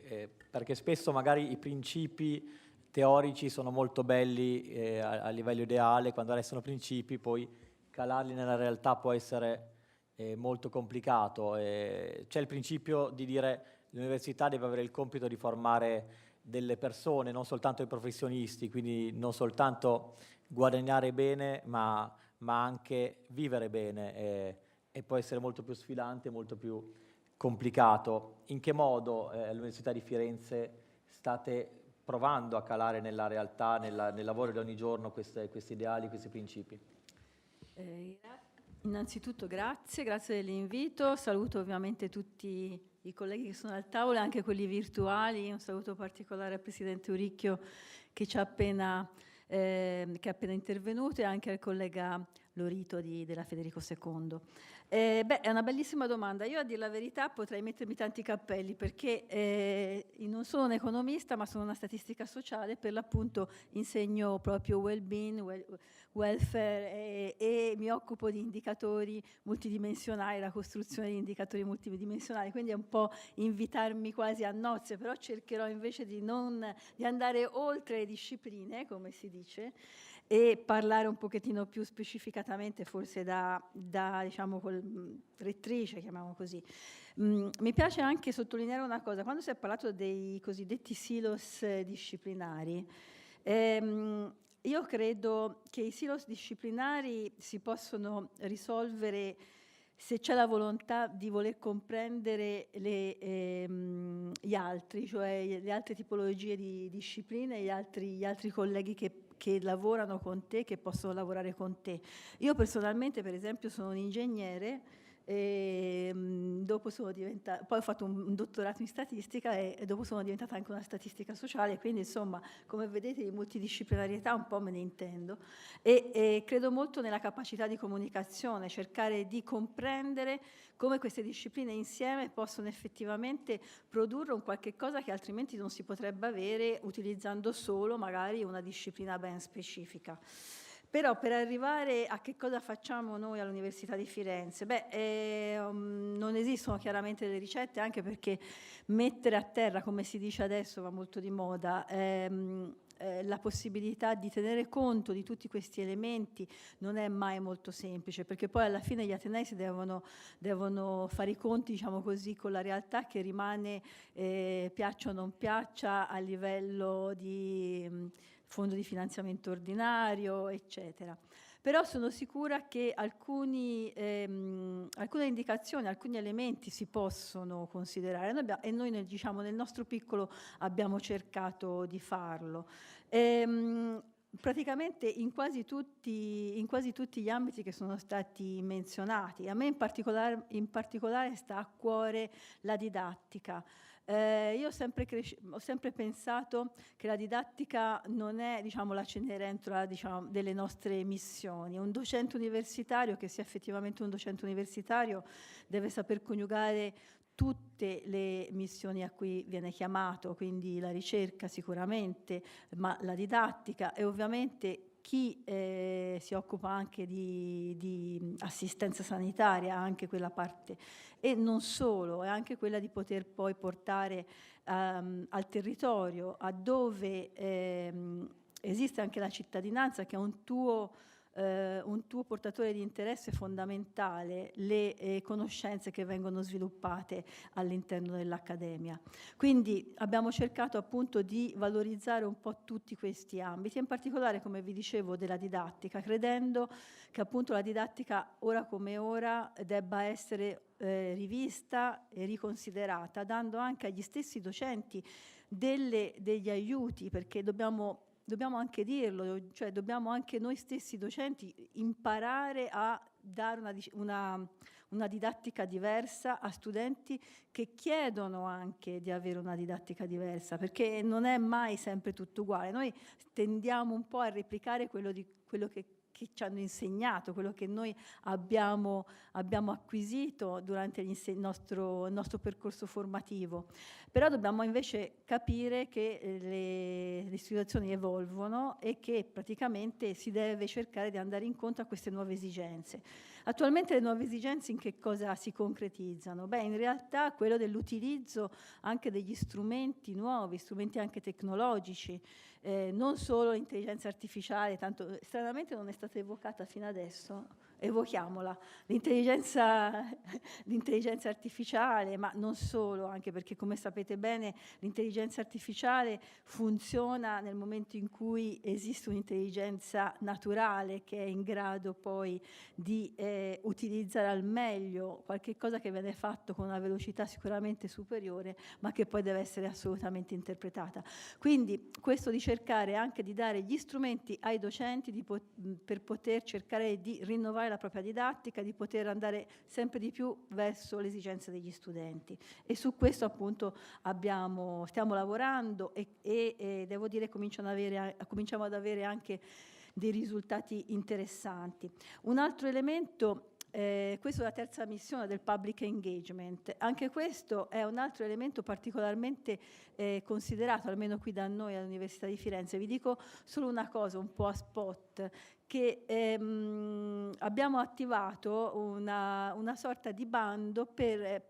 perché spesso magari i principi teorici sono molto belli a livello ideale, quando restano principi poi calarli nella realtà può essere molto complicato. C'è il principio di dire l'università deve avere il compito di formare delle persone, non soltanto i professionisti, quindi non soltanto guadagnare bene, ma anche vivere bene, e può essere molto più sfidante, molto più complicato. In che modo all'Università di Firenze state provando a calare nella realtà, nel lavoro di ogni giorno, questi ideali, questi principi? Innanzitutto grazie dell'invito, saluto ovviamente tutti i colleghi che sono al tavolo, anche quelli virtuali, un saluto particolare al Presidente Uricchio che è appena intervenuto, e anche al collega Lorito della Federico II. È una bellissima domanda. Io, a dire la verità, potrei mettermi tanti cappelli, perché non sono un economista, ma sono una statistica sociale. Per l'appunto insegno proprio well-being, welfare, e mi occupo di indicatori multidimensionali, la costruzione di indicatori multidimensionali, quindi è un po' invitarmi quasi a nozze, però cercherò invece di andare oltre le discipline, come si dice, e parlare un pochettino più specificatamente, forse da diciamo, rettrice, chiamiamolo così. Mi piace anche sottolineare una cosa: quando si è parlato dei cosiddetti silos disciplinari, io credo che i silos disciplinari si possono risolvere se c'è la volontà di voler comprendere gli altri, cioè le altre tipologie di discipline, gli altri colleghi che lavorano con te, che possono lavorare con te. Io personalmente, per esempio, sono un ingegnere, e dopo poi ho fatto un dottorato in statistica, e dopo sono diventata anche una statistica sociale, quindi insomma, come vedete, di multidisciplinarietà un po' me ne intendo, e credo molto nella capacità di comunicazione, cercare di comprendere come queste discipline insieme possono effettivamente produrre un qualche cosa che altrimenti non si potrebbe avere utilizzando solo magari una disciplina ben specifica. Però per arrivare a che cosa facciamo noi all'Università di Firenze, non esistono chiaramente delle ricette, anche perché mettere a terra, come si dice adesso, va molto di moda, la possibilità di tenere conto di tutti questi elementi non è mai molto semplice, perché poi alla fine gli atenei si devono fare i conti, diciamo così, con la realtà che rimane, piaccia o non piaccia, a livello di fondo di finanziamento ordinario, eccetera. Però sono sicura che alcune indicazioni, alcuni elementi si possono considerare, e noi nel nostro piccolo abbiamo cercato di farlo. Praticamente in quasi tutti gli ambiti che sono stati menzionati. A me in particolare sta a cuore la didattica. Io ho sempre pensato che la didattica non è, diciamo, la Cenerentola, diciamo, delle nostre missioni. Un docente universitario, che sia effettivamente un docente universitario, deve saper coniugare tutte le missioni a cui viene chiamato, quindi la ricerca sicuramente, ma la didattica, e ovviamente chi si occupa anche di assistenza sanitaria, anche quella parte, e non solo, è anche quella di poter poi portare al territorio, a dove esiste anche la cittadinanza, che è un tuo portatore di interesse fondamentale, le conoscenze che vengono sviluppate all'interno dell'accademia. Quindi abbiamo cercato appunto di valorizzare un po' tutti questi ambiti, in particolare, come vi dicevo, della didattica, credendo che appunto la didattica, ora come ora, debba essere rivista e riconsiderata, dando anche agli stessi docenti degli aiuti, perché dobbiamo anche dirlo, cioè dobbiamo anche noi stessi docenti imparare a dare una didattica diversa a studenti che chiedono anche di avere una didattica diversa, perché non è mai sempre tutto uguale. Noi tendiamo un po' a replicare quello che ci hanno insegnato, quello che noi abbiamo acquisito durante il nostro percorso formativo. Però dobbiamo invece capire che le situazioni evolvono e che praticamente si deve cercare di andare incontro a queste nuove esigenze. Attualmente le nuove esigenze in che cosa si concretizzano? In realtà quello dell'utilizzo anche degli strumenti nuovi, strumenti anche tecnologici, non solo l'intelligenza artificiale, tanto stranamente non è stata evocata fino adesso, evochiamola, l'intelligenza artificiale, ma non solo, anche perché come sapete bene l'intelligenza artificiale funziona nel momento in cui esiste un'intelligenza naturale che è in grado poi di utilizzare al meglio qualche cosa che viene fatto con una velocità sicuramente superiore, ma che poi deve essere assolutamente interpretata. Quindi questo di cercare anche di dare gli strumenti ai docenti per poter cercare di rinnovare la propria didattica, di poter andare sempre di più verso le esigenze degli studenti. E su questo appunto stiamo lavorando e devo dire cominciamo ad avere anche dei risultati interessanti. Un altro elemento, questa è la terza missione del public engagement, anche questo è un altro elemento particolarmente considerato, almeno qui da noi all'Università di Firenze. Vi dico solo una cosa, un po' a spot, che abbiamo attivato una sorta di bando che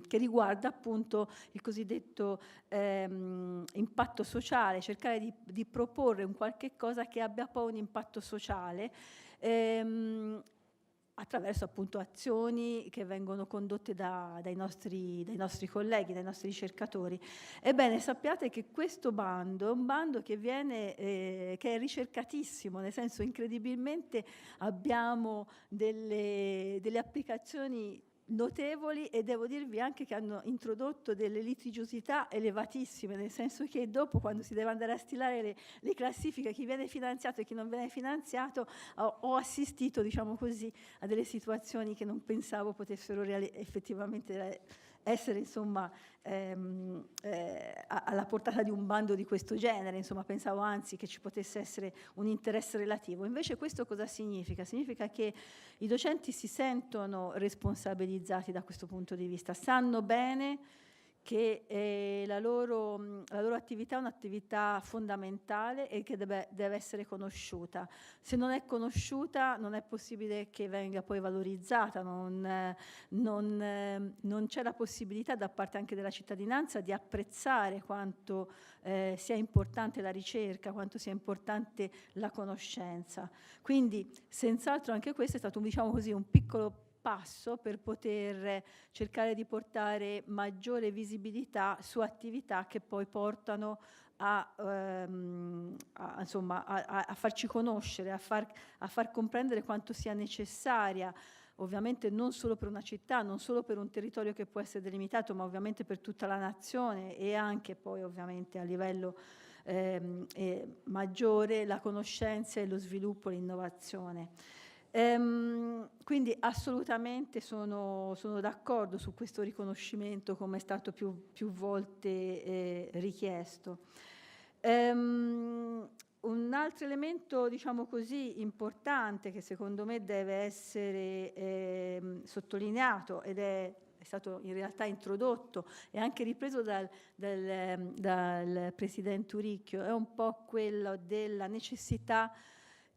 riguarda appunto il cosiddetto impatto sociale, cercare di proporre un qualche cosa che abbia poi un impatto sociale attraverso appunto azioni che vengono condotte dai nostri colleghi, dai nostri ricercatori. Ebbene, sappiate che questo bando è un bando che che è ricercatissimo, nel senso incredibilmente abbiamo delle applicazioni notevoli e devo dirvi anche che hanno introdotto delle litigiosità elevatissime, nel senso che dopo, quando si deve andare a stilare le classifiche, chi viene finanziato e chi non viene finanziato, ho assistito, diciamo così, a delle situazioni che non pensavo potessero effettivamente essere, insomma, alla portata di un bando di questo genere. Insomma, pensavo anzi che ci potesse essere un interesse relativo. Invece questo cosa significa? Significa che i docenti si sentono responsabilizzati da questo punto di vista, sanno bene che la loro attività è un'attività fondamentale e che deve essere conosciuta. Se non è conosciuta non è possibile che venga poi valorizzata, non c'è la possibilità da parte anche della cittadinanza di apprezzare quanto sia importante la ricerca, quanto sia importante la conoscenza. Quindi senz'altro anche questo è stato, diciamo così, un piccolo passo per poter cercare di portare maggiore visibilità su attività che poi portano insomma, a farci conoscere, a far comprendere quanto sia necessaria, ovviamente non solo per una città, non solo per un territorio che può essere delimitato, ma ovviamente per tutta la nazione e anche poi ovviamente a livello maggiore, la conoscenza e lo sviluppo, l'innovazione. Quindi assolutamente sono d'accordo su questo riconoscimento, come è stato più volte richiesto. Un altro elemento, diciamo così, importante che secondo me deve essere sottolineato ed è stato in realtà introdotto e anche ripreso dal Presidente Uricchio, è un po' quello della necessità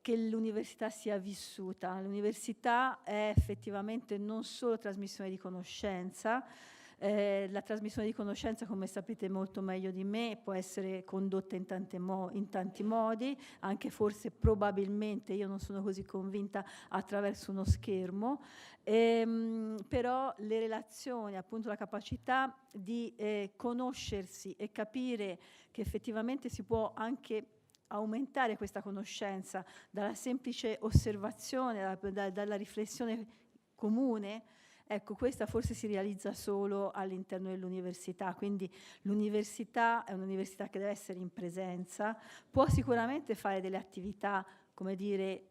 che l'università sia vissuta. L'università è effettivamente non solo trasmissione di conoscenza, la trasmissione di conoscenza, come sapete molto meglio di me, può essere condotta in tanti modi, anche forse probabilmente, io non sono così convinta, attraverso uno schermo, però le relazioni, appunto la capacità di conoscersi e capire che effettivamente si può anche aumentare questa conoscenza dalla semplice osservazione, dalla riflessione comune, ecco, questa forse si realizza solo all'interno dell'università, quindi l'università è un'università che deve essere in presenza, può sicuramente fare delle attività, come dire,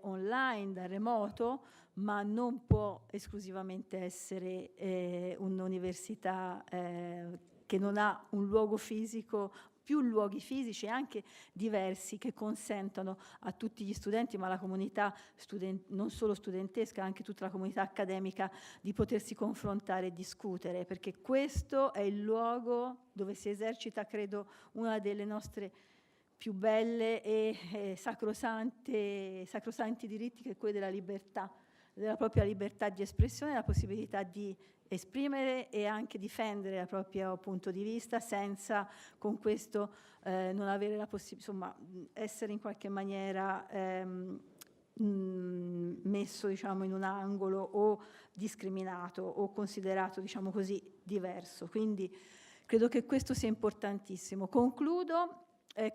online, da remoto, ma non può esclusivamente essere un'università che non ha un luogo fisico, più luoghi fisici anche diversi che consentano a tutti gli studenti, ma alla comunità non solo studentesca, anche tutta la comunità accademica, di potersi confrontare e discutere, perché questo è il luogo dove si esercita, credo, una delle nostre più belle e sacrosanti diritti, che è quello della libertà, della propria libertà di espressione, la possibilità di esprimere e anche difendere il proprio punto di vista senza con questo non avere la possibilità, insomma, essere in qualche maniera messo, diciamo, in un angolo o discriminato o considerato, diciamo così, diverso. Quindi credo che questo sia importantissimo. Concludo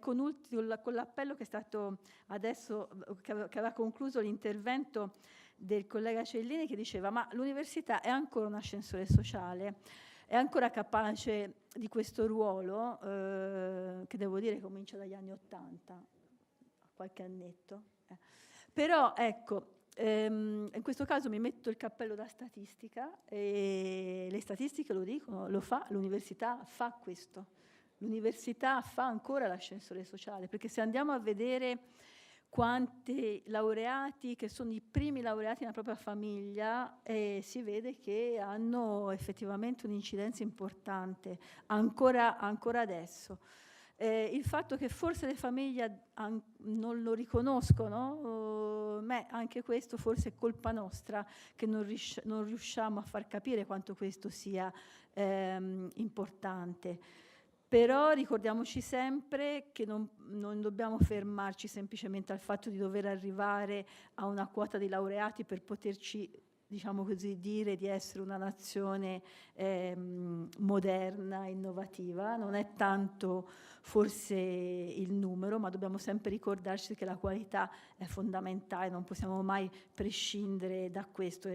con l'appello che è stato adesso, che aveva concluso l'intervento del collega Cellini, che diceva: ma l'università è ancora un ascensore sociale? È ancora capace di questo ruolo, che devo dire comincia dagli anni '80, qualche annetto. Però ecco, in questo caso mi metto il cappello da statistica, e le statistiche lo dicono, lo fa, l'università fa questo. L'università fa ancora l'ascensore sociale, perché se andiamo a vedere quanti laureati, che sono i primi laureati nella propria famiglia, si vede che hanno effettivamente un'incidenza importante, ancora adesso. Il fatto che forse le famiglie non lo riconoscono, anche questo forse è colpa nostra, che non riusciamo a far capire quanto questo sia importante. Però ricordiamoci sempre che non dobbiamo fermarci semplicemente al fatto di dover arrivare a una quota di laureati per poterci, diciamo così, dire di essere una nazione moderna, innovativa. Non è tanto forse il numero, ma dobbiamo sempre ricordarci che la qualità è fondamentale, non possiamo mai prescindere da questo.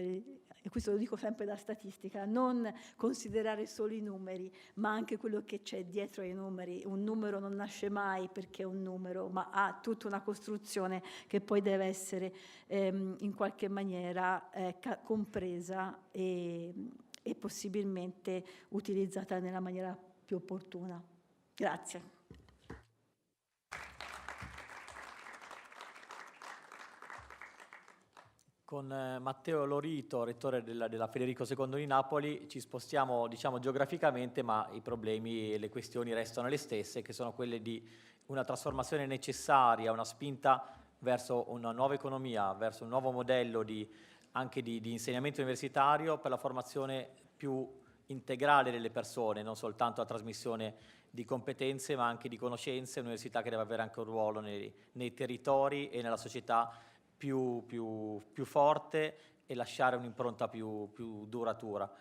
E questo lo dico sempre da statistica, non considerare solo i numeri, ma anche quello che c'è dietro ai numeri. Un numero non nasce mai perché è un numero, ma ha tutta una costruzione che poi deve essere in qualche maniera compresa e possibilmente utilizzata nella maniera più opportuna. Grazie. Con Matteo Lorito, rettore della Federico II di Napoli, ci spostiamo, diciamo, geograficamente, ma i problemi e le questioni restano le stesse, che sono quelle di una trasformazione necessaria, una spinta verso una nuova economia, verso un nuovo modello anche di insegnamento universitario per la formazione più integrale delle persone, non soltanto la trasmissione di competenze, ma anche di conoscenze, un'università che deve avere anche un ruolo nei territori e nella società più forte e lasciare un'impronta più duratura.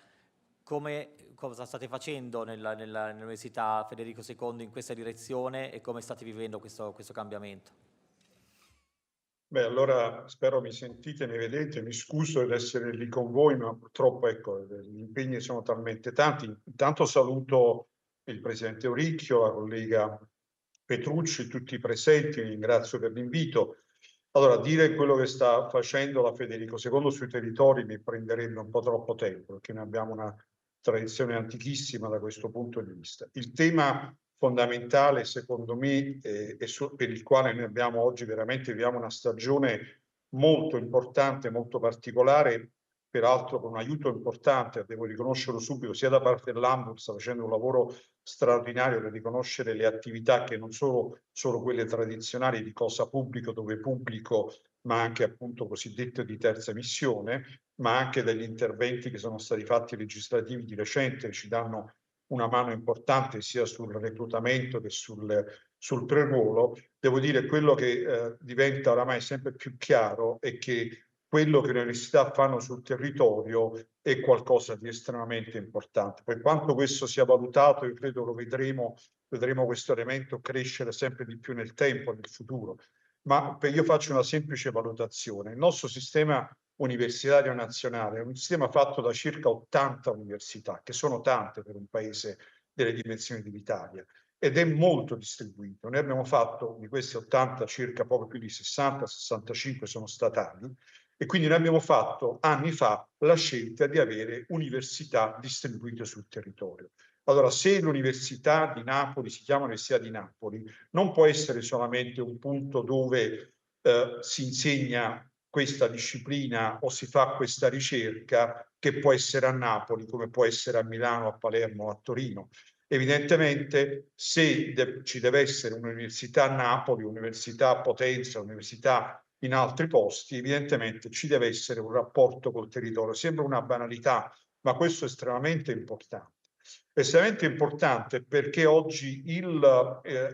Cosa state facendo nell'Università Federico II in questa direzione e come state vivendo questo cambiamento? Beh, allora spero mi sentite, mi vedete, mi scuso di essere lì con voi, ma purtroppo ecco, gli impegni sono talmente tanti. Intanto saluto il Presidente Auricchio, la collega Petrucci, tutti i presenti, ringrazio per l'invito. Allora, dire quello che sta facendo la Federico II sui territori mi prenderebbe un po' troppo tempo, perché noi abbiamo una tradizione antichissima da questo punto di vista. Il tema fondamentale, secondo me, per il quale noi abbiamo oggi veramente viviamo una stagione molto importante, molto particolare, peraltro con un aiuto importante, devo riconoscerlo subito, sia da parte dell'Ambur, sta facendo un lavoro straordinario per riconoscere le attività che non sono solo quelle tradizionali di cosa pubblico, dove pubblico, ma anche appunto cosiddette di terza missione, ma anche degli interventi che sono stati fatti legislativi di recente, ci danno una mano importante sia sul reclutamento che sul pre-ruolo. Devo dire quello che diventa oramai sempre più chiaro è che quello che le università fanno sul territorio è qualcosa di estremamente importante. Per quanto questo sia valutato, io credo lo vedremo questo elemento crescere sempre di più nel tempo, nel futuro. Ma io faccio una semplice valutazione. Il nostro sistema universitario nazionale è un sistema fatto da circa 80 università, che sono tante per un paese delle dimensioni dell'Italia, ed è molto distribuito. Noi abbiamo fatto di questi 80 circa poco più di 60, 65 sono statali, e quindi noi abbiamo fatto anni fa la scelta di avere università distribuite sul territorio. Allora, se l'Università di Napoli si chiama Università di Napoli, non può essere solamente un punto dove si insegna questa disciplina o si fa questa ricerca, che può essere a Napoli, come può essere a Milano, a Palermo o a Torino. Evidentemente, se ci deve essere un'università a Napoli, un'università a Potenza, un'università in altri posti, evidentemente ci deve essere un rapporto col territorio. Sembra una banalità, ma questo è estremamente importante. Estremamente importante perché oggi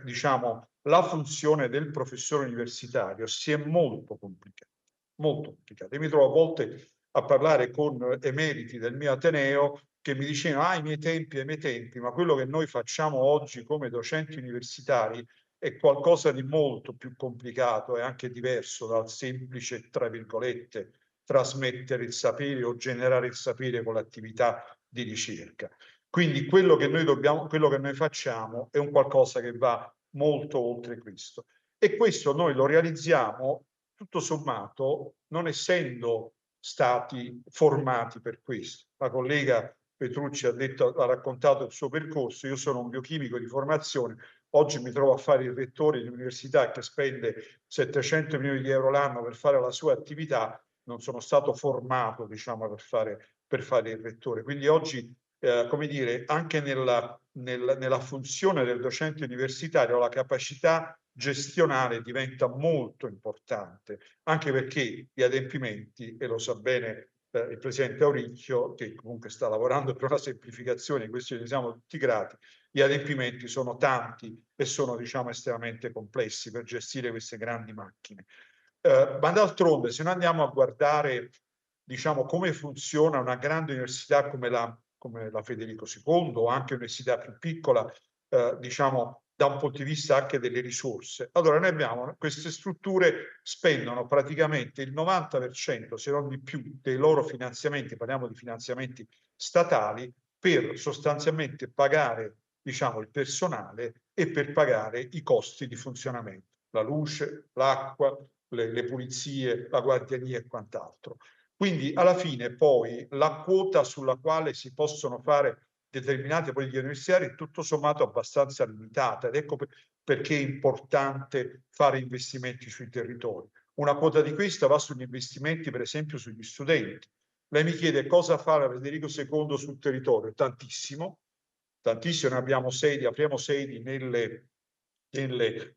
diciamo, la funzione del professore universitario si è molto complicata. molto complicate. Mi trovo a volte a parlare con emeriti del mio Ateneo che mi dicevano ai miei tempi, ma quello che noi facciamo oggi come docenti universitari è qualcosa di molto più complicato e anche diverso dal semplice, tra virgolette, trasmettere il sapere o generare il sapere con l'attività di ricerca. Quindi quello che noi facciamo è un qualcosa che va molto oltre questo. E questo noi lo realizziamo tutto sommato non essendo stati formati per questo. La collega Petrucci ha raccontato il suo percorso, io sono un biochimico di formazione, oggi mi trovo a fare il rettore di un'università che spende 700 milioni di euro l'anno per fare la sua attività, non sono stato formato, diciamo, per fare il rettore. Quindi oggi, come dire, anche nella funzione del docente universitario la capacità gestionale diventa molto importante, anche perché gli adempimenti, e lo sa bene il presidente Auricchio, che comunque sta lavorando per una semplificazione, in questo ne siamo tutti grati, gli adempimenti sono tanti e sono, diciamo, estremamente complessi per gestire queste grandi macchine. Ma d'altronde, se noi andiamo a guardare, diciamo, come funziona una grande università come la Federico II o anche un'università più piccola, diciamo, da un punto di vista anche delle risorse. Allora noi abbiamo queste strutture spendono praticamente il 90%, se non di più, dei loro finanziamenti, parliamo di finanziamenti statali, per sostanzialmente pagare, diciamo, il personale e per pagare i costi di funzionamento, la luce, l'acqua, le pulizie, la guardiania e quant'altro. Quindi alla fine poi la quota sulla quale si possono fare determinate politiche universitarie è tutto sommato abbastanza limitata ed ecco perché è importante fare investimenti sui territori. Una quota di questa va sugli investimenti, per esempio, sugli studenti. Lei mi chiede cosa fa la Federico II sul territorio? Tantissimo, tantissimo, ne abbiamo sedi, apriamo sedi nelle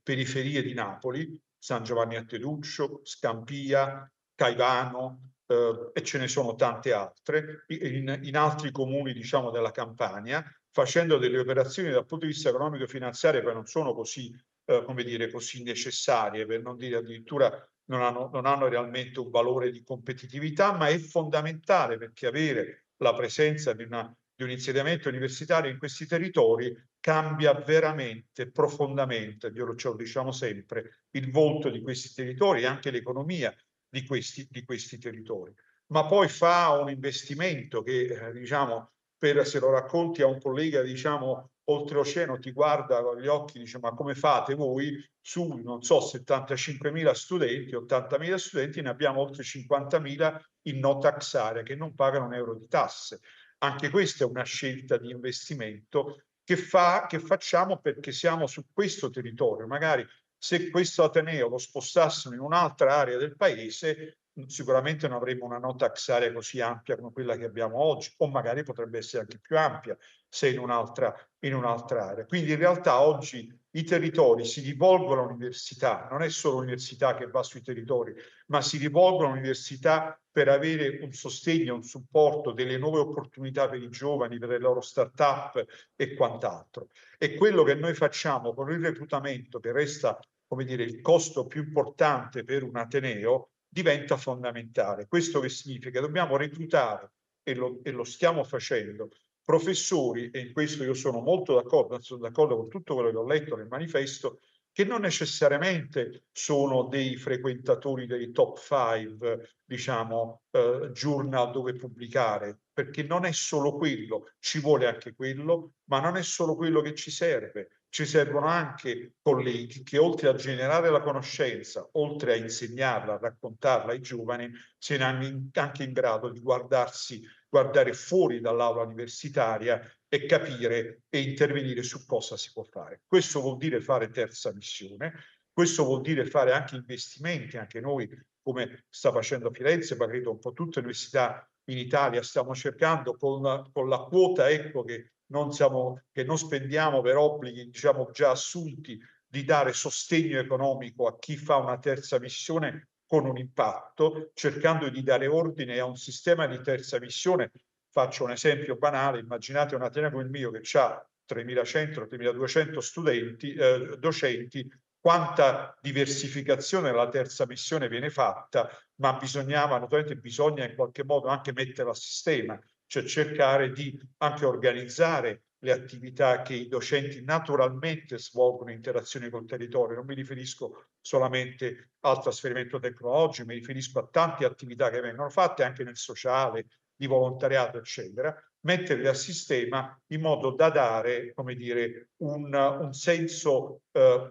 periferie di Napoli, San Giovanni a Teduccio, Scampia, Caivano, e ce ne sono tante altre, in altri comuni, diciamo, della Campania, facendo delle operazioni dal punto di vista economico-finanziario che non sono così, come dire, così necessarie, per non dire addirittura non hanno realmente un valore di competitività, ma è fondamentale perché avere la presenza di un insediamento universitario in questi territori cambia veramente, profondamente, ce lo diciamo sempre, il volto di questi territori e anche l'economia di questi territori. Ma poi fa un investimento che, diciamo, se lo racconti a un collega, diciamo, oltreoceano, ti guarda con gli occhi, dice, ma come fate voi su, non so, 75.000 studenti, 80.000 studenti, ne abbiamo oltre 50.000 in no tax area che non pagano un euro di tasse. Anche questa è una scelta di investimento che facciamo perché siamo su questo territorio. Magari se questo Ateneo lo spostassimo in un'altra area del paese, sicuramente non avremmo una no tax area così ampia come quella che abbiamo oggi, o magari potrebbe essere anche più ampia se in un'altra area. Quindi in realtà oggi i territori si rivolgono all'università, non è solo l'università che va sui territori, ma si rivolgono all'università per avere un sostegno, un supporto, delle nuove opportunità per i giovani, per le loro start-up e quant'altro. E quello che noi facciamo con il reclutamento, che resta, come dire, il costo più importante per un Ateneo, diventa fondamentale. Questo che significa? Dobbiamo reclutare, e lo stiamo facendo, professori, e in questo io sono molto d'accordo, sono d'accordo con tutto quello che ho letto nel manifesto, che non necessariamente sono dei frequentatori dei top 5, diciamo, journal dove pubblicare, perché non è solo quello, ci vuole anche quello, ma non è solo quello che ci serve. Ci servono anche colleghi che oltre a generare la conoscenza, oltre a insegnarla, a raccontarla ai giovani, siano anche in grado di guardare fuori dall'aula universitaria e capire e intervenire su cosa si può fare. Questo vuol dire fare terza missione, questo vuol dire fare anche investimenti, anche noi come sta facendo Firenze, ma credo un po' tutte le università in Italia stiamo cercando con la quota ecco che non spendiamo per obblighi diciamo già assunti di dare sostegno economico a chi fa una terza missione con un impatto, cercando di dare ordine a un sistema di terza missione. Faccio un esempio banale, immaginate un Ateneo come il mio che ha 3.100-3.200 studenti, docenti, quanta diversificazione nella terza missione viene fatta, ma naturalmente bisogna in qualche modo anche mettere a sistema, cioè cercare di anche organizzare le attività che i docenti naturalmente svolgono in interazione col territorio. Non mi riferisco solamente al trasferimento tecnologico, mi riferisco a tante attività che vengono fatte anche nel sociale, di volontariato, eccetera, metterle a sistema in modo da dare, come dire, un senso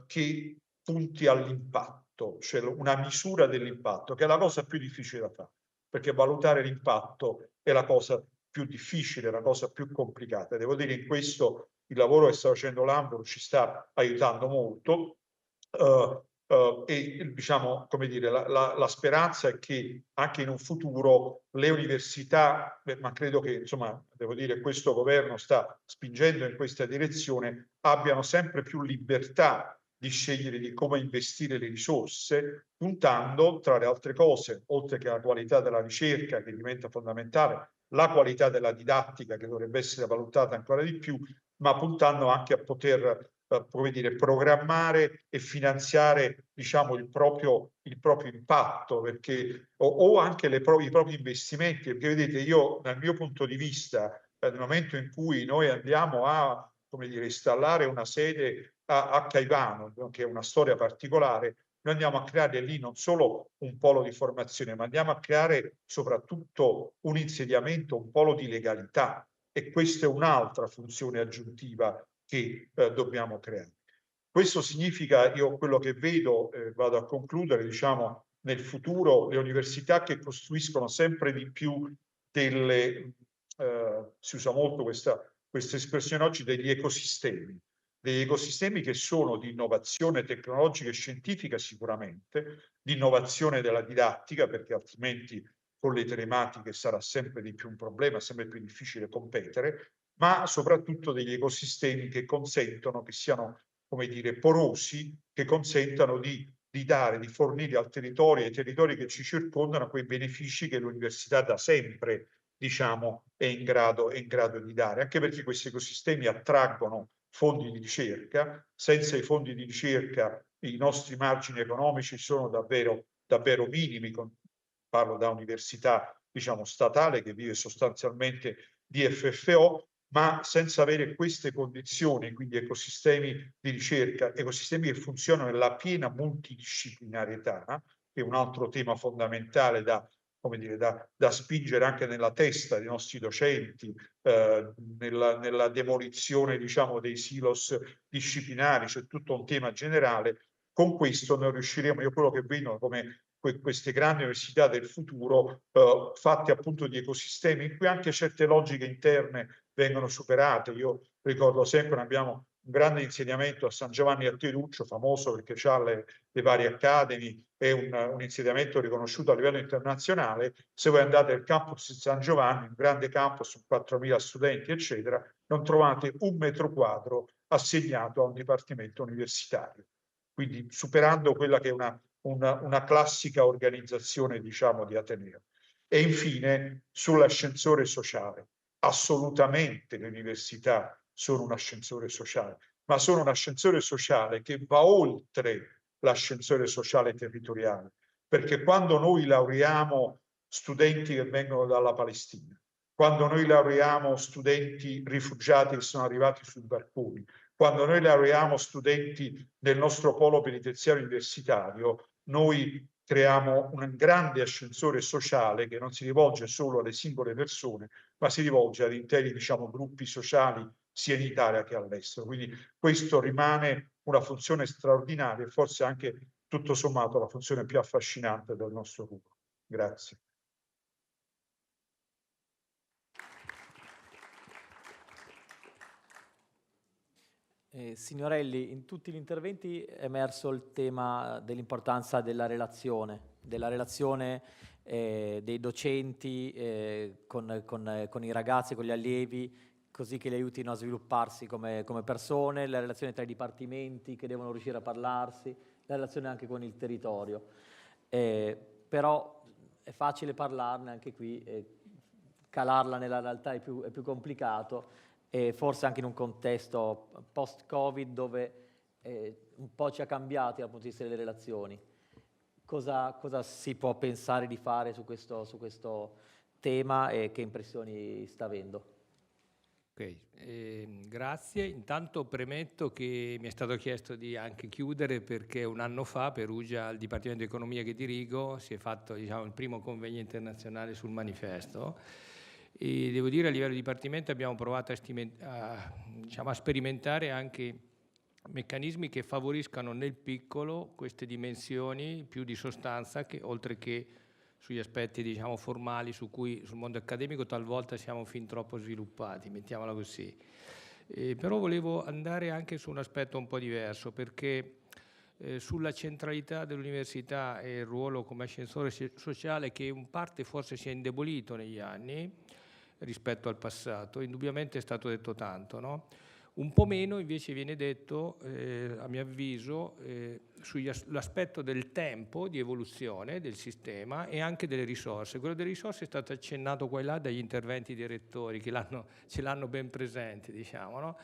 che punti all'impatto, cioè una misura dell'impatto, che è la cosa più difficile da fare, perché valutare l'impatto è la cosa più difficile, la cosa più complicata. Devo dire, in questo il lavoro che sta facendo l'Ambro ci sta aiutando molto. E diciamo, come dire, la speranza è che anche in un futuro le università, ma credo che, insomma, devo dire, questo governo sta spingendo in questa direzione, abbiano sempre più libertà di scegliere di come investire le risorse, puntando, tra le altre cose, oltre che alla qualità della ricerca, che diventa fondamentale, la qualità della didattica, che dovrebbe essere valutata ancora di più, ma puntando anche a poter come dire, programmare e finanziare, diciamo, il proprio impatto, perché, o anche i propri investimenti, perché vedete, io dal mio punto di vista, nel momento in cui noi andiamo a, come dire, installare una sede a Caivano, che è una storia particolare, noi andiamo a creare lì non solo un polo di formazione, ma andiamo a creare soprattutto un insediamento, un polo di legalità, e questa è un'altra funzione aggiuntiva che dobbiamo creare. Questo significa, io quello che vedo, vado a concludere, diciamo, nel futuro le università che costruiscono sempre di più delle, si usa molto questa espressione oggi, degli ecosistemi che sono di innovazione tecnologica e scientifica sicuramente, di innovazione della didattica, perché altrimenti con le telematiche sarà sempre di più un problema, sempre più difficile competere, ma soprattutto degli ecosistemi che consentono, che siano, come dire, porosi, che consentano di dare, di fornire al territorio, ai territori che ci circondano, quei benefici che l'università da sempre, diciamo, è in grado di dare, anche perché questi ecosistemi attraggono fondi di ricerca. Senza i fondi di ricerca i nostri margini economici sono davvero minimi. Parlo da università, diciamo, statale, che vive sostanzialmente di FFO, ma senza avere queste condizioni, quindi ecosistemi di ricerca, ecosistemi che funzionano nella piena multidisciplinarietà, che è un altro tema fondamentale come dire, da spingere anche nella testa dei nostri docenti, nella demolizione, diciamo, dei silos disciplinari, c'è tutto un tema generale. Con questo noi riusciremo, io quello che vedo come queste grandi università del futuro, fatte appunto di ecosistemi in cui anche certe logiche interne vengono superate. Io ricordo sempre, abbiamo un grande insediamento a San Giovanni a Teruccio, famoso perché ha le varie academy, è un insediamento riconosciuto a livello internazionale. Se voi andate al campus di San Giovanni, un grande campus con 4.000 studenti, eccetera, non trovate un metro quadro assegnato a un dipartimento universitario. Quindi superando quella che è una classica organizzazione, diciamo, di ateneo. E infine, sull'ascensore sociale. Assolutamente le università sono un ascensore sociale, ma sono un ascensore sociale che va oltre l'ascensore sociale territoriale, perché quando noi laureiamo studenti che vengono dalla Palestina, quando noi laureiamo studenti rifugiati che sono arrivati sui barconi, quando noi laureiamo studenti del nostro polo penitenziario universitario, noi creiamo un grande ascensore sociale che non si rivolge solo alle singole persone, ma si rivolge ad interi, diciamo, gruppi sociali sia in Italia che all'estero. Quindi questo rimane una funzione straordinaria e forse anche tutto sommato la funzione più affascinante del nostro gruppo. Grazie. Signorelli, in tutti gli interventi è emerso il tema dell'importanza della relazione dei docenti con i ragazzi, con gli allievi, così che li aiutino a svilupparsi come persone, la relazione tra i dipartimenti che devono riuscire a parlarsi, la relazione anche con il territorio. Però è facile parlarne anche qui, calarla nella realtà è più complicato. E forse anche in un contesto post-Covid dove un po' ci ha cambiati dal punto di vista delle relazioni. Cosa si può pensare di fare su questo tema e che impressioni sta avendo? Ok, grazie. Intanto premetto che mi è stato chiesto di anche chiudere perché un anno fa a Perugia, al Dipartimento di Economia che dirigo, si è fatto il primo convegno internazionale sul manifesto e devo dire a livello di Dipartimento abbiamo provato a sperimentare anche meccanismi che favoriscano nel piccolo queste dimensioni più di sostanza che oltre che sugli aspetti formali su cui sul mondo accademico talvolta siamo fin troppo sviluppati, mettiamola così. Però volevo andare anche su un aspetto un po' diverso perché sulla centralità dell'università e il ruolo come ascensore sociale che in parte forse si è indebolito negli anni rispetto al passato, indubbiamente è stato detto tanto, no? Un po' meno invece viene detto, a mio avviso, sull'aspetto del tempo di evoluzione del sistema e anche delle risorse. Quello delle risorse è stato accennato qua e là dagli interventi dei rettori che ce l'hanno ben presente, diciamo, no?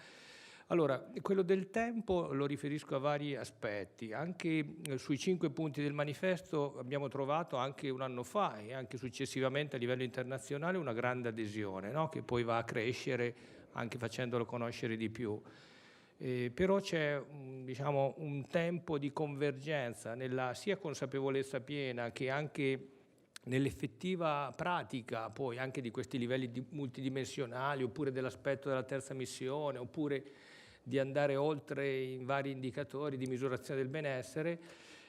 Allora, quello del tempo lo riferisco a vari aspetti. Anche sui 5 punti del manifesto abbiamo trovato anche un anno fa e anche successivamente a livello internazionale una grande adesione, no? Che poi va a crescere anche facendolo conoscere di più. Però c'è un tempo di convergenza nella sia consapevolezza piena che anche nell'effettiva pratica poi anche di questi livelli multidimensionali oppure dell'aspetto della terza missione oppure di andare oltre in vari indicatori di misurazione del benessere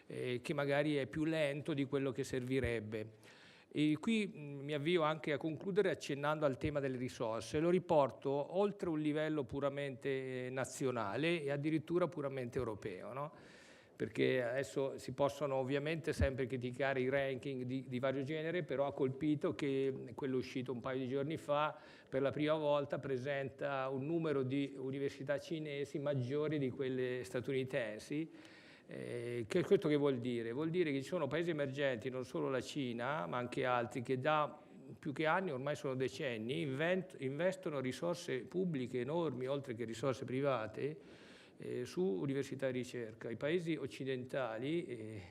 che magari è più lento di quello che servirebbe. E qui mi avvio anche a concludere accennando al tema delle risorse. Lo riporto oltre un livello puramente nazionale e addirittura puramente europeo, no? Perché adesso si possono ovviamente sempre criticare i ranking di vario genere, però ha colpito che quello uscito un paio di giorni fa per la prima volta presenta un numero di università cinesi maggiori di quelle statunitensi. Questo che vuol dire? Vuol dire che ci sono paesi emergenti, non solo la Cina, ma anche altri, che da più che anni, ormai sono decenni, investono risorse pubbliche enormi, oltre che risorse private, su università e ricerca. I paesi occidentali,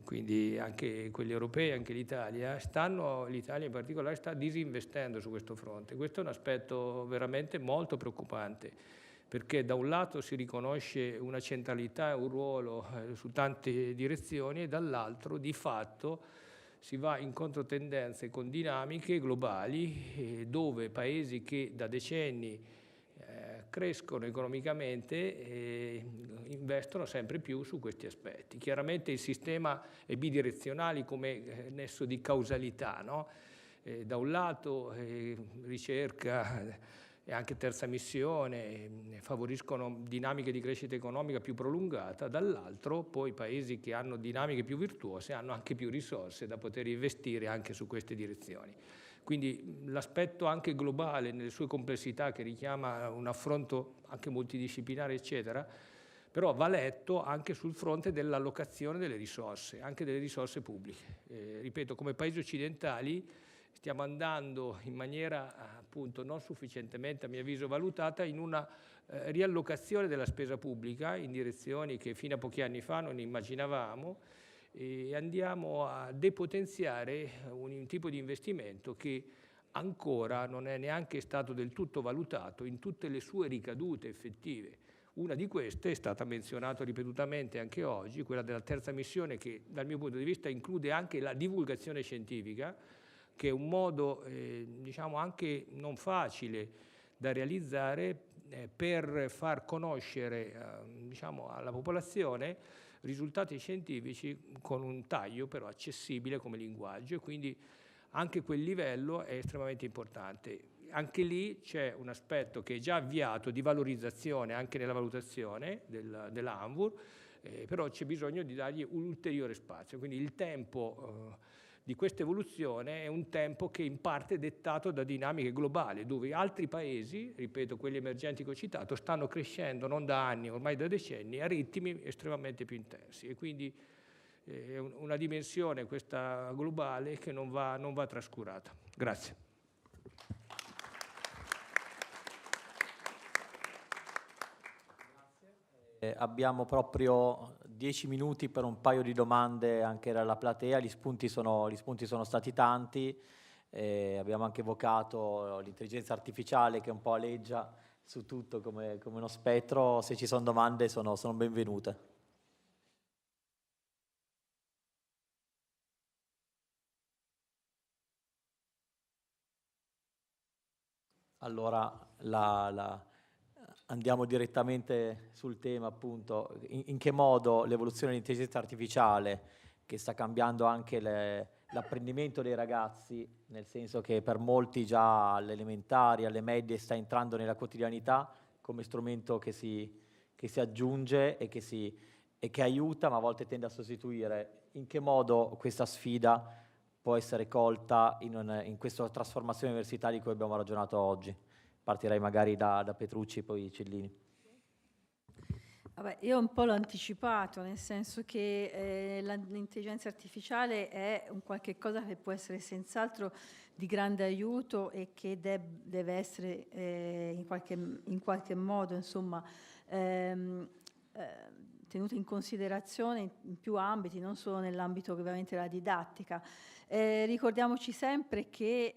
quindi anche quelli europei, anche l'Italia in particolare sta disinvestendo su questo fronte. Questo è un aspetto veramente molto preoccupante, perché da un lato si riconosce una centralità e un ruolo su tante direzioni e dall'altro di fatto si va in controtendenze con dinamiche globali dove paesi che da decenni crescono economicamente investono sempre più su questi aspetti. Chiaramente il sistema è bidirezionale come nesso di causalità, no? Da un lato ricerca e anche terza missione favoriscono dinamiche di crescita economica più prolungata, dall'altro poi paesi che hanno dinamiche più virtuose hanno anche più risorse da poter investire anche su queste direzioni. Quindi l'aspetto anche globale nelle sue complessità che richiama un affronto anche multidisciplinare eccetera, però va letto anche sul fronte dell'allocazione delle risorse, anche delle risorse pubbliche. Ripeto, come paesi occidentali stiamo andando in maniera appunto non sufficientemente a mio avviso valutata in una riallocazione della spesa pubblica in direzioni che fino a pochi anni fa non immaginavamo e andiamo a depotenziare un tipo di investimento che ancora non è neanche stato del tutto valutato in tutte le sue ricadute effettive. Una di queste è stata menzionata ripetutamente anche oggi, quella della terza missione che dal mio punto di vista include anche la divulgazione scientifica, che è un modo diciamo anche non facile da realizzare per far conoscere diciamo, alla popolazione risultati scientifici con un taglio però accessibile come linguaggio e quindi anche quel livello è estremamente importante. Anche lì c'è un aspetto che è già avviato di valorizzazione anche nella valutazione dell'ANVUR, però c'è bisogno di dargli un ulteriore spazio, quindi il tempo di questa evoluzione è un tempo che in parte è dettato da dinamiche globali, dove altri paesi, ripeto quelli emergenti che ho citato, stanno crescendo non da anni, ormai da decenni, a ritmi estremamente più intensi e quindi è una dimensione questa globale che non va trascurata. Grazie. Abbiamo proprio 10 minuti per un paio di domande anche dalla platea, gli spunti sono stati tanti, abbiamo anche evocato l'intelligenza artificiale che un po' aleggia su tutto come uno spettro. Se ci sono domande sono benvenute. Allora andiamo direttamente sul tema, appunto, in che modo l'evoluzione dell'intelligenza artificiale, che sta cambiando anche l'apprendimento dei ragazzi, nel senso che per molti già alle elementari, alle medie sta entrando nella quotidianità come strumento che si aggiunge e che aiuta, ma a volte tende a sostituire. In che modo questa sfida può essere colta in questa trasformazione universitaria di cui abbiamo ragionato oggi? Partirei magari da Petrucci, poi Cellini. Vabbè, io un po' l'ho anticipato, nel senso che l'intelligenza artificiale è un qualche cosa che può essere senz'altro di grande aiuto e che deve essere in qualche modo, insomma, tenuta in considerazione in più ambiti, non solo nell'ambito ovviamente della didattica. Ricordiamoci sempre che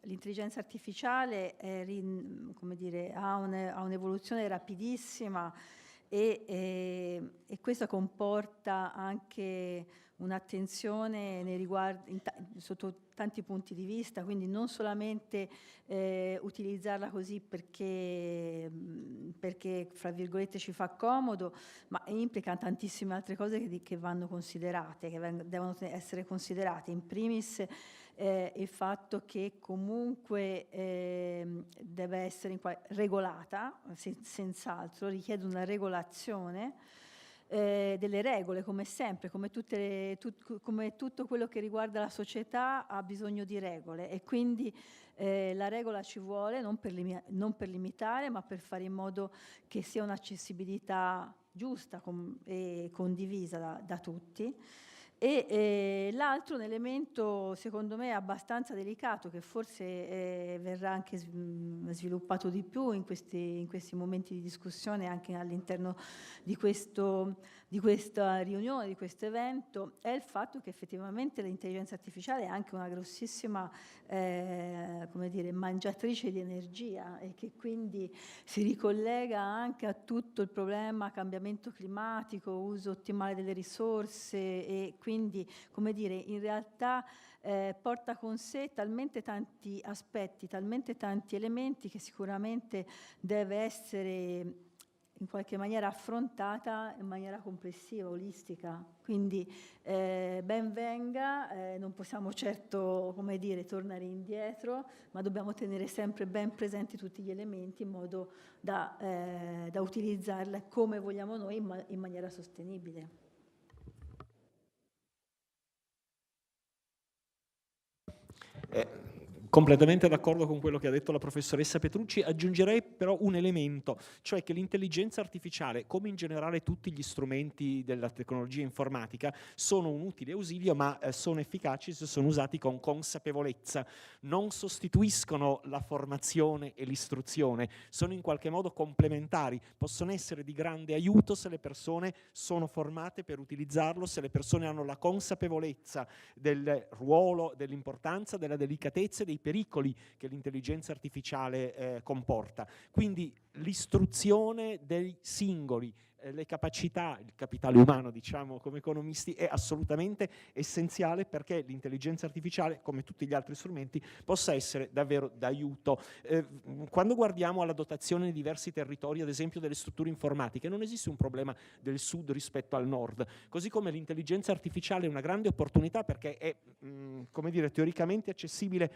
l'intelligenza artificiale come dire, ha un'evoluzione rapidissima e questa comporta anche un'attenzione sotto tanti punti di vista, quindi non solamente utilizzarla così perché, fra virgolette, ci fa comodo, ma implica tantissime altre cose che vanno considerate, devono essere considerate. In primis il fatto che comunque deve essere regolata, senz'altro, richiede una regolazione delle regole, come sempre, come tutto quello che riguarda la società ha bisogno di regole e quindi la regola ci vuole non per limitare, ma per fare in modo che sia un'accessibilità giusta e condivisa da tutti. E l'altro, un elemento secondo me abbastanza delicato, che forse verrà anche sviluppato di più in questi momenti di discussione anche all'interno di questa riunione, di questo evento, è il fatto che effettivamente l'intelligenza artificiale è anche una grossissima come dire, mangiatrice di energia e che quindi si ricollega anche a tutto il problema cambiamento climatico, uso ottimale delle risorse e quindi, come dire, in realtà porta con sé talmente tanti aspetti, talmente tanti elementi che sicuramente deve essere in qualche maniera affrontata in maniera complessiva, olistica. Quindi ben venga, non possiamo certo, come dire, tornare indietro, ma dobbiamo tenere sempre ben presenti tutti gli elementi in modo da utilizzarla come vogliamo noi in maniera sostenibile. Completamente d'accordo con quello che ha detto la professoressa Petrucci, aggiungerei però un elemento, cioè che l'intelligenza artificiale, come in generale tutti gli strumenti della tecnologia informatica, sono un utile ausilio, ma sono efficaci se sono usati con consapevolezza, non sostituiscono la formazione e l'istruzione, sono in qualche modo complementari, possono essere di grande aiuto se le persone sono formate per utilizzarlo, se le persone hanno la consapevolezza del ruolo, dell'importanza, della delicatezza e dei pericoli che l'intelligenza artificiale comporta. Quindi l'istruzione dei singoli, le capacità, il capitale umano, diciamo come economisti, è assolutamente essenziale perché l'intelligenza artificiale, come tutti gli altri strumenti, possa essere davvero d'aiuto. Quando guardiamo alla dotazione di diversi territori, ad esempio delle strutture informatiche, non esiste un problema del sud rispetto al nord, così come l'intelligenza artificiale è una grande opportunità perché è, come dire, teoricamente accessibile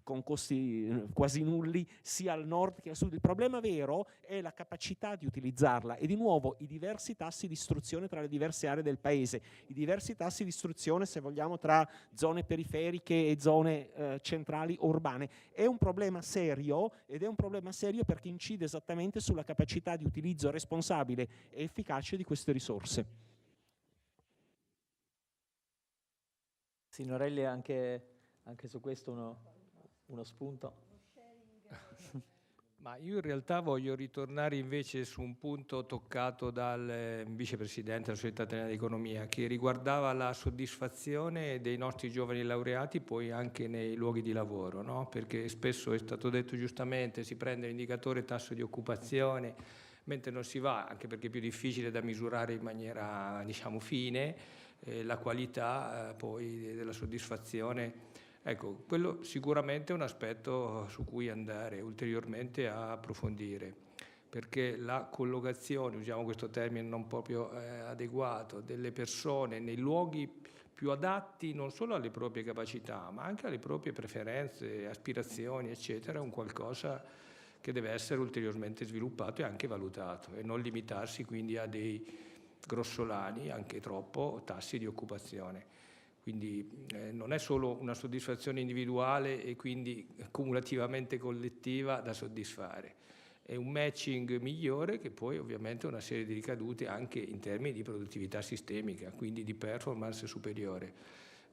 con costi quasi nulli sia al nord che al sud. Il problema vero è la capacità di utilizzarla e di nuovo i diversi tassi di istruzione tra le diverse aree del paese, i diversi tassi di istruzione, se vogliamo, tra zone periferiche e zone centrali o urbane. È un problema serio ed è un problema serio perché incide esattamente sulla capacità di utilizzo responsabile e efficace di queste risorse. Signorelli, anche su questo uno spunto. Ma io in realtà voglio ritornare invece su un punto toccato dal vicepresidente della Società Italiana di Economia, che riguardava la soddisfazione dei nostri giovani laureati poi anche nei luoghi di lavoro, no? Perché spesso è stato detto giustamente, si prende l'indicatore tasso di occupazione, mentre non si va, anche perché è più difficile da misurare in maniera, diciamo, fine, la qualità poi della soddisfazione. Ecco, quello sicuramente è un aspetto su cui andare ulteriormente a approfondire, perché la collocazione, usiamo questo termine non proprio adeguato, delle persone nei luoghi più adatti non solo alle proprie capacità, ma anche alle proprie preferenze, aspirazioni, eccetera, è un qualcosa che deve essere ulteriormente sviluppato e anche valutato, e non limitarsi quindi a dei grossolani, anche troppo, tassi di occupazione. Quindi non è solo una soddisfazione individuale e quindi cumulativamente collettiva da soddisfare, è un matching migliore che poi ovviamente ha una serie di ricadute anche in termini di produttività sistemica, quindi di performance superiore.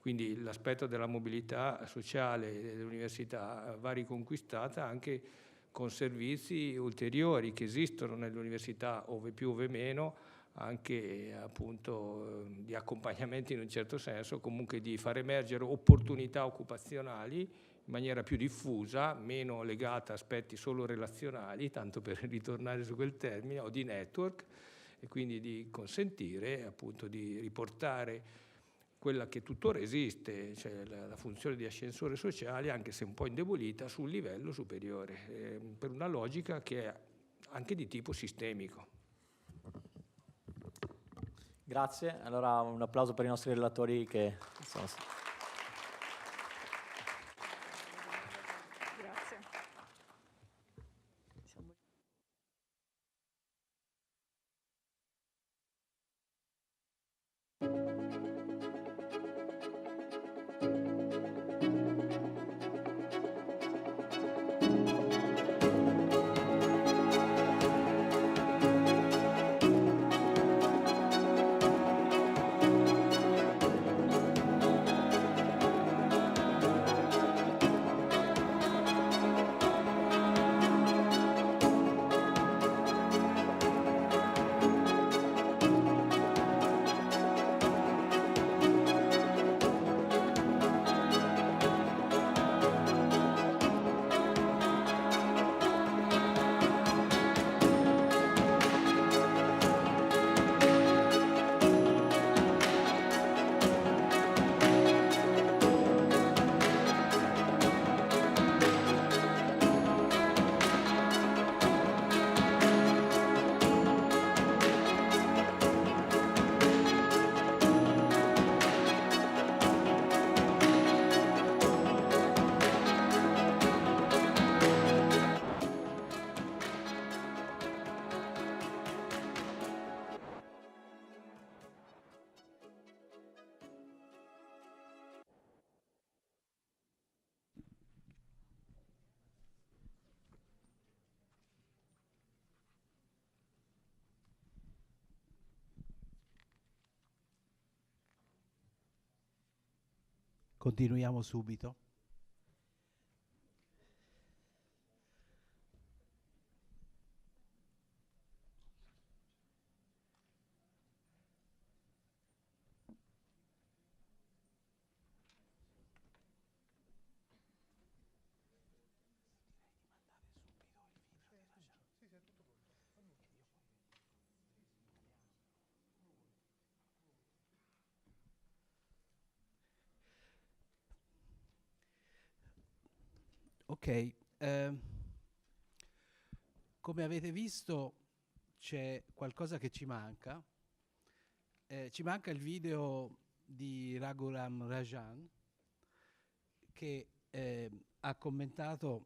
Quindi l'aspetto della mobilità sociale dell'università va riconquistata anche con servizi ulteriori che esistono nelle università, ove più ove meno, anche appunto di accompagnamento in un certo senso, comunque di far emergere opportunità occupazionali in maniera più diffusa, meno legata a aspetti solo relazionali, tanto per ritornare su quel termine, o di network, e quindi di consentire appunto di riportare quella che tuttora esiste, cioè la funzione di ascensore sociale, anche se un po' indebolita, su un livello superiore, per una logica che è anche di tipo sistemico. Grazie, allora un applauso per i nostri relatori che sono... Continuiamo subito. Ok, come avete visto c'è qualcosa che ci manca. Ci manca il video di Raghuram Rajan che ha commentato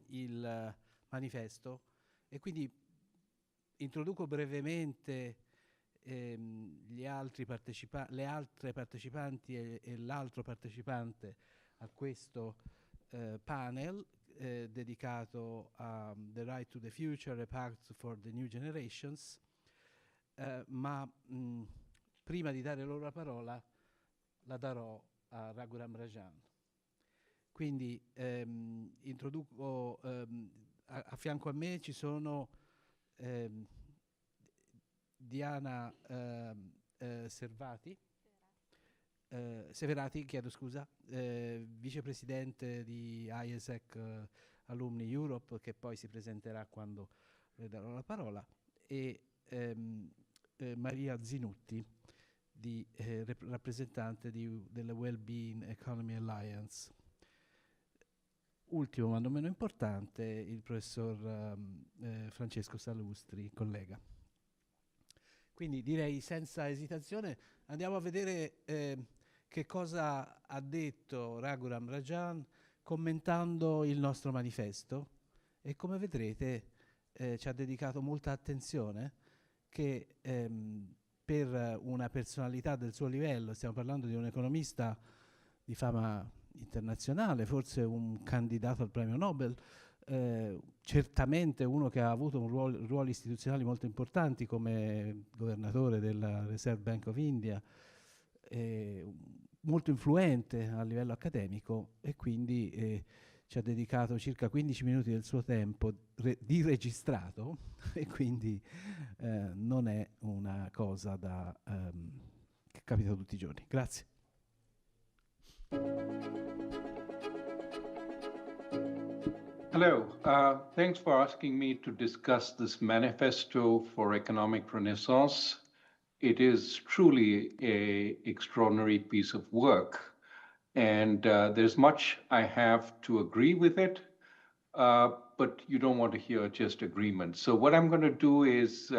il manifesto, e quindi introduco brevemente le altre partecipanti e l'altro partecipante a questo panel dedicato a The Right to the Future, a Pact for the New Generations, ma prima di dare loro la parola la darò a Raghuram Rajan. Quindi introduco a fianco a me ci sono Diana Severati, chiedo scusa, vicepresidente di IESEC Alumni Europe, che poi si presenterà quando le darò la parola, e Maria Zinutti, rappresentante della Wellbeing Economy Alliance. Ultimo, ma non meno importante, il professor Francesco Salustri, collega. Quindi direi senza esitazione andiamo a vedere che cosa ha detto Raghuram Rajan commentando il nostro manifesto, e come vedrete ci ha dedicato molta attenzione, che per una personalità del suo livello, stiamo parlando di un economista di fama internazionale, forse un candidato al premio Nobel, certamente uno che ha avuto ruoli istituzionali molto importanti come governatore della Reserve Bank of India, molto influente a livello accademico, e quindi ci ha dedicato circa 15 minuti del suo tempo di registrato e quindi non è una cosa che capita tutti i giorni. Grazie. Hello, thanks for asking me to discuss this manifesto for economic renaissance. It is truly an extraordinary piece of work, and there's much I have to agree with it, but you don't want to hear just agreement. So what I'm going to do is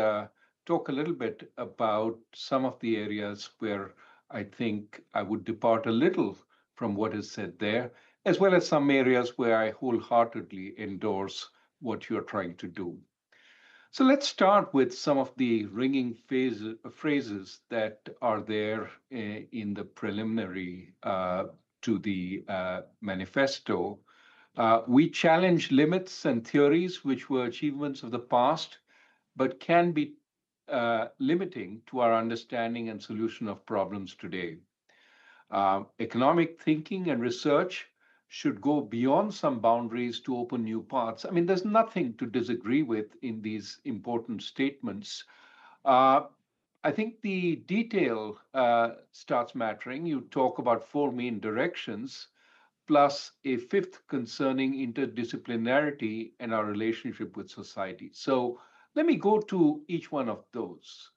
talk a little bit about some of the areas where I think I would depart a little from what is said there, as well as some areas where I wholeheartedly endorse what you're trying to do. So let's start with some of the ringing phrases that are there in the preliminary to the manifesto. We challenge limits and theories which were achievements of the past, but can be limiting to our understanding and solution of problems today. Economic thinking and research should go beyond some boundaries to open new paths. I mean, there's nothing to disagree with in these important statements. I think the detail starts mattering. You talk about 4 main directions, plus a 5th concerning interdisciplinarity and our relationship with society. So let me go to each one of those.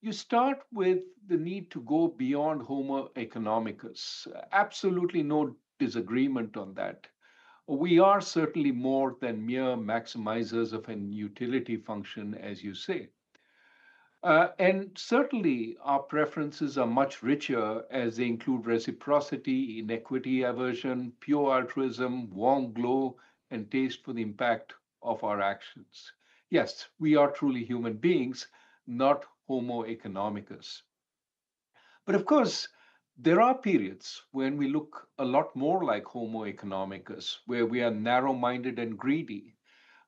You start with the need to go beyond Homo economicus. Absolutely no disagreement on that. We are certainly more than mere maximizers of an utility function, as you say. And certainly our preferences are much richer as they include reciprocity, inequity aversion, pure altruism, warm glow, and taste for the impact of our actions. Yes, we are truly human beings, not Homo economicus. But of course, there are periods when we look a lot more like Homo economicus, where we are narrow-minded and greedy,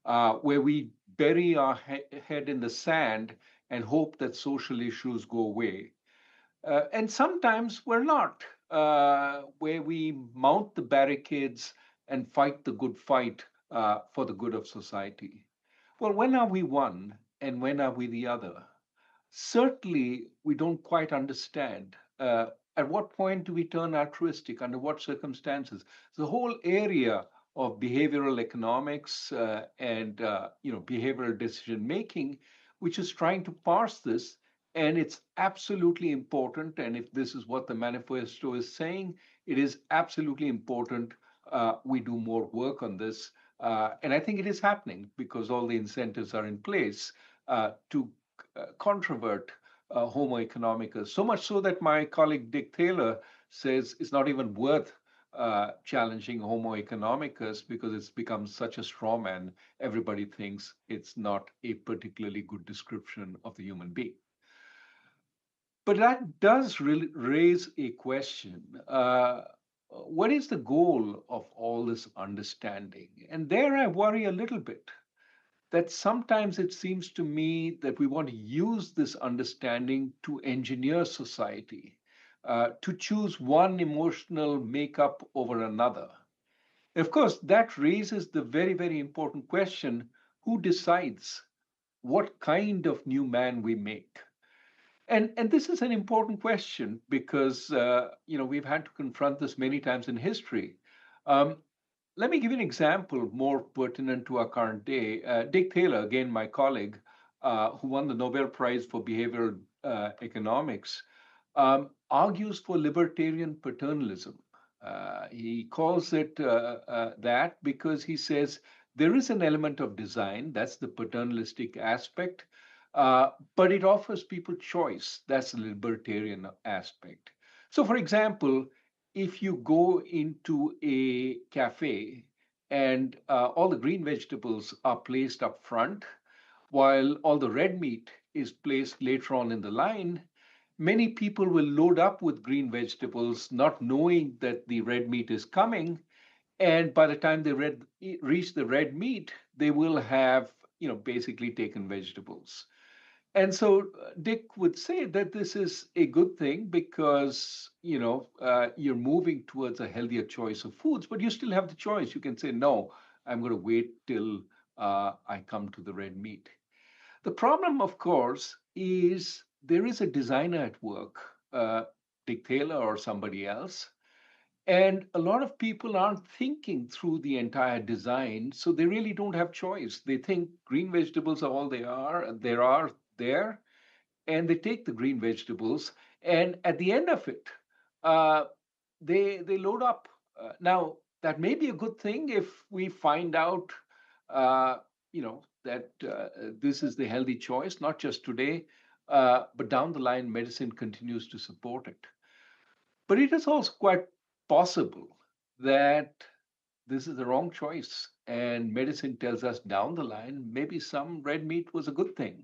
where we bury our head in the sand and hope that social issues go away. And sometimes we're not, where we mount the barricades and fight the good fight for the good of society. Well, when are we one and when are we the other? Certainly, we don't quite understand. At what point do we turn altruistic? Under what circumstances? The whole area of behavioral economics and behavioral decision making, which is trying to parse this, and it's absolutely important. And if this is what the manifesto is saying, it is absolutely important we do more work on this. And I think it is happening because all the incentives are in place to controvert Homo economicus, so much so that my colleague Dick Taylor says it's not even worth challenging Homo economicus because it's become such a straw man. Everybody thinks it's not a particularly good description of the human being. But that does really raise a question. What is the goal of all this understanding? And there I worry a little bit that sometimes it seems to me that we want to use this understanding to engineer society, to choose one emotional makeup over another. Of course, that raises the very, very important question, who decides what kind of new man we make? And this is an important question because we've had to confront this many times in history. Um, Let me give you an example more pertinent to our current day. Dick Taylor, again, my colleague, who won the Nobel Prize for Behavioral Economics, argues for libertarian paternalism. He calls it that because he says there is an element of design, that's the paternalistic aspect, but it offers people choice, that's the libertarian aspect. So, for example, if you go into a cafe and all the green vegetables are placed up front, while all the red meat is placed later on in the line, many people will load up with green vegetables, not knowing that the red meat is coming. And by the time they reach the red meat, they will have, basically taken vegetables. And so Dick would say that this is a good thing because you're moving towards a healthier choice of foods, but you still have the choice. You can say, no, I'm going to wait till I come to the red meat. The problem, of course, is there is a designer at work, Dick Taylor or somebody else, and a lot of people aren't thinking through the entire design, so they really don't have choice. They think green vegetables are all there are there, and they take the green vegetables, and at the end of it, uh, they load up. Now that may be a good thing if we find out, that this is the healthy choice, not just today, but down the line, medicine continues to support it. But it is also quite possible that this is the wrong choice, and medicine tells us down the line maybe some red meat was a good thing.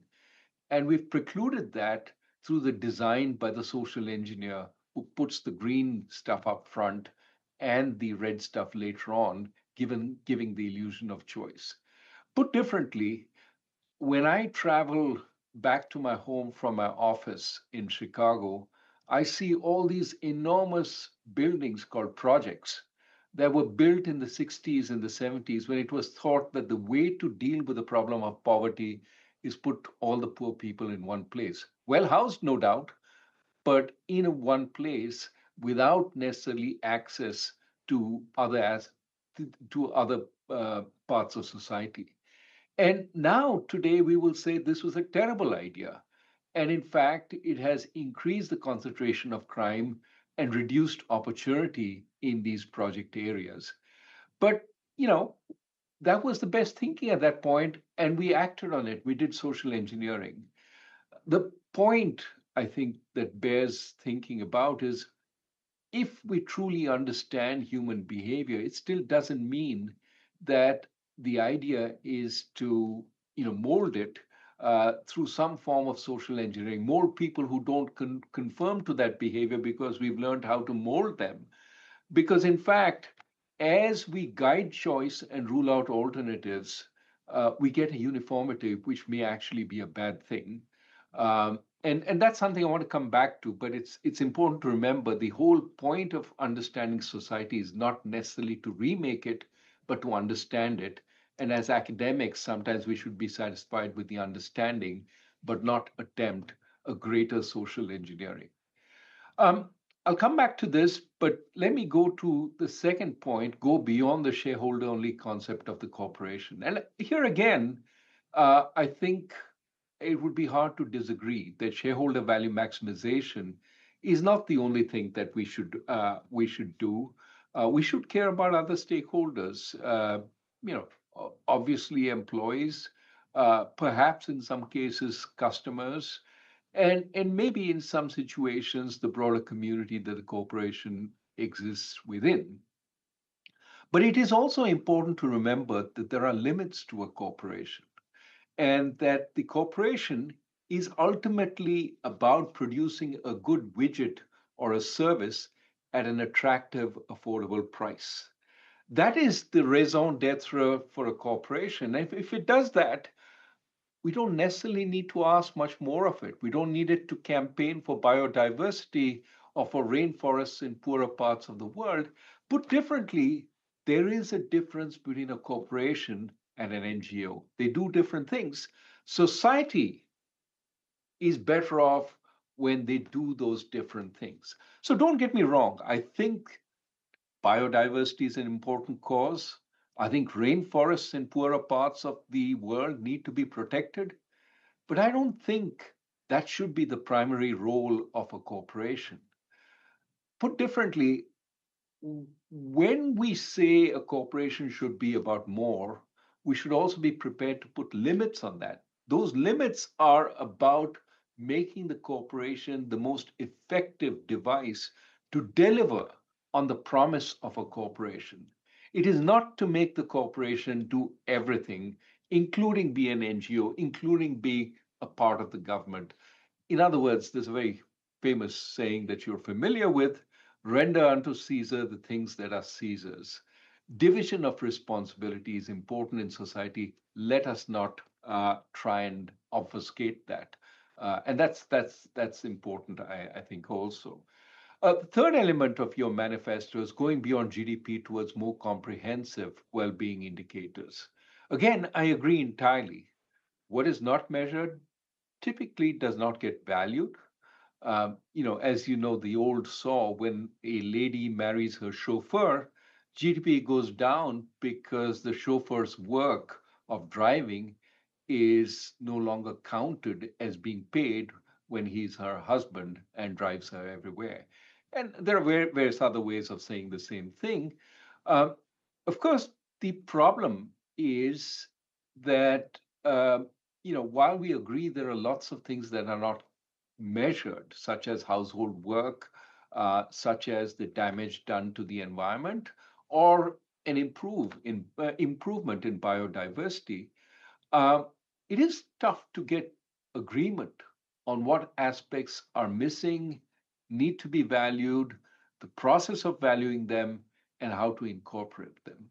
And we've precluded that through the design by the social engineer who puts the green stuff up front and the red stuff later on, giving the illusion of choice. Put differently, when I travel back to my home from my office in Chicago, I see all these enormous buildings called projects that were built in the 60s and the 70s when it was thought that the way to deal with the problem of poverty is put all the poor people in one place. Well housed, no doubt, but in one place without necessarily access to other parts of society. And now, today, we will say this was a terrible idea. And in fact, it has increased the concentration of crime and reduced opportunity in these project areas. But, that was the best thinking at that point, and we acted on it. We did social engineering. The point, I think, that bears thinking about is if we truly understand human behavior, it still doesn't mean that the idea is to mold it through some form of social engineering. More people who don't conform to that behavior because we've learned how to mold them. Because in fact, as we guide choice and rule out alternatives, we get a uniformity, which may actually be a bad thing. And that's something I want to come back to, but it's important to remember the whole point of understanding society is not necessarily to remake it, but to understand it. And as academics, sometimes we should be satisfied with the understanding, but not attempt a greater social engineering. I'll come back to this, but let me go to the second point, go beyond the shareholder-only concept of the corporation. And here again, I think it would be hard to disagree that shareholder value maximization is not the only thing that we should do. We should care about other stakeholders. Obviously employees, perhaps in some cases customers, and maybe in some situations the broader community that the corporation exists within. But it is also important to remember that there are limits to a corporation and that the corporation is ultimately about producing a good widget or a service at an attractive, affordable price. That is the raison d'etre for a corporation. And if it does that, we don't necessarily need to ask much more of it. We don't need it to campaign for biodiversity or for rainforests in poorer parts of the world. Put differently, there is a difference between a corporation and an NGO. They do different things. Society is better off when they do those different things. So don't get me wrong. I think biodiversity is an important cause. I think rainforests in poorer parts of the world need to be protected. But I don't think that should be the primary role of a corporation. Put differently, when we say a corporation should be about more, we should also be prepared to put limits on that. Those limits are about making the corporation the most effective device to deliver on the promise of a corporation. It is not to make the corporation do everything, including be an NGO, including be a part of the government. In other words, there's a very famous saying that you're familiar with: render unto Caesar the things that are Caesar's. Division of responsibility is important in society. Let us not try and obfuscate that. And that's important, I think, also. The third element of your manifesto is going beyond GDP towards more comprehensive well-being indicators. Again, I agree entirely. What is not measured typically does not get valued. As you know, the old saw, when a lady marries her chauffeur, GDP goes down because the chauffeur's work of driving is no longer counted as being paid when he's her husband and drives her everywhere. And there are various other ways of saying the same thing. Uh, of course, the problem is that, while we agree there are lots of things that are not measured, such as household work, such as the damage done to the environment, or an improvement in biodiversity, uh, it is tough to get agreement on what aspects are missing, need to be valued, the process of valuing them, and how to incorporate them.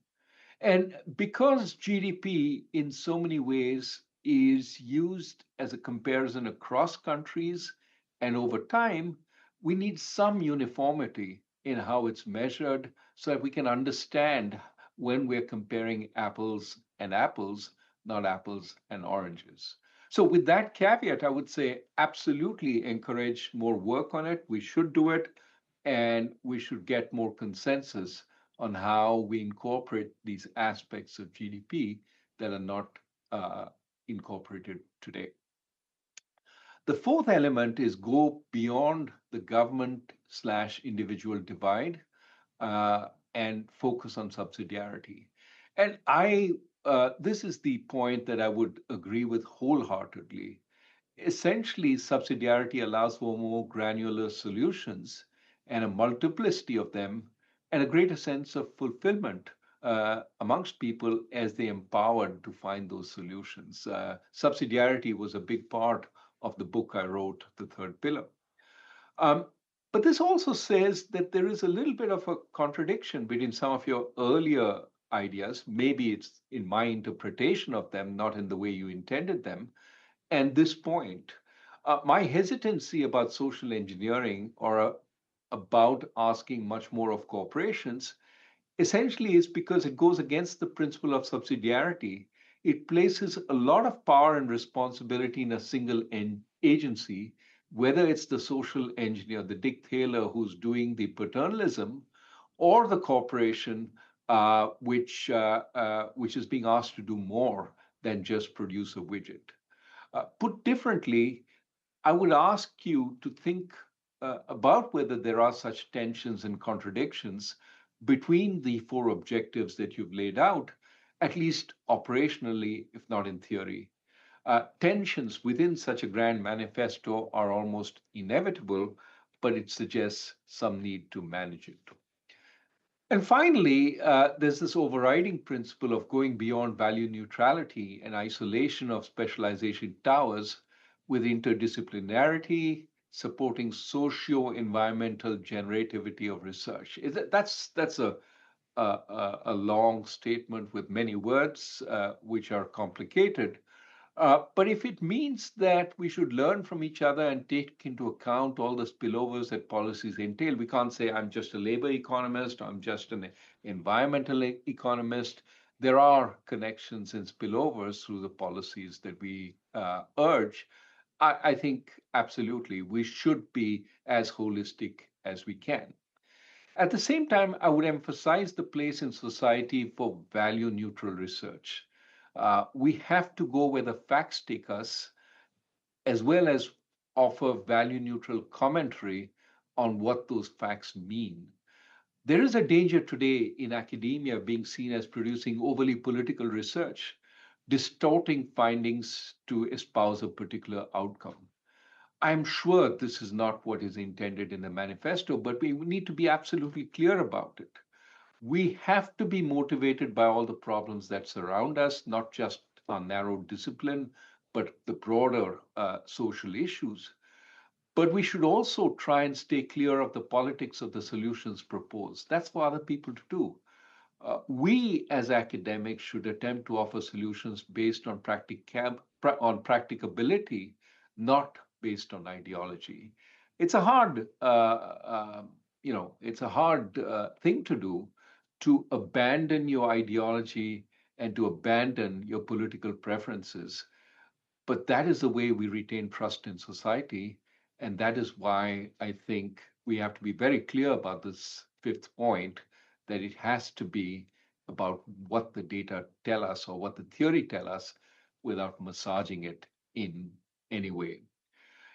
And because GDP in so many ways is used as a comparison across countries and over time, we need some uniformity in how it's measured so that we can understand when we're comparing apples and apples, not apples and oranges. So, with that caveat, I would say absolutely encourage more work on it. We should do it, and we should get more consensus on how we incorporate these aspects of GDP that are not incorporated today. The fourth element is go beyond the government/individual divide and focus on subsidiarity. And this is the point that I would agree with wholeheartedly. Essentially, subsidiarity allows for more granular solutions and a multiplicity of them, and a greater sense of fulfillment amongst people as they empowered to find those solutions. Subsidiarity was a big part of the book I wrote, The Third Pillar. But this also says that there is a little bit of a contradiction between some of your earlier ideas. Maybe it's in my interpretation of them, not in the way you intended them, and this point. My hesitancy about social engineering or about asking much more of corporations essentially is because it goes against the principle of subsidiarity. It places a lot of power and responsibility in a single agency, whether it's the social engineer, the Dick Taylor who's doing the paternalism, or the corporation which is being asked to do more than just produce a widget. Put differently, I would ask you to think about whether there are such tensions and contradictions between the four objectives that you've laid out, at least operationally, if not in theory. Tensions within such a grand manifesto are almost inevitable, but it suggests some need to manage it. And finally, there's this overriding principle of going beyond value neutrality and isolation of specialization towers with interdisciplinarity, supporting socio-environmental generativity of research. That's a long statement with many words, which are complicated. But if it means that we should learn from each other and take into account all the spillovers that policies entail, we can't say I'm just a labor economist, I'm just an environmental economist. There are connections and spillovers through the policies that we urge. I think absolutely we should be as holistic as we can. At the same time, I would emphasize the place in society for value neutral research. We have to go where the facts take us, as well as offer value neutral commentary on what those facts mean. There is a danger today in academia being seen as producing overly political research, distorting findings to espouse a particular outcome. I'm sure this is not what is intended in the manifesto, but we need to be absolutely clear about it. We have to be motivated by all the problems that surround us, not just our narrow discipline, but the broader social issues. But we should also try and stay clear of the politics of the solutions proposed. That's for other people to do. We as academics should attempt to offer solutions based on practicability, not based on ideology. It's a hard, thing to do, to abandon your ideology and to abandon your political preferences. But that is the way we retain trust in society. And that is why I think we have to be very clear about this fifth point, that it has to be about what the data tell us or what the theory tell us without massaging it in any way.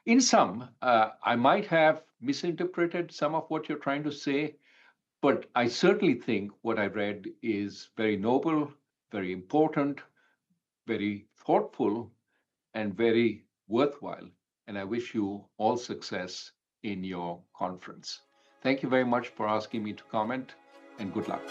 In sum, I might have misinterpreted some of what you're trying to say, but I certainly think what I read is very noble, very important, very thoughtful, and very worthwhile. And I wish you all success in your conference. Thank you very much for asking me to comment, and good luck.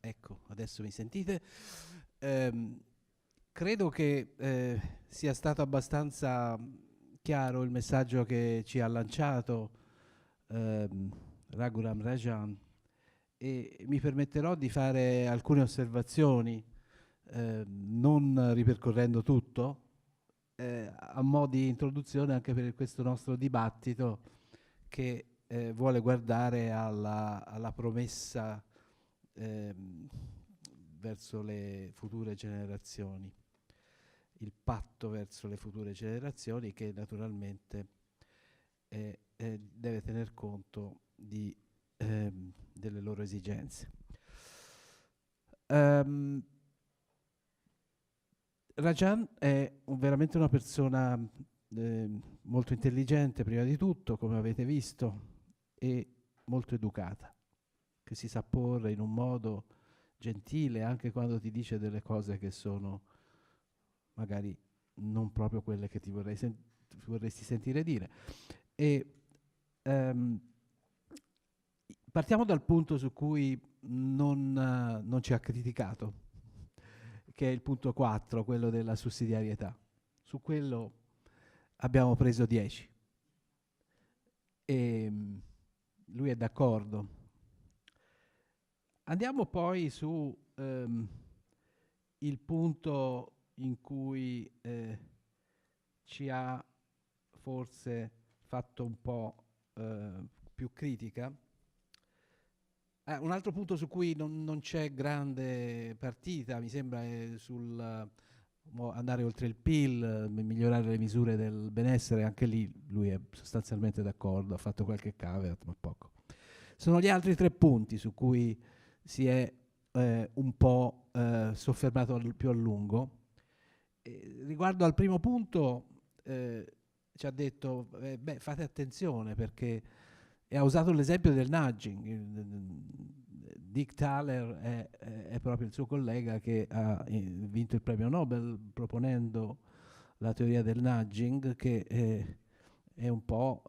Ecco, adesso mi sentite? Credo che sia stato abbastanza chiaro il messaggio che ci ha lanciato Raghuram Rajan, e mi permetterò di fare alcune osservazioni, non ripercorrendo tutto, a mo' di introduzione anche per questo nostro dibattito che vuole guardare alla promessa verso le future generazioni, il patto verso le future generazioni, che naturalmente deve tener conto delle loro esigenze. Rajan è veramente una persona molto intelligente, prima di tutto, come avete visto, e molto educata, che si sa porre in un modo gentile anche quando ti dice delle cose che sono magari non proprio quelle che ti vorresti sentire dire. E partiamo dal punto su cui non ci ha criticato, che è il punto 4, quello della sussidiarietà. Su quello abbiamo preso 10 e lui è d'accordo. Andiamo poi su il punto in cui ci ha forse fatto un po' più critica. Un altro punto su cui non c'è grande partita, mi sembra, è sul andare oltre il PIL, migliorare le misure del benessere. Anche lì lui è sostanzialmente d'accordo, ha fatto qualche caveat, ma poco. Sono gli altri 3 punti su cui si è un po' soffermato più a lungo. Riguardo al primo punto ci ha detto fate attenzione, perché ha usato l'esempio del nudging. Dick Thaler è proprio il suo collega che ha vinto il premio Nobel proponendo la teoria del nudging, che è un po'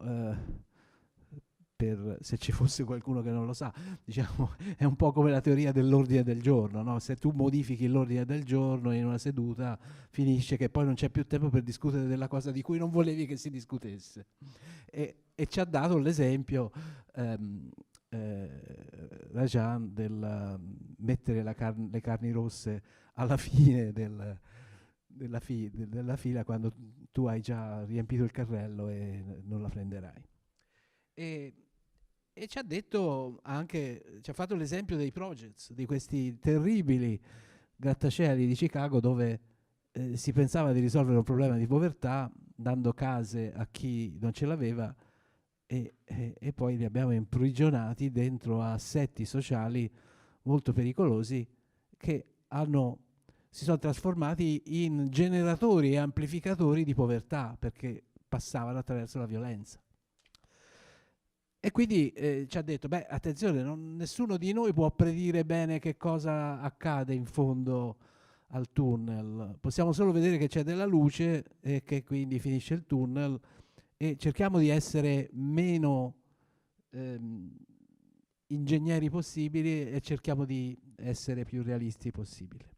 se ci fosse qualcuno che non lo sa, diciamo, è un po' come la teoria dell'ordine del giorno, no? Se tu modifichi l'ordine del giorno in una seduta, finisce che poi non c'è più tempo per discutere della cosa di cui non volevi che si discutesse. E ci ha dato l'esempio Rajan del mettere le carni rosse alla fine della fila, quando tu hai già riempito il carrello e non la prenderai. E ci ha detto anche, ci ha fatto l'esempio dei projects, di questi terribili grattacieli di Chicago dove si pensava di risolvere un problema di povertà dando case a chi non ce l'aveva e poi li abbiamo imprigionati dentro assetti sociali molto pericolosi che si sono trasformati in generatori e amplificatori di povertà perché passavano attraverso la violenza. E quindi ci ha detto, beh, attenzione, nessuno di noi può predire bene che cosa accade in fondo al tunnel. Possiamo solo vedere che c'è della luce e che quindi finisce il tunnel e cerchiamo di essere meno ingegneri possibili e cerchiamo di essere più realisti possibile.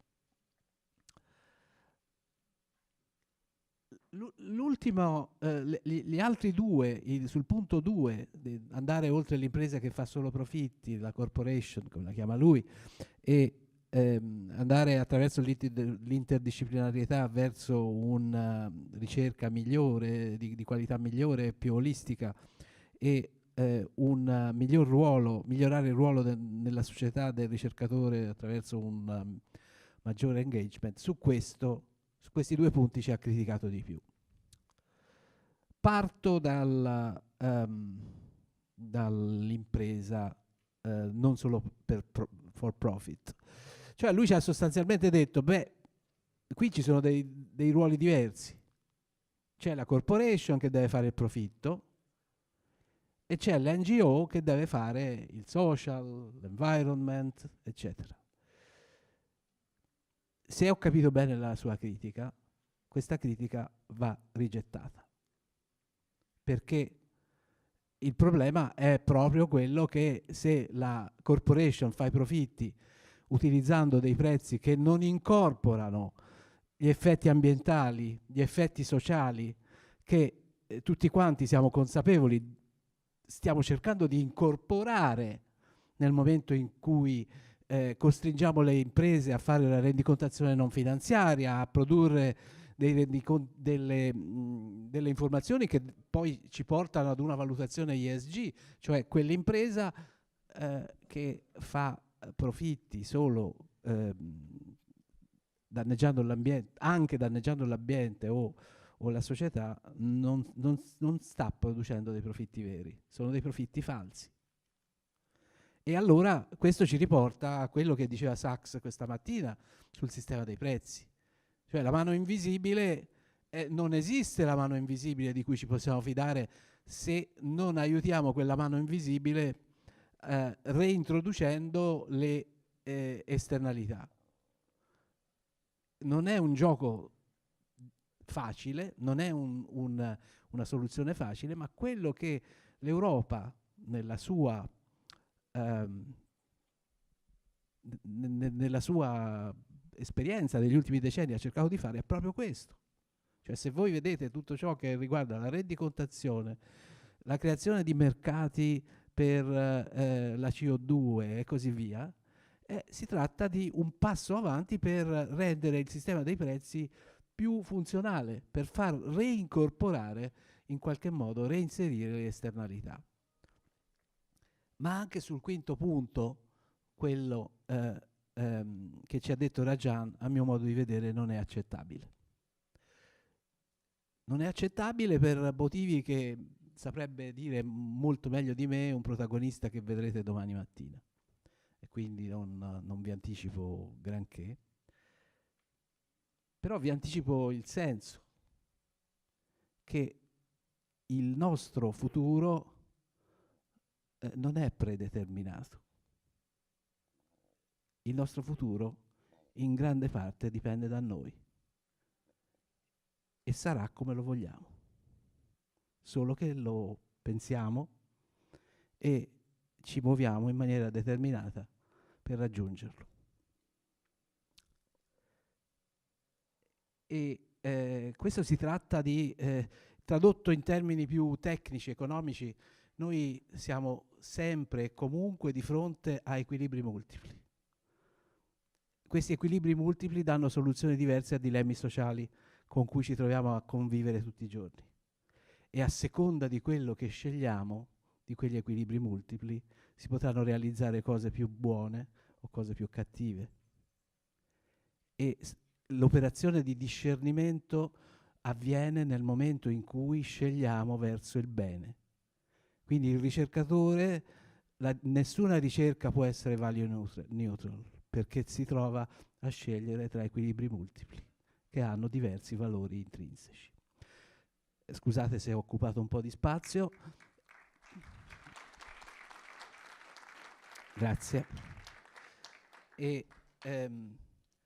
L'ultimo, gli altri due, sul punto 2, andare oltre l'impresa che fa solo profitti, la corporation, come la chiama lui, e andare attraverso l'interdisciplinarietà verso una ricerca migliore, di qualità migliore, più olistica, e un migliorare il ruolo nella società del ricercatore attraverso un maggiore engagement. Su questi due punti ci ha criticato di più. Parto dall'impresa non solo for profit. Cioè lui ci ha sostanzialmente detto, beh, qui ci sono dei ruoli diversi. C'è la corporation che deve fare il profitto e c'è l'NGO che deve fare il social, l'environment, eccetera. Se ho capito bene la sua critica, questa critica va rigettata. Perché il problema è proprio quello che se la corporation fa i profitti utilizzando dei prezzi che non incorporano gli effetti ambientali, gli effetti sociali, che tutti quanti siamo consapevoli, stiamo cercando di incorporare nel momento in cui costringiamo le imprese a fare la rendicontazione non finanziaria, a produrre delle informazioni che poi ci portano ad una valutazione ESG, cioè quell'impresa che fa profitti solo danneggiando l'ambiente, anche danneggiando l'ambiente o la società, non sta producendo dei profitti veri, sono dei profitti falsi. E allora questo ci riporta a quello che diceva Sachs questa mattina sul sistema dei prezzi. Cioè la mano invisibile, non esiste la mano invisibile di cui ci possiamo fidare se non aiutiamo quella mano invisibile reintroducendo le esternalità. Non è un gioco facile, non è una soluzione facile, ma quello che l'Europa nella sua esperienza degli ultimi decenni ha cercato di fare è proprio questo. Cioè se voi vedete tutto ciò che riguarda la rendicontazione, la creazione di mercati per la CO2 e così via, si tratta di un passo avanti per rendere il sistema dei prezzi più funzionale, per far reincorporare, in qualche modo reinserire le esternalità. Ma anche sul quinto punto, quello che ci ha detto Rajan, a mio modo di vedere non è accettabile. Non è accettabile per motivi che saprebbe dire molto meglio di me un protagonista che vedrete domani mattina. E quindi non vi anticipo granché. Però vi anticipo il senso, che il nostro futuro non è predeterminato. Il nostro futuro in grande parte dipende da noi e sarà come lo vogliamo, solo che lo pensiamo e ci muoviamo in maniera determinata per raggiungerlo. E questo si tratta di, tradotto in termini più tecnici, economici, noi siamo sempre e comunque di fronte a equilibri multipli. Questi equilibri multipli danno soluzioni diverse a dilemmi sociali con cui ci troviamo a convivere tutti i giorni. E a seconda di quello che scegliamo, di quegli equilibri multipli, si potranno realizzare cose più buone o cose più cattive. E l'operazione di discernimento avviene nel momento in cui scegliamo verso il bene. Quindi il ricercatore, nessuna ricerca può essere value neutral, perché si trova a scegliere tra equilibri multipli che hanno diversi valori intrinseci. Scusate se ho occupato un po' di spazio. Grazie. E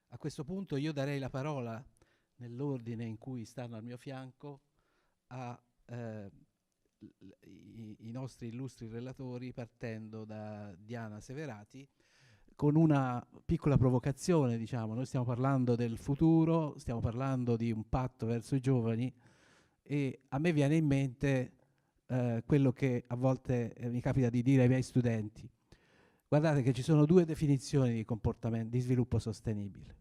a questo punto io darei la parola, nell'ordine in cui stanno al mio fianco, a i nostri illustri relatori, partendo da Diana Severati, con una piccola provocazione, diciamo. Noi stiamo parlando del futuro, stiamo parlando di un patto verso i giovani, e a me viene in mente quello che a volte mi capita di dire ai miei studenti. Guardate che ci sono due definizioni di comportamento, di sviluppo sostenibile.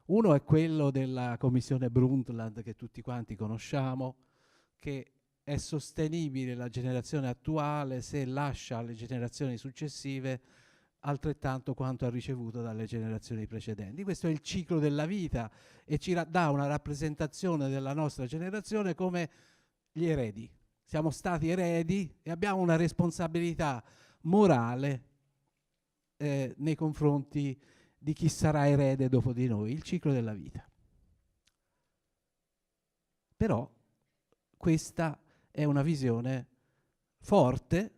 Uno è quello della commissione Brundtland, che tutti quanti conosciamo, che è sostenibile la generazione attuale se lascia alle generazioni successive altrettanto quanto ha ricevuto dalle generazioni precedenti. Questo è il ciclo della vita e ci dà una rappresentazione della nostra generazione come gli eredi. Siamo stati eredi e abbiamo una responsabilità morale nei confronti di chi sarà erede dopo di noi, il ciclo della vita. Però questa è una visione forte,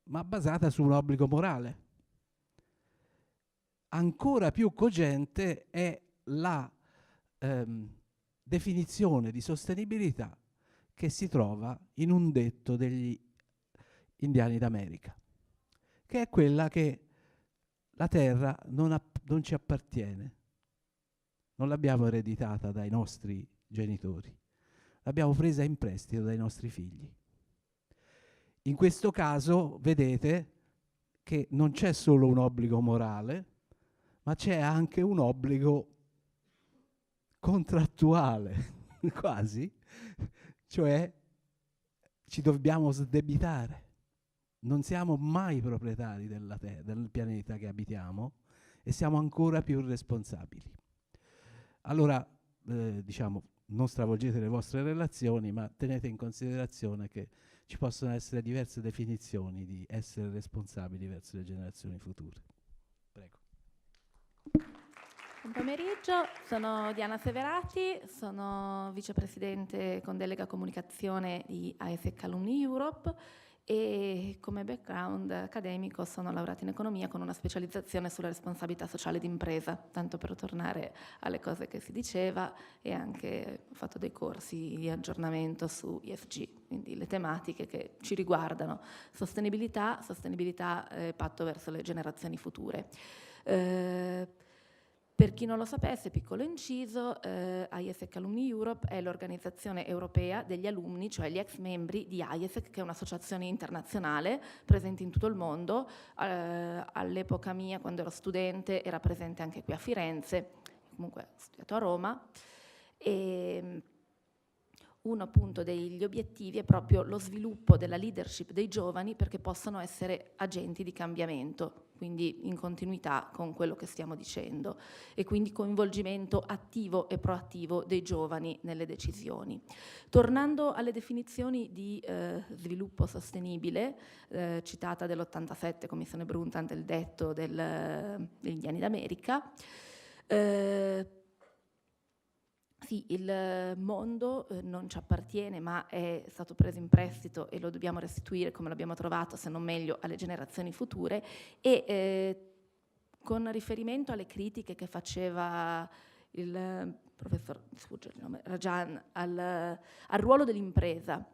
ma basata su un obbligo morale. Ancora più cogente è la definizione di sostenibilità che si trova in un detto degli indiani d'America, che è quella che la terra non ci appartiene, non l'abbiamo ereditata dai nostri genitori, l'abbiamo presa in prestito dai nostri figli. In questo caso vedete che non c'è solo un obbligo morale, ma c'è anche un obbligo contrattuale, quasi, cioè ci dobbiamo sdebitare. Non siamo mai proprietari del pianeta che abitiamo e siamo ancora più responsabili. Allora, diciamo, non stravolgete le vostre relazioni, ma tenete in considerazione che ci possono essere diverse definizioni di essere responsabili verso le generazioni future. Prego. Buon pomeriggio, sono Diana Severati, sono vicepresidente con delega comunicazione di ASEC Alumni Europe e come background accademico sono laureata in economia con una specializzazione sulla responsabilità sociale d'impresa, tanto per tornare alle cose che si diceva, e anche ho fatto dei corsi di aggiornamento su ESG, quindi le tematiche che ci riguardano, sostenibilità, patto verso le generazioni future. Per chi non lo sapesse, piccolo inciso, ISEC Alumni Europe è l'organizzazione europea degli alunni, cioè gli ex membri di ISEC, che è un'associazione internazionale presente in tutto il mondo. All'epoca mia, quando ero studente, era presente anche qui a Firenze, comunque ho studiato a Roma. E uno appunto degli obiettivi è proprio lo sviluppo della leadership dei giovani perché possano essere agenti di cambiamento, quindi in continuità con quello che stiamo dicendo, e quindi coinvolgimento attivo e proattivo dei giovani nelle decisioni. Tornando alle definizioni di sviluppo sostenibile, citata dell'87 Commissione Brundtland, il detto degli indiani d'America, sì, il mondo non ci appartiene, ma è stato preso in prestito e lo dobbiamo restituire come l'abbiamo trovato, se non meglio, alle generazioni future. E con riferimento alle critiche che faceva il professor, sfugge il nome, Rajan, al ruolo dell'impresa,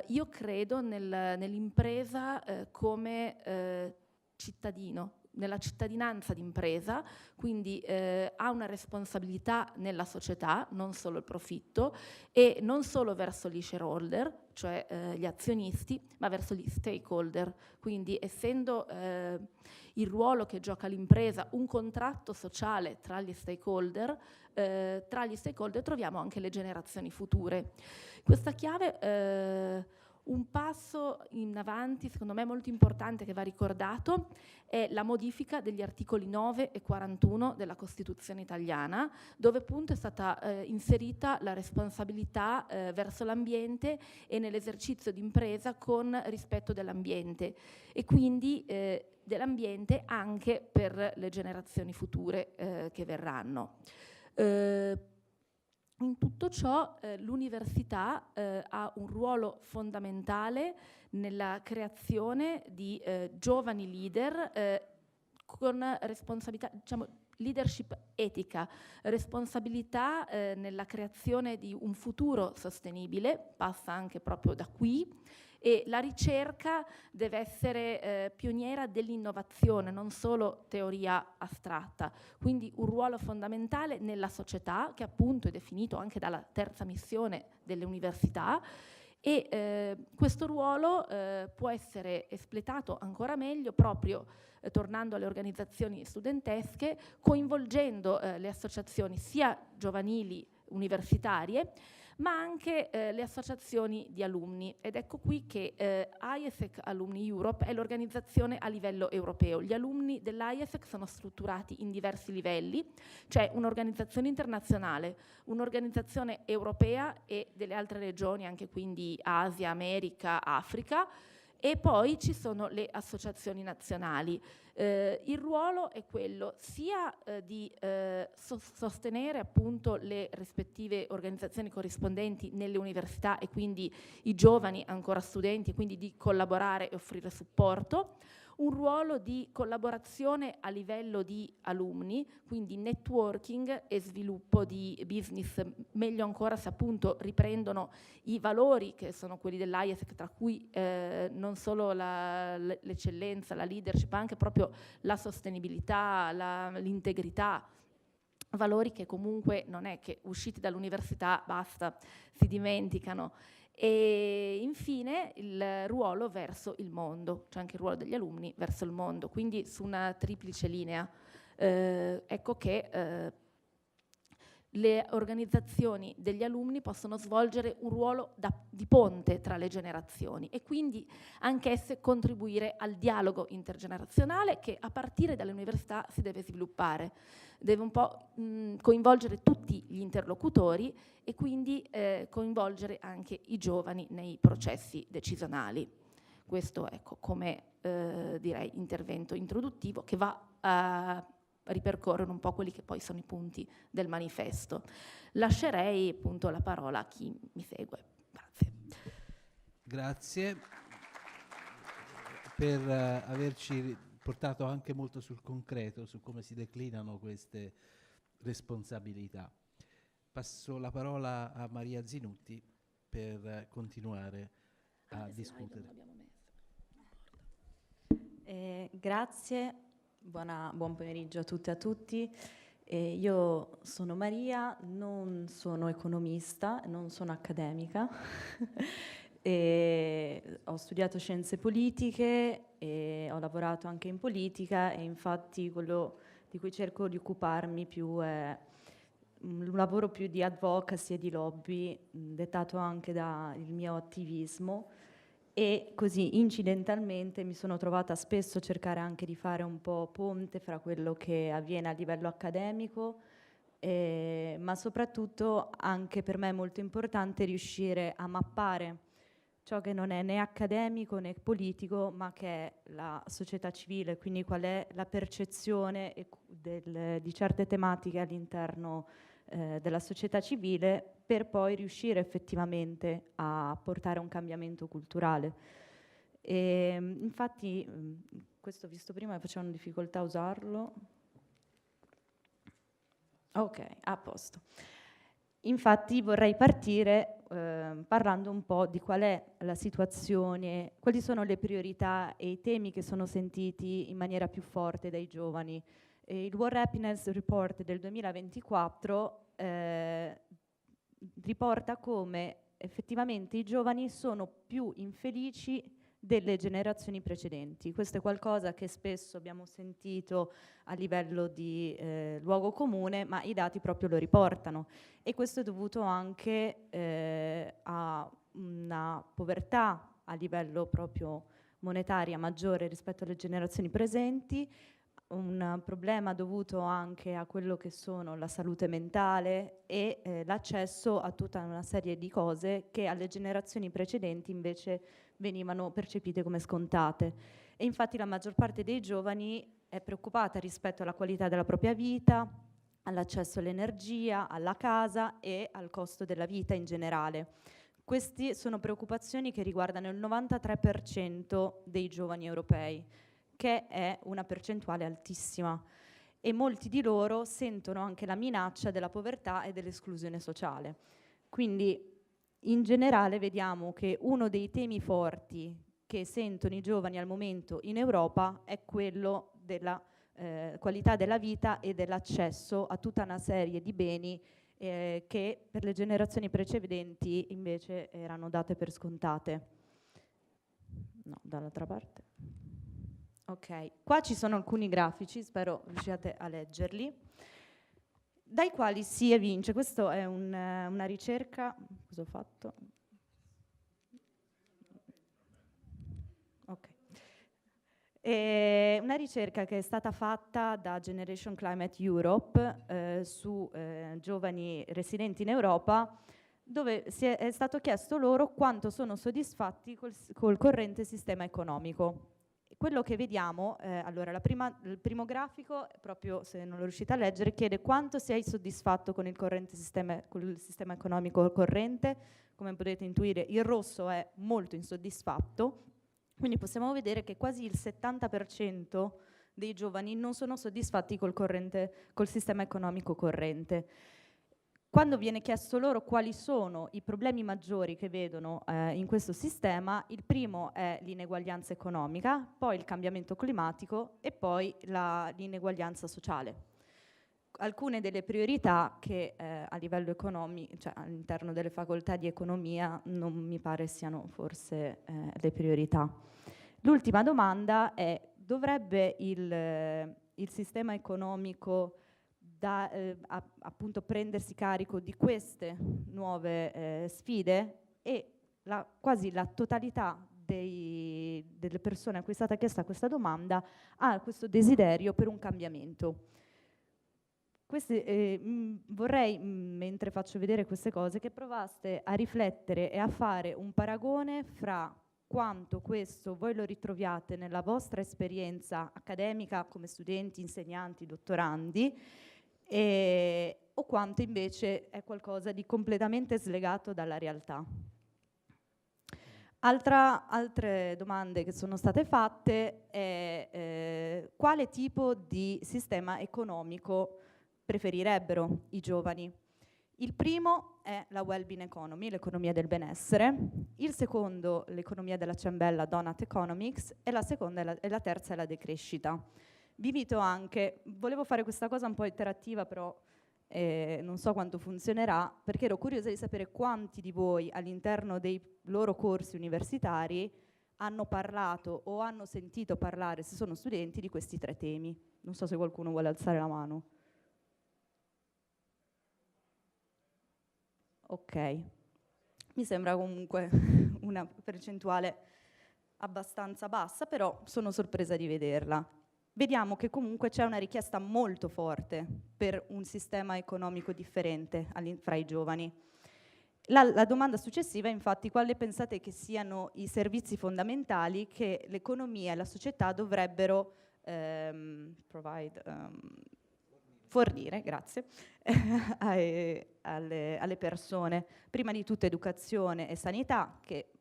Io credo nell'impresa come cittadino, nella cittadinanza d'impresa, quindi ha una responsabilità nella società, non solo il profitto, e non solo verso gli shareholder, cioè gli azionisti, ma verso gli stakeholder. Quindi essendo il ruolo che gioca l'impresa un contratto sociale tra gli stakeholder troviamo anche le generazioni future. Questa chiave, un passo in avanti, secondo me molto importante, che va ricordato, è la modifica degli articoli 9 e 41 della Costituzione italiana, dove appunto è stata inserita la responsabilità verso l'ambiente e nell'esercizio d'impresa con rispetto dell'ambiente, e quindi dell'ambiente anche per le generazioni future che verranno. In tutto ciò l'università ha un ruolo fondamentale nella creazione di giovani leader con responsabilità, diciamo, leadership etica, responsabilità nella creazione di un futuro sostenibile, passa anche proprio da qui, e la ricerca deve essere pioniera dell'innovazione, non solo teoria astratta. Quindi un ruolo fondamentale nella società, che appunto è definito anche dalla terza missione delle università, e questo ruolo può essere espletato ancora meglio proprio tornando alle organizzazioni studentesche, coinvolgendo le associazioni sia giovanili universitarie, ma anche le associazioni di alunni. Ed ecco qui che IESEC Alumni Europe è l'organizzazione a livello europeo. Gli alunni dell'IESEC sono strutturati in diversi livelli, c'è un'organizzazione internazionale, un'organizzazione europea e delle altre regioni, anche quindi Asia, America, Africa, e poi ci sono le associazioni nazionali. Il ruolo è quello sia di sostenere appunto le rispettive organizzazioni corrispondenti nelle università e quindi i giovani ancora studenti, quindi di collaborare e offrire supporto, un ruolo di collaborazione a livello di alunni, quindi networking e sviluppo di business, meglio ancora se appunto riprendono i valori che sono quelli dell'IESEC, tra cui non solo l'eccellenza, la leadership, ma anche proprio la sostenibilità, l'integrità, valori che comunque non è che usciti dall'università basta, si dimenticano. E infine il ruolo verso il mondo, c'è anche il ruolo degli alunni verso il mondo, quindi su una triplice linea. Ecco che le organizzazioni degli alunni possono svolgere un ruolo di ponte tra le generazioni e quindi anch'esse contribuire al dialogo intergenerazionale che a partire dalle università si deve sviluppare. Deve un po' coinvolgere tutti gli interlocutori e quindi coinvolgere anche i giovani nei processi decisionali. Questo, ecco, come direi intervento introduttivo che va a ripercorrere un po' quelli che poi sono i punti del manifesto. Lascerei appunto la parola a chi mi segue. Grazie. Grazie per averci portato anche molto sul concreto, su come si declinano queste responsabilità. Passo la parola a Maria Zinutti per continuare a discutere. Grazie. Buon pomeriggio a tutte e a tutti. Io sono Maria, non sono economista, non sono accademica. Ho studiato scienze politiche e ho lavorato anche in politica e infatti quello di cui cerco di occuparmi più è un lavoro più di advocacy e di lobby, dettato anche dal mio attivismo. E così incidentalmente mi sono trovata spesso a cercare anche di fare un po' ponte fra quello che avviene a livello accademico, ma soprattutto anche per me è molto importante riuscire a mappare ciò che non è né accademico né politico, ma che è la società civile, quindi qual è la percezione di certe tematiche all'interno della società civile, per poi riuscire effettivamente a portare un cambiamento culturale. E, infatti, questo visto prima facevano difficoltà a usarlo. Ok, a posto. Infatti vorrei partire parlando un po' di qual è la situazione, quali sono le priorità e i temi che sono sentiti in maniera più forte dai giovani. Il World Happiness Report del 2024 riporta come effettivamente i giovani sono più infelici delle generazioni precedenti. Questo è qualcosa che spesso abbiamo sentito a livello di luogo comune, ma i dati proprio lo riportano, e questo è dovuto anche a una povertà a livello proprio monetaria maggiore rispetto alle generazioni presenti, un problema dovuto anche a quello che sono la salute mentale e l'accesso a tutta una serie di cose che alle generazioni precedenti invece venivano percepite come scontate. E infatti la maggior parte dei giovani è preoccupata rispetto alla qualità della propria vita, all'accesso all'energia, alla casa e al costo della vita in generale. Queste sono preoccupazioni che riguardano il 93% dei giovani europei, che è una percentuale altissima, e molti di loro sentono anche la minaccia della povertà e dell'esclusione sociale. Quindi in generale vediamo che uno dei temi forti che sentono i giovani al momento in Europa è quello della qualità della vita e dell'accesso a tutta una serie di beni che per le generazioni precedenti invece erano date per scontate. No, dall'altra parte. Ok, qua ci sono alcuni grafici, spero riusciate a leggerli, dai quali si evince, questa è una ricerca, cosa ho fatto? Ok. Una ricerca che è stata fatta da Generation Climate Europe su giovani residenti in Europa, dove è stato chiesto loro quanto sono soddisfatti col corrente sistema economico. Quello che vediamo, allora il primo grafico, proprio se non lo riuscite a leggere, chiede quanto sei soddisfatto con il sistema economico corrente. Come potete intuire, il rosso è molto insoddisfatto, quindi possiamo vedere che quasi il 70% dei giovani non sono soddisfatti col sistema economico corrente. Quando viene chiesto loro quali sono i problemi maggiori che vedono in questo sistema, il primo è l'ineguaglianza economica, poi il cambiamento climatico e poi l'ineguaglianza sociale. Alcune delle priorità che a livello economico, cioè all'interno delle facoltà di economia, non mi pare siano forse le priorità. L'ultima domanda è: dovrebbe il sistema economico appunto prendersi carico di queste nuove sfide? E quasi la totalità delle persone a cui è stata chiesta questa domanda ha questo desiderio per un cambiamento. Vorrei, mentre faccio vedere queste cose, che provaste a riflettere e a fare un paragone fra quanto questo voi lo ritroviate nella vostra esperienza accademica come studenti, insegnanti, dottorandi, o quanto invece è qualcosa di completamente slegato dalla realtà. Altre domande che sono state fatte è quale tipo di sistema economico preferirebbero i giovani. Il primo è la well-being economy, l'economia del benessere, il secondo l'economia della ciambella, donut economics, e la terza è la decrescita. Vi invito anche, volevo fare questa cosa un po' interattiva, però non so quanto funzionerà, perché ero curiosa di sapere quanti di voi all'interno dei loro corsi universitari hanno parlato o hanno sentito parlare, se sono studenti, di questi tre temi. Non so se qualcuno vuole alzare la mano. Ok, mi sembra comunque una percentuale abbastanza bassa, però sono sorpresa di vederla. Vediamo che comunque c'è una richiesta molto forte per un sistema economico differente fra i giovani. La domanda successiva è infatti quali pensate che siano i servizi fondamentali che l'economia e la società dovrebbero fornire, grazie, alle persone. Prima di tutto educazione e sanità, che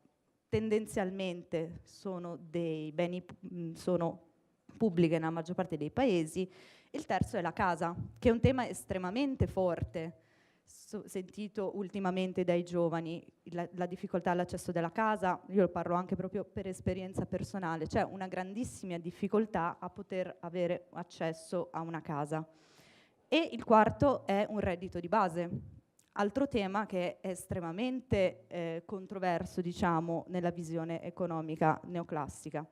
tendenzialmente sono dei beni pubbliche nella maggior parte dei paesi. Il terzo è la casa, che è un tema estremamente forte, sentito ultimamente dai giovani, la difficoltà all'accesso della casa. Io lo parlo anche proprio per esperienza personale, c'è una grandissima difficoltà a poter avere accesso a una casa. E il quarto è un reddito di base, altro tema che è estremamente controverso, diciamo, nella visione economica neoclassica.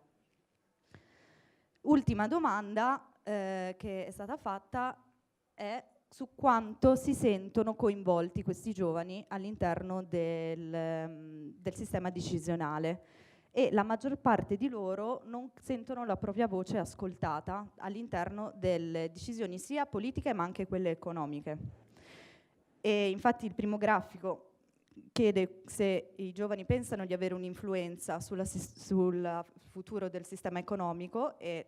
Ultima domanda che è stata fatta è su quanto si sentono coinvolti questi giovani all'interno del sistema decisionale, e la maggior parte di loro non sentono la propria voce ascoltata all'interno delle decisioni sia politiche ma anche quelle economiche. E infatti il primo grafico chiede se i giovani pensano di avere un'influenza sul futuro del sistema economico, e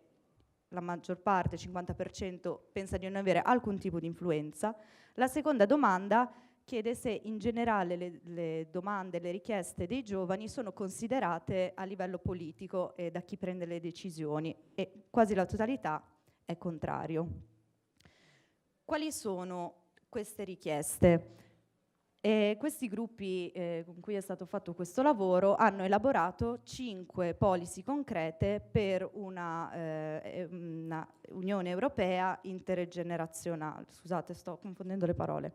la maggior parte, 50%, pensa di non avere alcun tipo di influenza. La seconda domanda chiede se in generale le domande, le richieste dei giovani sono considerate a livello politico e da chi prende le decisioni, e quasi la totalità è contrario. Quali sono queste richieste? Questi gruppi con cui è stato fatto questo lavoro hanno elaborato 5 policy concrete per una Unione Europea intergenerazionale, scusate sto confondendo le parole,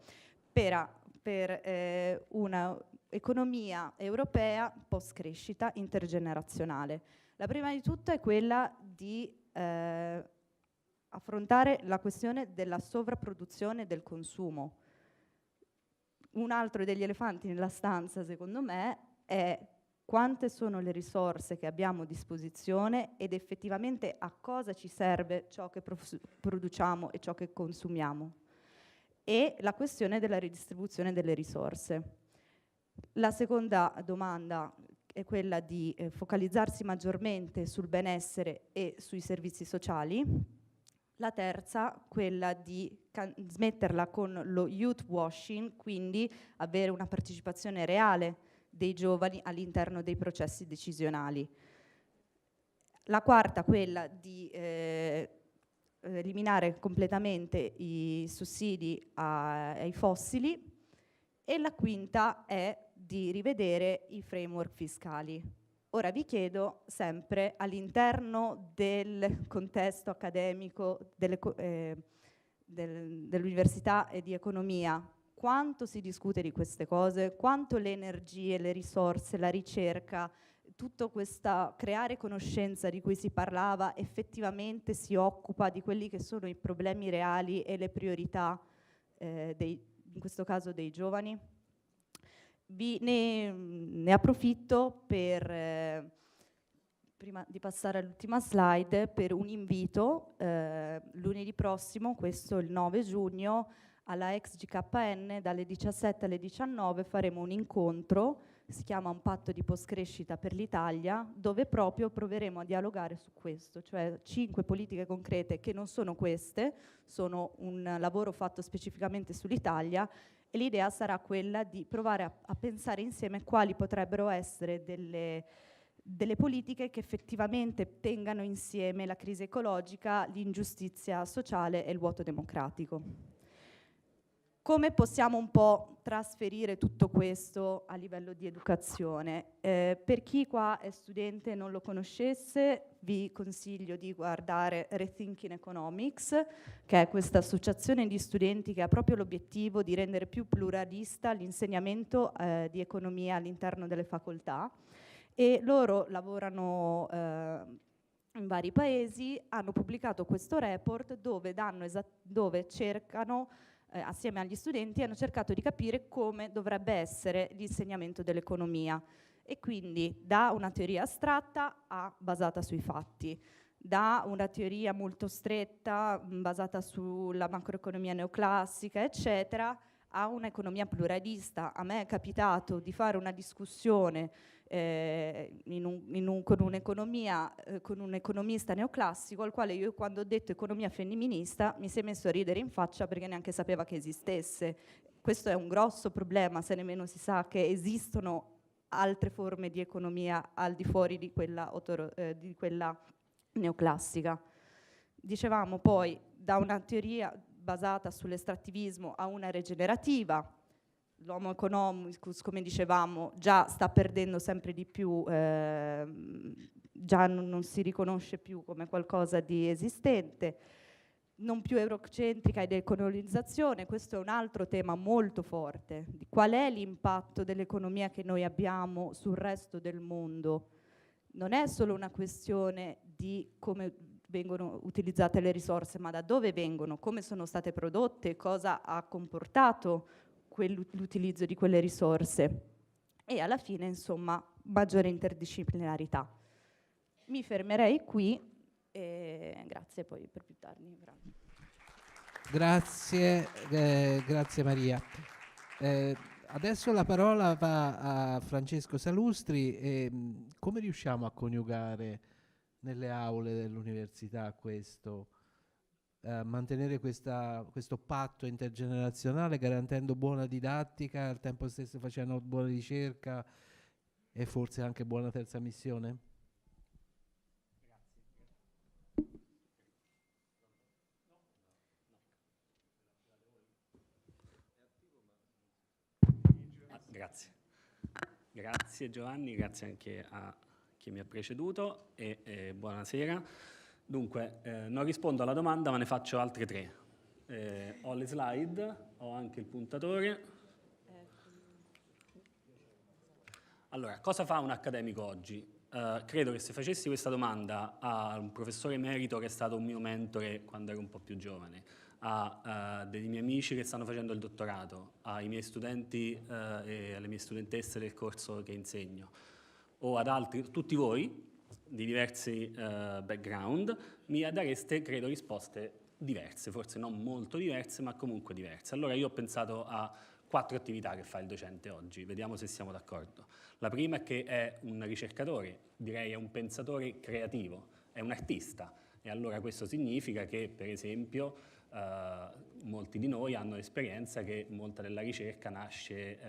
per una economia europea post-crescita intergenerazionale. La prima di tutto è quella di affrontare la questione della sovrapproduzione del consumo. Un altro degli elefanti nella stanza, secondo me, è quante sono le risorse che abbiamo a disposizione ed effettivamente a cosa ci serve ciò che produciamo e ciò che consumiamo. E la questione della ridistribuzione delle risorse. La seconda domanda è quella di focalizzarsi maggiormente sul benessere e sui servizi sociali. La terza, quella di smetterla con lo youth washing, quindi avere una partecipazione reale dei giovani all'interno dei processi decisionali. La quarta, quella di eliminare completamente i sussidi ai fossili, e la quinta è di rivedere i framework fiscali. Ora vi chiedo, sempre all'interno del contesto accademico dell'università e di economia, quanto si discute di queste cose, quanto le energie, le risorse, la ricerca, tutto questo creare conoscenza di cui si parlava effettivamente si occupa di quelli che sono i problemi reali e le priorità, in questo caso dei giovani? Ne approfitto per, prima di passare all'ultima slide, per un invito. Lunedì prossimo, questo il 9 giugno, alla ex GKN dalle 17 alle 19 faremo un incontro, si chiama Un patto di post-crescita per l'Italia, dove proprio proveremo a dialogare su questo, cioè 5 politiche concrete che non sono queste, sono un lavoro fatto specificamente sull'Italia, e l'idea sarà quella di provare a pensare insieme quali potrebbero essere delle politiche che effettivamente tengano insieme la crisi ecologica, l'ingiustizia sociale e il vuoto democratico. Come possiamo un po' trasferire tutto questo a livello di educazione? Per chi qua è studente e non lo conoscesse, vi consiglio di guardare Rethinking Economics, che è questa associazione di studenti che ha proprio l'obiettivo di rendere più pluralista l'insegnamento di economia all'interno delle facoltà, e loro lavorano in vari paesi, hanno pubblicato questo report dove cercano, assieme agli studenti, hanno cercato di capire come dovrebbe essere l'insegnamento dell'economia, e quindi da una teoria astratta a basata sui fatti, da una teoria molto stretta basata sulla macroeconomia neoclassica, eccetera, a un'economia pluralista. A me è capitato di fare una discussione con un economista neoclassico, al quale io, quando ho detto economia femminista, mi si è messo a ridere in faccia perché neanche sapeva che esistesse. Questo è un grosso problema, se nemmeno si sa che esistono altre forme di economia al di fuori di quella neoclassica. Dicevamo poi da una teoria basata sull'estrattivismo a una regenerativa, l'homo economicus, come dicevamo, già sta perdendo sempre di più, già non si riconosce più come qualcosa di esistente, non più eurocentrica e decolonizzazione. Questo è un altro tema molto forte. Qual è l'impatto dell'economia che noi abbiamo sul resto del mondo? Non è solo una questione di come vengono utilizzate le risorse, ma da dove vengono, come sono state prodotte, cosa ha comportato l'utilizzo di quelle risorse e alla fine, insomma, maggiore interdisciplinarità. Mi fermerei qui e grazie poi per più tardi. Grazie Maria. Adesso la parola va a Francesco Salustri. Come riusciamo a coniugare nelle aule dell'università questo, mantenere questo patto intergenerazionale garantendo buona didattica, al tempo stesso facendo buona ricerca e forse anche buona terza missione? Grazie. Grazie Giovanni, grazie anche a chi mi ha preceduto e buonasera. Dunque, non rispondo alla domanda, ma ne faccio altre tre. Ho le slide, ho anche il puntatore. Allora, cosa fa un accademico oggi? Credo che se facessi questa domanda a un professore emerito che è stato un mio mentore quando ero un po' più giovane, a dei miei amici che stanno facendo il dottorato, ai miei studenti e alle mie studentesse del corso che insegno, o ad altri, tutti voi di diversi background, mi dareste, credo, risposte diverse, forse non molto diverse, ma comunque diverse. Allora io ho pensato a 4 attività che fa il docente oggi, vediamo se siamo d'accordo. La prima è che è un ricercatore, direi è un pensatore creativo, è un artista, e allora questo significa che, per esempio, molti di noi hanno l'esperienza che molta della ricerca nasce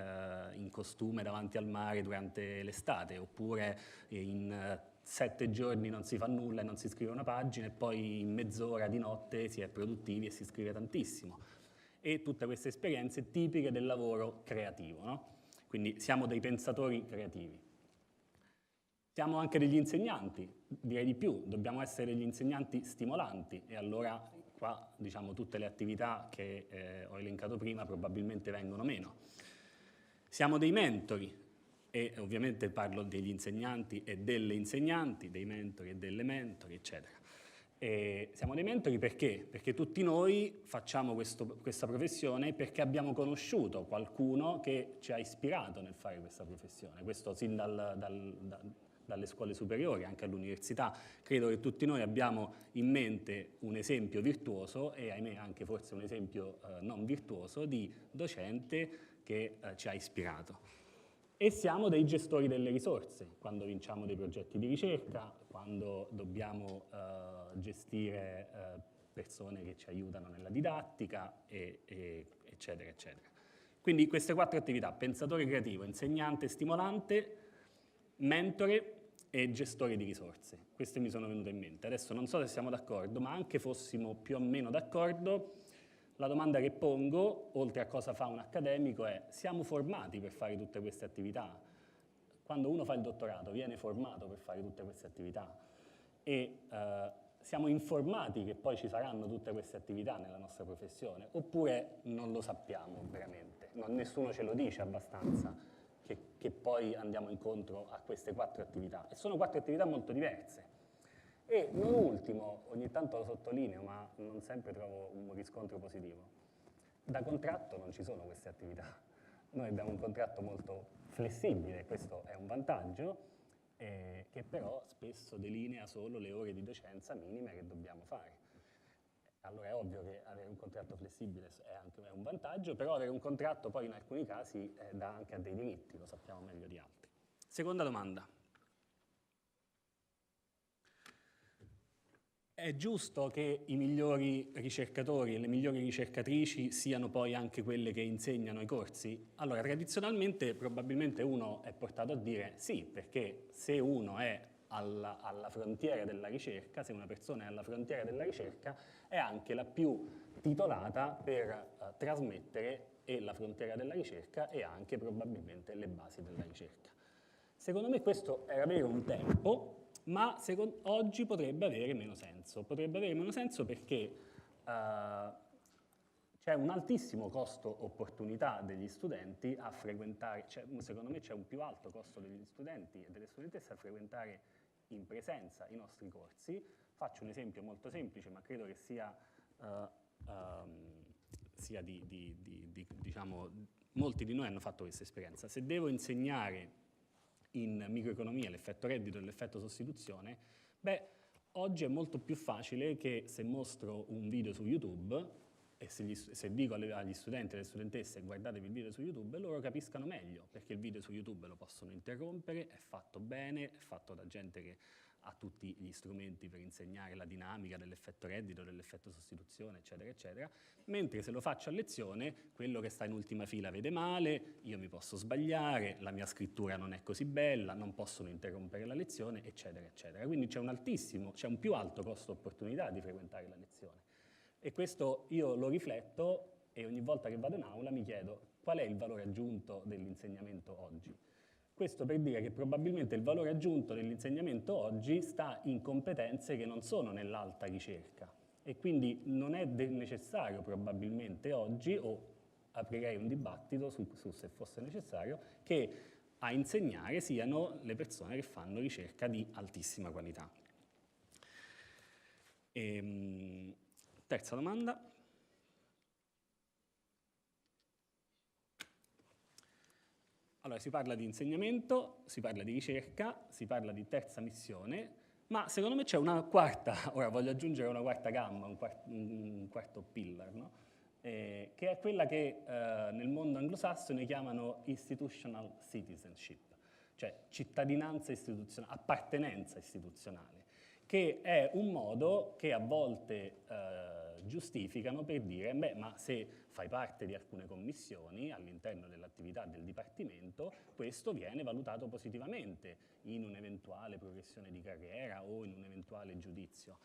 in costume davanti al mare durante l'estate, oppure in 7 giorni non si fa nulla e non si scrive una pagina e poi in mezz'ora di notte si è produttivi e si scrive tantissimo. E tutte queste esperienze tipiche del lavoro creativo, no? Quindi siamo dei pensatori creativi. Siamo anche degli insegnanti, direi di più, dobbiamo essere degli insegnanti stimolanti e allora qua, diciamo, tutte le attività che ho elencato prima probabilmente vengono meno. Siamo dei mentori e ovviamente parlo degli insegnanti e delle insegnanti, dei mentori e delle mentori, eccetera. E siamo dei mentori perché? Perché tutti noi facciamo questa professione perché abbiamo conosciuto qualcuno che ci ha ispirato nel fare questa professione, questo sin dalle scuole superiori, anche all'università. Credo che tutti noi abbiamo in mente un esempio virtuoso e ahimè anche forse un esempio non virtuoso di docente che ci ha ispirato. E siamo dei gestori delle risorse, quando vinciamo dei progetti di ricerca, quando dobbiamo gestire persone che ci aiutano nella didattica, eccetera, eccetera. Quindi queste 4 attività: pensatore creativo, insegnante stimolante, mentore e gestore di risorse. Queste mi sono venute in mente. Adesso non so se siamo d'accordo, ma anche fossimo più o meno d'accordo, la domanda che pongo, oltre a cosa fa un accademico, è: siamo formati per fare tutte queste attività? Quando uno fa il dottorato viene formato per fare tutte queste attività? E siamo informati che poi ci saranno tutte queste attività nella nostra professione? Oppure non lo sappiamo veramente? Nessuno ce lo dice abbastanza che poi andiamo incontro a queste 4 attività. E sono 4 attività molto diverse. E non ultimo, ogni tanto lo sottolineo, ma non sempre trovo un riscontro positivo, da contratto non ci sono queste attività. Noi abbiamo un contratto molto flessibile, questo è un vantaggio, che però spesso delinea solo le ore di docenza minime che dobbiamo fare. Allora è ovvio che avere un contratto flessibile è anche un vantaggio, però avere un contratto poi in alcuni casi dà anche a dei diritti, lo sappiamo meglio di altri. Seconda domanda. È giusto che i migliori ricercatori e le migliori ricercatrici siano poi anche quelle che insegnano i corsi? Allora, tradizionalmente probabilmente uno è portato a dire sì, perché se uno è alla frontiera della ricerca, se una persona è alla frontiera della ricerca, è anche la più titolata per trasmettere e la frontiera della ricerca e anche probabilmente le basi della ricerca. Secondo me questo era vero un tempo, ma oggi potrebbe avere meno senso. Potrebbe avere meno senso perché c'è un altissimo costo opportunità degli studenti a frequentare, secondo me c'è un più alto costo degli studenti e delle studentesse a frequentare in presenza i nostri corsi. Faccio un esempio molto semplice, ma credo che sia diciamo, molti di noi hanno fatto questa esperienza. Se devo insegnare in microeconomia l'effetto reddito e l'effetto sostituzione, beh, oggi è molto più facile che se mostro un video su YouTube e se dico agli studenti e alle studentesse guardatevi il video su YouTube, loro capiscano meglio, perché il video su YouTube lo possono interrompere, è fatto bene, è fatto da gente che ha tutti gli strumenti per insegnare la dinamica dell'effetto reddito, dell'effetto sostituzione, eccetera, eccetera, mentre se lo faccio a lezione, quello che sta in ultima fila vede male, io mi posso sbagliare, la mia scrittura non è così bella, non possono interrompere la lezione, eccetera, eccetera. Quindi c'è un più alto costo opportunità di frequentare la lezione. E questo io lo rifletto e ogni volta che vado in aula mi chiedo qual è il valore aggiunto dell'insegnamento oggi. Questo per dire che probabilmente il valore aggiunto dell'insegnamento oggi sta in competenze che non sono nell'alta ricerca e quindi non è necessario probabilmente oggi, o aprirei un dibattito su se fosse necessario, che a insegnare siano le persone che fanno ricerca di altissima qualità. Terza domanda. Allora, si parla di insegnamento, si parla di ricerca, si parla di terza missione, ma secondo me c'è una quarta, ora voglio aggiungere una quarta gamba, un quarto pillar, no? Che è quella che nel mondo anglosassone chiamano institutional citizenship, cioè cittadinanza istituzionale, appartenenza istituzionale, che è un modo che a volte giustificano per dire, beh, ma se fai parte di alcune commissioni all'interno dell'attività del Dipartimento, questo viene valutato positivamente in un'eventuale progressione di carriera o in un eventuale giudizio.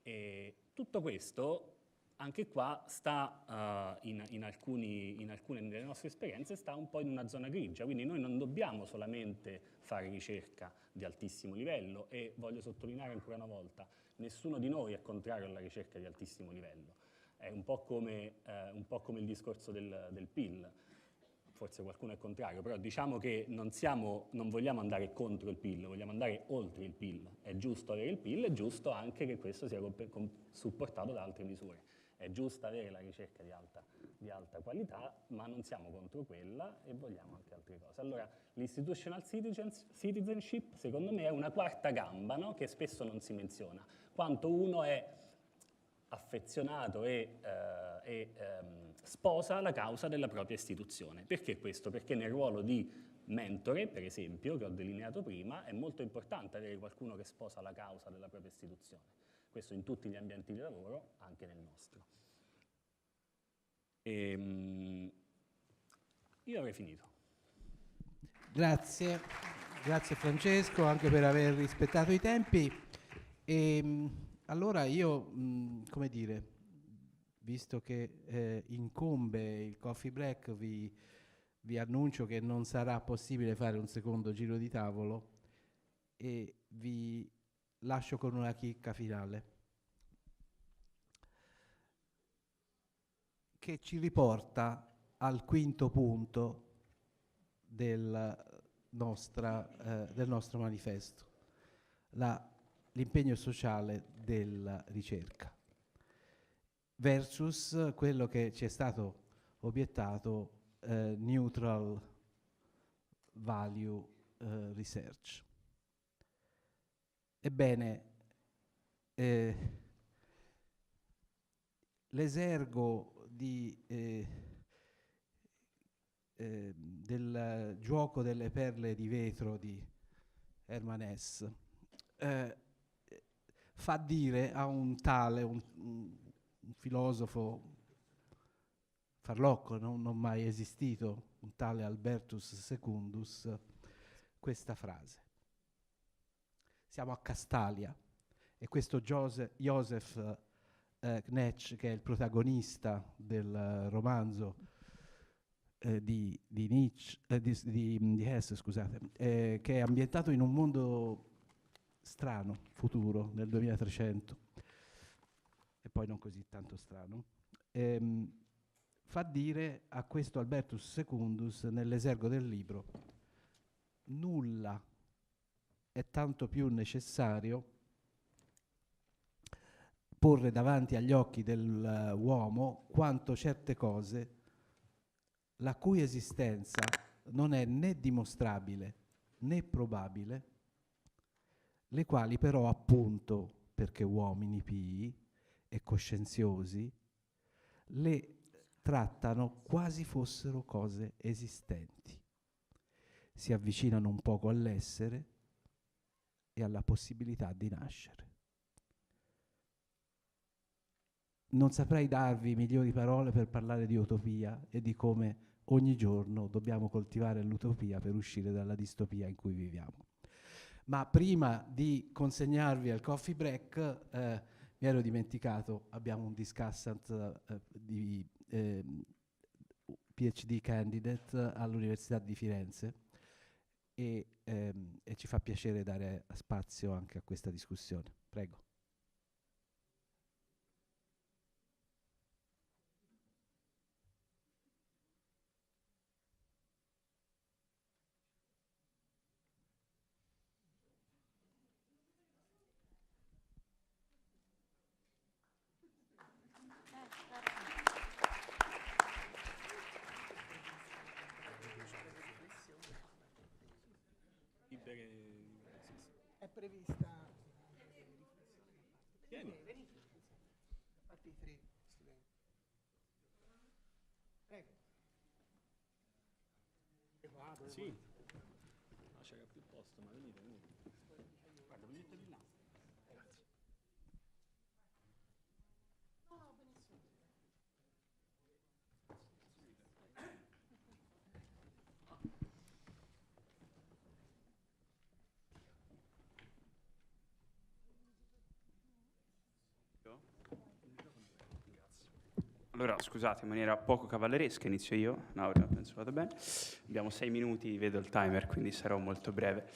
E tutto questo, anche qua, sta in alcune delle nostre esperienze, sta un po' in una zona grigia, quindi noi non dobbiamo solamente fare ricerca di altissimo livello e voglio sottolineare ancora una volta, nessuno di noi è contrario alla ricerca di altissimo livello. È un po' come il discorso del PIL, forse qualcuno è contrario, però diciamo che non vogliamo andare contro il PIL, vogliamo andare oltre il PIL. È giusto avere il PIL, è giusto anche che questo sia supportato da altre misure. È giusto avere la ricerca di alta qualità, ma non siamo contro quella e vogliamo anche altre cose. Allora, l'institutional citizenship, secondo me, è una quarta gamba, no? Che spesso non si menziona. Quanto uno è affezionato e sposa la causa della propria istituzione. Perché questo? Perché nel ruolo di mentore, per esempio, che ho delineato prima, è molto importante avere qualcuno che sposa la causa della propria istituzione. Questo in tutti gli ambienti di lavoro, anche nel nostro. Io avrei finito. Grazie Francesco anche per aver rispettato i tempi. Allora io, come dire, visto che incombe il coffee break, vi annuncio che non sarà possibile fare un secondo giro di tavolo e vi lascio con una chicca finale che ci riporta al quinto punto del nostro manifesto, l'impegno sociale della ricerca, versus quello che ci è stato obiettato, neutral value research. Ebbene, l'esergo del gioco delle perle di vetro di Hermann Hesse fa dire a un tale, un filosofo farlocco, non mai esistito, un tale Albertus Secundus, questa frase. Siamo a Castalia e questo Joseph Knetsch, che è il protagonista del romanzo di Hess, scusate, che è ambientato in un mondo strano, futuro, nel 2300, e poi non così tanto strano, fa dire a questo Albertus Secundus nell'esergo del libro: nulla è tanto più necessario porre davanti agli occhi dell'uomo quanto certe cose la cui esistenza non è né dimostrabile né probabile, le quali però, appunto perché uomini pii e coscienziosi, le trattano quasi fossero cose esistenti, si avvicinano un poco all'essere e alla possibilità di nascere. Non saprei darvi migliori parole per parlare di utopia e di come ogni giorno dobbiamo coltivare l'utopia per uscire dalla distopia in cui viviamo. Ma prima di consegnarvi al coffee break, mi ero dimenticato, abbiamo un discussant di PhD candidate all'Università di Firenze e ci fa piacere dare spazio anche a questa discussione. Prego. È prevista. Vieni. Fatti i tre studenti. Prego. Sì. No, c'era più posto, ma venite. Guarda, venite di là. Grazie. No, benissimo. Allora, scusate, in maniera poco cavalleresca inizio io. Laura, penso vada bene. Abbiamo 6 minuti, vedo il timer, quindi sarò molto breve.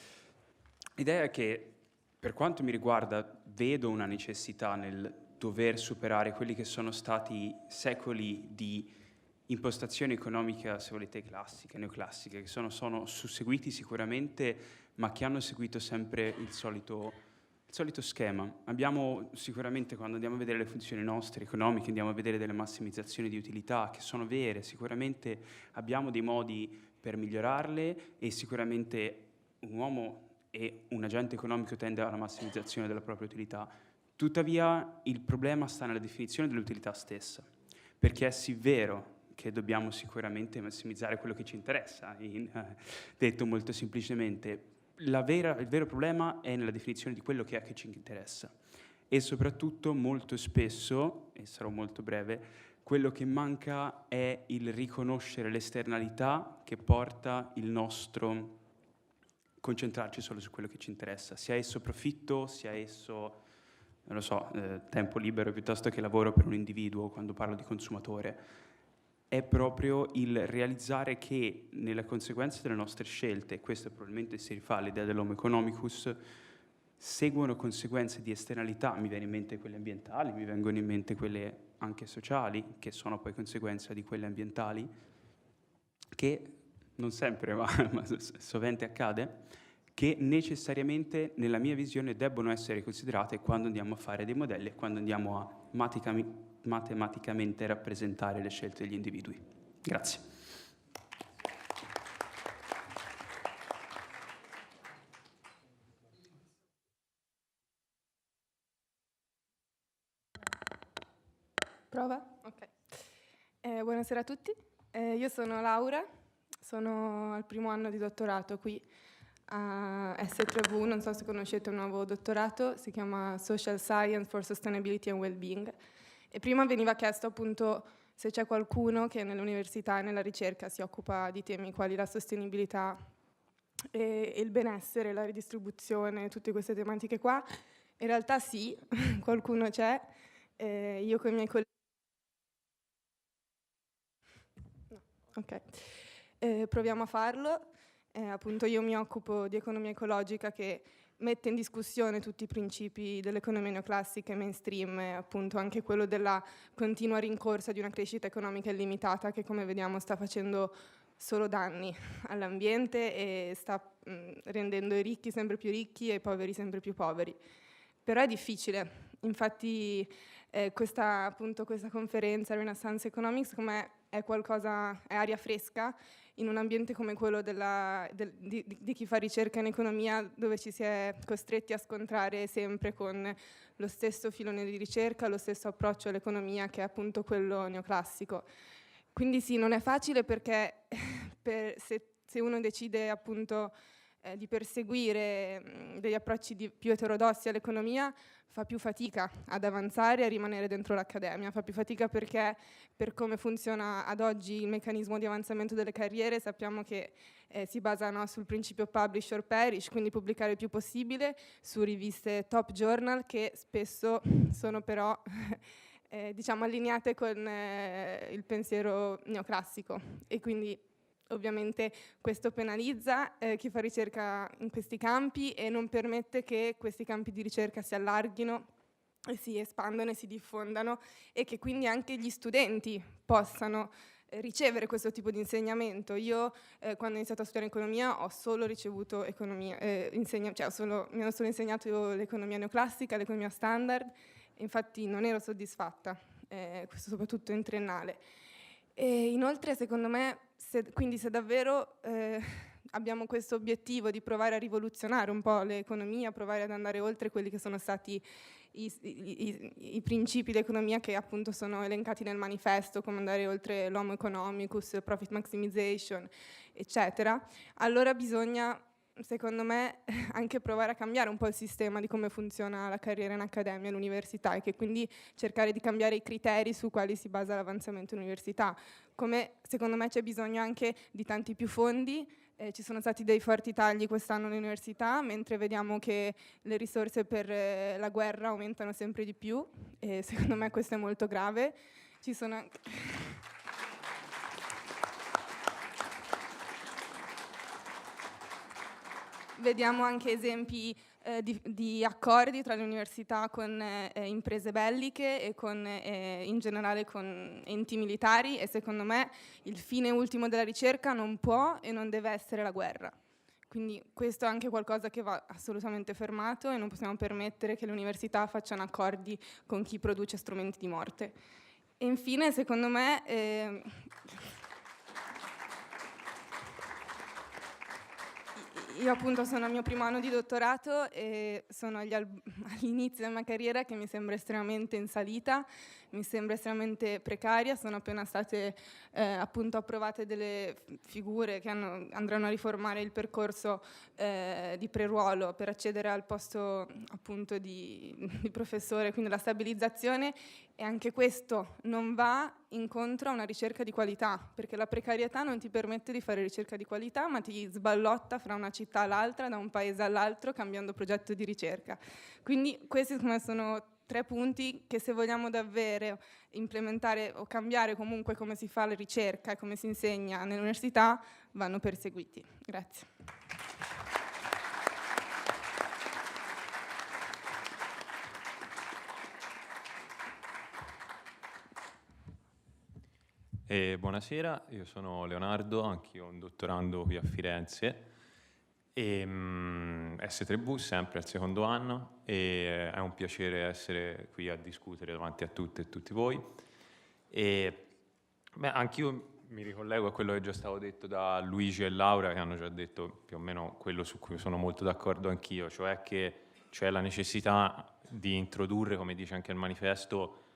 L'idea è che, per quanto mi riguarda, vedo una necessità nel dover superare quelli che sono stati secoli di impostazione economica, se volete, classica, neoclassica, che sono susseguiti sicuramente, ma che hanno seguito sempre il solito schema. Abbiamo sicuramente, quando andiamo a vedere le funzioni nostre economiche, andiamo a vedere delle massimizzazioni di utilità che sono vere, sicuramente abbiamo dei modi per migliorarle e sicuramente un uomo e un agente economico tende alla massimizzazione della propria utilità. Tuttavia il problema sta nella definizione dell'utilità stessa, perché è sì vero che dobbiamo sicuramente massimizzare quello che ci interessa, detto molto semplicemente. Il vero problema è nella definizione di quello che è che ci interessa e soprattutto molto spesso, e sarò molto breve, quello che manca è il riconoscere l'esternalità che porta il nostro concentrarci solo su quello che ci interessa, sia esso profitto, sia esso, non lo so, tempo libero piuttosto che lavoro per un individuo, quando parlo di consumatore. È proprio il realizzare che nella conseguenza delle nostre scelte, e questo probabilmente si rifà all'idea dell'homo economicus, seguono conseguenze di esternalità, mi vengono in mente quelle ambientali, mi vengono in mente quelle anche sociali, che sono poi conseguenza di quelle ambientali, che non sempre, ma sovente accade, che necessariamente nella mia visione debbono essere considerate quando andiamo a fare dei modelli, quando andiamo a matematicamente rappresentare le scelte degli individui. Grazie. Prova? Ok. Buonasera a tutti. Io sono Laura, sono al primo anno di dottorato qui a S3V, non so se conoscete un nuovo dottorato, si chiama Social Science for Sustainability and Wellbeing. E prima veniva chiesto appunto se c'è qualcuno che nell'università e nella ricerca si occupa di temi quali la sostenibilità e il benessere, la ridistribuzione, tutte queste tematiche qua. In realtà sì, qualcuno c'è. Io con i miei colleghi... No. Ok. Proviamo a farlo. Appunto io mi occupo di economia ecologica che mette in discussione tutti i principi dell'economia neoclassica e mainstream, e appunto anche quello della continua rincorsa di una crescita economica illimitata che, come vediamo, sta facendo solo danni all'ambiente e sta rendendo i ricchi sempre più ricchi e i poveri sempre più poveri. Però è difficile. Infatti questa conferenza Renaissance Economics è aria fresca in un ambiente come quello di chi fa ricerca in economia, dove ci si è costretti a scontrare sempre con lo stesso filone di ricerca, lo stesso approccio all'economia, che è appunto quello neoclassico. Quindi sì, non è facile, perché se uno decide appunto di perseguire degli approcci più eterodossi all'economia, fa più fatica ad avanzare e a rimanere dentro l'accademia, fa più fatica perché per come funziona ad oggi il meccanismo di avanzamento delle carriere sappiamo che si basano sul principio publish or perish, quindi pubblicare il più possibile su riviste top journal che spesso sono però diciamo allineate con il pensiero neoclassico, e quindi ovviamente questo penalizza chi fa ricerca in questi campi e non permette che questi campi di ricerca si allarghino e si espandano e si diffondano, e che quindi anche gli studenti possano ricevere questo tipo di insegnamento. Io quando ho iniziato a studiare economia ho solo ricevuto economia, mi hanno solo insegnato l'economia neoclassica, l'economia standard, e infatti non ero soddisfatta, questo soprattutto in triennale. E inoltre secondo me se davvero abbiamo questo obiettivo di provare a rivoluzionare un po' l'economia, provare ad andare oltre quelli che sono stati i principi di economia che appunto sono elencati nel manifesto, come andare oltre l'homo economicus, profit maximization, eccetera, allora bisogna, secondo me, anche provare a cambiare un po' il sistema di come funziona la carriera in accademia e all'università, e che quindi cercare di cambiare i criteri su quali si basa l'avanzamento in università. Come secondo me c'è bisogno anche di tanti più fondi. Ci sono stati dei forti tagli quest'anno all'università, mentre vediamo che le risorse per la guerra aumentano sempre di più, e secondo me questo è molto grave. Ci sono anche vediamo anche esempi di accordi tra le università con imprese belliche e in generale con enti militari, e secondo me il fine ultimo della ricerca non può e non deve essere la guerra. Quindi questo è anche qualcosa che va assolutamente fermato, e non possiamo permettere che le università facciano accordi con chi produce strumenti di morte. E infine, secondo me, io appunto sono al mio primo anno di dottorato e sono all'inizio della mia carriera, che mi sembra estremamente in salita, mi sembra estremamente precaria. Sono appena state appunto approvate delle figure che andranno a riformare il percorso di preruolo per accedere al posto appunto di professore, quindi la stabilizzazione, e anche questo non va incontro a una ricerca di qualità, perché la precarietà non ti permette di fare ricerca di qualità, ma ti sballotta fra una città all'altra, da un paese all'altro, cambiando progetto di ricerca. Quindi questi sono 3 punti che, se vogliamo davvero implementare o cambiare comunque come si fa la ricerca e come si insegna nell'università, vanno perseguiti. Grazie. Buonasera, io sono Leonardo, anch'io un dottorando qui a Firenze, e S3V, sempre al secondo anno, e è un piacere essere qui a discutere davanti a tutte e tutti voi. Anch'io mi ricollego a quello che è già stato detto da Luigi e Laura, che hanno già detto più o meno quello su cui sono molto d'accordo anch'io, cioè che c'è la necessità di introdurre, come dice anche il manifesto,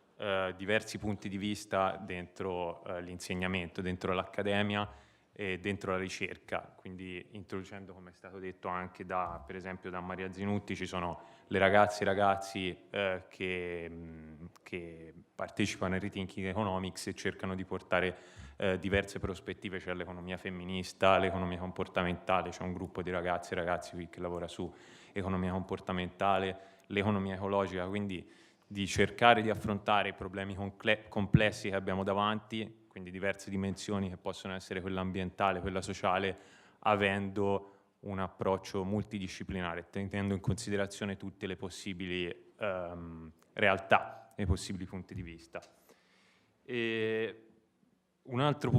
diversi punti di vista dentro l'insegnamento, dentro l'accademia e dentro la ricerca, quindi introducendo, come è stato detto anche per esempio da Maria Zinutti, ci sono le ragazze e ragazzi che partecipano ai Rethinking Economics e cercano di portare diverse prospettive. C'è l'economia femminista, l'economia comportamentale, c'è un gruppo di ragazze e ragazzi qui che lavora su economia comportamentale, l'economia ecologica, quindi di cercare di affrontare i problemi complessi che abbiamo davanti, quindi diverse dimensioni che possono essere quella ambientale, quella sociale, avendo un approccio multidisciplinare, tenendo in considerazione tutte le possibili realtà e i possibili punti di vista. E un altro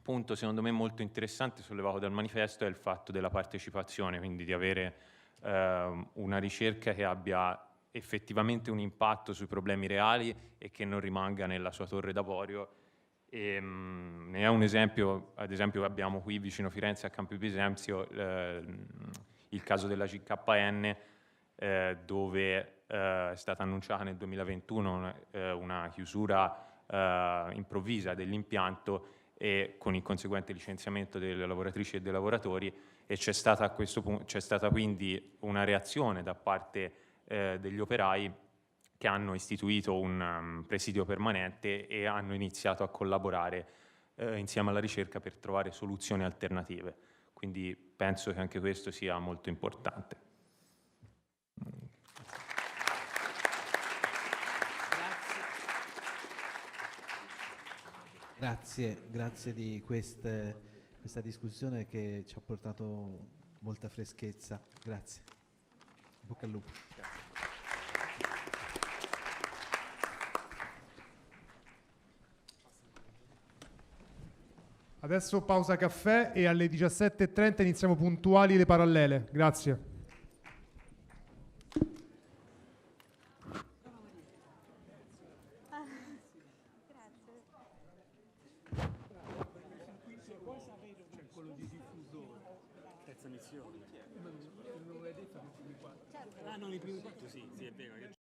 punto secondo me molto interessante sollevato dal manifesto è il fatto della partecipazione, quindi di avere una ricerca che abbia effettivamente un impatto sui problemi reali e che non rimanga nella sua torre d'avorio. E, ne è un esempio, ad esempio abbiamo qui vicino Firenze a Campi Bisenzio il caso della CKN, dove è stata annunciata nel 2021 una chiusura improvvisa dell'impianto e con il conseguente licenziamento delle lavoratrici e dei lavoratori, e c'è stata a questo punto, c'è stata quindi una reazione da parte degli operai che hanno istituito un presidio permanente e hanno iniziato a collaborare insieme alla ricerca per trovare soluzioni alternative. Quindi penso che anche questo sia molto importante. Grazie di questa discussione che ci ha portato molta freschezza. Grazie. Bocca al lupo. Adesso pausa caffè e alle 17:30 iniziamo puntuali le parallele. Grazie. Terza missione. Ah, non i primi quattro, sì, è vero.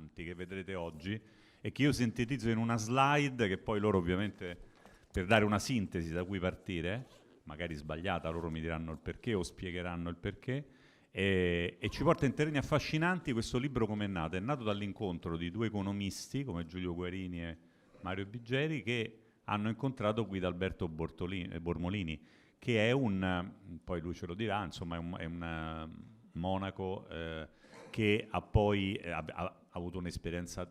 affascinanti che vedrete oggi e che io sintetizzo in una slide che poi loro ovviamente, per dare una sintesi da cui partire, magari sbagliata, loro mi diranno il perché o spiegheranno il perché, e ci porta in terreni affascinanti. Questo libro come è nato? È nato dall'incontro di due economisti come Giulio Guarini e Mario Biggeri che hanno incontrato Guidalberto Bormolini, che è poi lui ce lo dirà, insomma è un monaco che ha poi ha avuto un'esperienza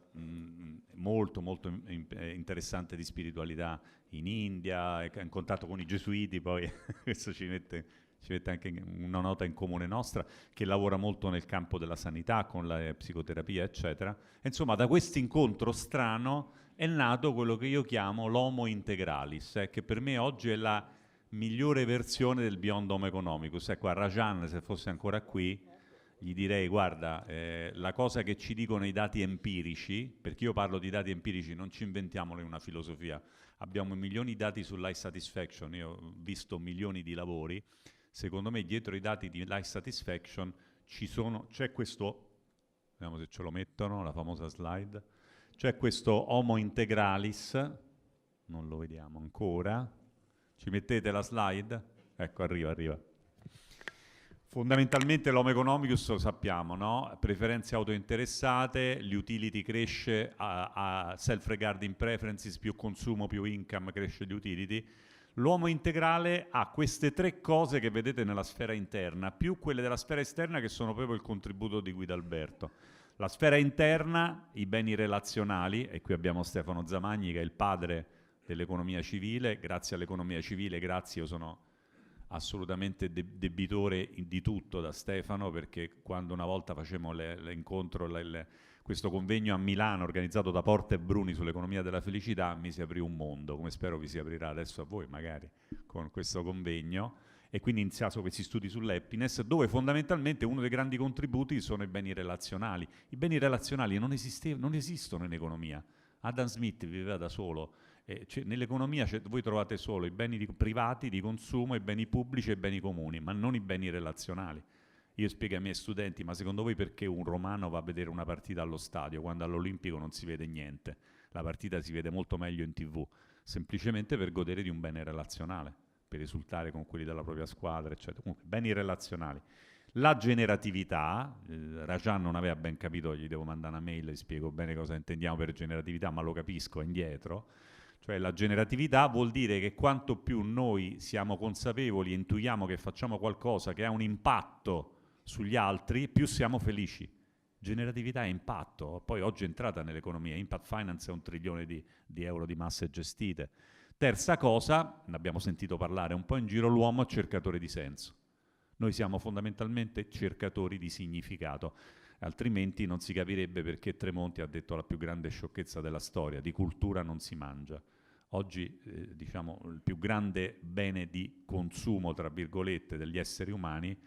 molto interessante di spiritualità in India, è in contatto con i gesuiti, poi questo ci mette anche una nota in comune nostra, che lavora molto nel campo della sanità, con la psicoterapia, eccetera. E insomma, da questo incontro strano è nato quello che io chiamo l'homo integralis, che per me oggi è la migliore versione del beyond homo economicus. Ecco, a Rajan, se fosse ancora qui, gli direi, guarda, la cosa che ci dicono i dati empirici, perché io parlo di dati empirici, non ci inventiamolo in una filosofia, abbiamo milioni di dati su life satisfaction, io ho visto milioni di lavori, secondo me dietro i dati di life satisfaction c'è questo, vediamo se ce lo mettono, la famosa slide, c'è questo homo integralis, non lo vediamo ancora, ci mettete la slide? Ecco, arriva. Fondamentalmente l'homo economicus lo sappiamo, no? Preferenze autointeressate, l'utility cresce a self-regarding preferences, più consumo, più income, cresce l'utility. L'uomo integrale ha queste tre cose che vedete nella sfera interna, più quelle della sfera esterna che sono proprio il contributo di Guidalberto. La sfera interna, i beni relazionali, e qui abbiamo Stefano Zamagni che è il padre dell'economia civile, grazie all'economia civile, io sono assolutamente debitore di tutto da Stefano, perché quando una volta facemmo l'incontro, questo convegno a Milano organizzato da Porta e Bruni sull'economia della felicità, mi si aprì un mondo, come spero vi si aprirà adesso a voi magari con questo convegno, e quindi iniziato questi studi sull'happiness, dove fondamentalmente uno dei grandi contributi sono i beni relazionali. I beni relazionali non esistono in economia. Adam Smith viveva da solo. Nell'economia voi trovate solo i beni privati di consumo, i beni pubblici e i beni comuni, ma non i beni relazionali. Io spiego ai miei studenti, ma secondo voi perché un romano va a vedere una partita allo stadio quando all'Olimpico non si vede niente? La partita si vede molto meglio in TV, semplicemente per godere di un bene relazionale, per risultare con quelli della propria squadra, eccetera. Comunque, beni relazionali. La generatività, Rajan non aveva ben capito, gli devo mandare una mail, gli spiego bene cosa intendiamo per generatività, ma lo capisco indietro. Cioè la generatività vuol dire che quanto più noi siamo consapevoli e intuiamo che facciamo qualcosa che ha un impatto sugli altri, più siamo felici. Generatività è impatto, poi oggi è entrata nell'economia, impact finance è 1 trilione di euro di masse gestite. Terza cosa, ne abbiamo sentito parlare un po' in giro, l'uomo è cercatore di senso. Noi siamo fondamentalmente cercatori di significato, altrimenti non si capirebbe perché Tremonti ha detto la più grande sciocchezza della storia, di cultura non si mangia. Oggi, diciamo, il più grande bene di consumo, tra virgolette, degli esseri umani,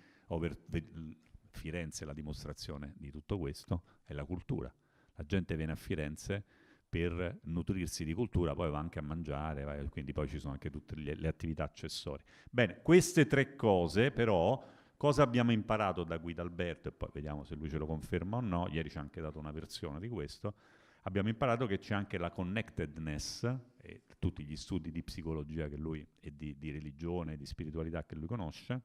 Firenze è la dimostrazione di tutto questo, è la cultura. La gente viene a Firenze per nutrirsi di cultura, poi va anche a mangiare, quindi poi ci sono anche tutte le attività accessorie. Bene, queste tre cose però, cosa abbiamo imparato da Guidalberto, e poi vediamo se lui ce lo conferma o no, ieri ci ha anche dato una versione di questo, abbiamo imparato che c'è anche la connectedness, e tutti gli studi di psicologia che lui, e di religione, di spiritualità che lui conosce,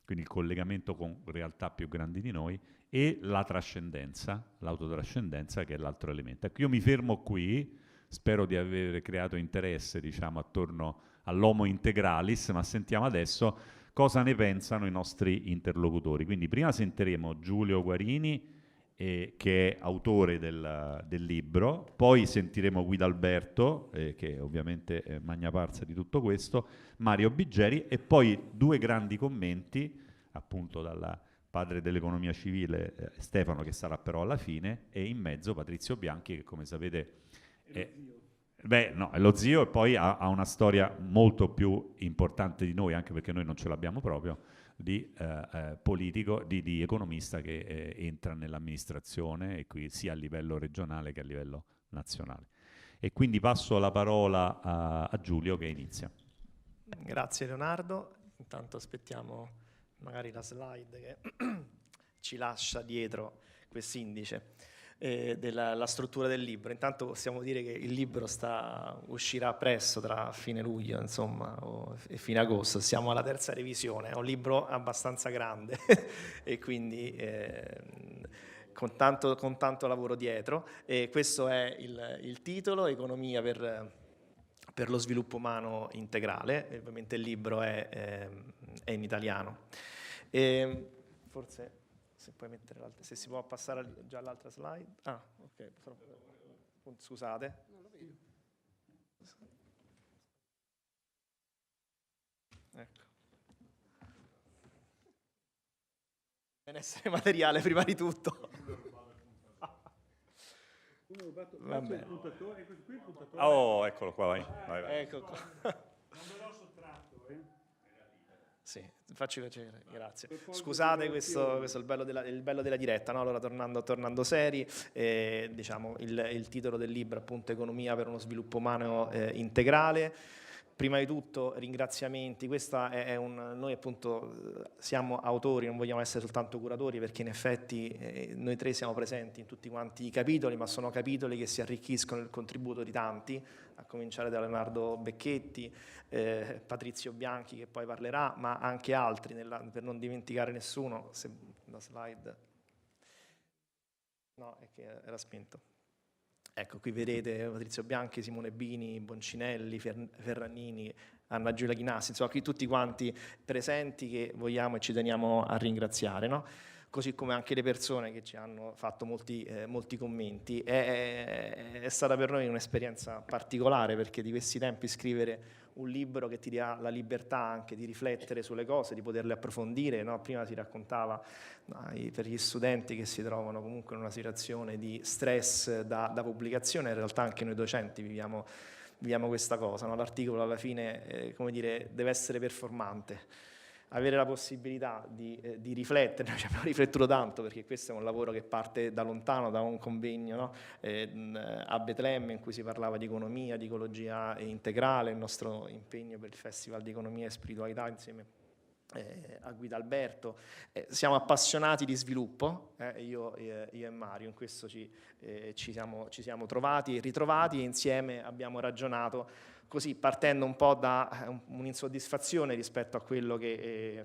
quindi il collegamento con realtà più grandi di noi, e la trascendenza, l'autotrascendenza, che è l'altro elemento. Ecco, io mi fermo qui, spero di aver creato interesse, diciamo, attorno all'homo integralis, ma sentiamo adesso cosa ne pensano i nostri interlocutori. Quindi prima sentiremo Giulio Guarini, che è autore del libro, poi sentiremo Guidalberto, che ovviamente magna parza di tutto questo, Mario Biggeri, e poi 2 grandi commenti, appunto dal padre dell'economia civile Stefano, che sarà però alla fine, e in mezzo Patrizio Bianchi, che come sapete è lo zio, e poi ha una storia molto più importante di noi, anche perché noi non ce l'abbiamo proprio, di politico, di economista che entra nell'amministrazione, e qui sia a livello regionale che a livello nazionale. E quindi passo la parola a Giulio, che inizia. Grazie Leonardo, intanto aspettiamo magari la slide che ci lascia dietro quest'indice. della struttura del libro. Intanto possiamo dire che il libro uscirà presto, tra fine luglio, insomma, e fine agosto. Siamo alla 3ª revisione, è un libro abbastanza grande e quindi con tanto lavoro dietro. E questo è il titolo, Economia per lo sviluppo umano integrale, e ovviamente il libro è in italiano. E forse se puoi mettere se si può passare già all'altra slide. Ah, ok, scusate. Non lo vedo. Ecco. Benessere materiale prima di tutto. Vabbè. Oh, eccolo qua, vai. Ecco qua. Non ve l'ho sottratto, Sì, facci piacere, grazie. Scusate, questo è il bello della diretta, no? Allora, tornando seri, diciamo, il titolo del libro, appunto, Economia per uno sviluppo umano integrale. Prima di tutto ringraziamenti, noi appunto siamo autori, non vogliamo essere soltanto curatori, perché in effetti noi 3 siamo presenti in tutti quanti i capitoli, ma sono capitoli che si arricchiscono il contributo di tanti, a cominciare da Leonardo Becchetti, Patrizio Bianchi che poi parlerà, ma anche altri, per non dimenticare nessuno. Se la slide... No, è che era spento. Ecco, qui vedete Patrizio Bianchi, Simone Bini, Boncinelli, Ferranini, Anna Giulia Ghinassi, insomma qui tutti quanti presenti che vogliamo e ci teniamo a ringraziare, no? Così come anche le persone che ci hanno fatto molti commenti. È stata per noi un'esperienza particolare, perché di questi tempi scrivere un libro che ti dà la libertà anche di riflettere sulle cose, di poterle approfondire, no? Prima si raccontava per gli studenti che si trovano comunque in una situazione di stress da pubblicazione, in realtà anche noi docenti viviamo questa cosa, no? L'articolo alla fine, come dire, deve essere performante. Avere la possibilità di riflettere, noi ci abbiamo riflettuto tanto, perché questo è un lavoro che parte da lontano, da un convegno, no? A Betlemme, in cui si parlava di economia, di ecologia integrale, il nostro impegno per il Festival di Economia e Spiritualità insieme a Guida Alberto. Siamo appassionati di sviluppo, io e Mario, in questo ci siamo trovati e ritrovati, e insieme abbiamo ragionato, così partendo un po' da un'insoddisfazione rispetto a quello che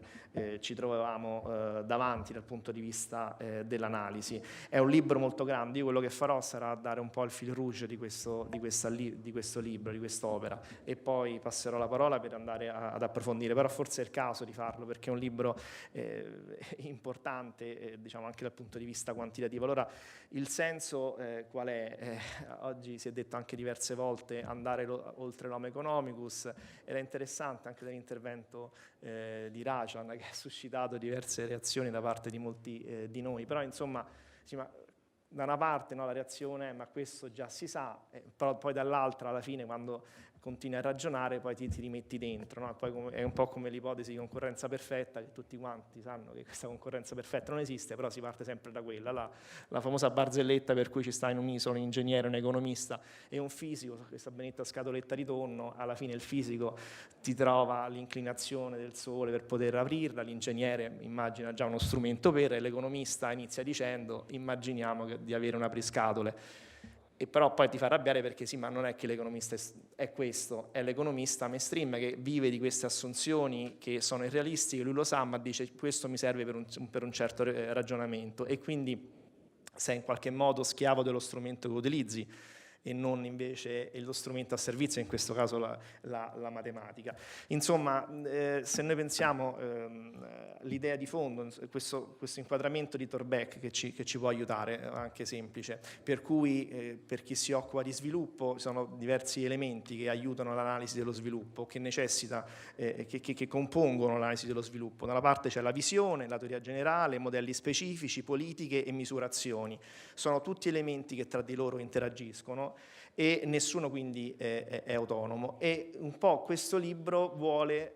ci trovavamo davanti dal punto di vista dell'analisi. È un libro molto grande, io quello che farò sarà dare un po' il fil rouge di questo libro, di quest'opera, e poi passerò la parola per andare ad approfondire, però forse è il caso di farlo, perché è un libro importante, diciamo anche dal punto di vista quantitativo. Allora, il senso qual è? Oggi si è detto anche diverse volte andare oltre l'homo economicus, era interessante anche dall'intervento di Rajan, che ha suscitato diverse reazioni da parte di molti di noi, però insomma da una parte, no, la reazione è ma questo già si sa, però poi dall'altra alla fine, quando continui a ragionare, poi ti rimetti dentro, no? Poi è un po' come l'ipotesi di concorrenza perfetta, che tutti quanti sanno che questa concorrenza perfetta non esiste, però si parte sempre da quella, la famosa barzelletta per cui ci sta in un'isola un ingegnere, un economista e un fisico, questa benedetta scatoletta di tonno. Alla fine il fisico ti trova l'inclinazione del sole per poter aprirla, l'ingegnere immagina già uno strumento e l'economista inizia dicendo immaginiamo di avere un apriscatole. E però poi ti fa arrabbiare, perché sì, ma non è che l'economista è questo, è l'economista mainstream che vive di queste assunzioni che sono irrealistiche, lui lo sa, ma dice questo mi serve per un certo ragionamento, e quindi sei in qualche modo schiavo dello strumento che utilizzi e non invece lo strumento a servizio, in questo caso la matematica. Insomma, se noi pensiamo l'idea di fondo, questo inquadramento di Thorbecke che ci può aiutare, anche semplice, per cui per chi si occupa di sviluppo sono diversi elementi che aiutano l'analisi dello sviluppo, che necessita, che compongono l'analisi dello sviluppo. Da una parte c'è la visione, la teoria generale, modelli specifici, politiche e misurazioni. Sono tutti elementi che tra di loro interagiscono e nessuno quindi è autonomo, e un po' questo libro vuole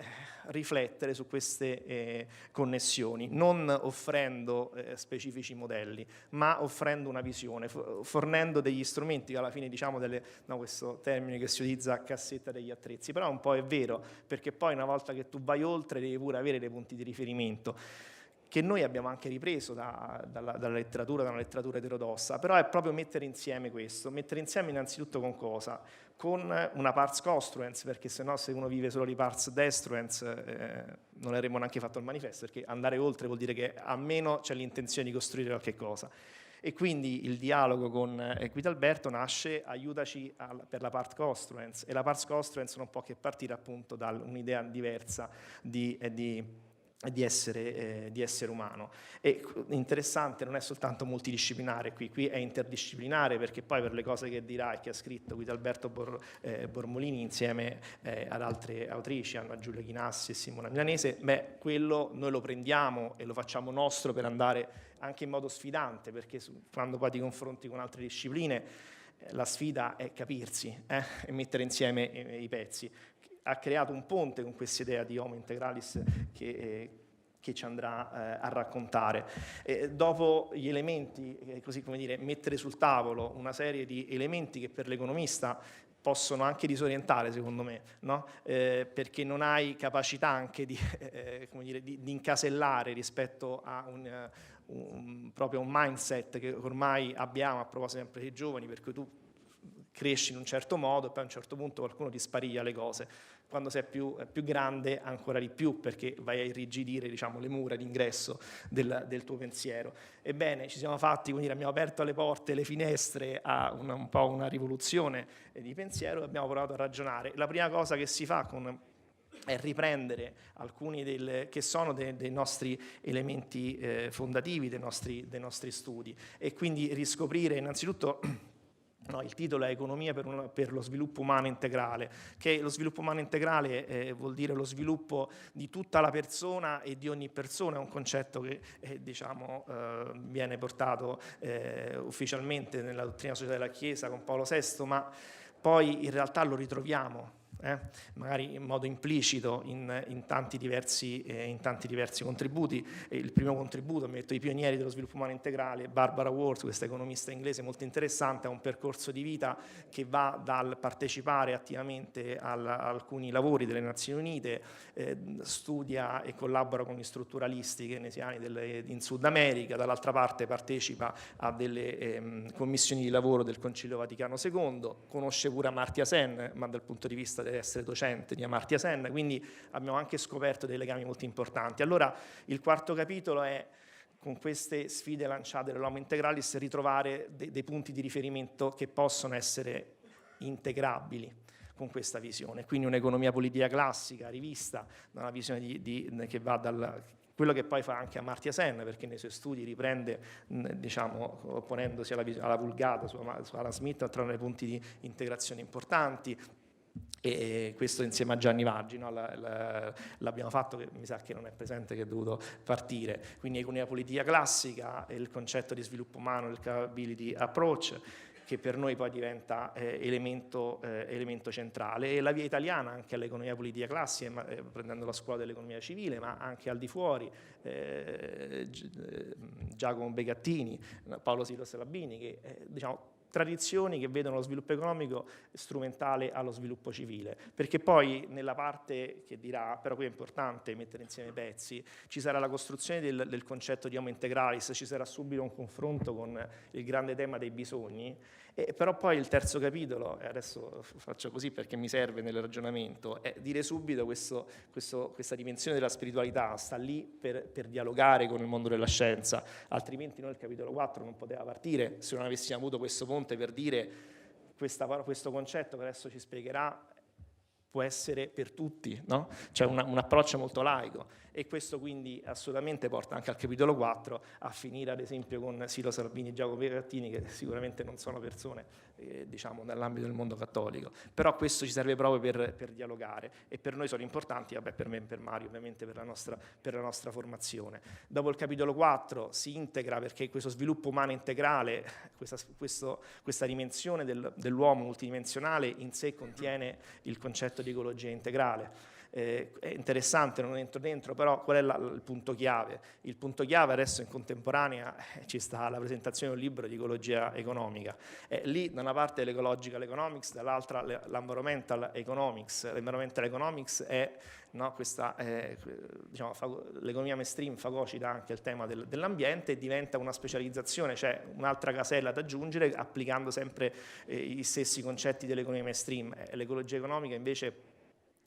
riflettere su queste connessioni, non offrendo specifici modelli, ma offrendo una visione, fornendo degli strumenti che alla fine, diciamo, questo termine che si utilizza, cassetta degli attrezzi, però un po' è vero, perché poi una volta che tu vai oltre devi pure avere dei punti di riferimento che noi abbiamo anche ripreso dalla letteratura, da una letteratura eterodossa, però è proprio mettere insieme questo, mettere insieme innanzitutto con cosa? Con una pars construens, perché sennò se uno vive solo di pars destruens non avremmo neanche fatto il manifesto, perché andare oltre vuol dire che almeno c'è l'intenzione di costruire qualche cosa. E quindi il dialogo con Guidalberto nasce aiutaci per la part construens, e la part construens non può che partire appunto da un'idea diversa di essere umano. E interessante, non è soltanto multidisciplinare qui è interdisciplinare, perché poi per le cose che dirà e che ha scritto Guidalberto Bormolini insieme ad altre autrici, Anna Giulia Chinassi e Simona Milanese, quello noi lo prendiamo e lo facciamo nostro per andare anche in modo sfidante, perché quando poi ti confronti con altre discipline la sfida è capirsi e mettere insieme i pezzi. Ha creato un ponte con questa idea di Homo Integralis che ci andrà a raccontare. Dopo gli elementi, così come dire, mettere sul tavolo una serie di elementi che per l'economista possono anche disorientare, secondo me, no? Perché non hai capacità anche di incasellare rispetto a proprio un mindset che ormai abbiamo a proposito sempre dei giovani, per cui tu cresci in un certo modo e poi a un certo punto qualcuno ti spariglia le cose. Quando sei più grande ancora di più, perché vai a irrigidire, diciamo, le mura d'ingresso del tuo pensiero. Ebbene, ci siamo fatti, quindi abbiamo aperto le porte, le finestre a un po' una rivoluzione di pensiero e abbiamo provato a ragionare. La prima cosa che si fa è riprendere alcuni che sono dei nostri elementi fondativi, dei nostri studi, e quindi riscoprire innanzitutto. No, il titolo è Economia per lo sviluppo umano integrale, che lo sviluppo umano integrale vuol dire lo sviluppo di tutta la persona e di ogni persona, è un concetto che viene portato ufficialmente nella dottrina sociale della Chiesa con Paolo VI, ma poi in realtà lo ritroviamo magari in modo implicito in tanti diversi contributi. Il primo contributo, mi metto i pionieri dello sviluppo umano integrale, Barbara Ward, questa economista inglese molto interessante, ha un percorso di vita che va dal partecipare attivamente a alcuni lavori delle Nazioni Unite, studia e collabora con gli strutturalisti keynesiani in Sud America, dall'altra parte partecipa a delle commissioni di lavoro del Concilio Vaticano II, conosce pure Amartya Sen, ma dal punto di vista essere docente di Amartya Sen, quindi abbiamo anche scoperto dei legami molto importanti. Allora il quarto capitolo è, con queste sfide lanciate dall'Homo Integralis, ritrovare dei punti di riferimento che possono essere integrabili con questa visione, quindi un'economia politica classica rivista da una visione che va quello che poi fa anche Amartya Sen, perché nei suoi studi riprende, diciamo, opponendosi alla Vulgata su Adam Smith, tra i punti di integrazione importanti. E questo insieme a Gianni Vaggi, no? L'abbiamo fatto, che mi sa che non è presente, che è dovuto partire. Quindi economia politica classica, il concetto di sviluppo umano, il capability approach, che per noi poi diventa elemento centrale, e la via italiana anche all'economia politica classica, prendendo la scuola dell'economia civile, ma anche al di fuori, Giacomo Begattini, Paolo Silo Salabini, che diciamo tradizioni che vedono lo sviluppo economico strumentale allo sviluppo civile, perché poi nella parte che dirà, però qui è importante mettere insieme i pezzi, ci sarà la costruzione del concetto di Homo Integralis, ci sarà subito un confronto con il grande tema dei bisogni, però poi il terzo capitolo, e adesso faccio così perché mi serve nel ragionamento, è dire subito questa dimensione della spiritualità sta lì per dialogare con il mondo della scienza, altrimenti noi il capitolo 4 non poteva partire se non avessimo avuto questo ponte per dire questo concetto che adesso ci spiegherà può essere per tutti, no? Cioè un approccio molto laico, e questo quindi assolutamente porta anche al capitolo 4 a finire ad esempio con Silo Salvini e Giacomo Begattini, che sicuramente non sono persone diciamo nell'ambito del mondo cattolico, però questo ci serve proprio per dialogare, e per noi sono importanti, per me e per Mario ovviamente, per la nostra formazione. Dopo il capitolo 4 si integra, perché questo sviluppo umano integrale, questa dimensione dell'uomo multidimensionale in sé contiene il concetto di ecologia integrale. È interessante, non entro dentro, però qual è il punto chiave? Il punto chiave adesso in contemporanea ci sta la presentazione di un libro di ecologia economica. Lì da una parte l'ecological economics, dall'altra l'environmental economics. L'environmental economics è questa, diciamo, l'economia mainstream fagocita anche il tema dell'ambiente e diventa una specializzazione, cioè un'altra casella da aggiungere applicando sempre gli stessi concetti dell'economia mainstream. L'ecologia economica invece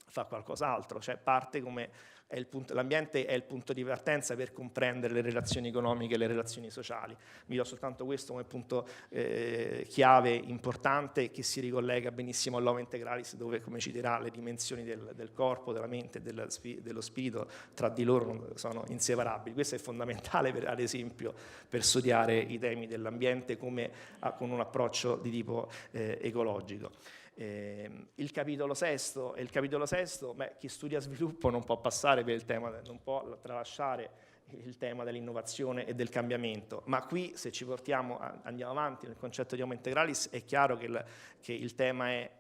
fa qualcos'altro, cioè parte come l'ambiente è il punto di partenza per comprendere le relazioni economiche e le relazioni sociali. Vi do soltanto questo come punto chiave importante che si ricollega benissimo all'Homo Integralis, dove, come ci dirà, le dimensioni del corpo, della mente e dello spirito tra di loro sono inseparabili. Questo è fondamentale, ad esempio, per studiare i temi dell'ambiente con un approccio di tipo ecologico. Il capitolo sesto, chi studia sviluppo non può passare per il tema, non può tralasciare il tema dell'innovazione e del cambiamento, ma qui se ci portiamo, andiamo avanti nel concetto di Homo Integralis, è chiaro che il tema è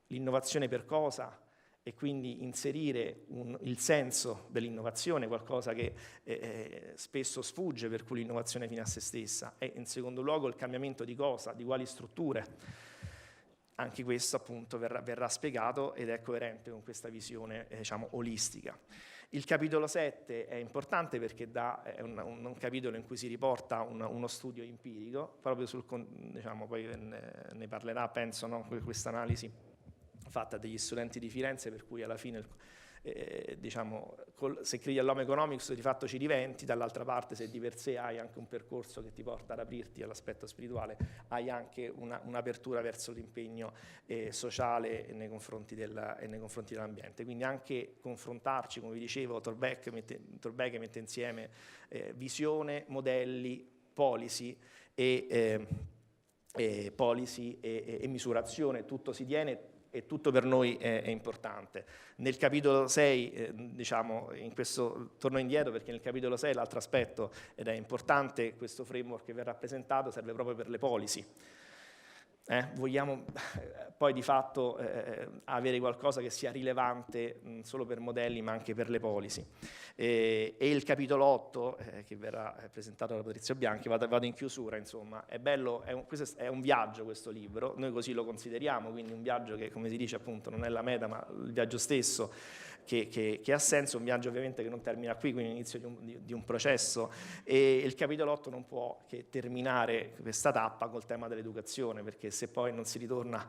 l'innovazione per cosa, e quindi inserire il senso dell'innovazione, qualcosa che spesso sfugge, per cui l'innovazione fine a se stessa, e in secondo luogo il cambiamento di cosa, di quali strutture. Anche questo appunto verrà spiegato ed è coerente con questa visione diciamo olistica. Il capitolo 7 è importante perché è un capitolo in cui si riporta uno studio empirico, proprio diciamo, poi ne parlerà, penso, no? Questa analisi fatta dagli studenti di Firenze, per cui alla fine diciamo, se credi all'Homo Economics di fatto ci diventi, dall'altra parte se di per sé hai anche un percorso che ti porta ad aprirti all'aspetto spirituale, hai anche un'apertura verso l'impegno sociale nei confronti dell'ambiente. Quindi anche confrontarci, come vi dicevo, Thorbecke mette insieme visione, modelli, policy e misurazione, tutto si tiene e tutto per noi è importante. Nel capitolo 6, diciamo, in questo torno indietro perché nel capitolo 6 l'altro aspetto, ed è importante, questo framework che verrà presentato serve proprio per le policy. Vogliamo poi di fatto avere qualcosa che sia rilevante non solo per modelli ma anche per le policy. E il capitolo 8 che verrà presentato da Patrizio Bianchi, vado in chiusura, insomma, è bello, questo è un viaggio questo libro, noi così lo consideriamo, quindi un viaggio che, come si dice appunto, non è la meta ma il viaggio stesso che ha senso, un viaggio ovviamente che non termina qui, quindi l'inizio di un processo, e il capitolo 8 non può che terminare questa tappa col tema dell'educazione, perché se poi non si ritorna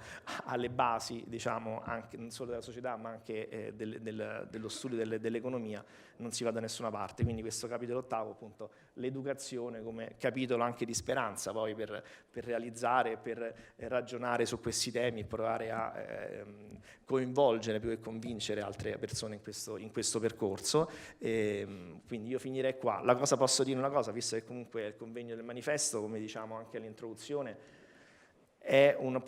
alle basi, diciamo, anche non solo della società ma anche dello studio dell'economia, non si va da nessuna parte. Quindi questo capitolo 8, appunto, l'educazione come capitolo anche di speranza poi per realizzare, per ragionare su questi temi e provare a coinvolgere più che convincere altre persone in questo percorso. Quindi io finirei qua. Posso dire una cosa, visto che comunque il convegno del manifesto, come diciamo anche all'introduzione, è un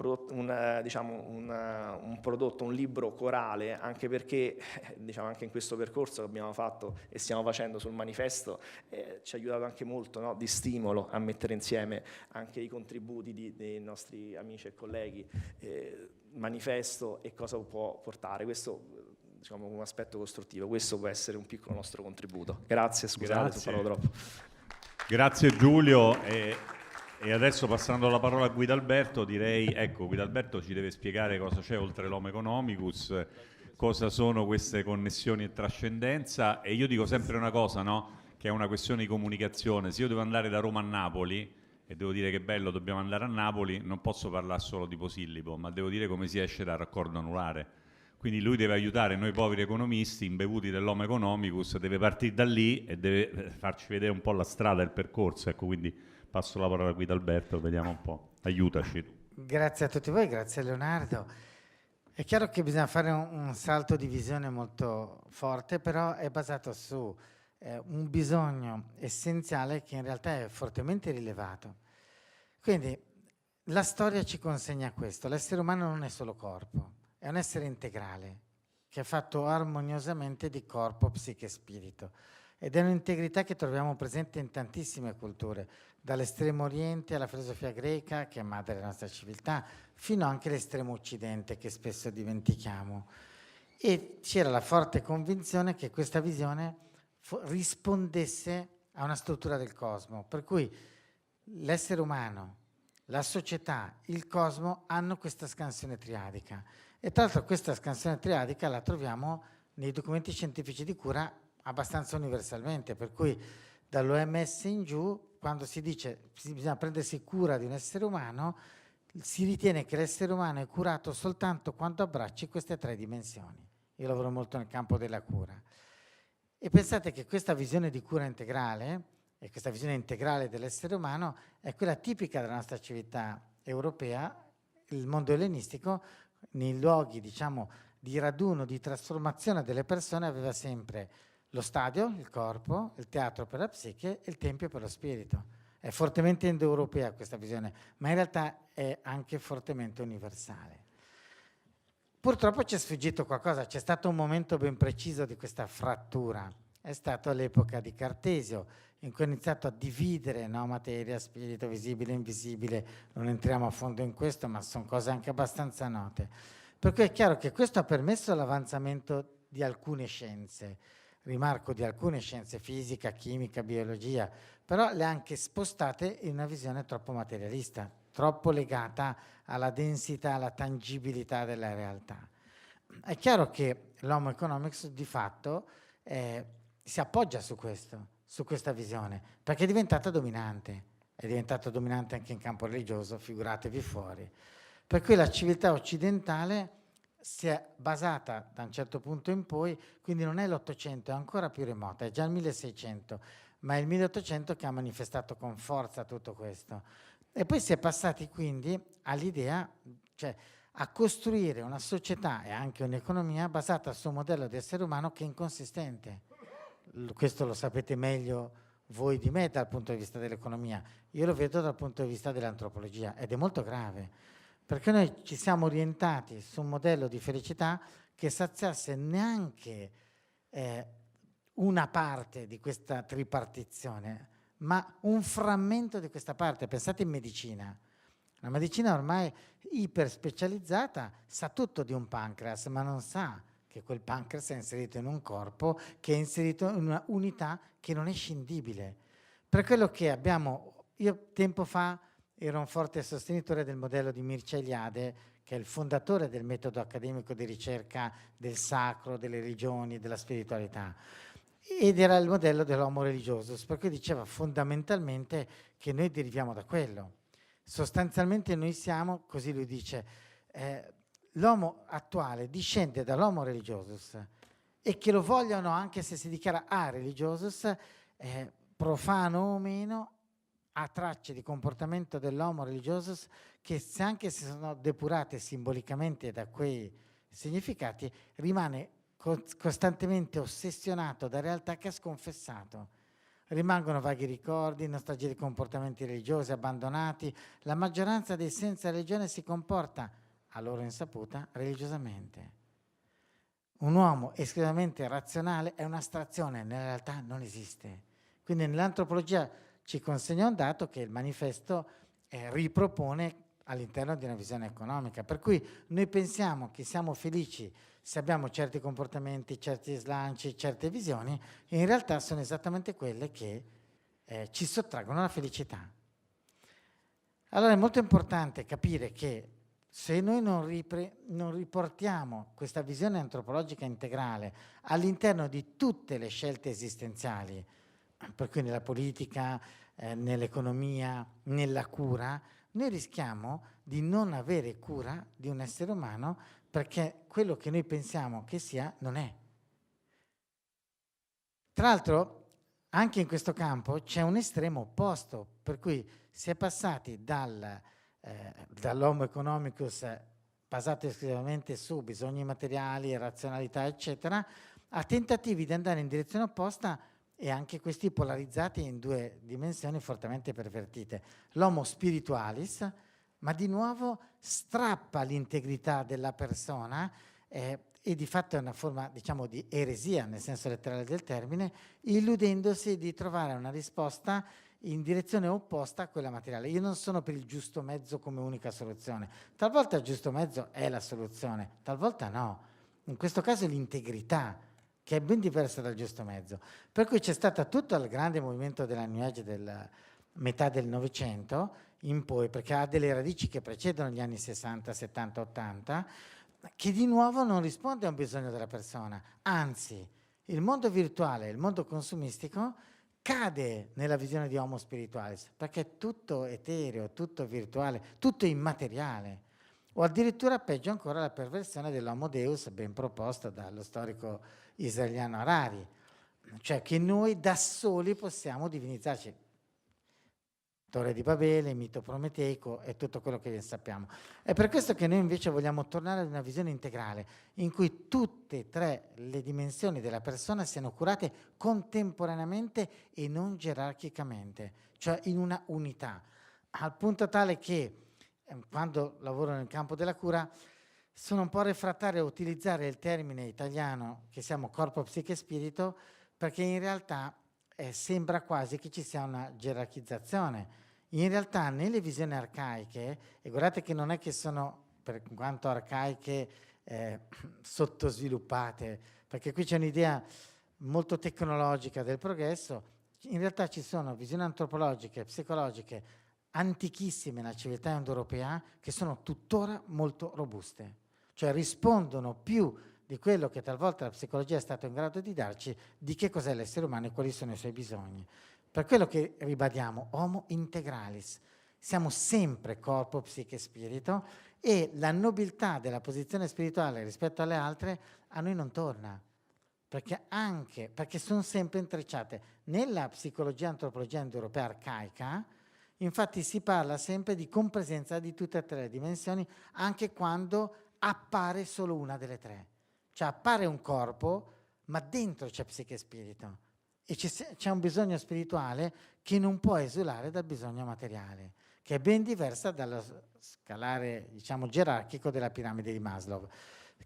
prodotto, un libro corale, anche perché diciamo anche in questo percorso che abbiamo fatto e stiamo facendo sul manifesto ci ha aiutato anche molto, no? Di stimolo a mettere insieme anche i contributi dei nostri amici e colleghi, manifesto e cosa può portare. Questo diciamo un aspetto costruttivo, questo può essere un piccolo nostro contributo. Grazie, scusate se parlo troppo. Grazie Giulio. E adesso passando la parola a Guidalberto, direi, ecco, Guidalberto ci deve spiegare cosa c'è oltre l'Homo Economicus, cosa sono queste connessioni e trascendenza, e io dico sempre una cosa, no? Che è una questione di comunicazione. Se io devo andare da Roma a Napoli e devo dire che bello, dobbiamo andare a Napoli, non posso parlare solo di Posillipo, ma devo dire come si esce dal raccordo anulare. Quindi lui deve aiutare noi poveri economisti imbevuti dell'Homo Economicus, deve partire da lì e deve farci vedere un po' la strada, il percorso, ecco, quindi passo la parola a Guidalberto, vediamo un po', aiutaci. Grazie a tutti voi, grazie a Leonardo. È chiaro che bisogna fare un salto di visione molto forte, però è basato su un bisogno essenziale che in realtà è fortemente rilevato. Quindi la storia ci consegna questo: l'essere umano non è solo corpo, è un essere integrale che è fatto armoniosamente di corpo, psiche e spirito. Ed è un'integrità che troviamo presente in tantissime culture, dall'estremo oriente alla filosofia greca, che è madre della nostra civiltà, fino anche all'estremo occidente, che spesso dimentichiamo. e c'era la forte convinzione che questa visione rispondesse a una struttura del cosmo, per cui l'essere umano, la società, il cosmo hanno questa scansione triadica. E tra l'altro questa scansione triadica la troviamo nei documenti scientifici di cura abbastanza universalmente, per cui dall'OMS in giù, quando si dice che bisogna prendersi cura di un essere umano, si ritiene che l'essere umano è curato soltanto quando abbracci queste 3 dimensioni. Io lavoro molto nel campo della cura. E pensate che questa visione di cura integrale e questa visione integrale dell'essere umano è quella tipica della nostra civiltà europea, il mondo ellenistico, nei luoghi, diciamo, di raduno, di trasformazione delle persone, aveva sempre lo stadio, il corpo, il teatro per la psiche e il tempio per lo spirito. È fortemente indoeuropea questa visione, ma in realtà è anche fortemente universale. Purtroppo ci è sfuggito qualcosa, c'è stato un momento ben preciso di questa frattura, è stato l'epoca di Cartesio, in cui ha iniziato a dividere, no, materia, spirito, visibile, invisibile, non entriamo a fondo in questo, ma sono cose anche abbastanza note. Per cui è chiaro che questo ha permesso l'avanzamento di alcune scienze, rimarco di alcune scienze, fisica, chimica, biologia, però le ha anche spostate in una visione troppo materialista, troppo legata alla densità, alla tangibilità della realtà. È chiaro che l'Homo economics di fatto si appoggia su questo, su questa visione, perché è diventata dominante anche in campo religioso, figuratevi fuori. Per cui la civiltà occidentale si è basata da un certo punto in poi, quindi non è l'Ottocento, è ancora più remota, è già il 1600, ma è il 1800 che ha manifestato con forza tutto questo. E poi si è passati quindi all'idea, cioè a costruire una società e anche un'economia basata su un modello di essere umano che è inconsistente. Questo lo sapete meglio voi di me dal punto di vista dell'economia, io lo vedo dal punto di vista dell'antropologia ed è molto grave, perché noi ci siamo orientati su un modello di felicità che saziasse neanche una parte di questa tripartizione, ma un frammento di questa parte. Pensate in medicina. La medicina ormai iperspecializzata sa tutto di un pancreas, ma non sa che quel pancreas è inserito in un corpo, che è inserito in una unità che non è scindibile. Per quello che abbiamo, io tempo fa ero un forte sostenitore del modello di Mircea Eliade, che è il fondatore del metodo accademico di ricerca del sacro, delle religioni, della spiritualità. Ed era il modello dell'homo religiosus, per cui diceva fondamentalmente che noi deriviamo da quello. Sostanzialmente noi siamo, così lui dice, l'uomo attuale discende dall'homo religiosus e che lo vogliono anche se si dichiara religiosus, profano o meno, ha tracce di comportamento dell'homo religiosus che anche se sono depurate simbolicamente da quei significati, rimane costantemente ossessionato da realtà che ha sconfessato. Rimangono vaghi ricordi, nostalgia di comportamenti religiosi abbandonati. La maggioranza dei senza religione si comporta, a loro insaputa, religiosamente. Un uomo esclusivamente razionale è un'astrazione, nella realtà non esiste. Quindi nell'antropologia ci consegna un dato che il manifesto ripropone all'interno di una visione economica. Per cui noi pensiamo che siamo felici se abbiamo certi comportamenti, certi slanci, certe visioni, e in realtà sono esattamente quelle che ci sottraggono la felicità. Allora è molto importante capire che se noi non riportiamo questa visione antropologica integrale all'interno di tutte le scelte esistenziali, per cui nella politica, nell'economia, nella cura, noi rischiamo di non avere cura di un essere umano perché quello che noi pensiamo che sia non è. Tra l'altro, anche in questo campo c'è un estremo opposto, per cui si è passati dall'homo economicus basato esclusivamente su bisogni materiali, razionalità, eccetera, a tentativi di andare in direzione opposta e anche questi polarizzati in 2 dimensioni fortemente pervertite. L'homo spiritualis, ma di nuovo strappa l'integrità della persona e di fatto è una forma, diciamo, di eresia nel senso letterale del termine, illudendosi di trovare una risposta in direzione opposta a quella materiale. Io non sono per il giusto mezzo come unica soluzione. Talvolta il giusto mezzo è la soluzione, talvolta no. in questo caso l'integrità, che è ben diversa dal giusto mezzo. Per cui c'è stato tutto il grande movimento della New Age della metà del Novecento in poi, perché ha delle radici che precedono gli anni 60, 70, 80, che di nuovo non risponde a un bisogno della persona. Anzi, il mondo virtuale, il mondo consumistico, cade nella visione di Homo spiritualis, perché è tutto etereo, tutto virtuale, tutto immateriale. O addirittura peggio ancora la perversione dell'Homo Deus ben proposta dallo storico israeliano Harari, cioè che noi da soli possiamo divinizzarci. Torre di Babele, mito prometeico e tutto quello che sappiamo. È per questo che noi invece vogliamo tornare ad una visione integrale in cui tutte e tre le dimensioni della persona siano curate contemporaneamente e non gerarchicamente, cioè in una unità, al punto tale che quando lavoro nel campo della cura sono un po' refrattario a utilizzare il termine italiano che siamo corpo, psiche e spirito, perché in realtà sembra quasi che ci sia una gerarchizzazione. In realtà nelle visioni arcaiche, e guardate che non è che sono, per quanto arcaiche, sottosviluppate, perché qui c'è un'idea molto tecnologica del progresso, in realtà ci sono visioni antropologiche, psicologiche, antichissime nella civiltà indoeuropea, che sono tuttora molto robuste, cioè rispondono più di quello che talvolta la psicologia è stata in grado di darci, di che cos'è l'essere umano e quali sono i suoi bisogni. Per quello che ribadiamo, homo integralis, siamo sempre corpo, psiche e spirito, e la nobiltà della posizione spirituale rispetto alle altre a noi non torna, perché sono sempre intrecciate. Nella psicologia antropologia indoeuropea arcaica, infatti si parla sempre di compresenza di tutte e tre le dimensioni, anche quando appare solo una delle tre. Cioè appare un corpo, ma dentro c'è psiche e spirito. E c'è un bisogno spirituale che non può esulare dal bisogno materiale, che è ben diversa dallo scalare, diciamo, gerarchico della piramide di Maslow,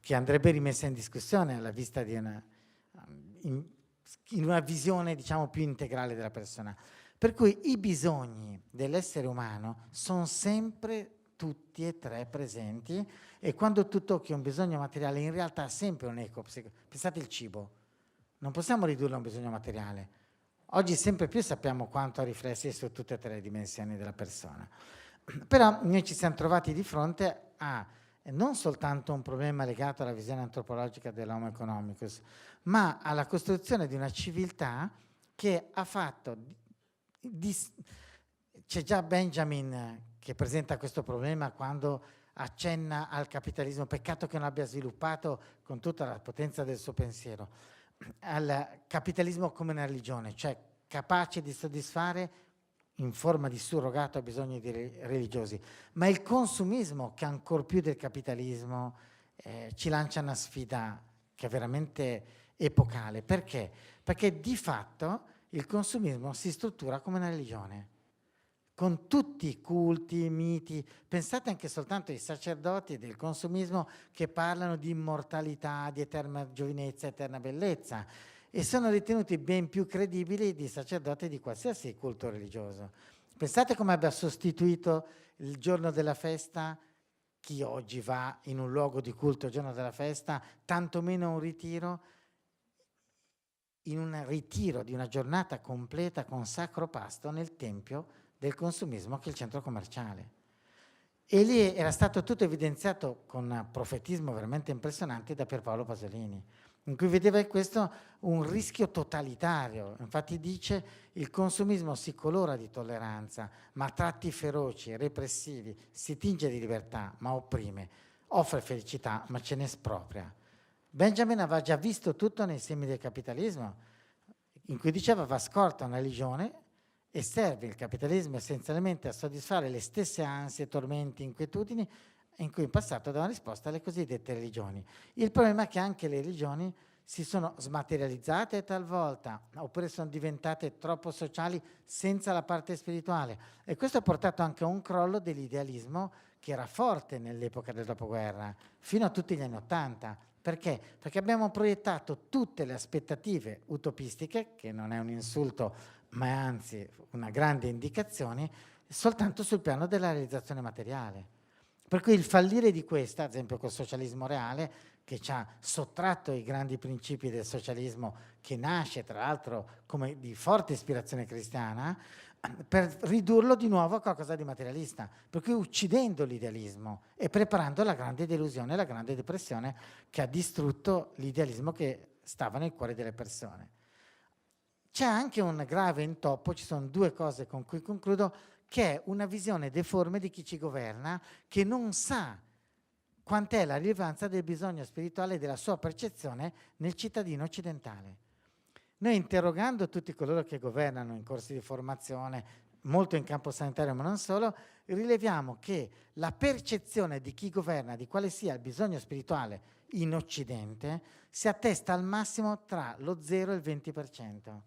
che andrebbe rimessa in discussione alla vista di in una visione, diciamo, più integrale della persona. Per cui i bisogni dell'essere umano sono sempre tutti e tre presenti, e quando tu tocchi un bisogno materiale in realtà è sempre un eco. Pensate il cibo, non possiamo ridurlo a un bisogno materiale. Oggi sempre più sappiamo quanto ha riflessi su tutte e tre le dimensioni della persona. Però noi ci siamo trovati di fronte a non soltanto un problema legato alla visione antropologica dell'Homo economicus, ma alla costruzione di una civiltà che ha fatto... C'è già Benjamin che presenta questo problema quando accenna al capitalismo, peccato che non abbia sviluppato con tutta la potenza del suo pensiero, al capitalismo come una religione, cioè capace di soddisfare in forma di surrogato bisogni religiosi, ma il consumismo che ancor più del capitalismo ci lancia una sfida che è veramente epocale. Perché? Perché di fatto il consumismo si struttura come una religione, con tutti i culti, i miti. Pensate anche soltanto ai sacerdoti del consumismo che parlano di immortalità, di eterna giovinezza, eterna bellezza, e sono ritenuti ben più credibili di sacerdoti di qualsiasi culto religioso. Pensate come abbia sostituito il giorno della festa chi oggi va in un luogo di culto il giorno della festa, tantomeno un ritiro, in un ritiro di una giornata completa con sacro pasto nel tempio del consumismo che è il centro commerciale. E lì era stato tutto evidenziato con un profetismo veramente impressionante da Pierpaolo Pasolini, in cui vedeva in questo un rischio totalitario. Infatti dice: il consumismo si colora di tolleranza, ma a tratti feroci e repressivi, si tinge di libertà, ma opprime, offre felicità, ma ce ne espropria. Benjamin aveva già visto tutto nei semi del capitalismo, in cui diceva va scorta una religione e serve il capitalismo essenzialmente a soddisfare le stesse ansie, tormenti, inquietudini in cui in passato davano risposta alle cosiddette religioni. Il problema è che anche le religioni si sono smaterializzate talvolta, oppure sono diventate troppo sociali senza la parte spirituale, e questo ha portato anche a un crollo dell'idealismo che era forte nell'epoca del dopoguerra, fino a tutti gli anni '80. Perché? Perché abbiamo proiettato tutte le aspettative utopistiche, che non è un insulto, ma è anzi una grande indicazione, soltanto sul piano della realizzazione materiale. Per cui il fallire di questa, ad esempio col socialismo reale, che ci ha sottratto i grandi principi del socialismo, che nasce tra l'altro come di forte ispirazione cristiana, per ridurlo di nuovo a qualcosa di materialista, per cui uccidendo l'idealismo e preparando la grande delusione, la grande depressione che ha distrutto l'idealismo che stava nel cuore delle persone. C'è anche un grave intoppo, ci sono due cose con cui concludo, che è una visione deforme di chi ci governa, che non sa quant'è la rilevanza del bisogno spirituale e della sua percezione nel cittadino occidentale. Noi, interrogando tutti coloro che governano in corsi di formazione, molto in campo sanitario ma non solo, rileviamo che la percezione di chi governa di quale sia il bisogno spirituale in Occidente si attesta al massimo tra lo 0 e il 20%.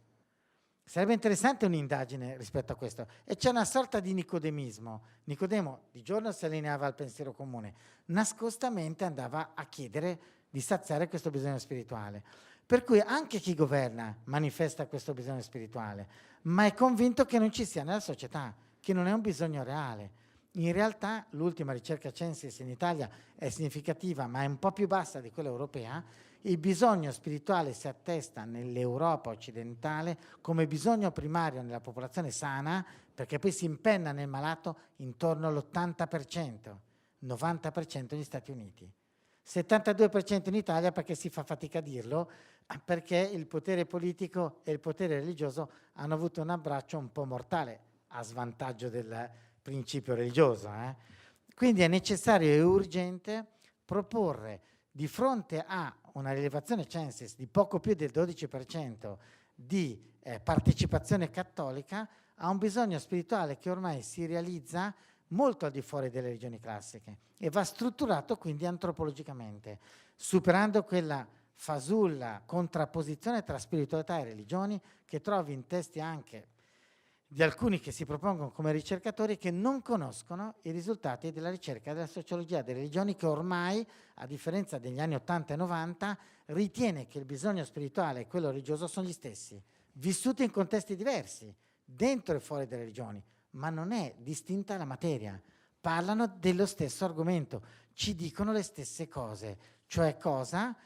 Sarebbe interessante un'indagine rispetto a questo. E c'è una sorta di nicodemismo. Nicodemo di giorno si allineava al pensiero comune, nascostamente andava a chiedere di saziare questo bisogno spirituale. Per cui anche chi governa manifesta questo bisogno spirituale, ma è convinto che non ci sia nella società, che non è un bisogno reale. In realtà l'ultima ricerca Censis in Italia è significativa, ma è un po' più bassa di quella europea. Il bisogno spirituale si attesta nell'Europa occidentale come bisogno primario nella popolazione sana, perché poi si impenna nel malato intorno all'80%, 90% negli Stati Uniti. 72% in Italia, perché si fa fatica a dirlo, perché il potere politico e il potere religioso hanno avuto un abbraccio un po' mortale a svantaggio del principio religioso. Quindi è necessario e urgente proporre, di fronte a una rilevazione Censis di poco più del 12% di partecipazione cattolica, a un bisogno spirituale che ormai si realizza molto al di fuori delle religioni classiche e va strutturato quindi antropologicamente, superando quella fasulla contrapposizione tra spiritualità e religioni che trovi in testi anche di alcuni che si propongono come ricercatori che non conoscono i risultati della ricerca della sociologia delle religioni, che ormai, a differenza degli anni 80 e 90, ritiene che il bisogno spirituale e quello religioso sono gli stessi, vissuti in contesti diversi, dentro e fuori dalle religioni, ma non è distinta la materia. Parlano dello stesso argomento, ci dicono le stesse cose, cioè cosa?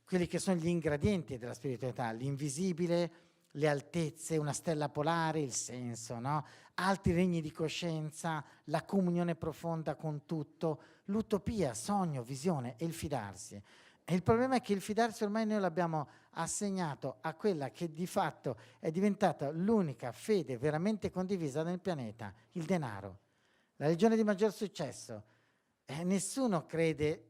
Quelli che sono gli ingredienti della spiritualità, l'invisibile, le altezze, una stella polare, il senso, no? Altri regni di coscienza, la comunione profonda con tutto, l'utopia, sogno, visione e il fidarsi. E il problema è che il fidarsi ormai noi l'abbiamo assegnato a quella che di fatto è diventata l'unica fede veramente condivisa nel pianeta, il denaro. La religione di maggior successo. Nessuno crede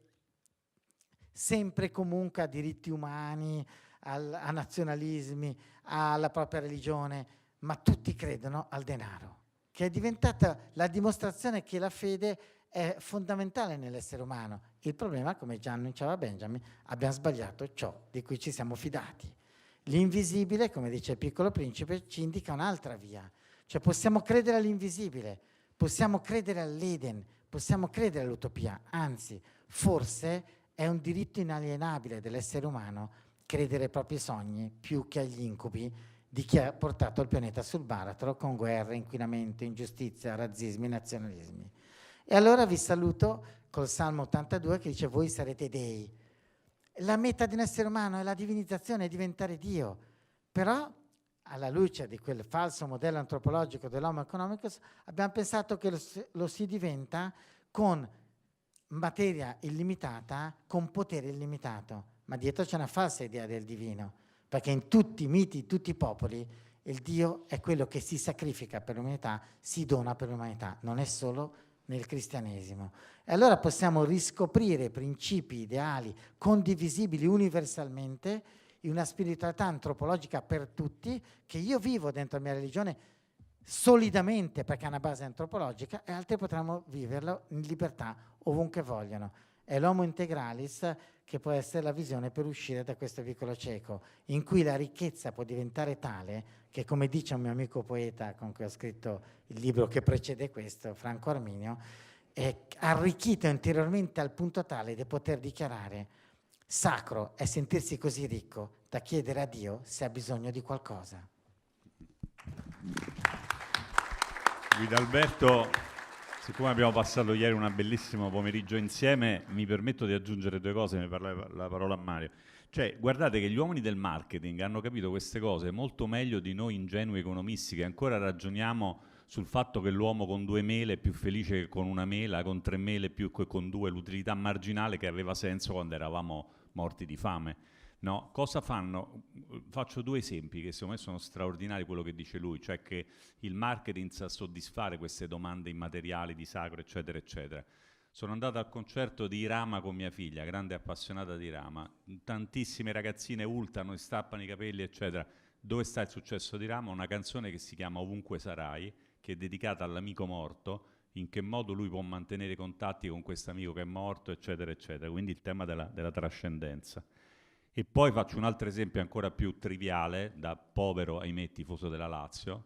sempre e comunque a diritti umani, a nazionalismi, alla propria religione, ma tutti credono al denaro, che è diventata la dimostrazione che la fede è fondamentale nell'essere umano. Il problema, come già annunciava Benjamin, abbiamo sbagliato ciò di cui ci siamo fidati. L'invisibile, come dice il Piccolo Principe, ci indica un'altra via. Cioè possiamo credere all'invisibile, possiamo credere all'Eden, possiamo credere all'utopia, anzi, forse è un diritto inalienabile dell'essere umano credere ai propri sogni più che agli incubi di chi ha portato il pianeta sul baratro con guerre, inquinamento, ingiustizia, razzismi, nazionalismi. E allora vi saluto col Salmo 82 che dice: voi sarete dei. La meta di un essere umano è la divinizzazione, è diventare Dio. Però, alla luce di quel falso modello antropologico dell'homo economicus, abbiamo pensato che lo si diventa con materia illimitata, con potere illimitato. Ma dietro c'è una falsa idea del divino, perché in tutti i miti, in tutti i popoli, il Dio è quello che si sacrifica per l'umanità, si dona per l'umanità, non è solo nel cristianesimo. E allora possiamo riscoprire principi ideali condivisibili universalmente in una spiritualità antropologica per tutti, che io vivo dentro la mia religione solidamente perché ha una base antropologica, e altri potranno viverlo in libertà ovunque vogliono. È l'homo integralis che può essere la visione per uscire da questo vicolo cieco, in cui la ricchezza può diventare tale che, come dice un mio amico poeta con cui ho scritto il libro che precede questo, Franco Arminio, è arricchito interiormente al punto tale di poter dichiarare: sacro è sentirsi così ricco da chiedere a Dio se ha bisogno di qualcosa. Guidalberto, Siccome abbiamo passato ieri un bellissimo pomeriggio insieme, mi permetto di aggiungere due cose, mi parla la parola a Mario. Cioè, guardate che gli uomini del marketing hanno capito queste cose molto meglio di noi ingenui economisti che ancora ragioniamo sul fatto che l'uomo con 2 mele è più felice che con una mela, con 3 mele più che con 2, l'utilità marginale che aveva senso quando eravamo morti di fame. No? Cosa fanno? Faccio 2 esempi che secondo me sono straordinari, quello che dice lui, cioè che il marketing sa soddisfare queste domande immateriali di sacro, eccetera, eccetera. Sono andato al concerto di Irama con mia figlia, grande appassionata di Irama. Tantissime ragazzine ultano e stappano i capelli, eccetera. Dove sta il successo di Irama? Una canzone che si chiama Ovunque sarai, che è dedicata all'amico morto, in che modo lui può mantenere i contatti con questo amico che è morto, eccetera, eccetera. Quindi il tema della trascendenza. E poi faccio un altro esempio ancora più triviale, da povero, ahimè, tifoso della Lazio.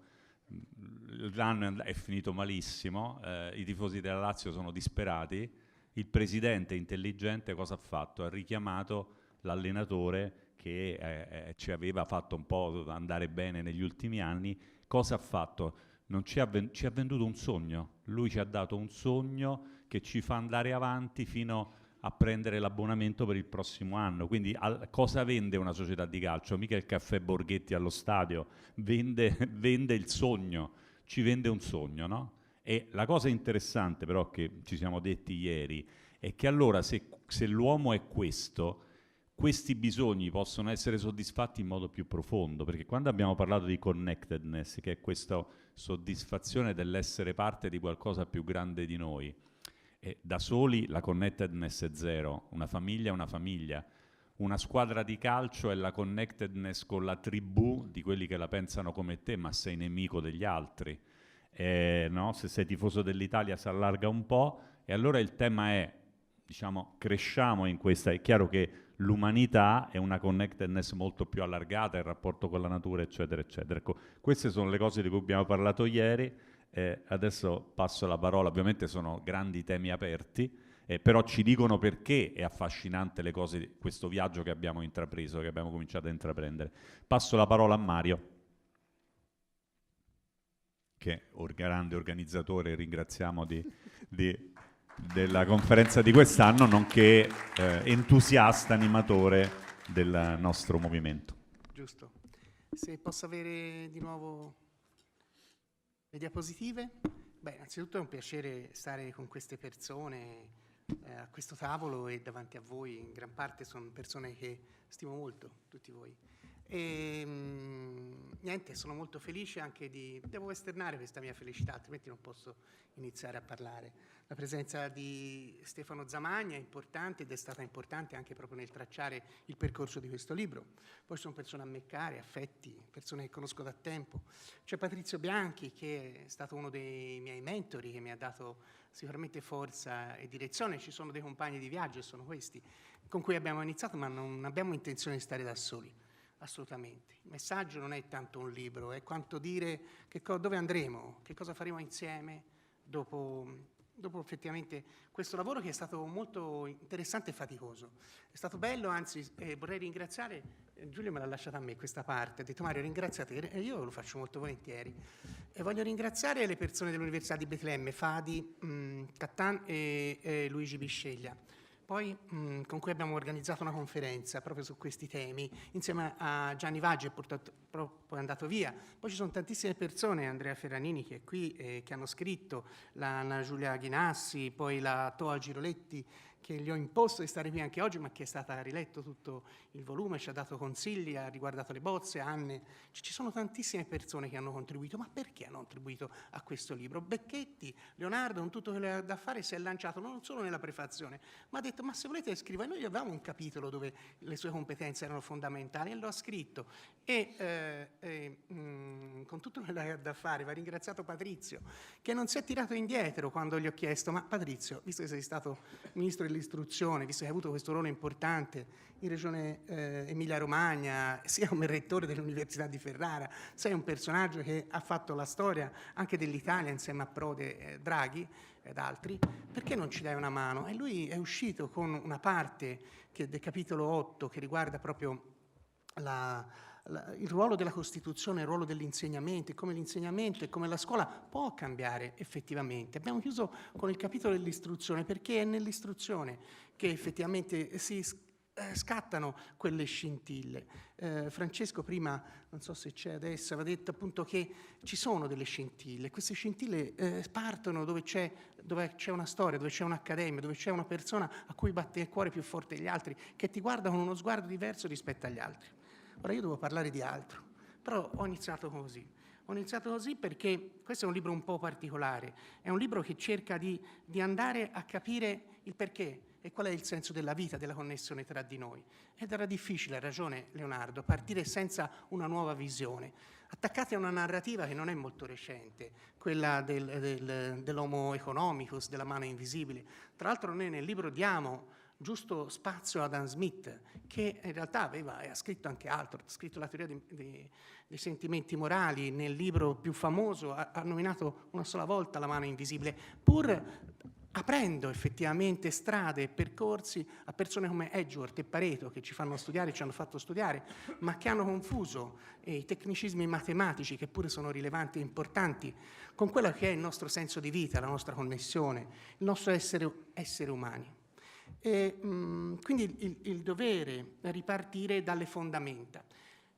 L'anno è finito malissimo, i tifosi della Lazio sono disperati, il presidente intelligente cosa ha fatto? Ha richiamato l'allenatore che ci aveva fatto un po' andare bene negli ultimi anni. Cosa ha fatto? Non ci ha venduto un sogno, lui ci ha dato un sogno che ci fa andare avanti fino a prendere l'abbonamento per il prossimo anno. Quindi cosa vende una società di calcio? Mica il caffè Borghetti allo stadio, vende il sogno, ci vende un sogno, no? E la cosa interessante però che ci siamo detti ieri è che allora se l'uomo è questo, questi bisogni possono essere soddisfatti in modo più profondo, perché quando abbiamo parlato di connectedness, che è questa soddisfazione dell'essere parte di qualcosa più grande di noi, e da soli la connectedness è zero, una famiglia è una famiglia, una squadra di calcio è la connectedness con la tribù di quelli che la pensano come te, ma sei nemico degli altri. No? Se sei tifoso dell'Italia si allarga un po', e allora il tema è, diciamo, cresciamo in questa. È chiaro che l'umanità è una connectedness molto più allargata, il rapporto con la natura, eccetera, eccetera. Ecco, queste sono le cose di cui abbiamo parlato ieri. Adesso passo la parola, ovviamente sono grandi temi aperti, però ci dicono perché è affascinante le cose, questo viaggio che abbiamo intrapreso, che abbiamo cominciato a intraprendere. Passo la parola a Mario, che è grande organizzatore, ringraziamo della conferenza di quest'anno, nonché entusiasta animatore del nostro movimento. Giusto. Se posso avere di nuovo le diapositive? Beh, innanzitutto è un piacere stare con queste persone a questo tavolo e davanti a voi. In gran parte sono persone che stimo molto, tutti voi. E niente, sono molto felice anche devo esternare questa mia felicità, altrimenti non posso iniziare a parlare. La presenza di Stefano Zamagna è importante ed è stata importante anche proprio nel tracciare il percorso di questo libro. Poi ci sono persone a me care, affetti, persone che conosco da tempo. C'è Patrizio Bianchi, che è stato uno dei miei mentori, che mi ha dato sicuramente forza e direzione. Ci sono dei compagni di viaggio, e sono questi, con cui abbiamo iniziato, ma non abbiamo intenzione di stare da soli. Assolutamente. Il messaggio non è tanto un libro, è quanto dire dove andremo, che cosa faremo insieme dopo effettivamente questo lavoro, che è stato molto interessante e faticoso. È stato bello, anzi vorrei ringraziare, Giulio me l'ha lasciata a me questa parte, ha detto Mario ringraziate, e io lo faccio molto volentieri. E voglio ringraziare le persone dell'Università di Betlemme, Fadi, Cattan e Luigi Bisceglia. Poi con cui abbiamo organizzato una conferenza proprio su questi temi, insieme a Gianni Vaggi, poi è andato via. Poi ci sono tantissime persone, Andrea Ferranini che è qui, che hanno scritto, la Anna Giulia Ghinassi, poi la Toa Giroletti, che gli ho imposto di stare qui anche oggi, ma che è stata riletto tutto il volume, ci ha dato consigli, ha riguardato le bozze, Anne. Ci sono tantissime persone che hanno contribuito. Ma perché hanno contribuito a questo libro? Becchetti, Leonardo, con tutto quello che ha da fare, si è lanciato non solo nella prefazione, ma ha detto, ma se volete scrivere, noi avevamo un capitolo dove le sue competenze erano fondamentali, e lo ha scritto. Con tutto quello che ha da fare, va ringraziato Patrizio, che non si è tirato indietro quando gli ho chiesto, ma Patrizio, visto che sei stato ministro dell'istruzione, visto che hai avuto questo ruolo importante in Regione Emilia-Romagna, sia come rettore dell'Università di Ferrara, sei un personaggio che ha fatto la storia anche dell'Italia insieme a Prode, Draghi ed altri, perché non ci dai una mano? E lui è uscito con una parte del capitolo 8 che riguarda proprio il ruolo della Costituzione, il ruolo dell'insegnamento, e come l'insegnamento e come la scuola può cambiare effettivamente. Abbiamo chiuso con il capitolo dell'istruzione, perché è nell'istruzione che effettivamente si scattano quelle scintille. Francesco prima, non so se c'è adesso, aveva detto appunto che ci sono delle scintille. Queste scintille partono dove c'è una storia, dove c'è un'accademia, dove c'è una persona a cui batte il cuore più forte degli altri, che ti guarda con uno sguardo diverso rispetto agli altri. Ora io devo parlare di altro, però ho iniziato così. Ho iniziato così perché questo è un libro un po' particolare, è un libro che cerca di andare a capire il perché e qual è il senso della vita, della connessione tra di noi. Ed era difficile, ha ragione Leonardo, partire senza una nuova visione, attaccati a una narrativa che non è molto recente, quella dell'homo economicus, della mano invisibile. Tra l'altro noi nel libro diamo giusto spazio ad Adam Smith, che in realtà ha scritto anche altro, ha scritto la teoria dei sentimenti morali, nel libro più famoso ha nominato una sola volta la mano invisibile, pur aprendo effettivamente strade e percorsi a persone come Edgeworth e Pareto, che ci fanno studiare, ci hanno fatto studiare, ma che hanno confuso i tecnicismi matematici, che pure sono rilevanti e importanti, con quello che è il nostro senso di vita, la nostra connessione, il nostro essere umani. E, quindi il dovere è ripartire dalle fondamenta.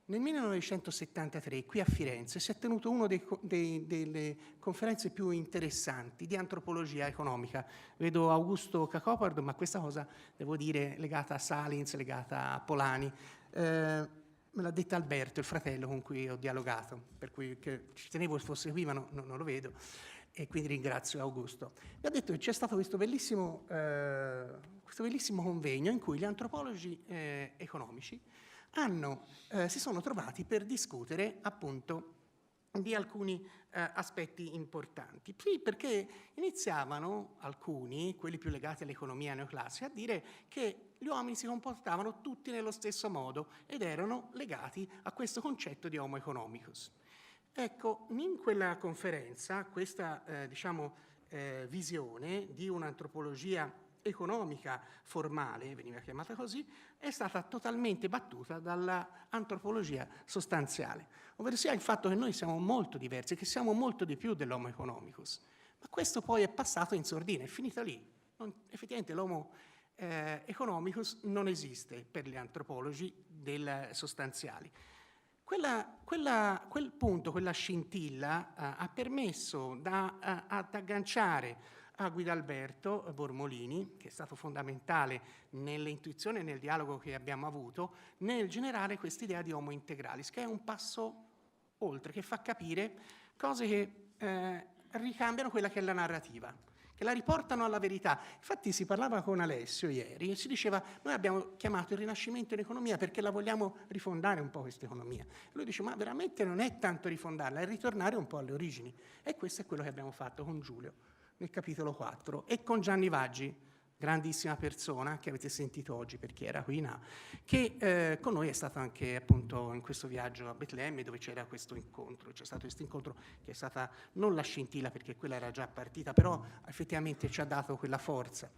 Nel 1973, qui a Firenze, si è tenuto una delle conferenze più interessanti di antropologia economica. Vedo Augusto Cacopardo, ma questa cosa, devo dire, legata a Salins, legata a Polani. Me l'ha detta Alberto, il fratello con cui ho dialogato, per cui ci tenevo che fosse qui, ma non lo vedo, e quindi ringrazio Augusto. Mi ha detto che c'è stato questo bellissimo convegno in cui gli antropologi economici si sono trovati per discutere appunto di alcuni aspetti importanti. Sì, perché iniziavano alcuni, quelli più legati all'economia neoclassica, a dire che gli uomini si comportavano tutti nello stesso modo ed erano legati a questo concetto di homo economicus. Ecco, in quella conferenza, questa visione di un'antropologia economica formale, veniva chiamata così, è stata totalmente battuta dall'antropologia sostanziale, ovvero sia il fatto che noi siamo molto diversi, che siamo molto di più dell'homo economicus. Ma questo poi è passato in sordina, è finita lì. Effettivamente l'homo economicus non esiste per gli antropologi sostanziali. Quel punto, quella scintilla ha permesso ad agganciare a Guidalberto Bormolini, che è stato fondamentale nell'intuizione e nel dialogo che abbiamo avuto, nel generare quest'idea di homo integralis, che è un passo oltre, che fa capire cose che ricambiano quella che è la narrativa, che la riportano alla verità. Infatti si parlava con Alessio ieri e si diceva: noi abbiamo chiamato il Rinascimento in economia perché la vogliamo rifondare un po' questa economia. Lui dice: ma veramente non è tanto rifondarla, è ritornare un po' alle origini. E questo è quello che abbiamo fatto con Giulio nel capitolo 4 e con Gianni Vaggi, grandissima persona che avete sentito oggi perché era qui, che con noi è stato anche appunto in questo viaggio a Betlemme, dove c'era questo incontro. C'è stato questo incontro che è stata non la scintilla, perché quella era già partita, però effettivamente ci ha dato quella forza.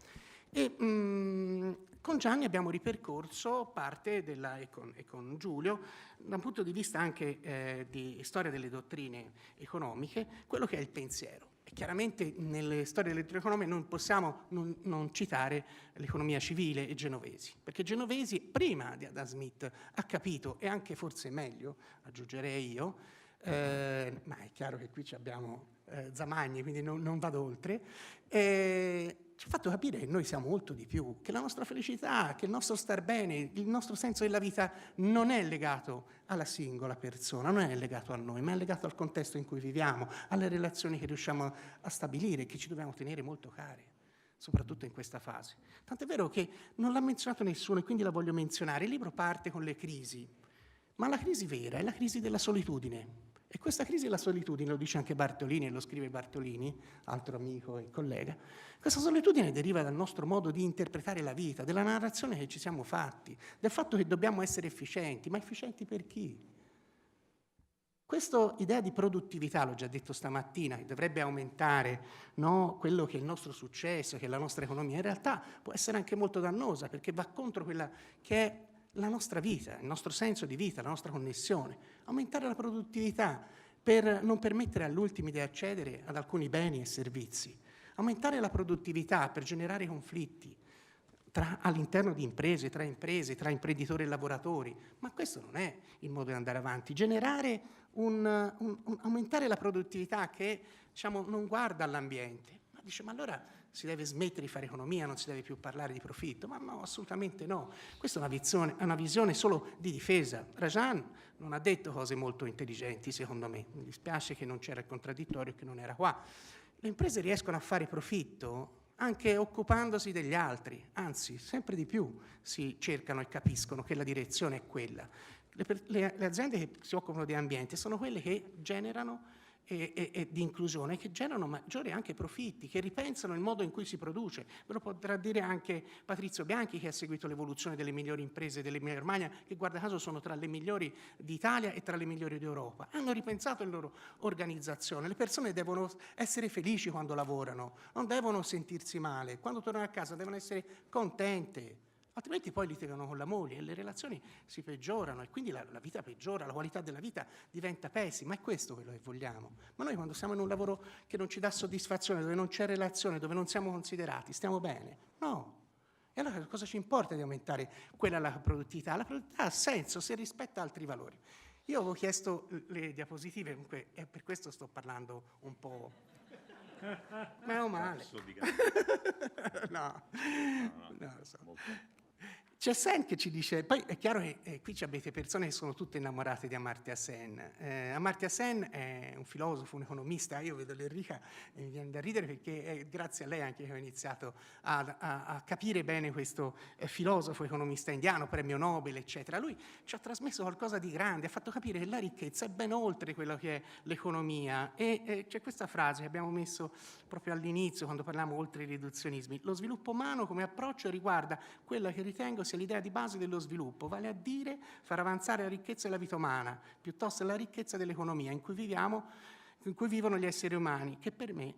E con Gianni abbiamo ripercorso parte e con Giulio, da un punto di vista anche di storia delle dottrine economiche, quello che è il pensiero. E chiaramente nelle storie delle dottrine economiche non possiamo non citare l'economia civile e Genovesi, perché Genovesi prima di Adam Smith ha capito, e anche forse meglio, aggiungerei io, ma è chiaro che qui abbiamo Zamagni, quindi non vado oltre, ci ha fatto capire che noi siamo molto di più, che la nostra felicità, che il nostro star bene, il nostro senso della vita non è legato alla singola persona, non è legato a noi, ma è legato al contesto in cui viviamo, alle relazioni che riusciamo a stabilire, che ci dobbiamo tenere molto care, soprattutto in questa fase. Tant'è vero che non l'ha menzionato nessuno e quindi la voglio menzionare. Il libro parte con le crisi, ma la crisi vera è la crisi della solitudine. E questa crisi della solitudine, lo dice anche Bartolini, e lo scrive Bartolini, altro amico e collega, questa solitudine deriva dal nostro modo di interpretare la vita, della narrazione che ci siamo fatti, del fatto che dobbiamo essere efficienti, ma efficienti per chi? Questa idea di produttività, l'ho già detto stamattina, che dovrebbe aumentare, no, quello che è il nostro successo, che è la nostra economia, in realtà può essere anche molto dannosa, perché va contro quella che è la nostra vita, il nostro senso di vita, la nostra connessione, aumentare la produttività per non permettere agli ultimi di accedere ad alcuni beni e servizi, aumentare la produttività per generare conflitti all'interno di imprese, tra imprenditori e lavoratori, ma questo non è il modo di andare avanti. Aumentare la produttività che, diciamo, non guarda all'ambiente, ma dice: ma allora si deve smettere di fare economia, non si deve più parlare di profitto? Ma no, assolutamente no. Questa è una visione solo di difesa. Rajan non ha detto cose molto intelligenti, secondo me. Mi dispiace che non c'era il contraddittorio e che non era qua. Le imprese riescono a fare profitto anche occupandosi degli altri, anzi, sempre di più si cercano e capiscono che la direzione è quella. Le aziende che si occupano di ambiente sono quelle che generano e di inclusione, che generano maggiori anche profitti, che ripensano il modo in cui si produce. Ve lo potrà dire anche Patrizio Bianchi, che ha seguito l'evoluzione delle migliori imprese dell'Emilia Romagna, che guarda caso sono tra le migliori d'Italia e tra le migliori d'Europa. Hanno ripensato la loro organizzazione. Le persone devono essere felici quando lavorano, non devono sentirsi male. Quando tornano a casa devono essere contente. Altrimenti poi litigano con la moglie e le relazioni si peggiorano e quindi la vita peggiora, la qualità della vita diventa pessima. È questo quello che vogliamo. Ma noi quando siamo in un lavoro che non ci dà soddisfazione, dove non c'è relazione, dove non siamo considerati, stiamo bene? No. E allora cosa ci importa di aumentare quella la produttività? La produttività ha senso se rispetta altri valori. Io avevo chiesto le diapositive, comunque, e per questo sto parlando un po'. Meno male. No, lo so. C'è Sen che ci dice, poi è chiaro che qui avete persone che sono tutte innamorate di Amartya Sen. Amartya Sen è un filosofo, un economista. Io vedo l'Enrica e mi viene da ridere perché è grazie a lei anche che ho iniziato a capire bene questo filosofo economista indiano, premio Nobel, eccetera. Lui ci ha trasmesso qualcosa di grande, ha fatto capire che la ricchezza è ben oltre quello che è l'economia. E c'è questa frase che abbiamo messo proprio all'inizio quando parliamo oltre i riduzionismi: lo sviluppo umano come approccio riguarda quella che ritengo sia l'idea di base dello sviluppo, vale a dire far avanzare la ricchezza della vita umana, piuttosto la ricchezza dell'economia in cui viviamo, in cui vivono gli esseri umani, che per me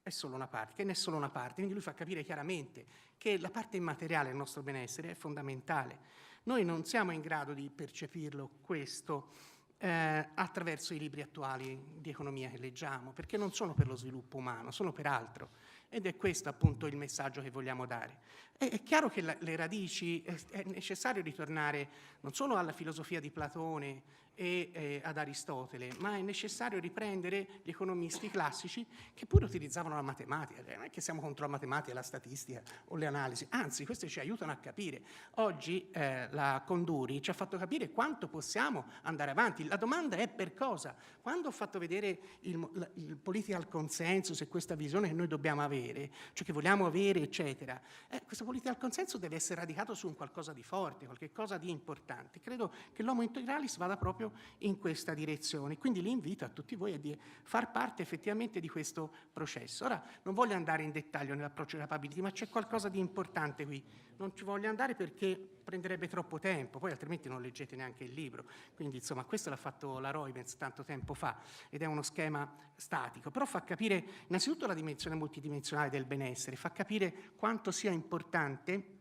è solo una parte, che ne è solo una parte. Quindi lui fa capire chiaramente che la parte immateriale del nostro benessere è fondamentale. Noi non siamo in grado di percepirlo questo attraverso i libri attuali di economia che leggiamo, perché non sono per lo sviluppo umano, sono per altro. Ed è questo appunto il messaggio che vogliamo dare. È chiaro che le radici, è necessario ritornare non solo alla filosofia di Platone e ad Aristotele, ma è necessario riprendere gli economisti classici che pure utilizzavano la matematica. Non è che siamo contro la matematica, la statistica o le analisi, anzi queste ci aiutano a capire. Oggi la Conduri ci ha fatto capire quanto possiamo andare avanti. La domanda è per cosa? Quando ho fatto vedere il political consensus e questa visione che noi dobbiamo avere, cioè che vogliamo avere, eccetera, questo political consensus deve essere radicato su un qualcosa di forte, qualcosa di importante. Credo che l'Homo Integralis vada proprio in questa direzione, quindi li invito a tutti voi a far parte effettivamente di questo processo. Ora non voglio andare in dettaglio nell'approccio capability, ma c'è qualcosa di importante qui. Non ci voglio andare perché prenderebbe troppo tempo, poi altrimenti non leggete neanche il libro. Quindi insomma questo l'ha fatto la Roivens tanto tempo fa ed è uno schema statico, però fa capire innanzitutto la dimensione multidimensionale del benessere, fa capire quanto sia importante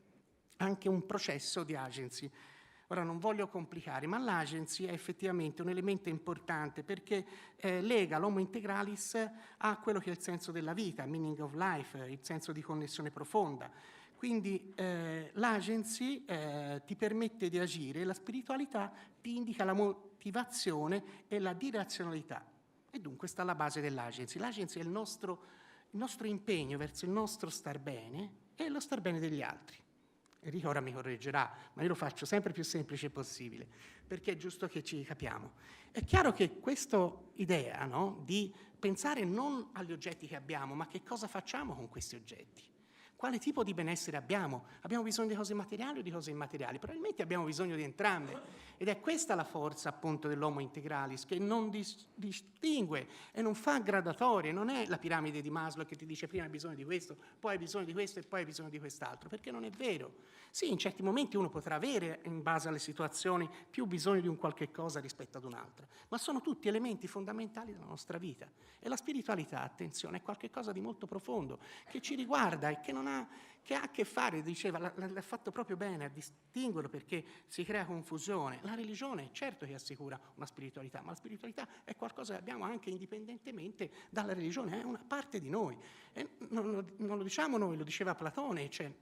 anche un processo di agency. Ora non voglio complicare, ma l'agency è effettivamente un elemento importante perché lega l'homo integralis a quello che è il senso della vita, meaning of life, il senso di connessione profonda. Quindi l'agency ti permette di agire, la spiritualità ti indica la motivazione e la direzionalità. E dunque sta alla base dell'agency. L'agency è il nostro impegno verso il nostro star bene e lo star bene degli altri. Enrico ora mi correggerà, ma io lo faccio sempre più semplice possibile, perché è giusto che ci capiamo. È chiaro che questa idea, no, di pensare non agli oggetti che abbiamo, ma che cosa facciamo con questi oggetti. Quale tipo di benessere abbiamo? Abbiamo bisogno di cose materiali o di cose immateriali? Probabilmente abbiamo bisogno di entrambe. Ed è questa la forza appunto dell'homo integralis, che non distingue e non fa gradatorie, non è la piramide di Maslow che ti dice prima hai bisogno di questo, poi hai bisogno di questo e poi hai bisogno di quest'altro, perché non è vero. Sì, in certi momenti uno potrà avere, in base alle situazioni, più bisogno di un qualche cosa rispetto ad un'altra, ma sono tutti elementi fondamentali della nostra vita. E la spiritualità, attenzione, è qualcosa di molto profondo, che ci riguarda e che non ha che ha a che fare, diceva, l'ha fatto proprio bene a distinguerlo perché si crea confusione. La religione certo che assicura una spiritualità, ma la spiritualità è qualcosa che abbiamo anche indipendentemente dalla religione, è una parte di noi. E non lo diciamo noi, lo diceva Platone, cioè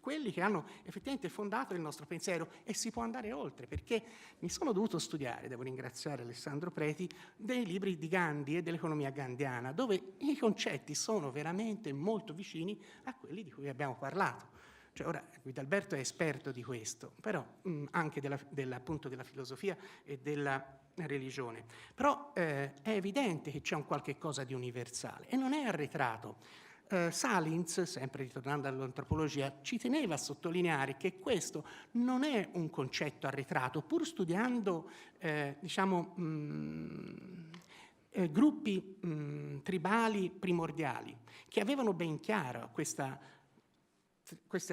quelli che hanno effettivamente fondato il nostro pensiero, e si può andare oltre, perché mi sono dovuto studiare, devo ringraziare Alessandro Preti, dei libri di Gandhi e dell'economia gandhiana, dove i concetti sono veramente molto vicini a quelli di cui abbiamo parlato. Cioè, ora Guidalberto è esperto di questo, però anche appunto della filosofia e della religione. Però è evidente che c'è un qualche cosa di universale e non è arretrato. Salins, sempre ritornando all'antropologia, ci teneva a sottolineare che questo non è un concetto arretrato, pur studiando gruppi tribali primordiali che avevano ben chiaro questi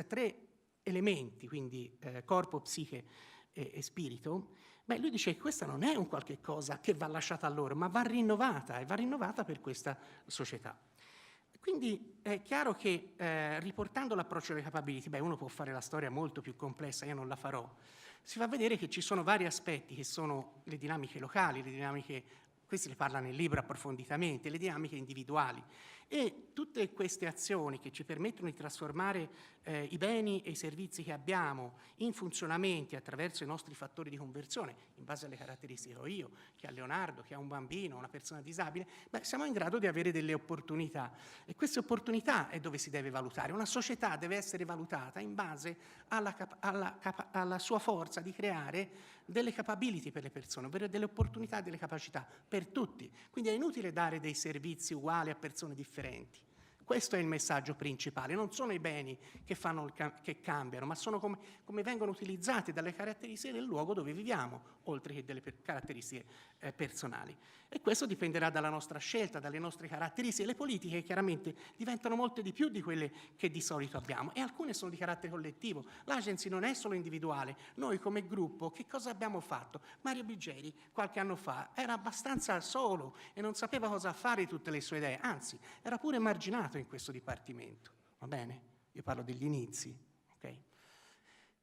tre elementi, quindi corpo, psiche e spirito. Beh, lui dice che questa non è un qualche cosa che va lasciata a loro, ma va rinnovata, e va rinnovata per questa società. Quindi è chiaro che riportando l'approccio alle capability, uno può fare la storia molto più complessa, io non la farò, si fa vedere che ci sono vari aspetti che sono le dinamiche locali, le dinamiche, questi le parla nel libro approfonditamente, le dinamiche individuali, e tutte queste azioni che ci permettono di trasformare i beni e i servizi che abbiamo in funzionamenti attraverso i nostri fattori di conversione, in base alle caratteristiche che ho io, che ha Leonardo, che ha un bambino, una persona disabile, siamo in grado di avere delle opportunità, e queste opportunità è dove si deve valutare. Una società deve essere valutata in base alla sua forza di creare delle capability per le persone, ovvero delle opportunità, delle capacità per tutti. Quindi è inutile dare dei servizi uguali a persone differenti. Questo è il messaggio principale, non sono i beni che cambiano, ma sono come vengono utilizzati dalle caratteristiche del luogo dove viviamo, oltre che delle caratteristiche personali. E questo dipenderà dalla nostra scelta, dalle nostre caratteristiche. Le politiche chiaramente diventano molte di più di quelle che di solito abbiamo, e alcune sono di carattere collettivo. L'agency non è solo individuale. Noi come gruppo che cosa abbiamo fatto? Mario Biggeri qualche anno fa era abbastanza solo e non sapeva cosa fare di tutte le sue idee, anzi era pure emarginato in questo dipartimento, va bene? Io parlo degli inizi, ok?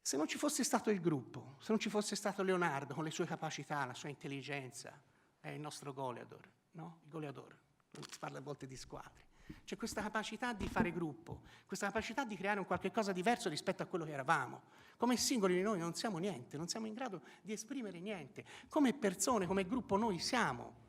Se non ci fosse stato il gruppo, se non ci fosse stato Leonardo con le sue capacità, la sua intelligenza, è il nostro goleador, no? Il goleador, si parla a volte di squadre. C'è questa capacità di fare gruppo, questa capacità di creare un qualche cosa diverso rispetto a quello che eravamo. Come singoli noi non siamo niente, non siamo in grado di esprimere niente. Come persone, come gruppo noi siamo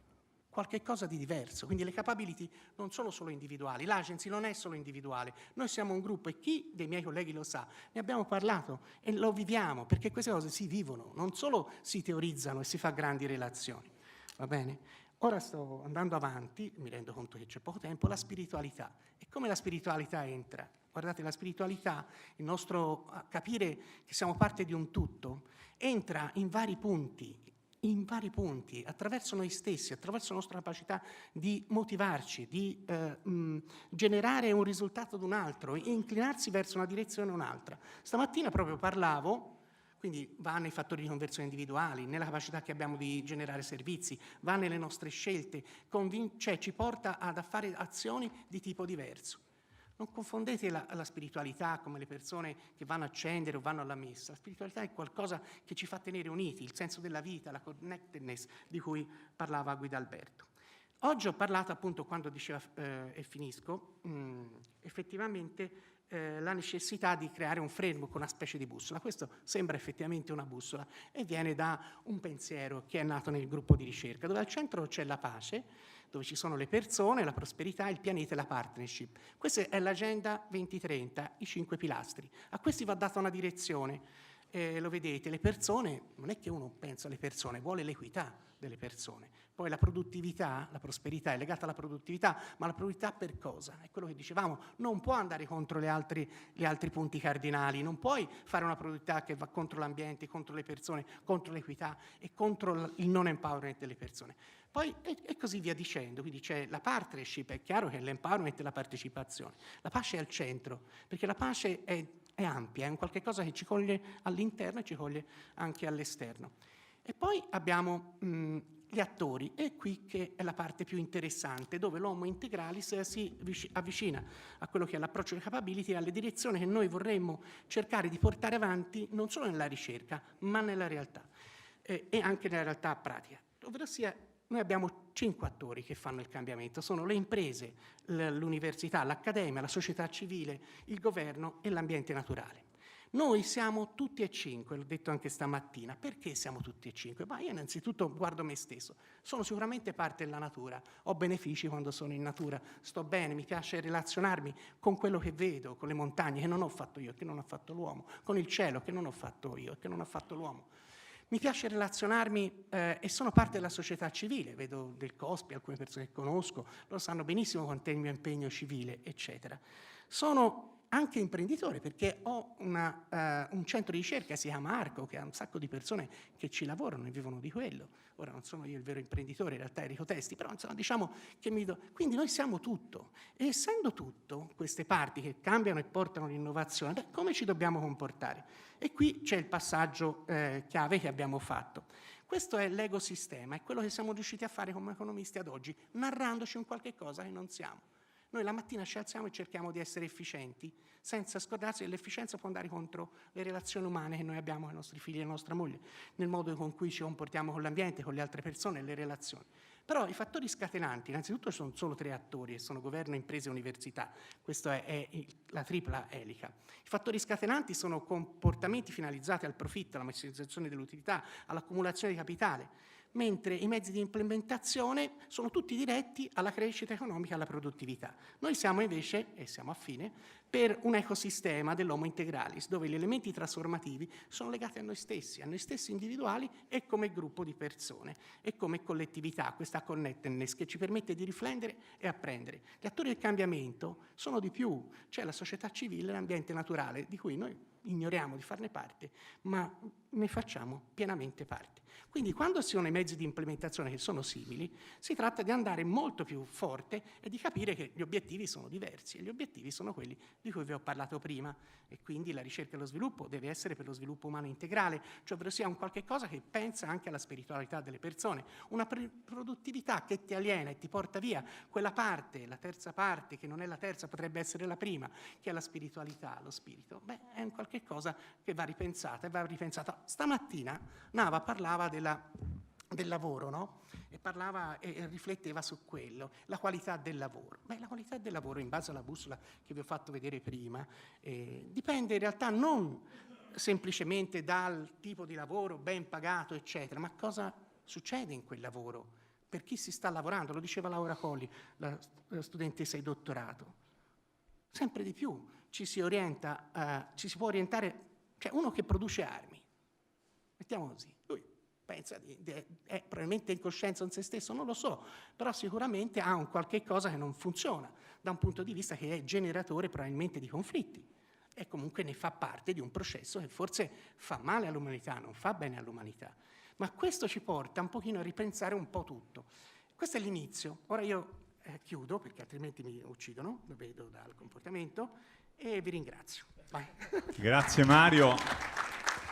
qualche cosa di diverso, quindi le capability non sono solo individuali, l'agency non è solo individuale, noi siamo un gruppo, e chi dei miei colleghi lo sa, ne abbiamo parlato e lo viviamo, perché queste cose si vivono, non solo si teorizzano e si fa grandi relazioni, va bene? Ora sto andando avanti, mi rendo conto che c'è poco tempo, la spiritualità. E come la spiritualità entra? Guardate, la spiritualità, il nostro capire che siamo parte di un tutto, entra in vari punti, attraverso noi stessi, attraverso la nostra capacità di motivarci, di generare un risultato ad un altro, inclinarsi verso una direzione o un'altra. Stamattina proprio parlavo, quindi va nei fattori di conversione individuali, nella capacità che abbiamo di generare servizi, va nelle nostre scelte, cioè ci porta ad fare azioni di tipo diverso. Non confondete la spiritualità come le persone che vanno a accendere o vanno alla messa. La spiritualità è qualcosa che ci fa tenere uniti, il senso della vita, la connectedness di cui parlava Guidalberto. Oggi ho parlato appunto, quando diceva, e finisco, effettivamente la necessità di creare un framework, una specie di bussola. Questo sembra effettivamente una bussola e viene da un pensiero che è nato nel gruppo di ricerca, dove al centro c'è la pace, dove ci sono le persone, la prosperità, il pianeta e la partnership. Questa è l'Agenda 2030, i 5 pilastri. A questi va data una direzione. Lo vedete, le persone, non è che uno pensa alle persone, vuole l'equità delle persone. Poi la produttività, la prosperità è legata alla produttività, ma la produttività per cosa? È quello che dicevamo, non può andare contro gli altri punti cardinali, non puoi fare una produttività che va contro l'ambiente, contro le persone, contro l'equità e contro il non empowerment delle persone. Poi e così via dicendo, quindi c'è la partnership, è chiaro che è l'empowerment e la partecipazione. La pace è al centro, perché la pace è ampia, è un qualche cosa che ci coglie all'interno e ci coglie anche all'esterno. E poi abbiamo gli attori. È qui che è la parte più interessante, dove l'homo integralis si avvicina a quello che è l'approccio di capability, alle direzioni che noi vorremmo cercare di portare avanti non solo nella ricerca, ma nella realtà e anche nella realtà pratica. Ovvero sia, noi abbiamo 5 attori che fanno il cambiamento, sono le imprese, l'università, l'accademia, la società civile, il governo e l'ambiente naturale. Noi siamo tutti e 5, l'ho detto anche stamattina. Perché siamo tutti e 5? Ma io innanzitutto guardo me stesso, sono sicuramente parte della natura, ho benefici quando sono in natura, sto bene, mi piace relazionarmi con quello che vedo, con le montagne che non ho fatto io, che non ha fatto l'uomo, con il cielo che non ho fatto io e che non ha fatto l'uomo. Mi piace relazionarmi e sono parte della società civile, vedo del COSPI, alcune persone che conosco, lo sanno benissimo quanto è il mio impegno civile, eccetera. Sono anche imprenditore perché ho un centro di ricerca, si chiama Arco, che ha un sacco di persone che ci lavorano e vivono di quello. Ora non sono io il vero imprenditore, in realtà Enrico Testi, però insomma diciamo che quindi noi siamo tutto. E essendo tutto, queste parti che cambiano e portano l'innovazione, come ci dobbiamo comportare? E qui c'è il passaggio chiave che abbiamo fatto. Questo è l'ecosistema, è quello che siamo riusciti a fare come economisti ad oggi, narrandoci un qualche cosa che non siamo. Noi la mattina ci alziamo e cerchiamo di essere efficienti, senza scordarsi che l'efficienza può andare contro le relazioni umane che noi abbiamo con i nostri figli e la nostra moglie, nel modo con cui ci comportiamo con l'ambiente, con le altre persone, le relazioni. Però i fattori scatenanti, innanzitutto sono solo 3 attori, e sono governo, imprese e università. Questa è la tripla elica. I fattori scatenanti sono comportamenti finalizzati al profitto, alla massimizzazione dell'utilità, all'accumulazione di capitale, mentre i mezzi di implementazione sono tutti diretti alla crescita economica e alla produttività. Noi siamo invece, e siamo affine, per un ecosistema dell'homo integralis, dove gli elementi trasformativi sono legati a noi stessi individuali e come gruppo di persone, e come collettività, questa connectedness che ci permette di riflettere e apprendere. Gli attori del cambiamento sono di più, c'è la società civile e l'ambiente naturale, di cui noi ignoriamo di farne parte, ma ne facciamo pienamente parte. Quindi quando si hanno i mezzi di implementazione che sono simili, si tratta di andare molto più forte e di capire che gli obiettivi sono diversi, e gli obiettivi sono quelli di cui vi ho parlato prima, e quindi la ricerca e lo sviluppo deve essere per lo sviluppo umano integrale, cioè ovvero sia un qualche cosa che pensa anche alla spiritualità delle persone, una produttività che ti aliena e ti porta via quella parte, la terza parte, che non è la terza, potrebbe essere la prima, che è la spiritualità, lo spirito. Beh, è un qualche cosa che va ripensata e va ripensata. Stamattina Nava parlava del lavoro, no? E parlava e rifletteva su quello, la qualità del lavoro. Beh, la qualità del lavoro, in base alla bussola che vi ho fatto vedere prima, dipende in realtà non semplicemente dal tipo di lavoro ben pagato, eccetera, ma cosa succede in quel lavoro, per chi si sta lavorando. Lo diceva Laura Colli, la studentessa di dottorato. Sempre di più ci si può orientare, cioè uno che produce armi, mettiamo così, lui pensa è probabilmente in coscienza in se stesso, non lo so, però sicuramente ha un qualche cosa che non funziona da un punto di vista che è generatore probabilmente di conflitti, e comunque ne fa parte di un processo che forse fa male all'umanità, non fa bene all'umanità. Ma questo ci porta un pochino a ripensare un po' tutto. Questo è l'inizio. Ora io chiudo, perché altrimenti mi uccidono, lo vedo dal comportamento, e vi ringrazio. Vai. Grazie Mario.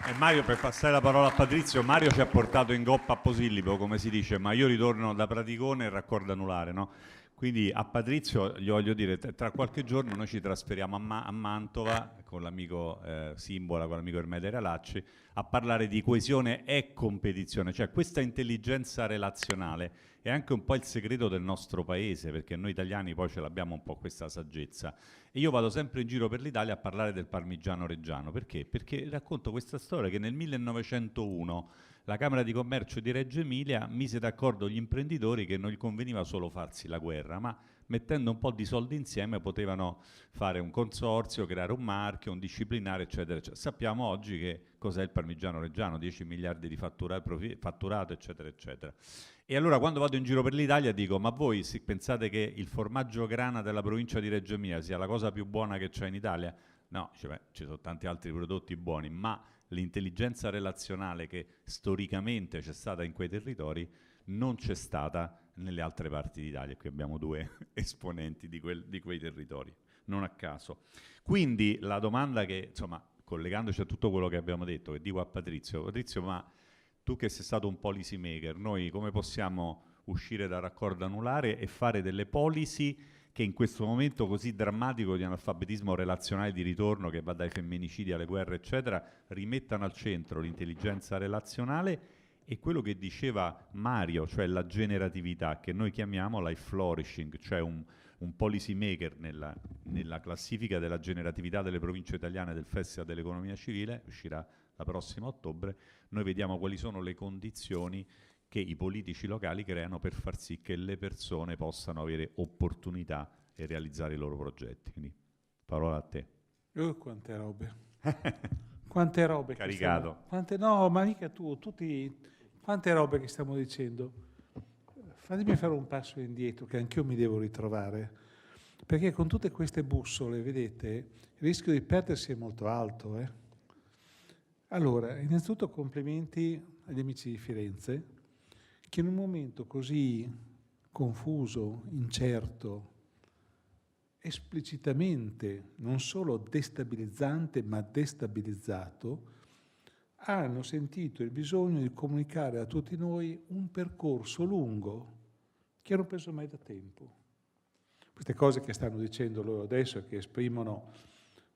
E Mario, per passare la parola a Patrizio, Mario ci ha portato in goppa a Posillipo, come si dice, ma io ritorno da Praticone e raccordo anulare, no? Quindi a Patrizio gli voglio dire, tra qualche giorno noi ci trasferiamo a Mantova con l'amico Simbola, con l'amico Ermete Realacci, a parlare di coesione e competizione, cioè questa intelligenza relazionale è anche un po' il segreto del nostro paese, perché noi italiani poi ce l'abbiamo un po' questa saggezza. E io vado sempre in giro per l'Italia a parlare del parmigiano reggiano, perché? Perché racconto questa storia che nel 1901 la Camera di Commercio di Reggio Emilia mise d'accordo gli imprenditori che non gli conveniva solo farsi la guerra, ma mettendo un po' di soldi insieme potevano fare un consorzio, creare un marchio, un disciplinare, eccetera, eccetera. Sappiamo oggi che cos'è il parmigiano reggiano, 10 miliardi di fatturato, eccetera, eccetera. E allora quando vado in giro per l'Italia dico, ma voi pensate che il formaggio grana della provincia di Reggio Emilia sia la cosa più buona che c'è in Italia? No, cioè, ci sono tanti altri prodotti buoni, ma l'intelligenza relazionale che storicamente c'è stata in quei territori non c'è stata nelle altre parti d'Italia. Qui abbiamo 2 esponenti di quei territori, non a caso. Quindi la domanda che, insomma, collegandoci a tutto quello che abbiamo detto, che dico a Patrizio, ma tu che sei stato un policy maker, noi come possiamo uscire dal raccordo anulare e fare delle policy che in questo momento così drammatico di analfabetismo relazionale di ritorno, che va dai femminicidi alle guerre eccetera, rimettano al centro l'intelligenza relazionale e quello che diceva Mario, cioè la generatività, che noi chiamiamo life flourishing, cioè un policy maker nella classifica della generatività delle province italiane del Festival dell'Economia Civile, uscirà la prossima ottobre. Noi vediamo quali sono le condizioni che i politici locali creano per far sì che le persone possano avere opportunità e realizzare i loro progetti. Quindi, parola a te. Quante robe. Quante robe. Caricato. No, ma mica tu, quante robe che stiamo dicendo. Fatemi fare un passo indietro, che anch'io mi devo ritrovare, perché con tutte queste bussole, vedete, il rischio di perdersi è molto alto. Allora, innanzitutto complimenti agli amici di Firenze, che in un momento così confuso, incerto, esplicitamente non solo destabilizzante ma destabilizzato, hanno sentito il bisogno di comunicare a tutti noi un percorso lungo che hanno preso mai da tempo. Queste cose che stanno dicendo loro adesso e che esprimono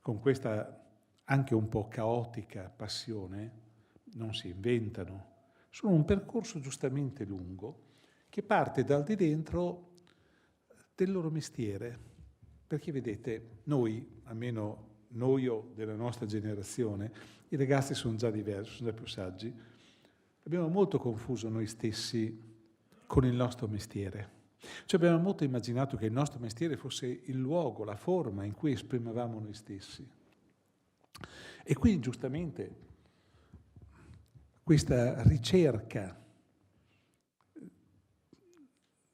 con questa anche un po' caotica passione non si inventano. Sono un percorso giustamente lungo che parte dal di dentro del loro mestiere. Perché vedete, noi, almeno noi o della nostra generazione, i ragazzi sono già diversi, sono già più saggi, abbiamo molto confuso noi stessi con il nostro mestiere. Cioè abbiamo molto immaginato che il nostro mestiere fosse il luogo, la forma in cui esprimevamo noi stessi. E quindi giustamente questa ricerca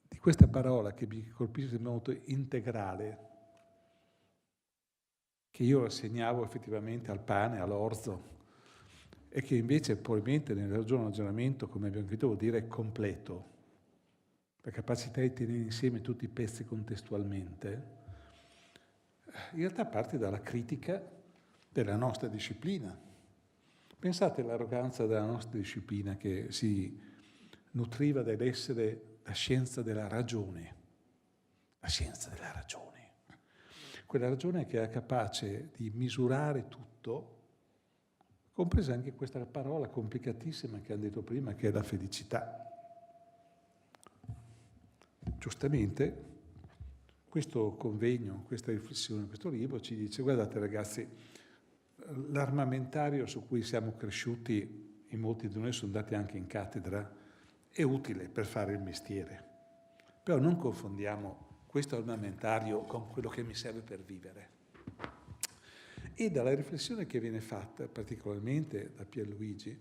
di questa parola che mi colpisce molto, integrale, che io assegnavo effettivamente al pane, all'orzo, e che invece probabilmente nel ragionamento, come abbiamo capito, vuol dire completo, la capacità di tenere insieme tutti i pezzi contestualmente, in realtà parte dalla critica della nostra disciplina. Pensate all'arroganza della nostra disciplina che si nutriva dell'essere la scienza della ragione. La scienza della ragione. Quella ragione che è capace di misurare tutto, compresa anche questa parola complicatissima che hanno detto prima, che è la felicità. Giustamente, questo convegno, questa riflessione, questo libro ci dice: guardate ragazzi, l'armamentario su cui siamo cresciuti, in molti di noi sono andati anche in cattedra, è utile per fare il mestiere. Però non confondiamo questo armamentario con quello che mi serve per vivere. E dalla riflessione che viene fatta, particolarmente da Pierluigi,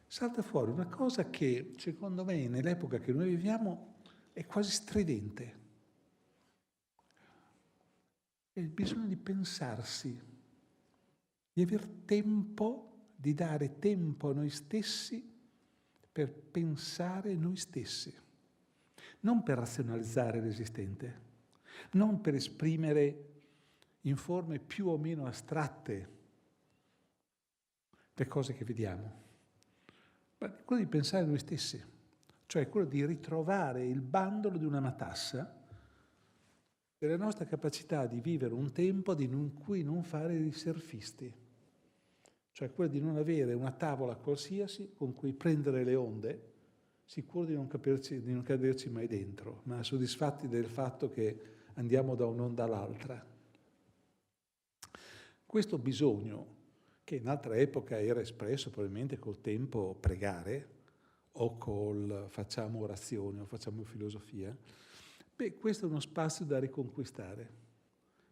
salta fuori una cosa che, secondo me, nell'epoca che noi viviamo, è quasi stridente. È il bisogno di pensarsi, di aver tempo, di dare tempo a noi stessi per pensare noi stessi. Non per razionalizzare l'esistente, non per esprimere in forme più o meno astratte le cose che vediamo, ma quello di pensare a noi stessi, cioè quello di ritrovare il bandolo di una matassa della nostra capacità di vivere un tempo in cui non fare i surfisti, cioè quello di non avere una tavola qualsiasi con cui prendere le onde, sicuro di non caderci mai dentro, ma soddisfatti del fatto che andiamo da un'onda all'altra. Questo bisogno, che in altra epoca era espresso probabilmente col tempo pregare, o col facciamo orazione, o facciamo filosofia, questo è uno spazio da riconquistare,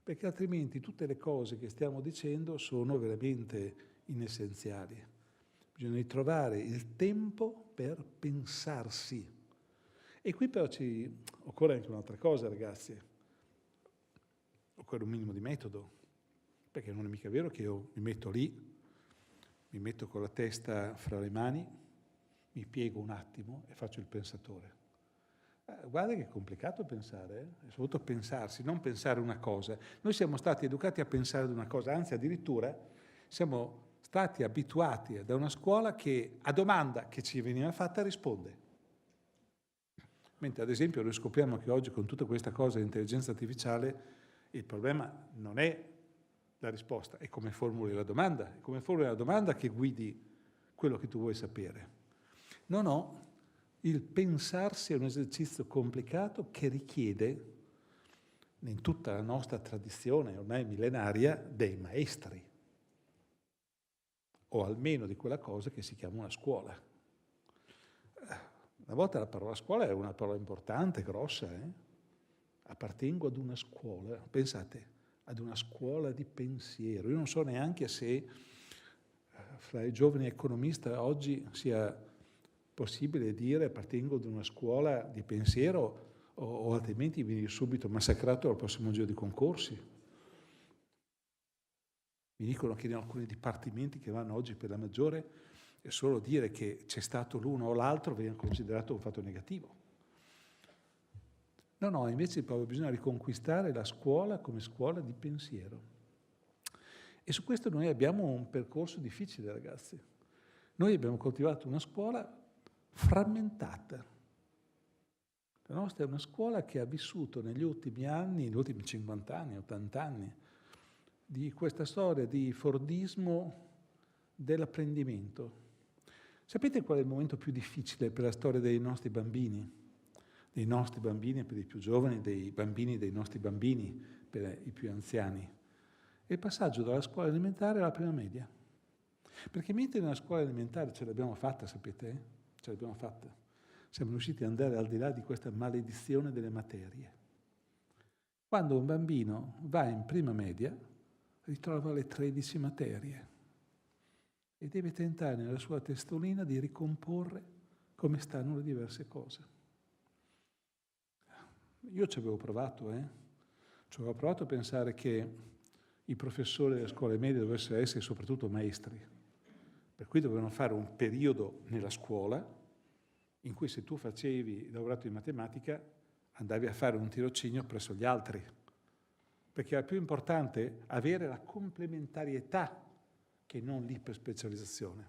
perché altrimenti tutte le cose che stiamo dicendo sono veramente inessenziali. Bisogna ritrovare il tempo per pensarsi. E qui però ci occorre anche un'altra cosa, ragazzi. Occorre un minimo di metodo, perché non è mica vero che io mi metto lì, mi metto con la testa fra le mani, mi piego un attimo e faccio il pensatore. Guarda che è complicato pensare, è soprattutto pensarsi, non pensare una cosa. Noi siamo stati educati a pensare ad una cosa, anzi addirittura siamo stati abituati da una scuola che a domanda che ci veniva fatta risponde. Mentre ad esempio noi scopriamo che oggi con tutta questa cosa dell'intelligenza artificiale il problema non è la risposta, è come formuli la domanda, è come formuli la domanda che guidi quello che tu vuoi sapere. No, il pensarsi è un esercizio complicato che richiede, in tutta la nostra tradizione ormai millenaria, dei maestri, o almeno di quella cosa che si chiama una scuola. Una volta la parola scuola era una parola importante, grossa, Appartengo ad una scuola, pensate, ad una scuola di pensiero. Io non so neanche se fra i giovani economisti oggi sia possibile dire appartengo ad una scuola di pensiero o altrimenti vieni subito massacrato al prossimo giro di concorsi. Mi dicono che in alcuni dipartimenti che vanno oggi per la maggiore è solo dire che c'è stato l'uno o l'altro viene considerato un fatto negativo. No, invece proprio bisogna riconquistare la scuola come scuola di pensiero. E su questo noi abbiamo un percorso difficile, ragazzi. Noi abbiamo coltivato una scuola frammentata. La nostra è una scuola che ha vissuto negli ultimi anni, negli ultimi 50 anni, 80 anni, di questa storia di fordismo dell'apprendimento. Sapete qual è il momento più difficile per la storia dei nostri bambini? Dei nostri bambini per i più giovani, dei bambini dei nostri bambini per i più anziani. È il passaggio dalla scuola elementare alla prima media. Perché mentre nella scuola elementare ce l'abbiamo fatta, sapete? Ce l'abbiamo fatta. Siamo riusciti ad andare al di là di questa maledizione delle materie. Quando un bambino va in prima media, ritrova le 13 materie e deve tentare nella sua testolina di ricomporre come stanno le diverse cose. Io ci avevo provato, Ci avevo provato a pensare che i professori delle scuole medie dovessero essere soprattutto maestri, per cui dovevano fare un periodo nella scuola in cui se tu facevi lavorato in matematica andavi a fare un tirocinio presso gli altri, perché era più importante avere la complementarietà che non l'iperspecializzazione.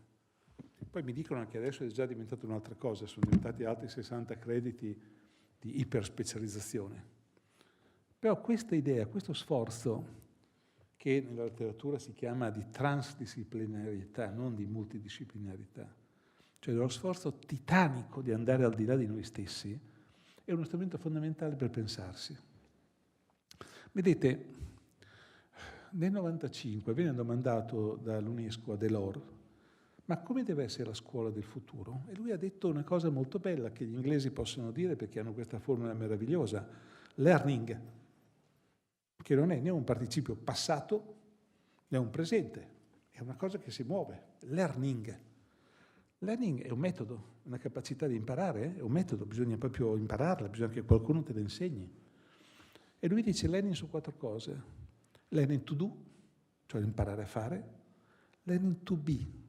Poi mi dicono che adesso è già diventato un'altra cosa, sono diventati altri 60 crediti di iperspecializzazione. Però questa idea, questo sforzo, che nella letteratura si chiama di transdisciplinarietà, non di multidisciplinarietà, cioè dello sforzo titanico di andare al di là di noi stessi, è uno strumento fondamentale per pensarsi. Vedete, nel 1995 viene domandato dall'UNESCO a Delors ma come deve essere la scuola del futuro? E lui ha detto una cosa molto bella che gli inglesi possono dire perché hanno questa formula meravigliosa, learning, che non è né un participio passato né un presente, è una cosa che si muove, learning. Learning è un metodo, una capacità di imparare, è un metodo, bisogna proprio impararla, bisogna che qualcuno te la insegni. E lui dice learning su 4 cose, learning to do, cioè imparare a fare, learning to be,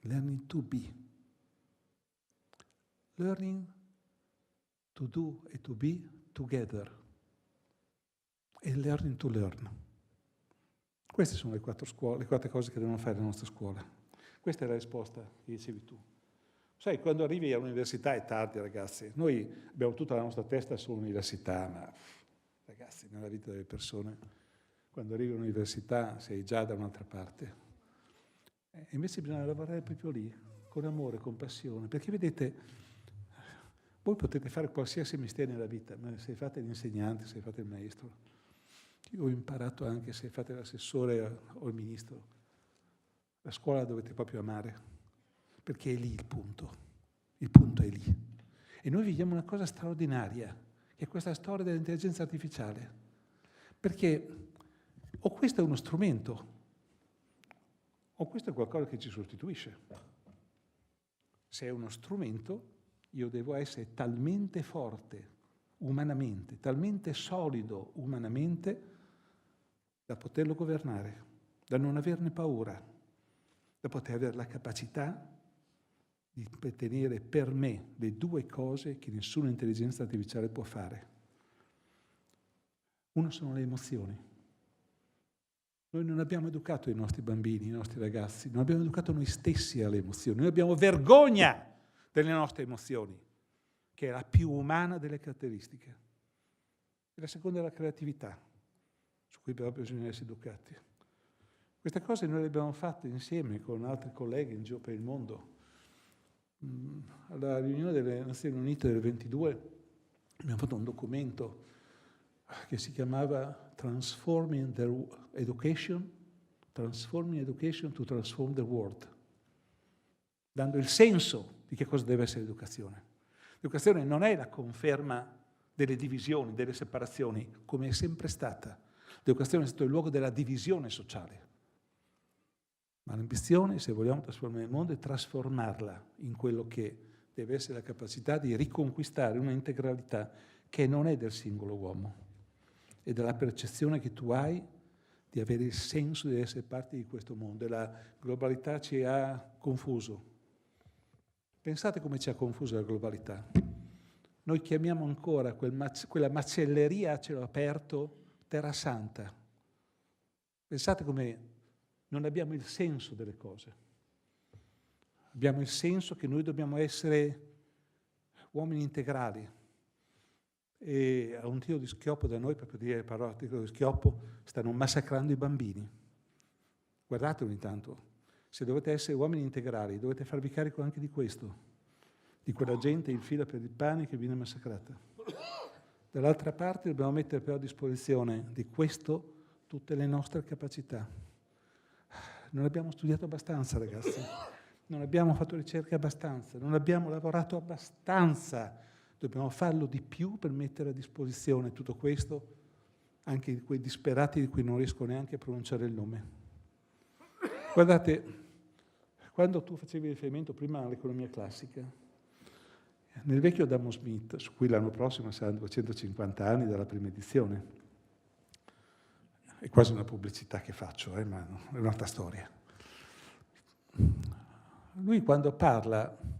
learning to be, learning to do e to be together, e learning to learn. Queste sono le 4 cose che devono fare la nostra scuola. Questa è la risposta che dicevi tu. Sai, quando arrivi all'università è tardi, ragazzi. Noi abbiamo tutta la nostra testa sull'università, ma ragazzi, nella vita delle persone, quando arrivi all'università sei già da un'altra parte. E invece bisogna lavorare proprio lì, con amore, con passione, perché vedete, voi potete fare qualsiasi mestiere nella vita, ma se fate l'insegnante, se fate il maestro, io ho imparato anche se fate l'assessore o il ministro, la scuola la dovete proprio amare, perché è lì il punto è lì. E noi viviamo una cosa straordinaria, che è questa storia dell'intelligenza artificiale, perché o questo è uno strumento, o questo è qualcosa che ci sostituisce. Se è uno strumento, io devo essere talmente forte umanamente, talmente solido umanamente da poterlo governare, da non averne paura, da poter avere la capacità di tenere per me le 2 cose che nessuna intelligenza artificiale può fare. Uno sono le emozioni. Noi non abbiamo educato i nostri bambini, i nostri ragazzi, non abbiamo educato noi stessi alle emozioni, noi abbiamo vergogna delle nostre emozioni, che è la più umana delle caratteristiche. E la seconda è la creatività, su cui però bisogna essere educati. Queste cose noi le abbiamo fatte insieme con altri colleghi in giro per il mondo. Alla riunione delle Nazioni Unite del 22 abbiamo fatto un documento che si chiamava Transforming Education to Transform the World, dando il senso di che cosa deve essere l'educazione. L'educazione non è la conferma delle divisioni, delle separazioni, come è sempre stata. L'educazione è stato il luogo della divisione sociale. Ma l'ambizione, se vogliamo trasformare il mondo, è trasformarla in quello che deve essere la capacità di riconquistare una integralità che non è del singolo uomo, è della percezione che tu hai di avere il senso di essere parte di questo mondo. E la globalità ci ha confuso. Pensate come ci ha confuso la globalità. Noi chiamiamo ancora quella macelleria a cielo aperto terra santa. Pensate come non abbiamo il senso delle cose. Abbiamo il senso che noi dobbiamo essere uomini integrali. E a un tiro di schioppo da noi, per dire le parole a tiro di schioppo, stanno massacrando i bambini. Guardate ogni tanto. Se dovete essere uomini integrali, dovete farvi carico anche di questo, di quella gente in fila per il pane che viene massacrata. Dall'altra parte dobbiamo mettere però a disposizione di questo tutte le nostre capacità. Non abbiamo studiato abbastanza, ragazzi. Non abbiamo fatto ricerca abbastanza. Non abbiamo lavorato abbastanza. Dobbiamo farlo di più per mettere a disposizione tutto questo, anche di quei disperati di cui non riesco neanche a pronunciare il nome. Guardate, quando tu facevi riferimento prima all'economia classica, nel vecchio Adam Smith, su cui l'anno prossimo saranno 250 anni dalla prima edizione, è quasi una pubblicità che faccio, ma è un'altra storia. Lui quando parla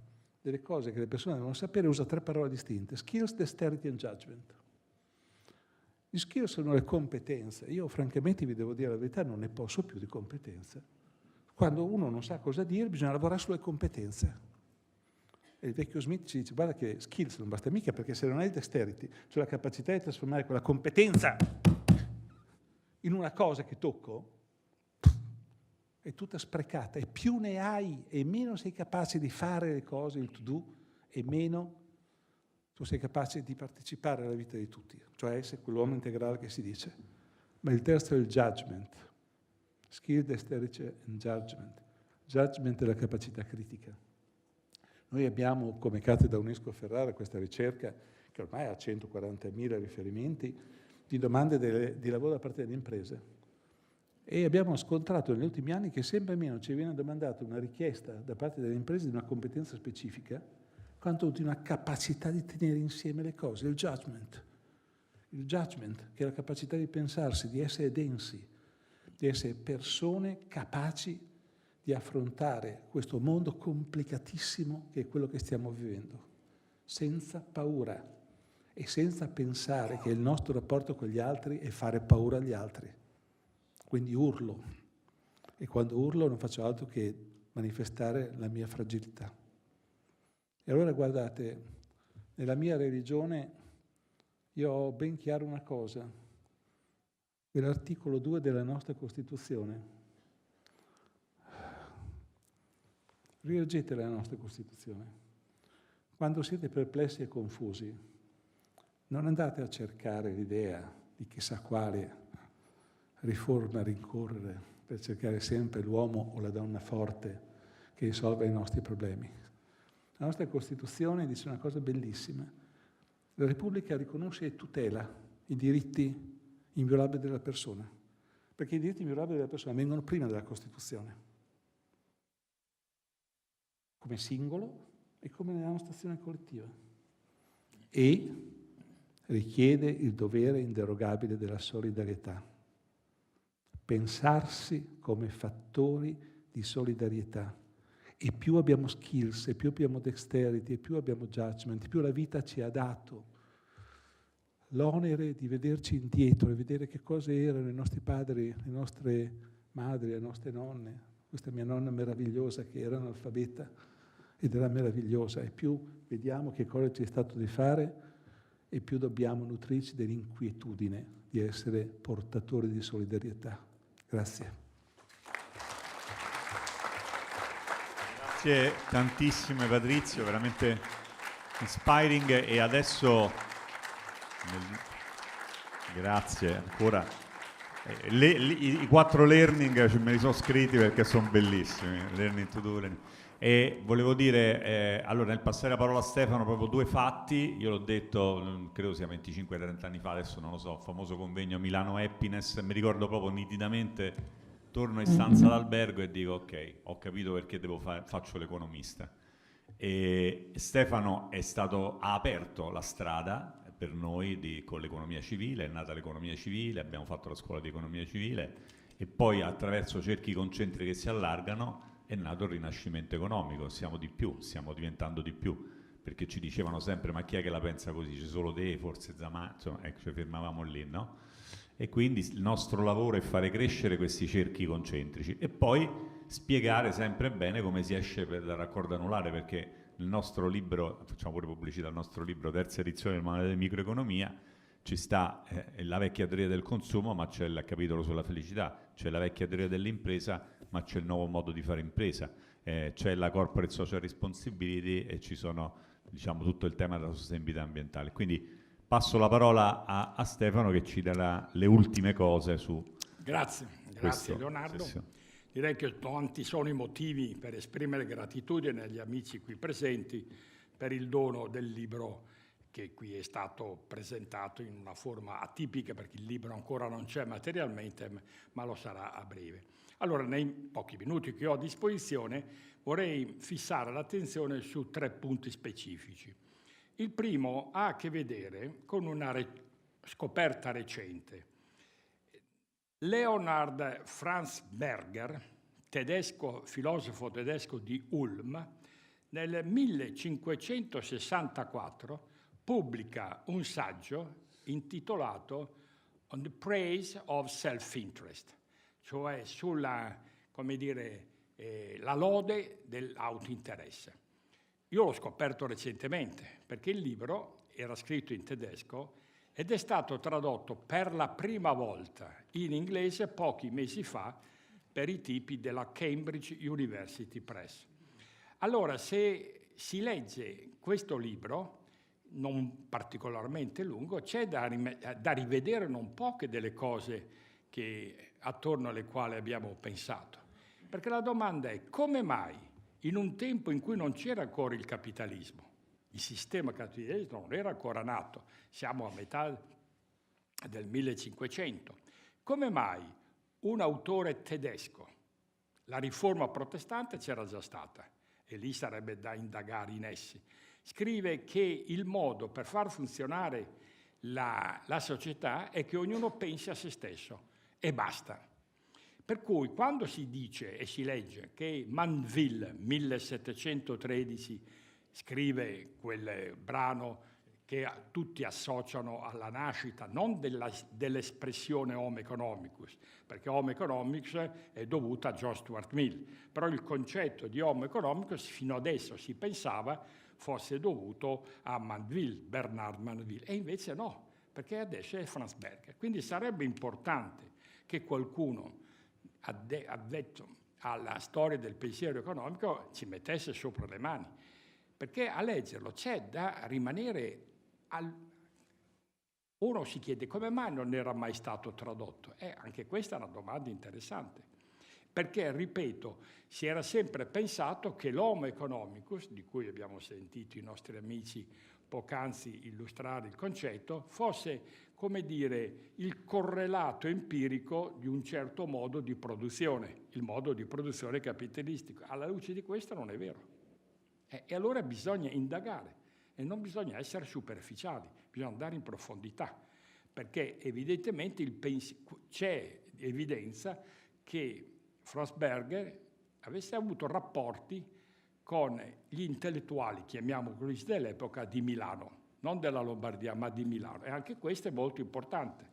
delle cose che le persone devono sapere usa 3 parole distinte: skills, dexterity and judgment. Gli skills sono le competenze. Io francamente vi devo dire la verità, non ne posso più di competenze. Quando uno non sa cosa dire bisogna lavorare sulle competenze. E il vecchio Smith ci dice: guarda che skills non basta mica, perché se non hai il dexterity, cioè la capacità di trasformare quella competenza in una cosa che tocco, è tutta sprecata. E più ne hai e meno sei capace di fare le cose, il to-do, e meno tu sei capace di partecipare alla vita di tutti, cioè essere quell'uomo integrale che si dice. Ma il terzo è il judgment. Skill, dexterity and judgment. Judgment è la capacità critica. Noi abbiamo come cattedra UNESCO Ferrara questa ricerca che ormai ha 140.000 riferimenti di domande di lavoro da parte delle imprese. E abbiamo scontrato negli ultimi anni che sempre meno ci viene domandata una richiesta da parte delle imprese di una competenza specifica, quanto di una capacità di tenere insieme le cose, il judgment. Il judgment, che è la capacità di pensarsi, di essere densi, di essere persone capaci di affrontare questo mondo complicatissimo che è quello che stiamo vivendo, senza paura e senza pensare che il nostro rapporto con gli altri è fare paura agli altri. Quindi urlo, e quando urlo non faccio altro che manifestare la mia fragilità. E allora guardate, nella mia religione io ho ben chiaro una cosa, quell'articolo 2 della nostra Costituzione. Rileggete la nostra Costituzione. Quando siete perplessi e confusi, non andate a cercare l'idea di chissà quale riforma rincorrere per cercare sempre l'uomo o la donna forte che risolva i nostri problemi. La nostra Costituzione dice una cosa bellissima. La Repubblica riconosce e tutela i diritti inviolabili della persona, perché i diritti inviolabili della persona vengono prima della Costituzione, come singolo e come nella nostra azione collettiva, e richiede il dovere inderogabile della solidarietà. Pensarsi come fattori di solidarietà. E più abbiamo skills, e più abbiamo dexterity, e più abbiamo judgment, più la vita ci ha dato l'onere di vederci indietro e vedere che cosa erano i nostri padri, le nostre madri, le nostre nonne, questa mia nonna meravigliosa che era analfabeta ed era meravigliosa, e più vediamo che cosa ci è stato di fare e più dobbiamo nutrirci dell'inquietudine di essere portatori di solidarietà. Grazie. Grazie tantissimo Patrizio, veramente inspiring. E adesso grazie ancora. I 4 learning me li sono scritti perché sono bellissimi. Learning to do, learning. E volevo dire, allora nel passare la parola a Stefano, proprio 2 fatti. Io l'ho detto, credo sia 25-30 anni fa, adesso non lo so, famoso convegno Milano Happiness, mi ricordo proprio nitidamente. Torno in stanza d'albergo e dico ok, ho capito perché faccio l'economista. E Stefano ha aperto la strada per noi con l'economia civile, è nata l'economia civile, abbiamo fatto la scuola di economia civile e poi attraverso cerchi concentrici che si allargano è nato il rinascimento economico. Siamo di più, stiamo diventando di più, perché ci dicevano sempre ma chi è che la pensa così, c'è solo te, forse Zamà, insomma, ecco, ci fermavamo lì, no? E quindi il nostro lavoro è fare crescere questi cerchi concentrici e poi spiegare sempre bene come si esce dal raccordo anulare, perché nel nostro libro, facciamo pure pubblicità al nostro libro, terza edizione del manuale di microeconomia, ci sta la vecchia teoria del consumo, ma c'è il capitolo sulla felicità, c'è la vecchia teoria dell'impresa, ma c'è il nuovo modo di fare impresa, c'è la corporate social responsibility e ci sono, diciamo, tutto il tema della sostenibilità ambientale. Quindi passo la parola a Stefano che ci darà le ultime cose su Grazie Leonardo. Sessione. Direi che tanti sono i motivi per esprimere gratitudine agli amici qui presenti per il dono del libro che qui è stato presentato in una forma atipica, perché il libro ancora non c'è materialmente, ma lo sarà a breve. Allora, nei pochi minuti che ho a disposizione, vorrei fissare l'attenzione su 3 punti specifici. Il primo ha a che vedere con una scoperta recente. Leonhard Franz Berger, filosofo tedesco di Ulm, nel 1564 pubblica un saggio intitolato On the Praise of Self-Interest, cioè sulla, come dire, la lode dell'autointeresse. Io l'ho scoperto recentemente, perché il libro era scritto in tedesco ed è stato tradotto per la prima volta in inglese pochi mesi fa per i tipi della Cambridge University Press. Allora, se si legge questo libro, non particolarmente lungo, c'è da rivedere non poche delle cose attorno alle quali abbiamo pensato. Perché la domanda è: come mai in un tempo in cui non c'era ancora il capitalismo, il sistema capitalista non era ancora nato, siamo a metà del 1500, come mai un autore tedesco, la riforma protestante c'era già stata, e lì sarebbe da indagare in essi, scrive che il modo per far funzionare la società è che ognuno pensi a se stesso e basta. Per cui quando si dice e si legge che Mandeville, 1713, scrive quel brano che tutti associano alla nascita, non dell'espressione Homo economicus, perché Homo economicus è dovuta a John Stuart Mill, però il concetto di Homo economicus fino adesso si pensava fosse dovuto a Mandeville, Bernard Mandeville, e invece no, perché adesso è Franz Berger. Quindi sarebbe importante che qualcuno addetto alla storia del pensiero economico ci mettesse sopra le mani, perché a leggerlo c'è da rimanere uno si chiede come mai non era mai stato tradotto. Anche questa è una domanda interessante, perché, ripeto, si era sempre pensato che l'homo economicus, di cui abbiamo sentito i nostri amici poc'anzi illustrare il concetto, fosse, come dire, il correlato empirico di un certo modo di produzione, il modo di produzione capitalistico. Alla luce di questo non è vero. E allora bisogna indagare e non bisogna essere superficiali, bisogna andare in profondità, perché evidentemente c'è evidenza che Franz Berger avesse avuto rapporti con gli intellettuali, chiamiamoli così, dell'epoca di Milano, non della Lombardia, ma di Milano. E anche questo è molto importante.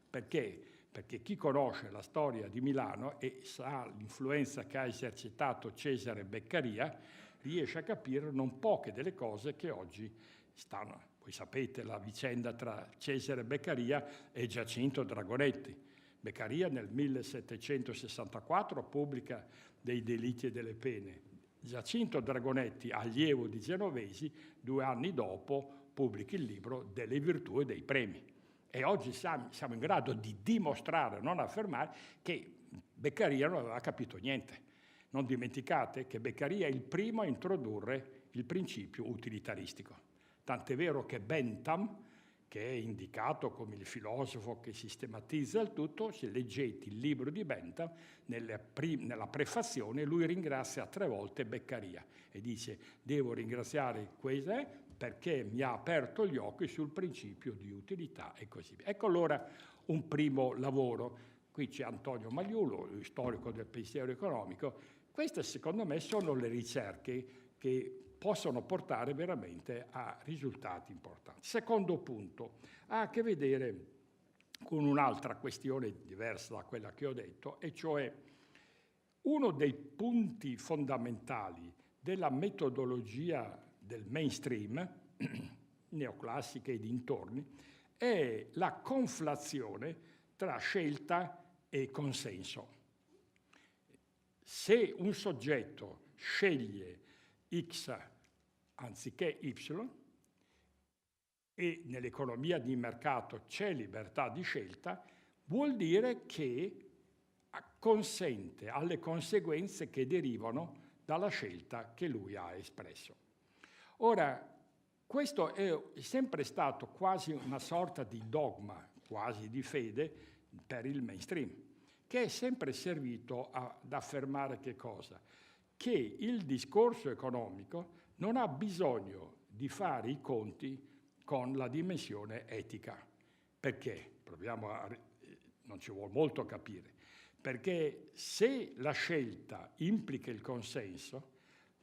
Perché? Perché chi conosce la storia di Milano e sa l'influenza che ha esercitato Cesare Beccaria, riesce a capire non poche delle cose che oggi stanno. Voi sapete la vicenda tra Cesare Beccaria e Giacinto Dragonetti. Beccaria nel 1764 pubblica dei delitti e delle pene. Giacinto Dragonetti, allievo di Genovesi, 2 anni dopo pubblica il libro delle virtù e dei premi. E oggi siamo in grado di dimostrare, non affermare, che Beccaria non aveva capito niente. Non dimenticate che Beccaria è il primo a introdurre il principio utilitaristico. Tant'è vero che Bentham, che è indicato come il filosofo che sistematizza il tutto, se leggete il libro di Bentham, nella prefazione lui ringrazia 3 volte Beccaria e dice: devo ringraziare questo perché mi ha aperto gli occhi sul principio di utilità e così via. Ecco allora un primo lavoro. Qui c'è Antonio Magliulo, storico del pensiero economico. Queste secondo me sono le ricerche che possono portare veramente a risultati importanti. Secondo punto, ha a che vedere con un'altra questione diversa da quella che ho detto, e cioè uno dei punti fondamentali della metodologia del mainstream, neoclassica e dintorni, è la conflazione tra scelta e consenso. Se un soggetto sceglie X anziché Y, e nell'economia di mercato c'è libertà di scelta, vuol dire che consente alle conseguenze che derivano dalla scelta che lui ha espresso. Ora, questo è sempre stato quasi una sorta di dogma, quasi di fede, per il mainstream, che è sempre servito ad affermare che cosa? Che il discorso economico non ha bisogno di fare i conti con la dimensione etica. Perché? Non ci vuole molto capire. Perché se la scelta implica il consenso,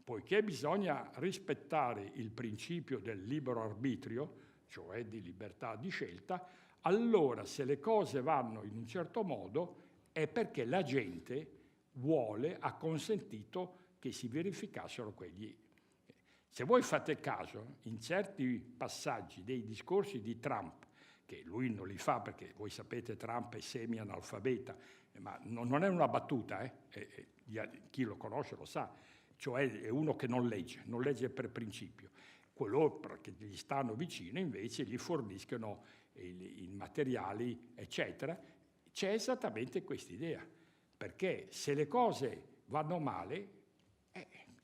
poiché bisogna rispettare il principio del libero arbitrio, cioè di libertà di scelta, allora se le cose vanno in un certo modo è perché la gente ha consentito che si verificassero quegli. Se voi fate caso, in certi passaggi dei discorsi di Trump, che lui non li fa perché voi sapete Trump è semi-analfabeta, ma non è una battuta, chi lo conosce lo sa, cioè è uno che non legge per principio. Quello che gli stanno vicino invece gli forniscono i materiali, eccetera. C'è esattamente questa idea, perché se le cose vanno male,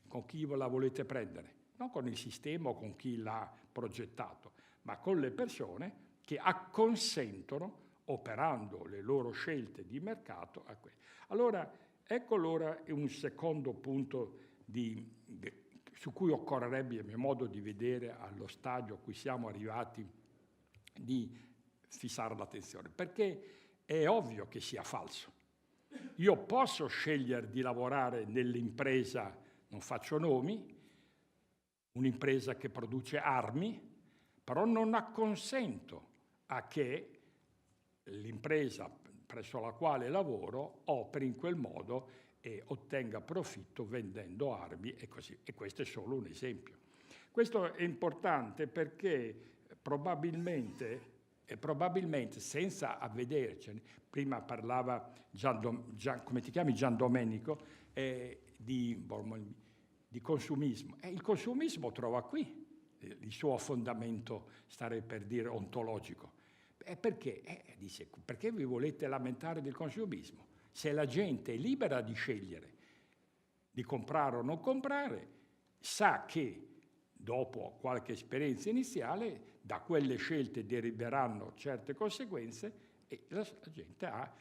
con chi la volete prendere? Non con il sistema o con chi l'ha progettato, ma con le persone che acconsentono, operando le loro scelte di mercato, a quello. Allora, ecco un secondo punto su cui occorrerebbe, a mio modo di vedere, allo stadio a cui siamo arrivati, di fissare l'attenzione, perché è ovvio che sia falso. Io posso scegliere di lavorare nell'impresa, non faccio nomi, un'impresa che produce armi, però non acconsento a che l'impresa presso la quale lavoro operi in quel modo e ottenga profitto vendendo armi e così. E questo è solo un esempio. Questo è importante perché probabilmente senza avvedercene, prima parlava Gian Domenico, di consumismo. E il consumismo trova qui il suo fondamento, starei per dire, ontologico. Perché? Dice, perché vi volete lamentare del consumismo? Se la gente è libera di scegliere di comprare o non comprare, sa che dopo qualche esperienza iniziale da quelle scelte deriveranno certe conseguenze e la gente ha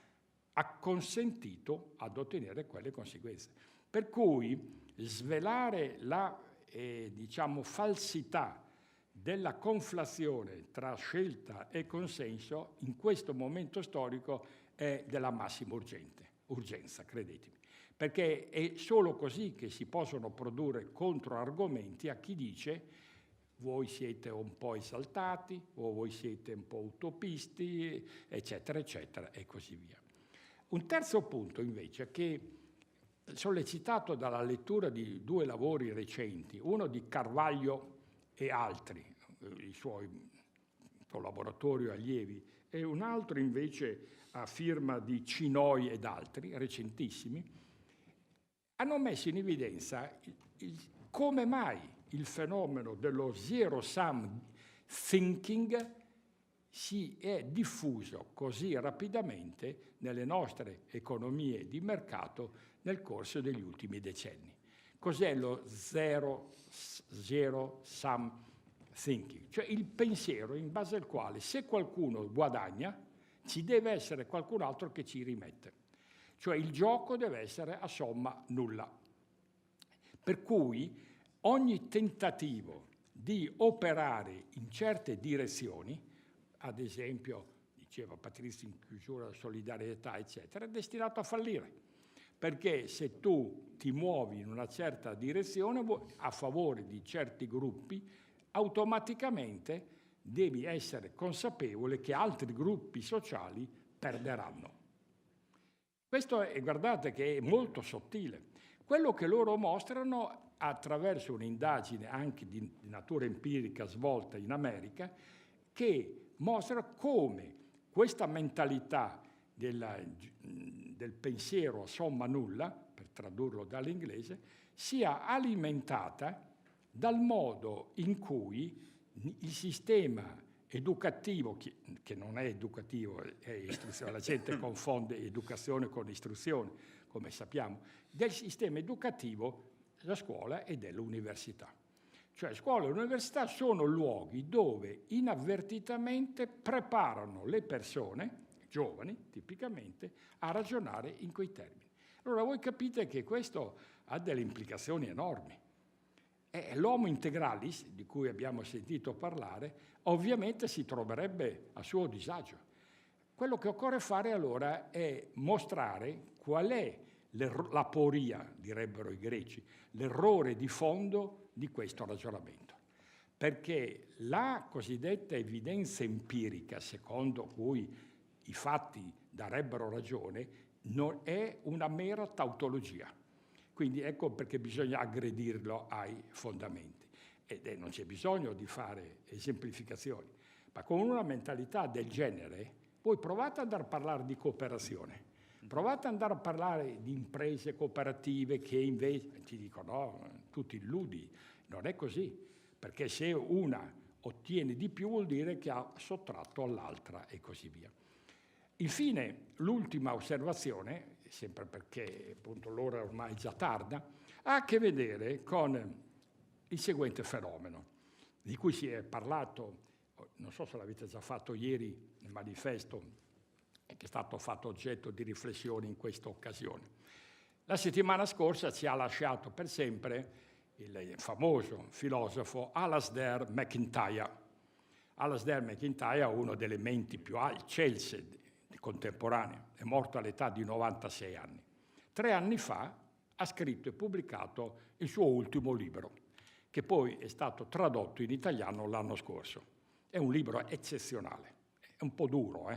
acconsentito ad ottenere quelle conseguenze. Per cui svelare la falsità della conflazione tra scelta e consenso in questo momento storico è della massima urgenza, credetemi, perché è solo così che si possono produrre controargomenti a chi dice voi siete un po' esaltati, o voi siete un po' utopisti, eccetera, eccetera, e così via. Un terzo punto, invece, che sollecitato dalla lettura di 2 lavori recenti, uno di Carvaglio e altri, i suoi collaboratori o allievi, e un altro invece a firma di Cinoi ed altri, recentissimi, hanno messo in evidenza come mai il fenomeno dello zero-sum thinking si è diffuso così rapidamente nelle nostre economie di mercato nel corso degli ultimi decenni. Cos'è lo zero-sum thinking? Cioè il pensiero in base al quale se qualcuno guadagna ci deve essere qualcun altro che ci rimette. Cioè il gioco deve essere a somma nulla. Per cui ogni tentativo di operare in certe direzioni, ad esempio, diceva Patrizio in chiusura, solidarietà, eccetera, è destinato a fallire. Perché se tu ti muovi in una certa direzione a favore di certi gruppi, automaticamente devi essere consapevole che altri gruppi sociali perderanno. Questo guardate che è molto sottile. Quello che loro mostrano attraverso un'indagine anche di natura empirica svolta in America, che mostra come questa mentalità del pensiero a somma nulla, per tradurlo dall'inglese, sia alimentata dal modo in cui il sistema educativo, che non è educativo, è istruzione, la gente confonde educazione con istruzione, come sappiamo, del sistema educativo, la scuola e dell'università. Cioè scuola e università sono luoghi dove inavvertitamente preparano le persone, giovani tipicamente, a ragionare in quei termini. Allora voi capite che questo ha delle implicazioni enormi. E l'homo integralis, di cui abbiamo sentito parlare, ovviamente si troverebbe a suo disagio. Quello che occorre fare allora è mostrare qual è l'aporia, direbbero i greci, l'errore di fondo di questo ragionamento. Perché la cosiddetta evidenza empirica, secondo cui i fatti darebbero ragione, non è una mera tautologia. Quindi ecco perché bisogna aggredirlo ai fondamenti. E non c'è bisogno di fare esemplificazioni. Ma con una mentalità del genere, voi provate ad andare a parlare di cooperazione, provate ad andare a parlare di imprese cooperative che invece ti dicono no, tu ti illudi, non è così, perché se una ottiene di più vuol dire che ha sottratto all'altra e così via. Infine, l'ultima osservazione, sempre perché appunto l'ora ormai è già tarda, ha a che vedere con il seguente fenomeno, di cui si è parlato, non so se l'avete già fatto ieri nel manifesto, che è stato fatto oggetto di riflessione in questa occasione. La settimana scorsa ci ha lasciato per sempre il famoso filosofo Alasdair MacIntyre. Alasdair MacIntyre, uno delle menti più eccelse contemporanee, è morto all'età di 96 anni. 3 anni fa ha scritto e pubblicato il suo ultimo libro, che poi è stato tradotto in italiano l'anno scorso. È un libro eccezionale, è un po' duro,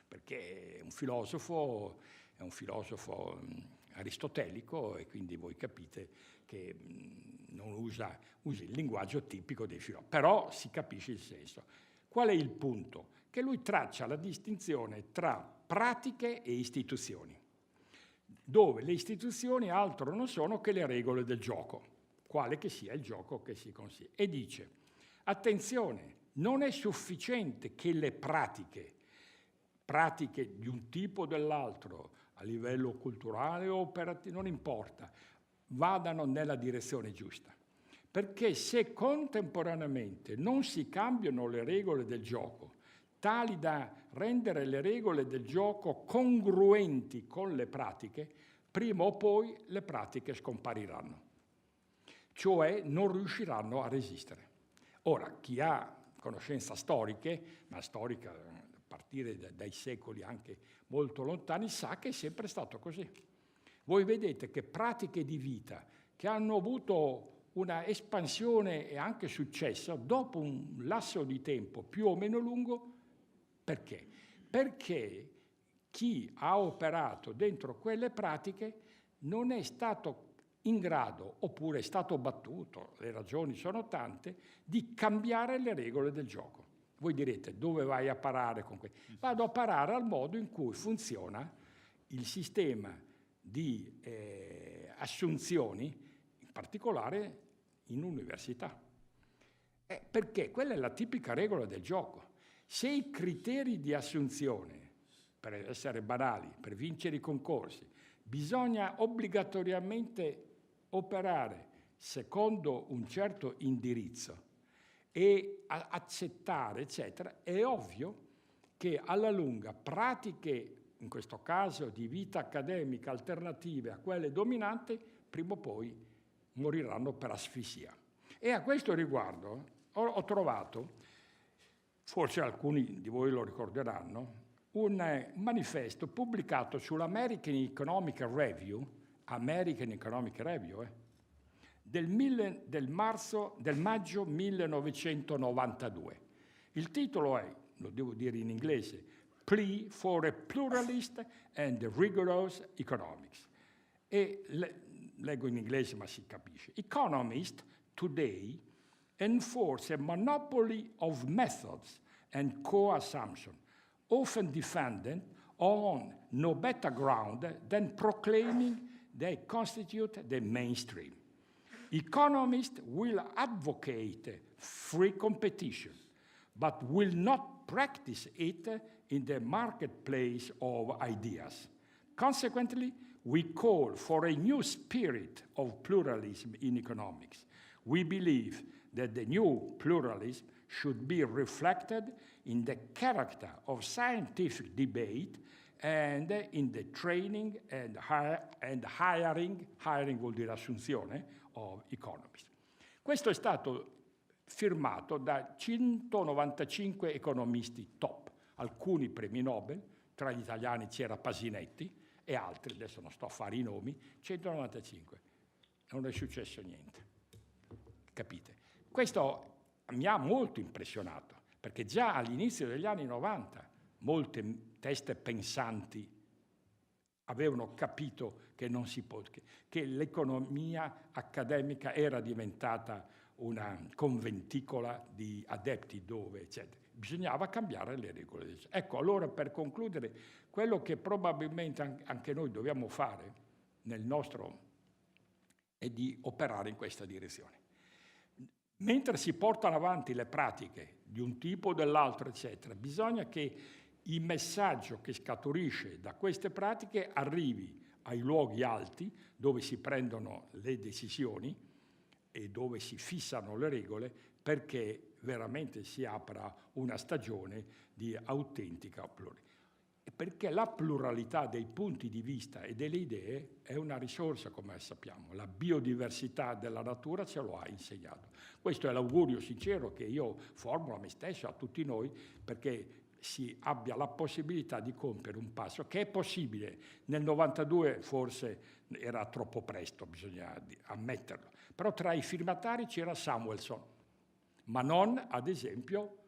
perché è un filosofo aristotelico e quindi voi capite che non usa il linguaggio tipico dei filosofi, però si capisce il senso. Qual è il punto? Che lui traccia la distinzione tra pratiche e istituzioni, dove le istituzioni altro non sono che le regole del gioco, quale che sia il gioco che si consiglia. E dice, attenzione, non è sufficiente che le pratiche di un tipo o dell'altro, a livello culturale o operativo, non importa, vadano nella direzione giusta. Perché se contemporaneamente non si cambiano le regole del gioco, tali da rendere le regole del gioco congruenti con le pratiche, prima o poi le pratiche scompariranno, cioè non riusciranno a resistere. Ora, chi ha conoscenze storiche, ma storica a partire dai secoli anche molto lontani, sa che è sempre stato così. Voi vedete che pratiche di vita che hanno avuto una espansione è anche successa dopo un lasso di tempo più o meno lungo. Perché? Perché chi ha operato dentro quelle pratiche non è stato in grado, oppure è stato battuto, le ragioni sono tante, di cambiare le regole del gioco. Voi direte, dove vai a parare con questo? Vado a parare al modo in cui funziona il sistema di assunzioni, in particolare in università. Perché quella è la tipica regola del gioco. Se i criteri di assunzione, per essere banali, per vincere i concorsi, bisogna obbligatoriamente operare secondo un certo indirizzo e accettare, eccetera, è ovvio che alla lunga pratiche, in questo caso di vita accademica alternative a quelle dominanti, prima o poi moriranno per asfissia. E a questo riguardo ho trovato, forse alcuni di voi lo ricorderanno, un manifesto pubblicato sull'American Economic Review, del maggio 1992. Il titolo è, lo devo dire in inglese, Plea for a Pluralist and Rigorous Economics. E leggo in inglese ma si capisce. Economists today enforce a monopoly of methods and co-assumption, often defended on no better ground than proclaiming they constitute the mainstream. Economists will advocate free competition, but will not practice it in the marketplace of ideas. Consequently, we call for a new spirit of pluralism in economics. We believe that the new pluralism should be reflected in the character of scientific debate and in the training and hiring vuol dire assunzione, of economists. Questo è stato firmato da 195 economisti top, alcuni premi Nobel, tra gli italiani c'era Pasinetti e altri, adesso non sto a fare i nomi, 195. Non è successo niente. Capite? Questo mi ha molto impressionato, perché già all'inizio degli anni 90 molte teste pensanti avevano capito che non si può, che l'economia accademica era diventata una conventicola di adepti dove, eccetera. Bisognava cambiare le regole. Ecco, allora per concludere, quello che probabilmente anche noi dobbiamo fare nel nostro è di operare in questa direzione. Mentre si portano avanti le pratiche di un tipo o dell'altro, eccetera, bisogna che il messaggio che scaturisce da queste pratiche arrivi ai luoghi alti dove si prendono le decisioni e dove si fissano le regole, perché veramente si apra una stagione di autentica pluralità. E perché la pluralità dei punti di vista e delle idee è una risorsa, come sappiamo. La biodiversità della natura ce lo ha insegnato. Questo è l'augurio sincero che io formulo a me stesso, a tutti noi, perché si abbia la possibilità di compiere un passo che è possibile. Nel 92 forse era troppo presto, bisogna ammetterlo, però tra i firmatari c'era Samuelson, ma non, ad esempio,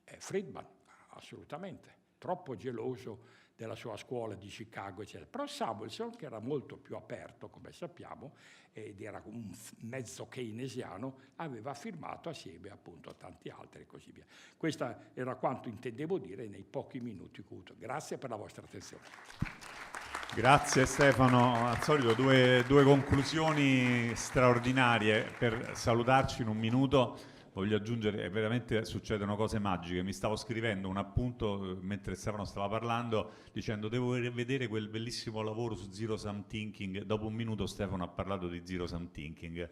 Friedman, assolutamente, troppo geloso della sua scuola di Chicago, eccetera. Però Samuelson, che era molto più aperto, come sappiamo, ed era un mezzo keynesiano, aveva firmato assieme appunto a tanti altri e così via. Questo era quanto intendevo dire nei pochi minuti che ho avuto. Grazie per la vostra attenzione. Grazie Stefano, al solito due conclusioni straordinarie per salutarci in un minuto. Voglio aggiungere, veramente succedono cose magiche. Mi stavo scrivendo un appunto mentre Stefano stava parlando, dicendo devo vedere quel bellissimo lavoro su Zero Sum Thinking. Dopo un minuto Stefano ha parlato di Zero Sum Thinking.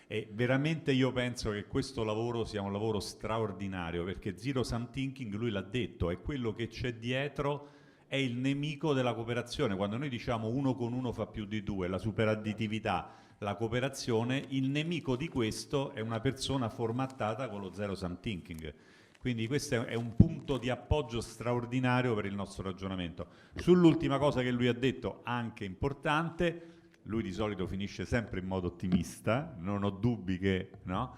E veramente io penso che questo lavoro sia un lavoro straordinario, perché Zero Sum Thinking, lui l'ha detto, è quello che c'è dietro, è il nemico della cooperazione. Quando noi diciamo 1 con 1 fa più di 2, la superadditività, la cooperazione, il nemico di questo è una persona formattata con lo Zero Sum Thinking. Quindi questo è un punto di appoggio straordinario per il nostro ragionamento. Sull'ultima cosa che lui ha detto, anche importante, lui di solito finisce sempre in modo ottimista, non ho dubbi che, no?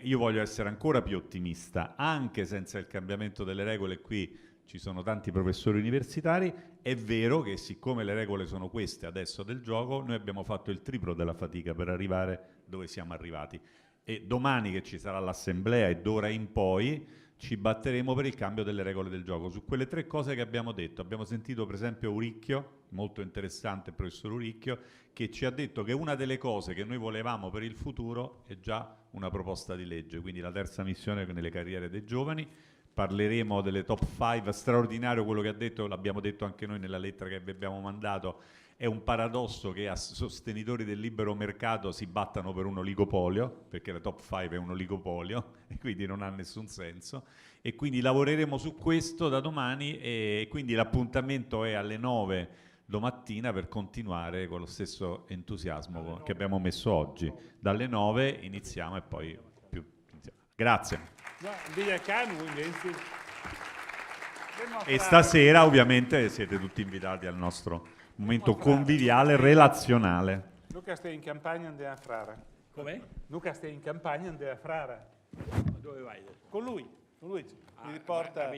Io voglio essere ancora più ottimista, anche senza il cambiamento delle regole. Qui ci sono tanti professori universitari. È vero che siccome le regole sono queste adesso del gioco, noi abbiamo fatto il triplo della fatica per arrivare dove siamo arrivati. E domani che ci sarà l'assemblea e d'ora in poi ci batteremo per il cambio delle regole del gioco. Su quelle 3 cose che abbiamo detto, abbiamo sentito per esempio Uricchio, molto interessante il professor Uricchio, che ci ha detto che una delle cose che noi volevamo per il futuro è già una proposta di legge, quindi la terza missione nelle carriere dei giovani. Parleremo delle top 5, straordinario quello che ha detto, l'abbiamo detto anche noi nella lettera che vi abbiamo mandato. È un paradosso che a sostenitori del libero mercato si battano per un oligopolio, perché la top 5 è un oligopolio e quindi non ha nessun senso, e quindi lavoreremo su questo da domani, e quindi l'appuntamento è alle 9 domattina per continuare con lo stesso entusiasmo che abbiamo messo oggi. Dalle 9 iniziamo e poi più. Grazie. E stasera ovviamente siete tutti invitati al nostro momento conviviale, relazionale. Luca, stai in campagna, andiamo a Frara. Come? Luca, stai in campagna, andiamo a Frara. Dove vai? Con lui, mi riporta...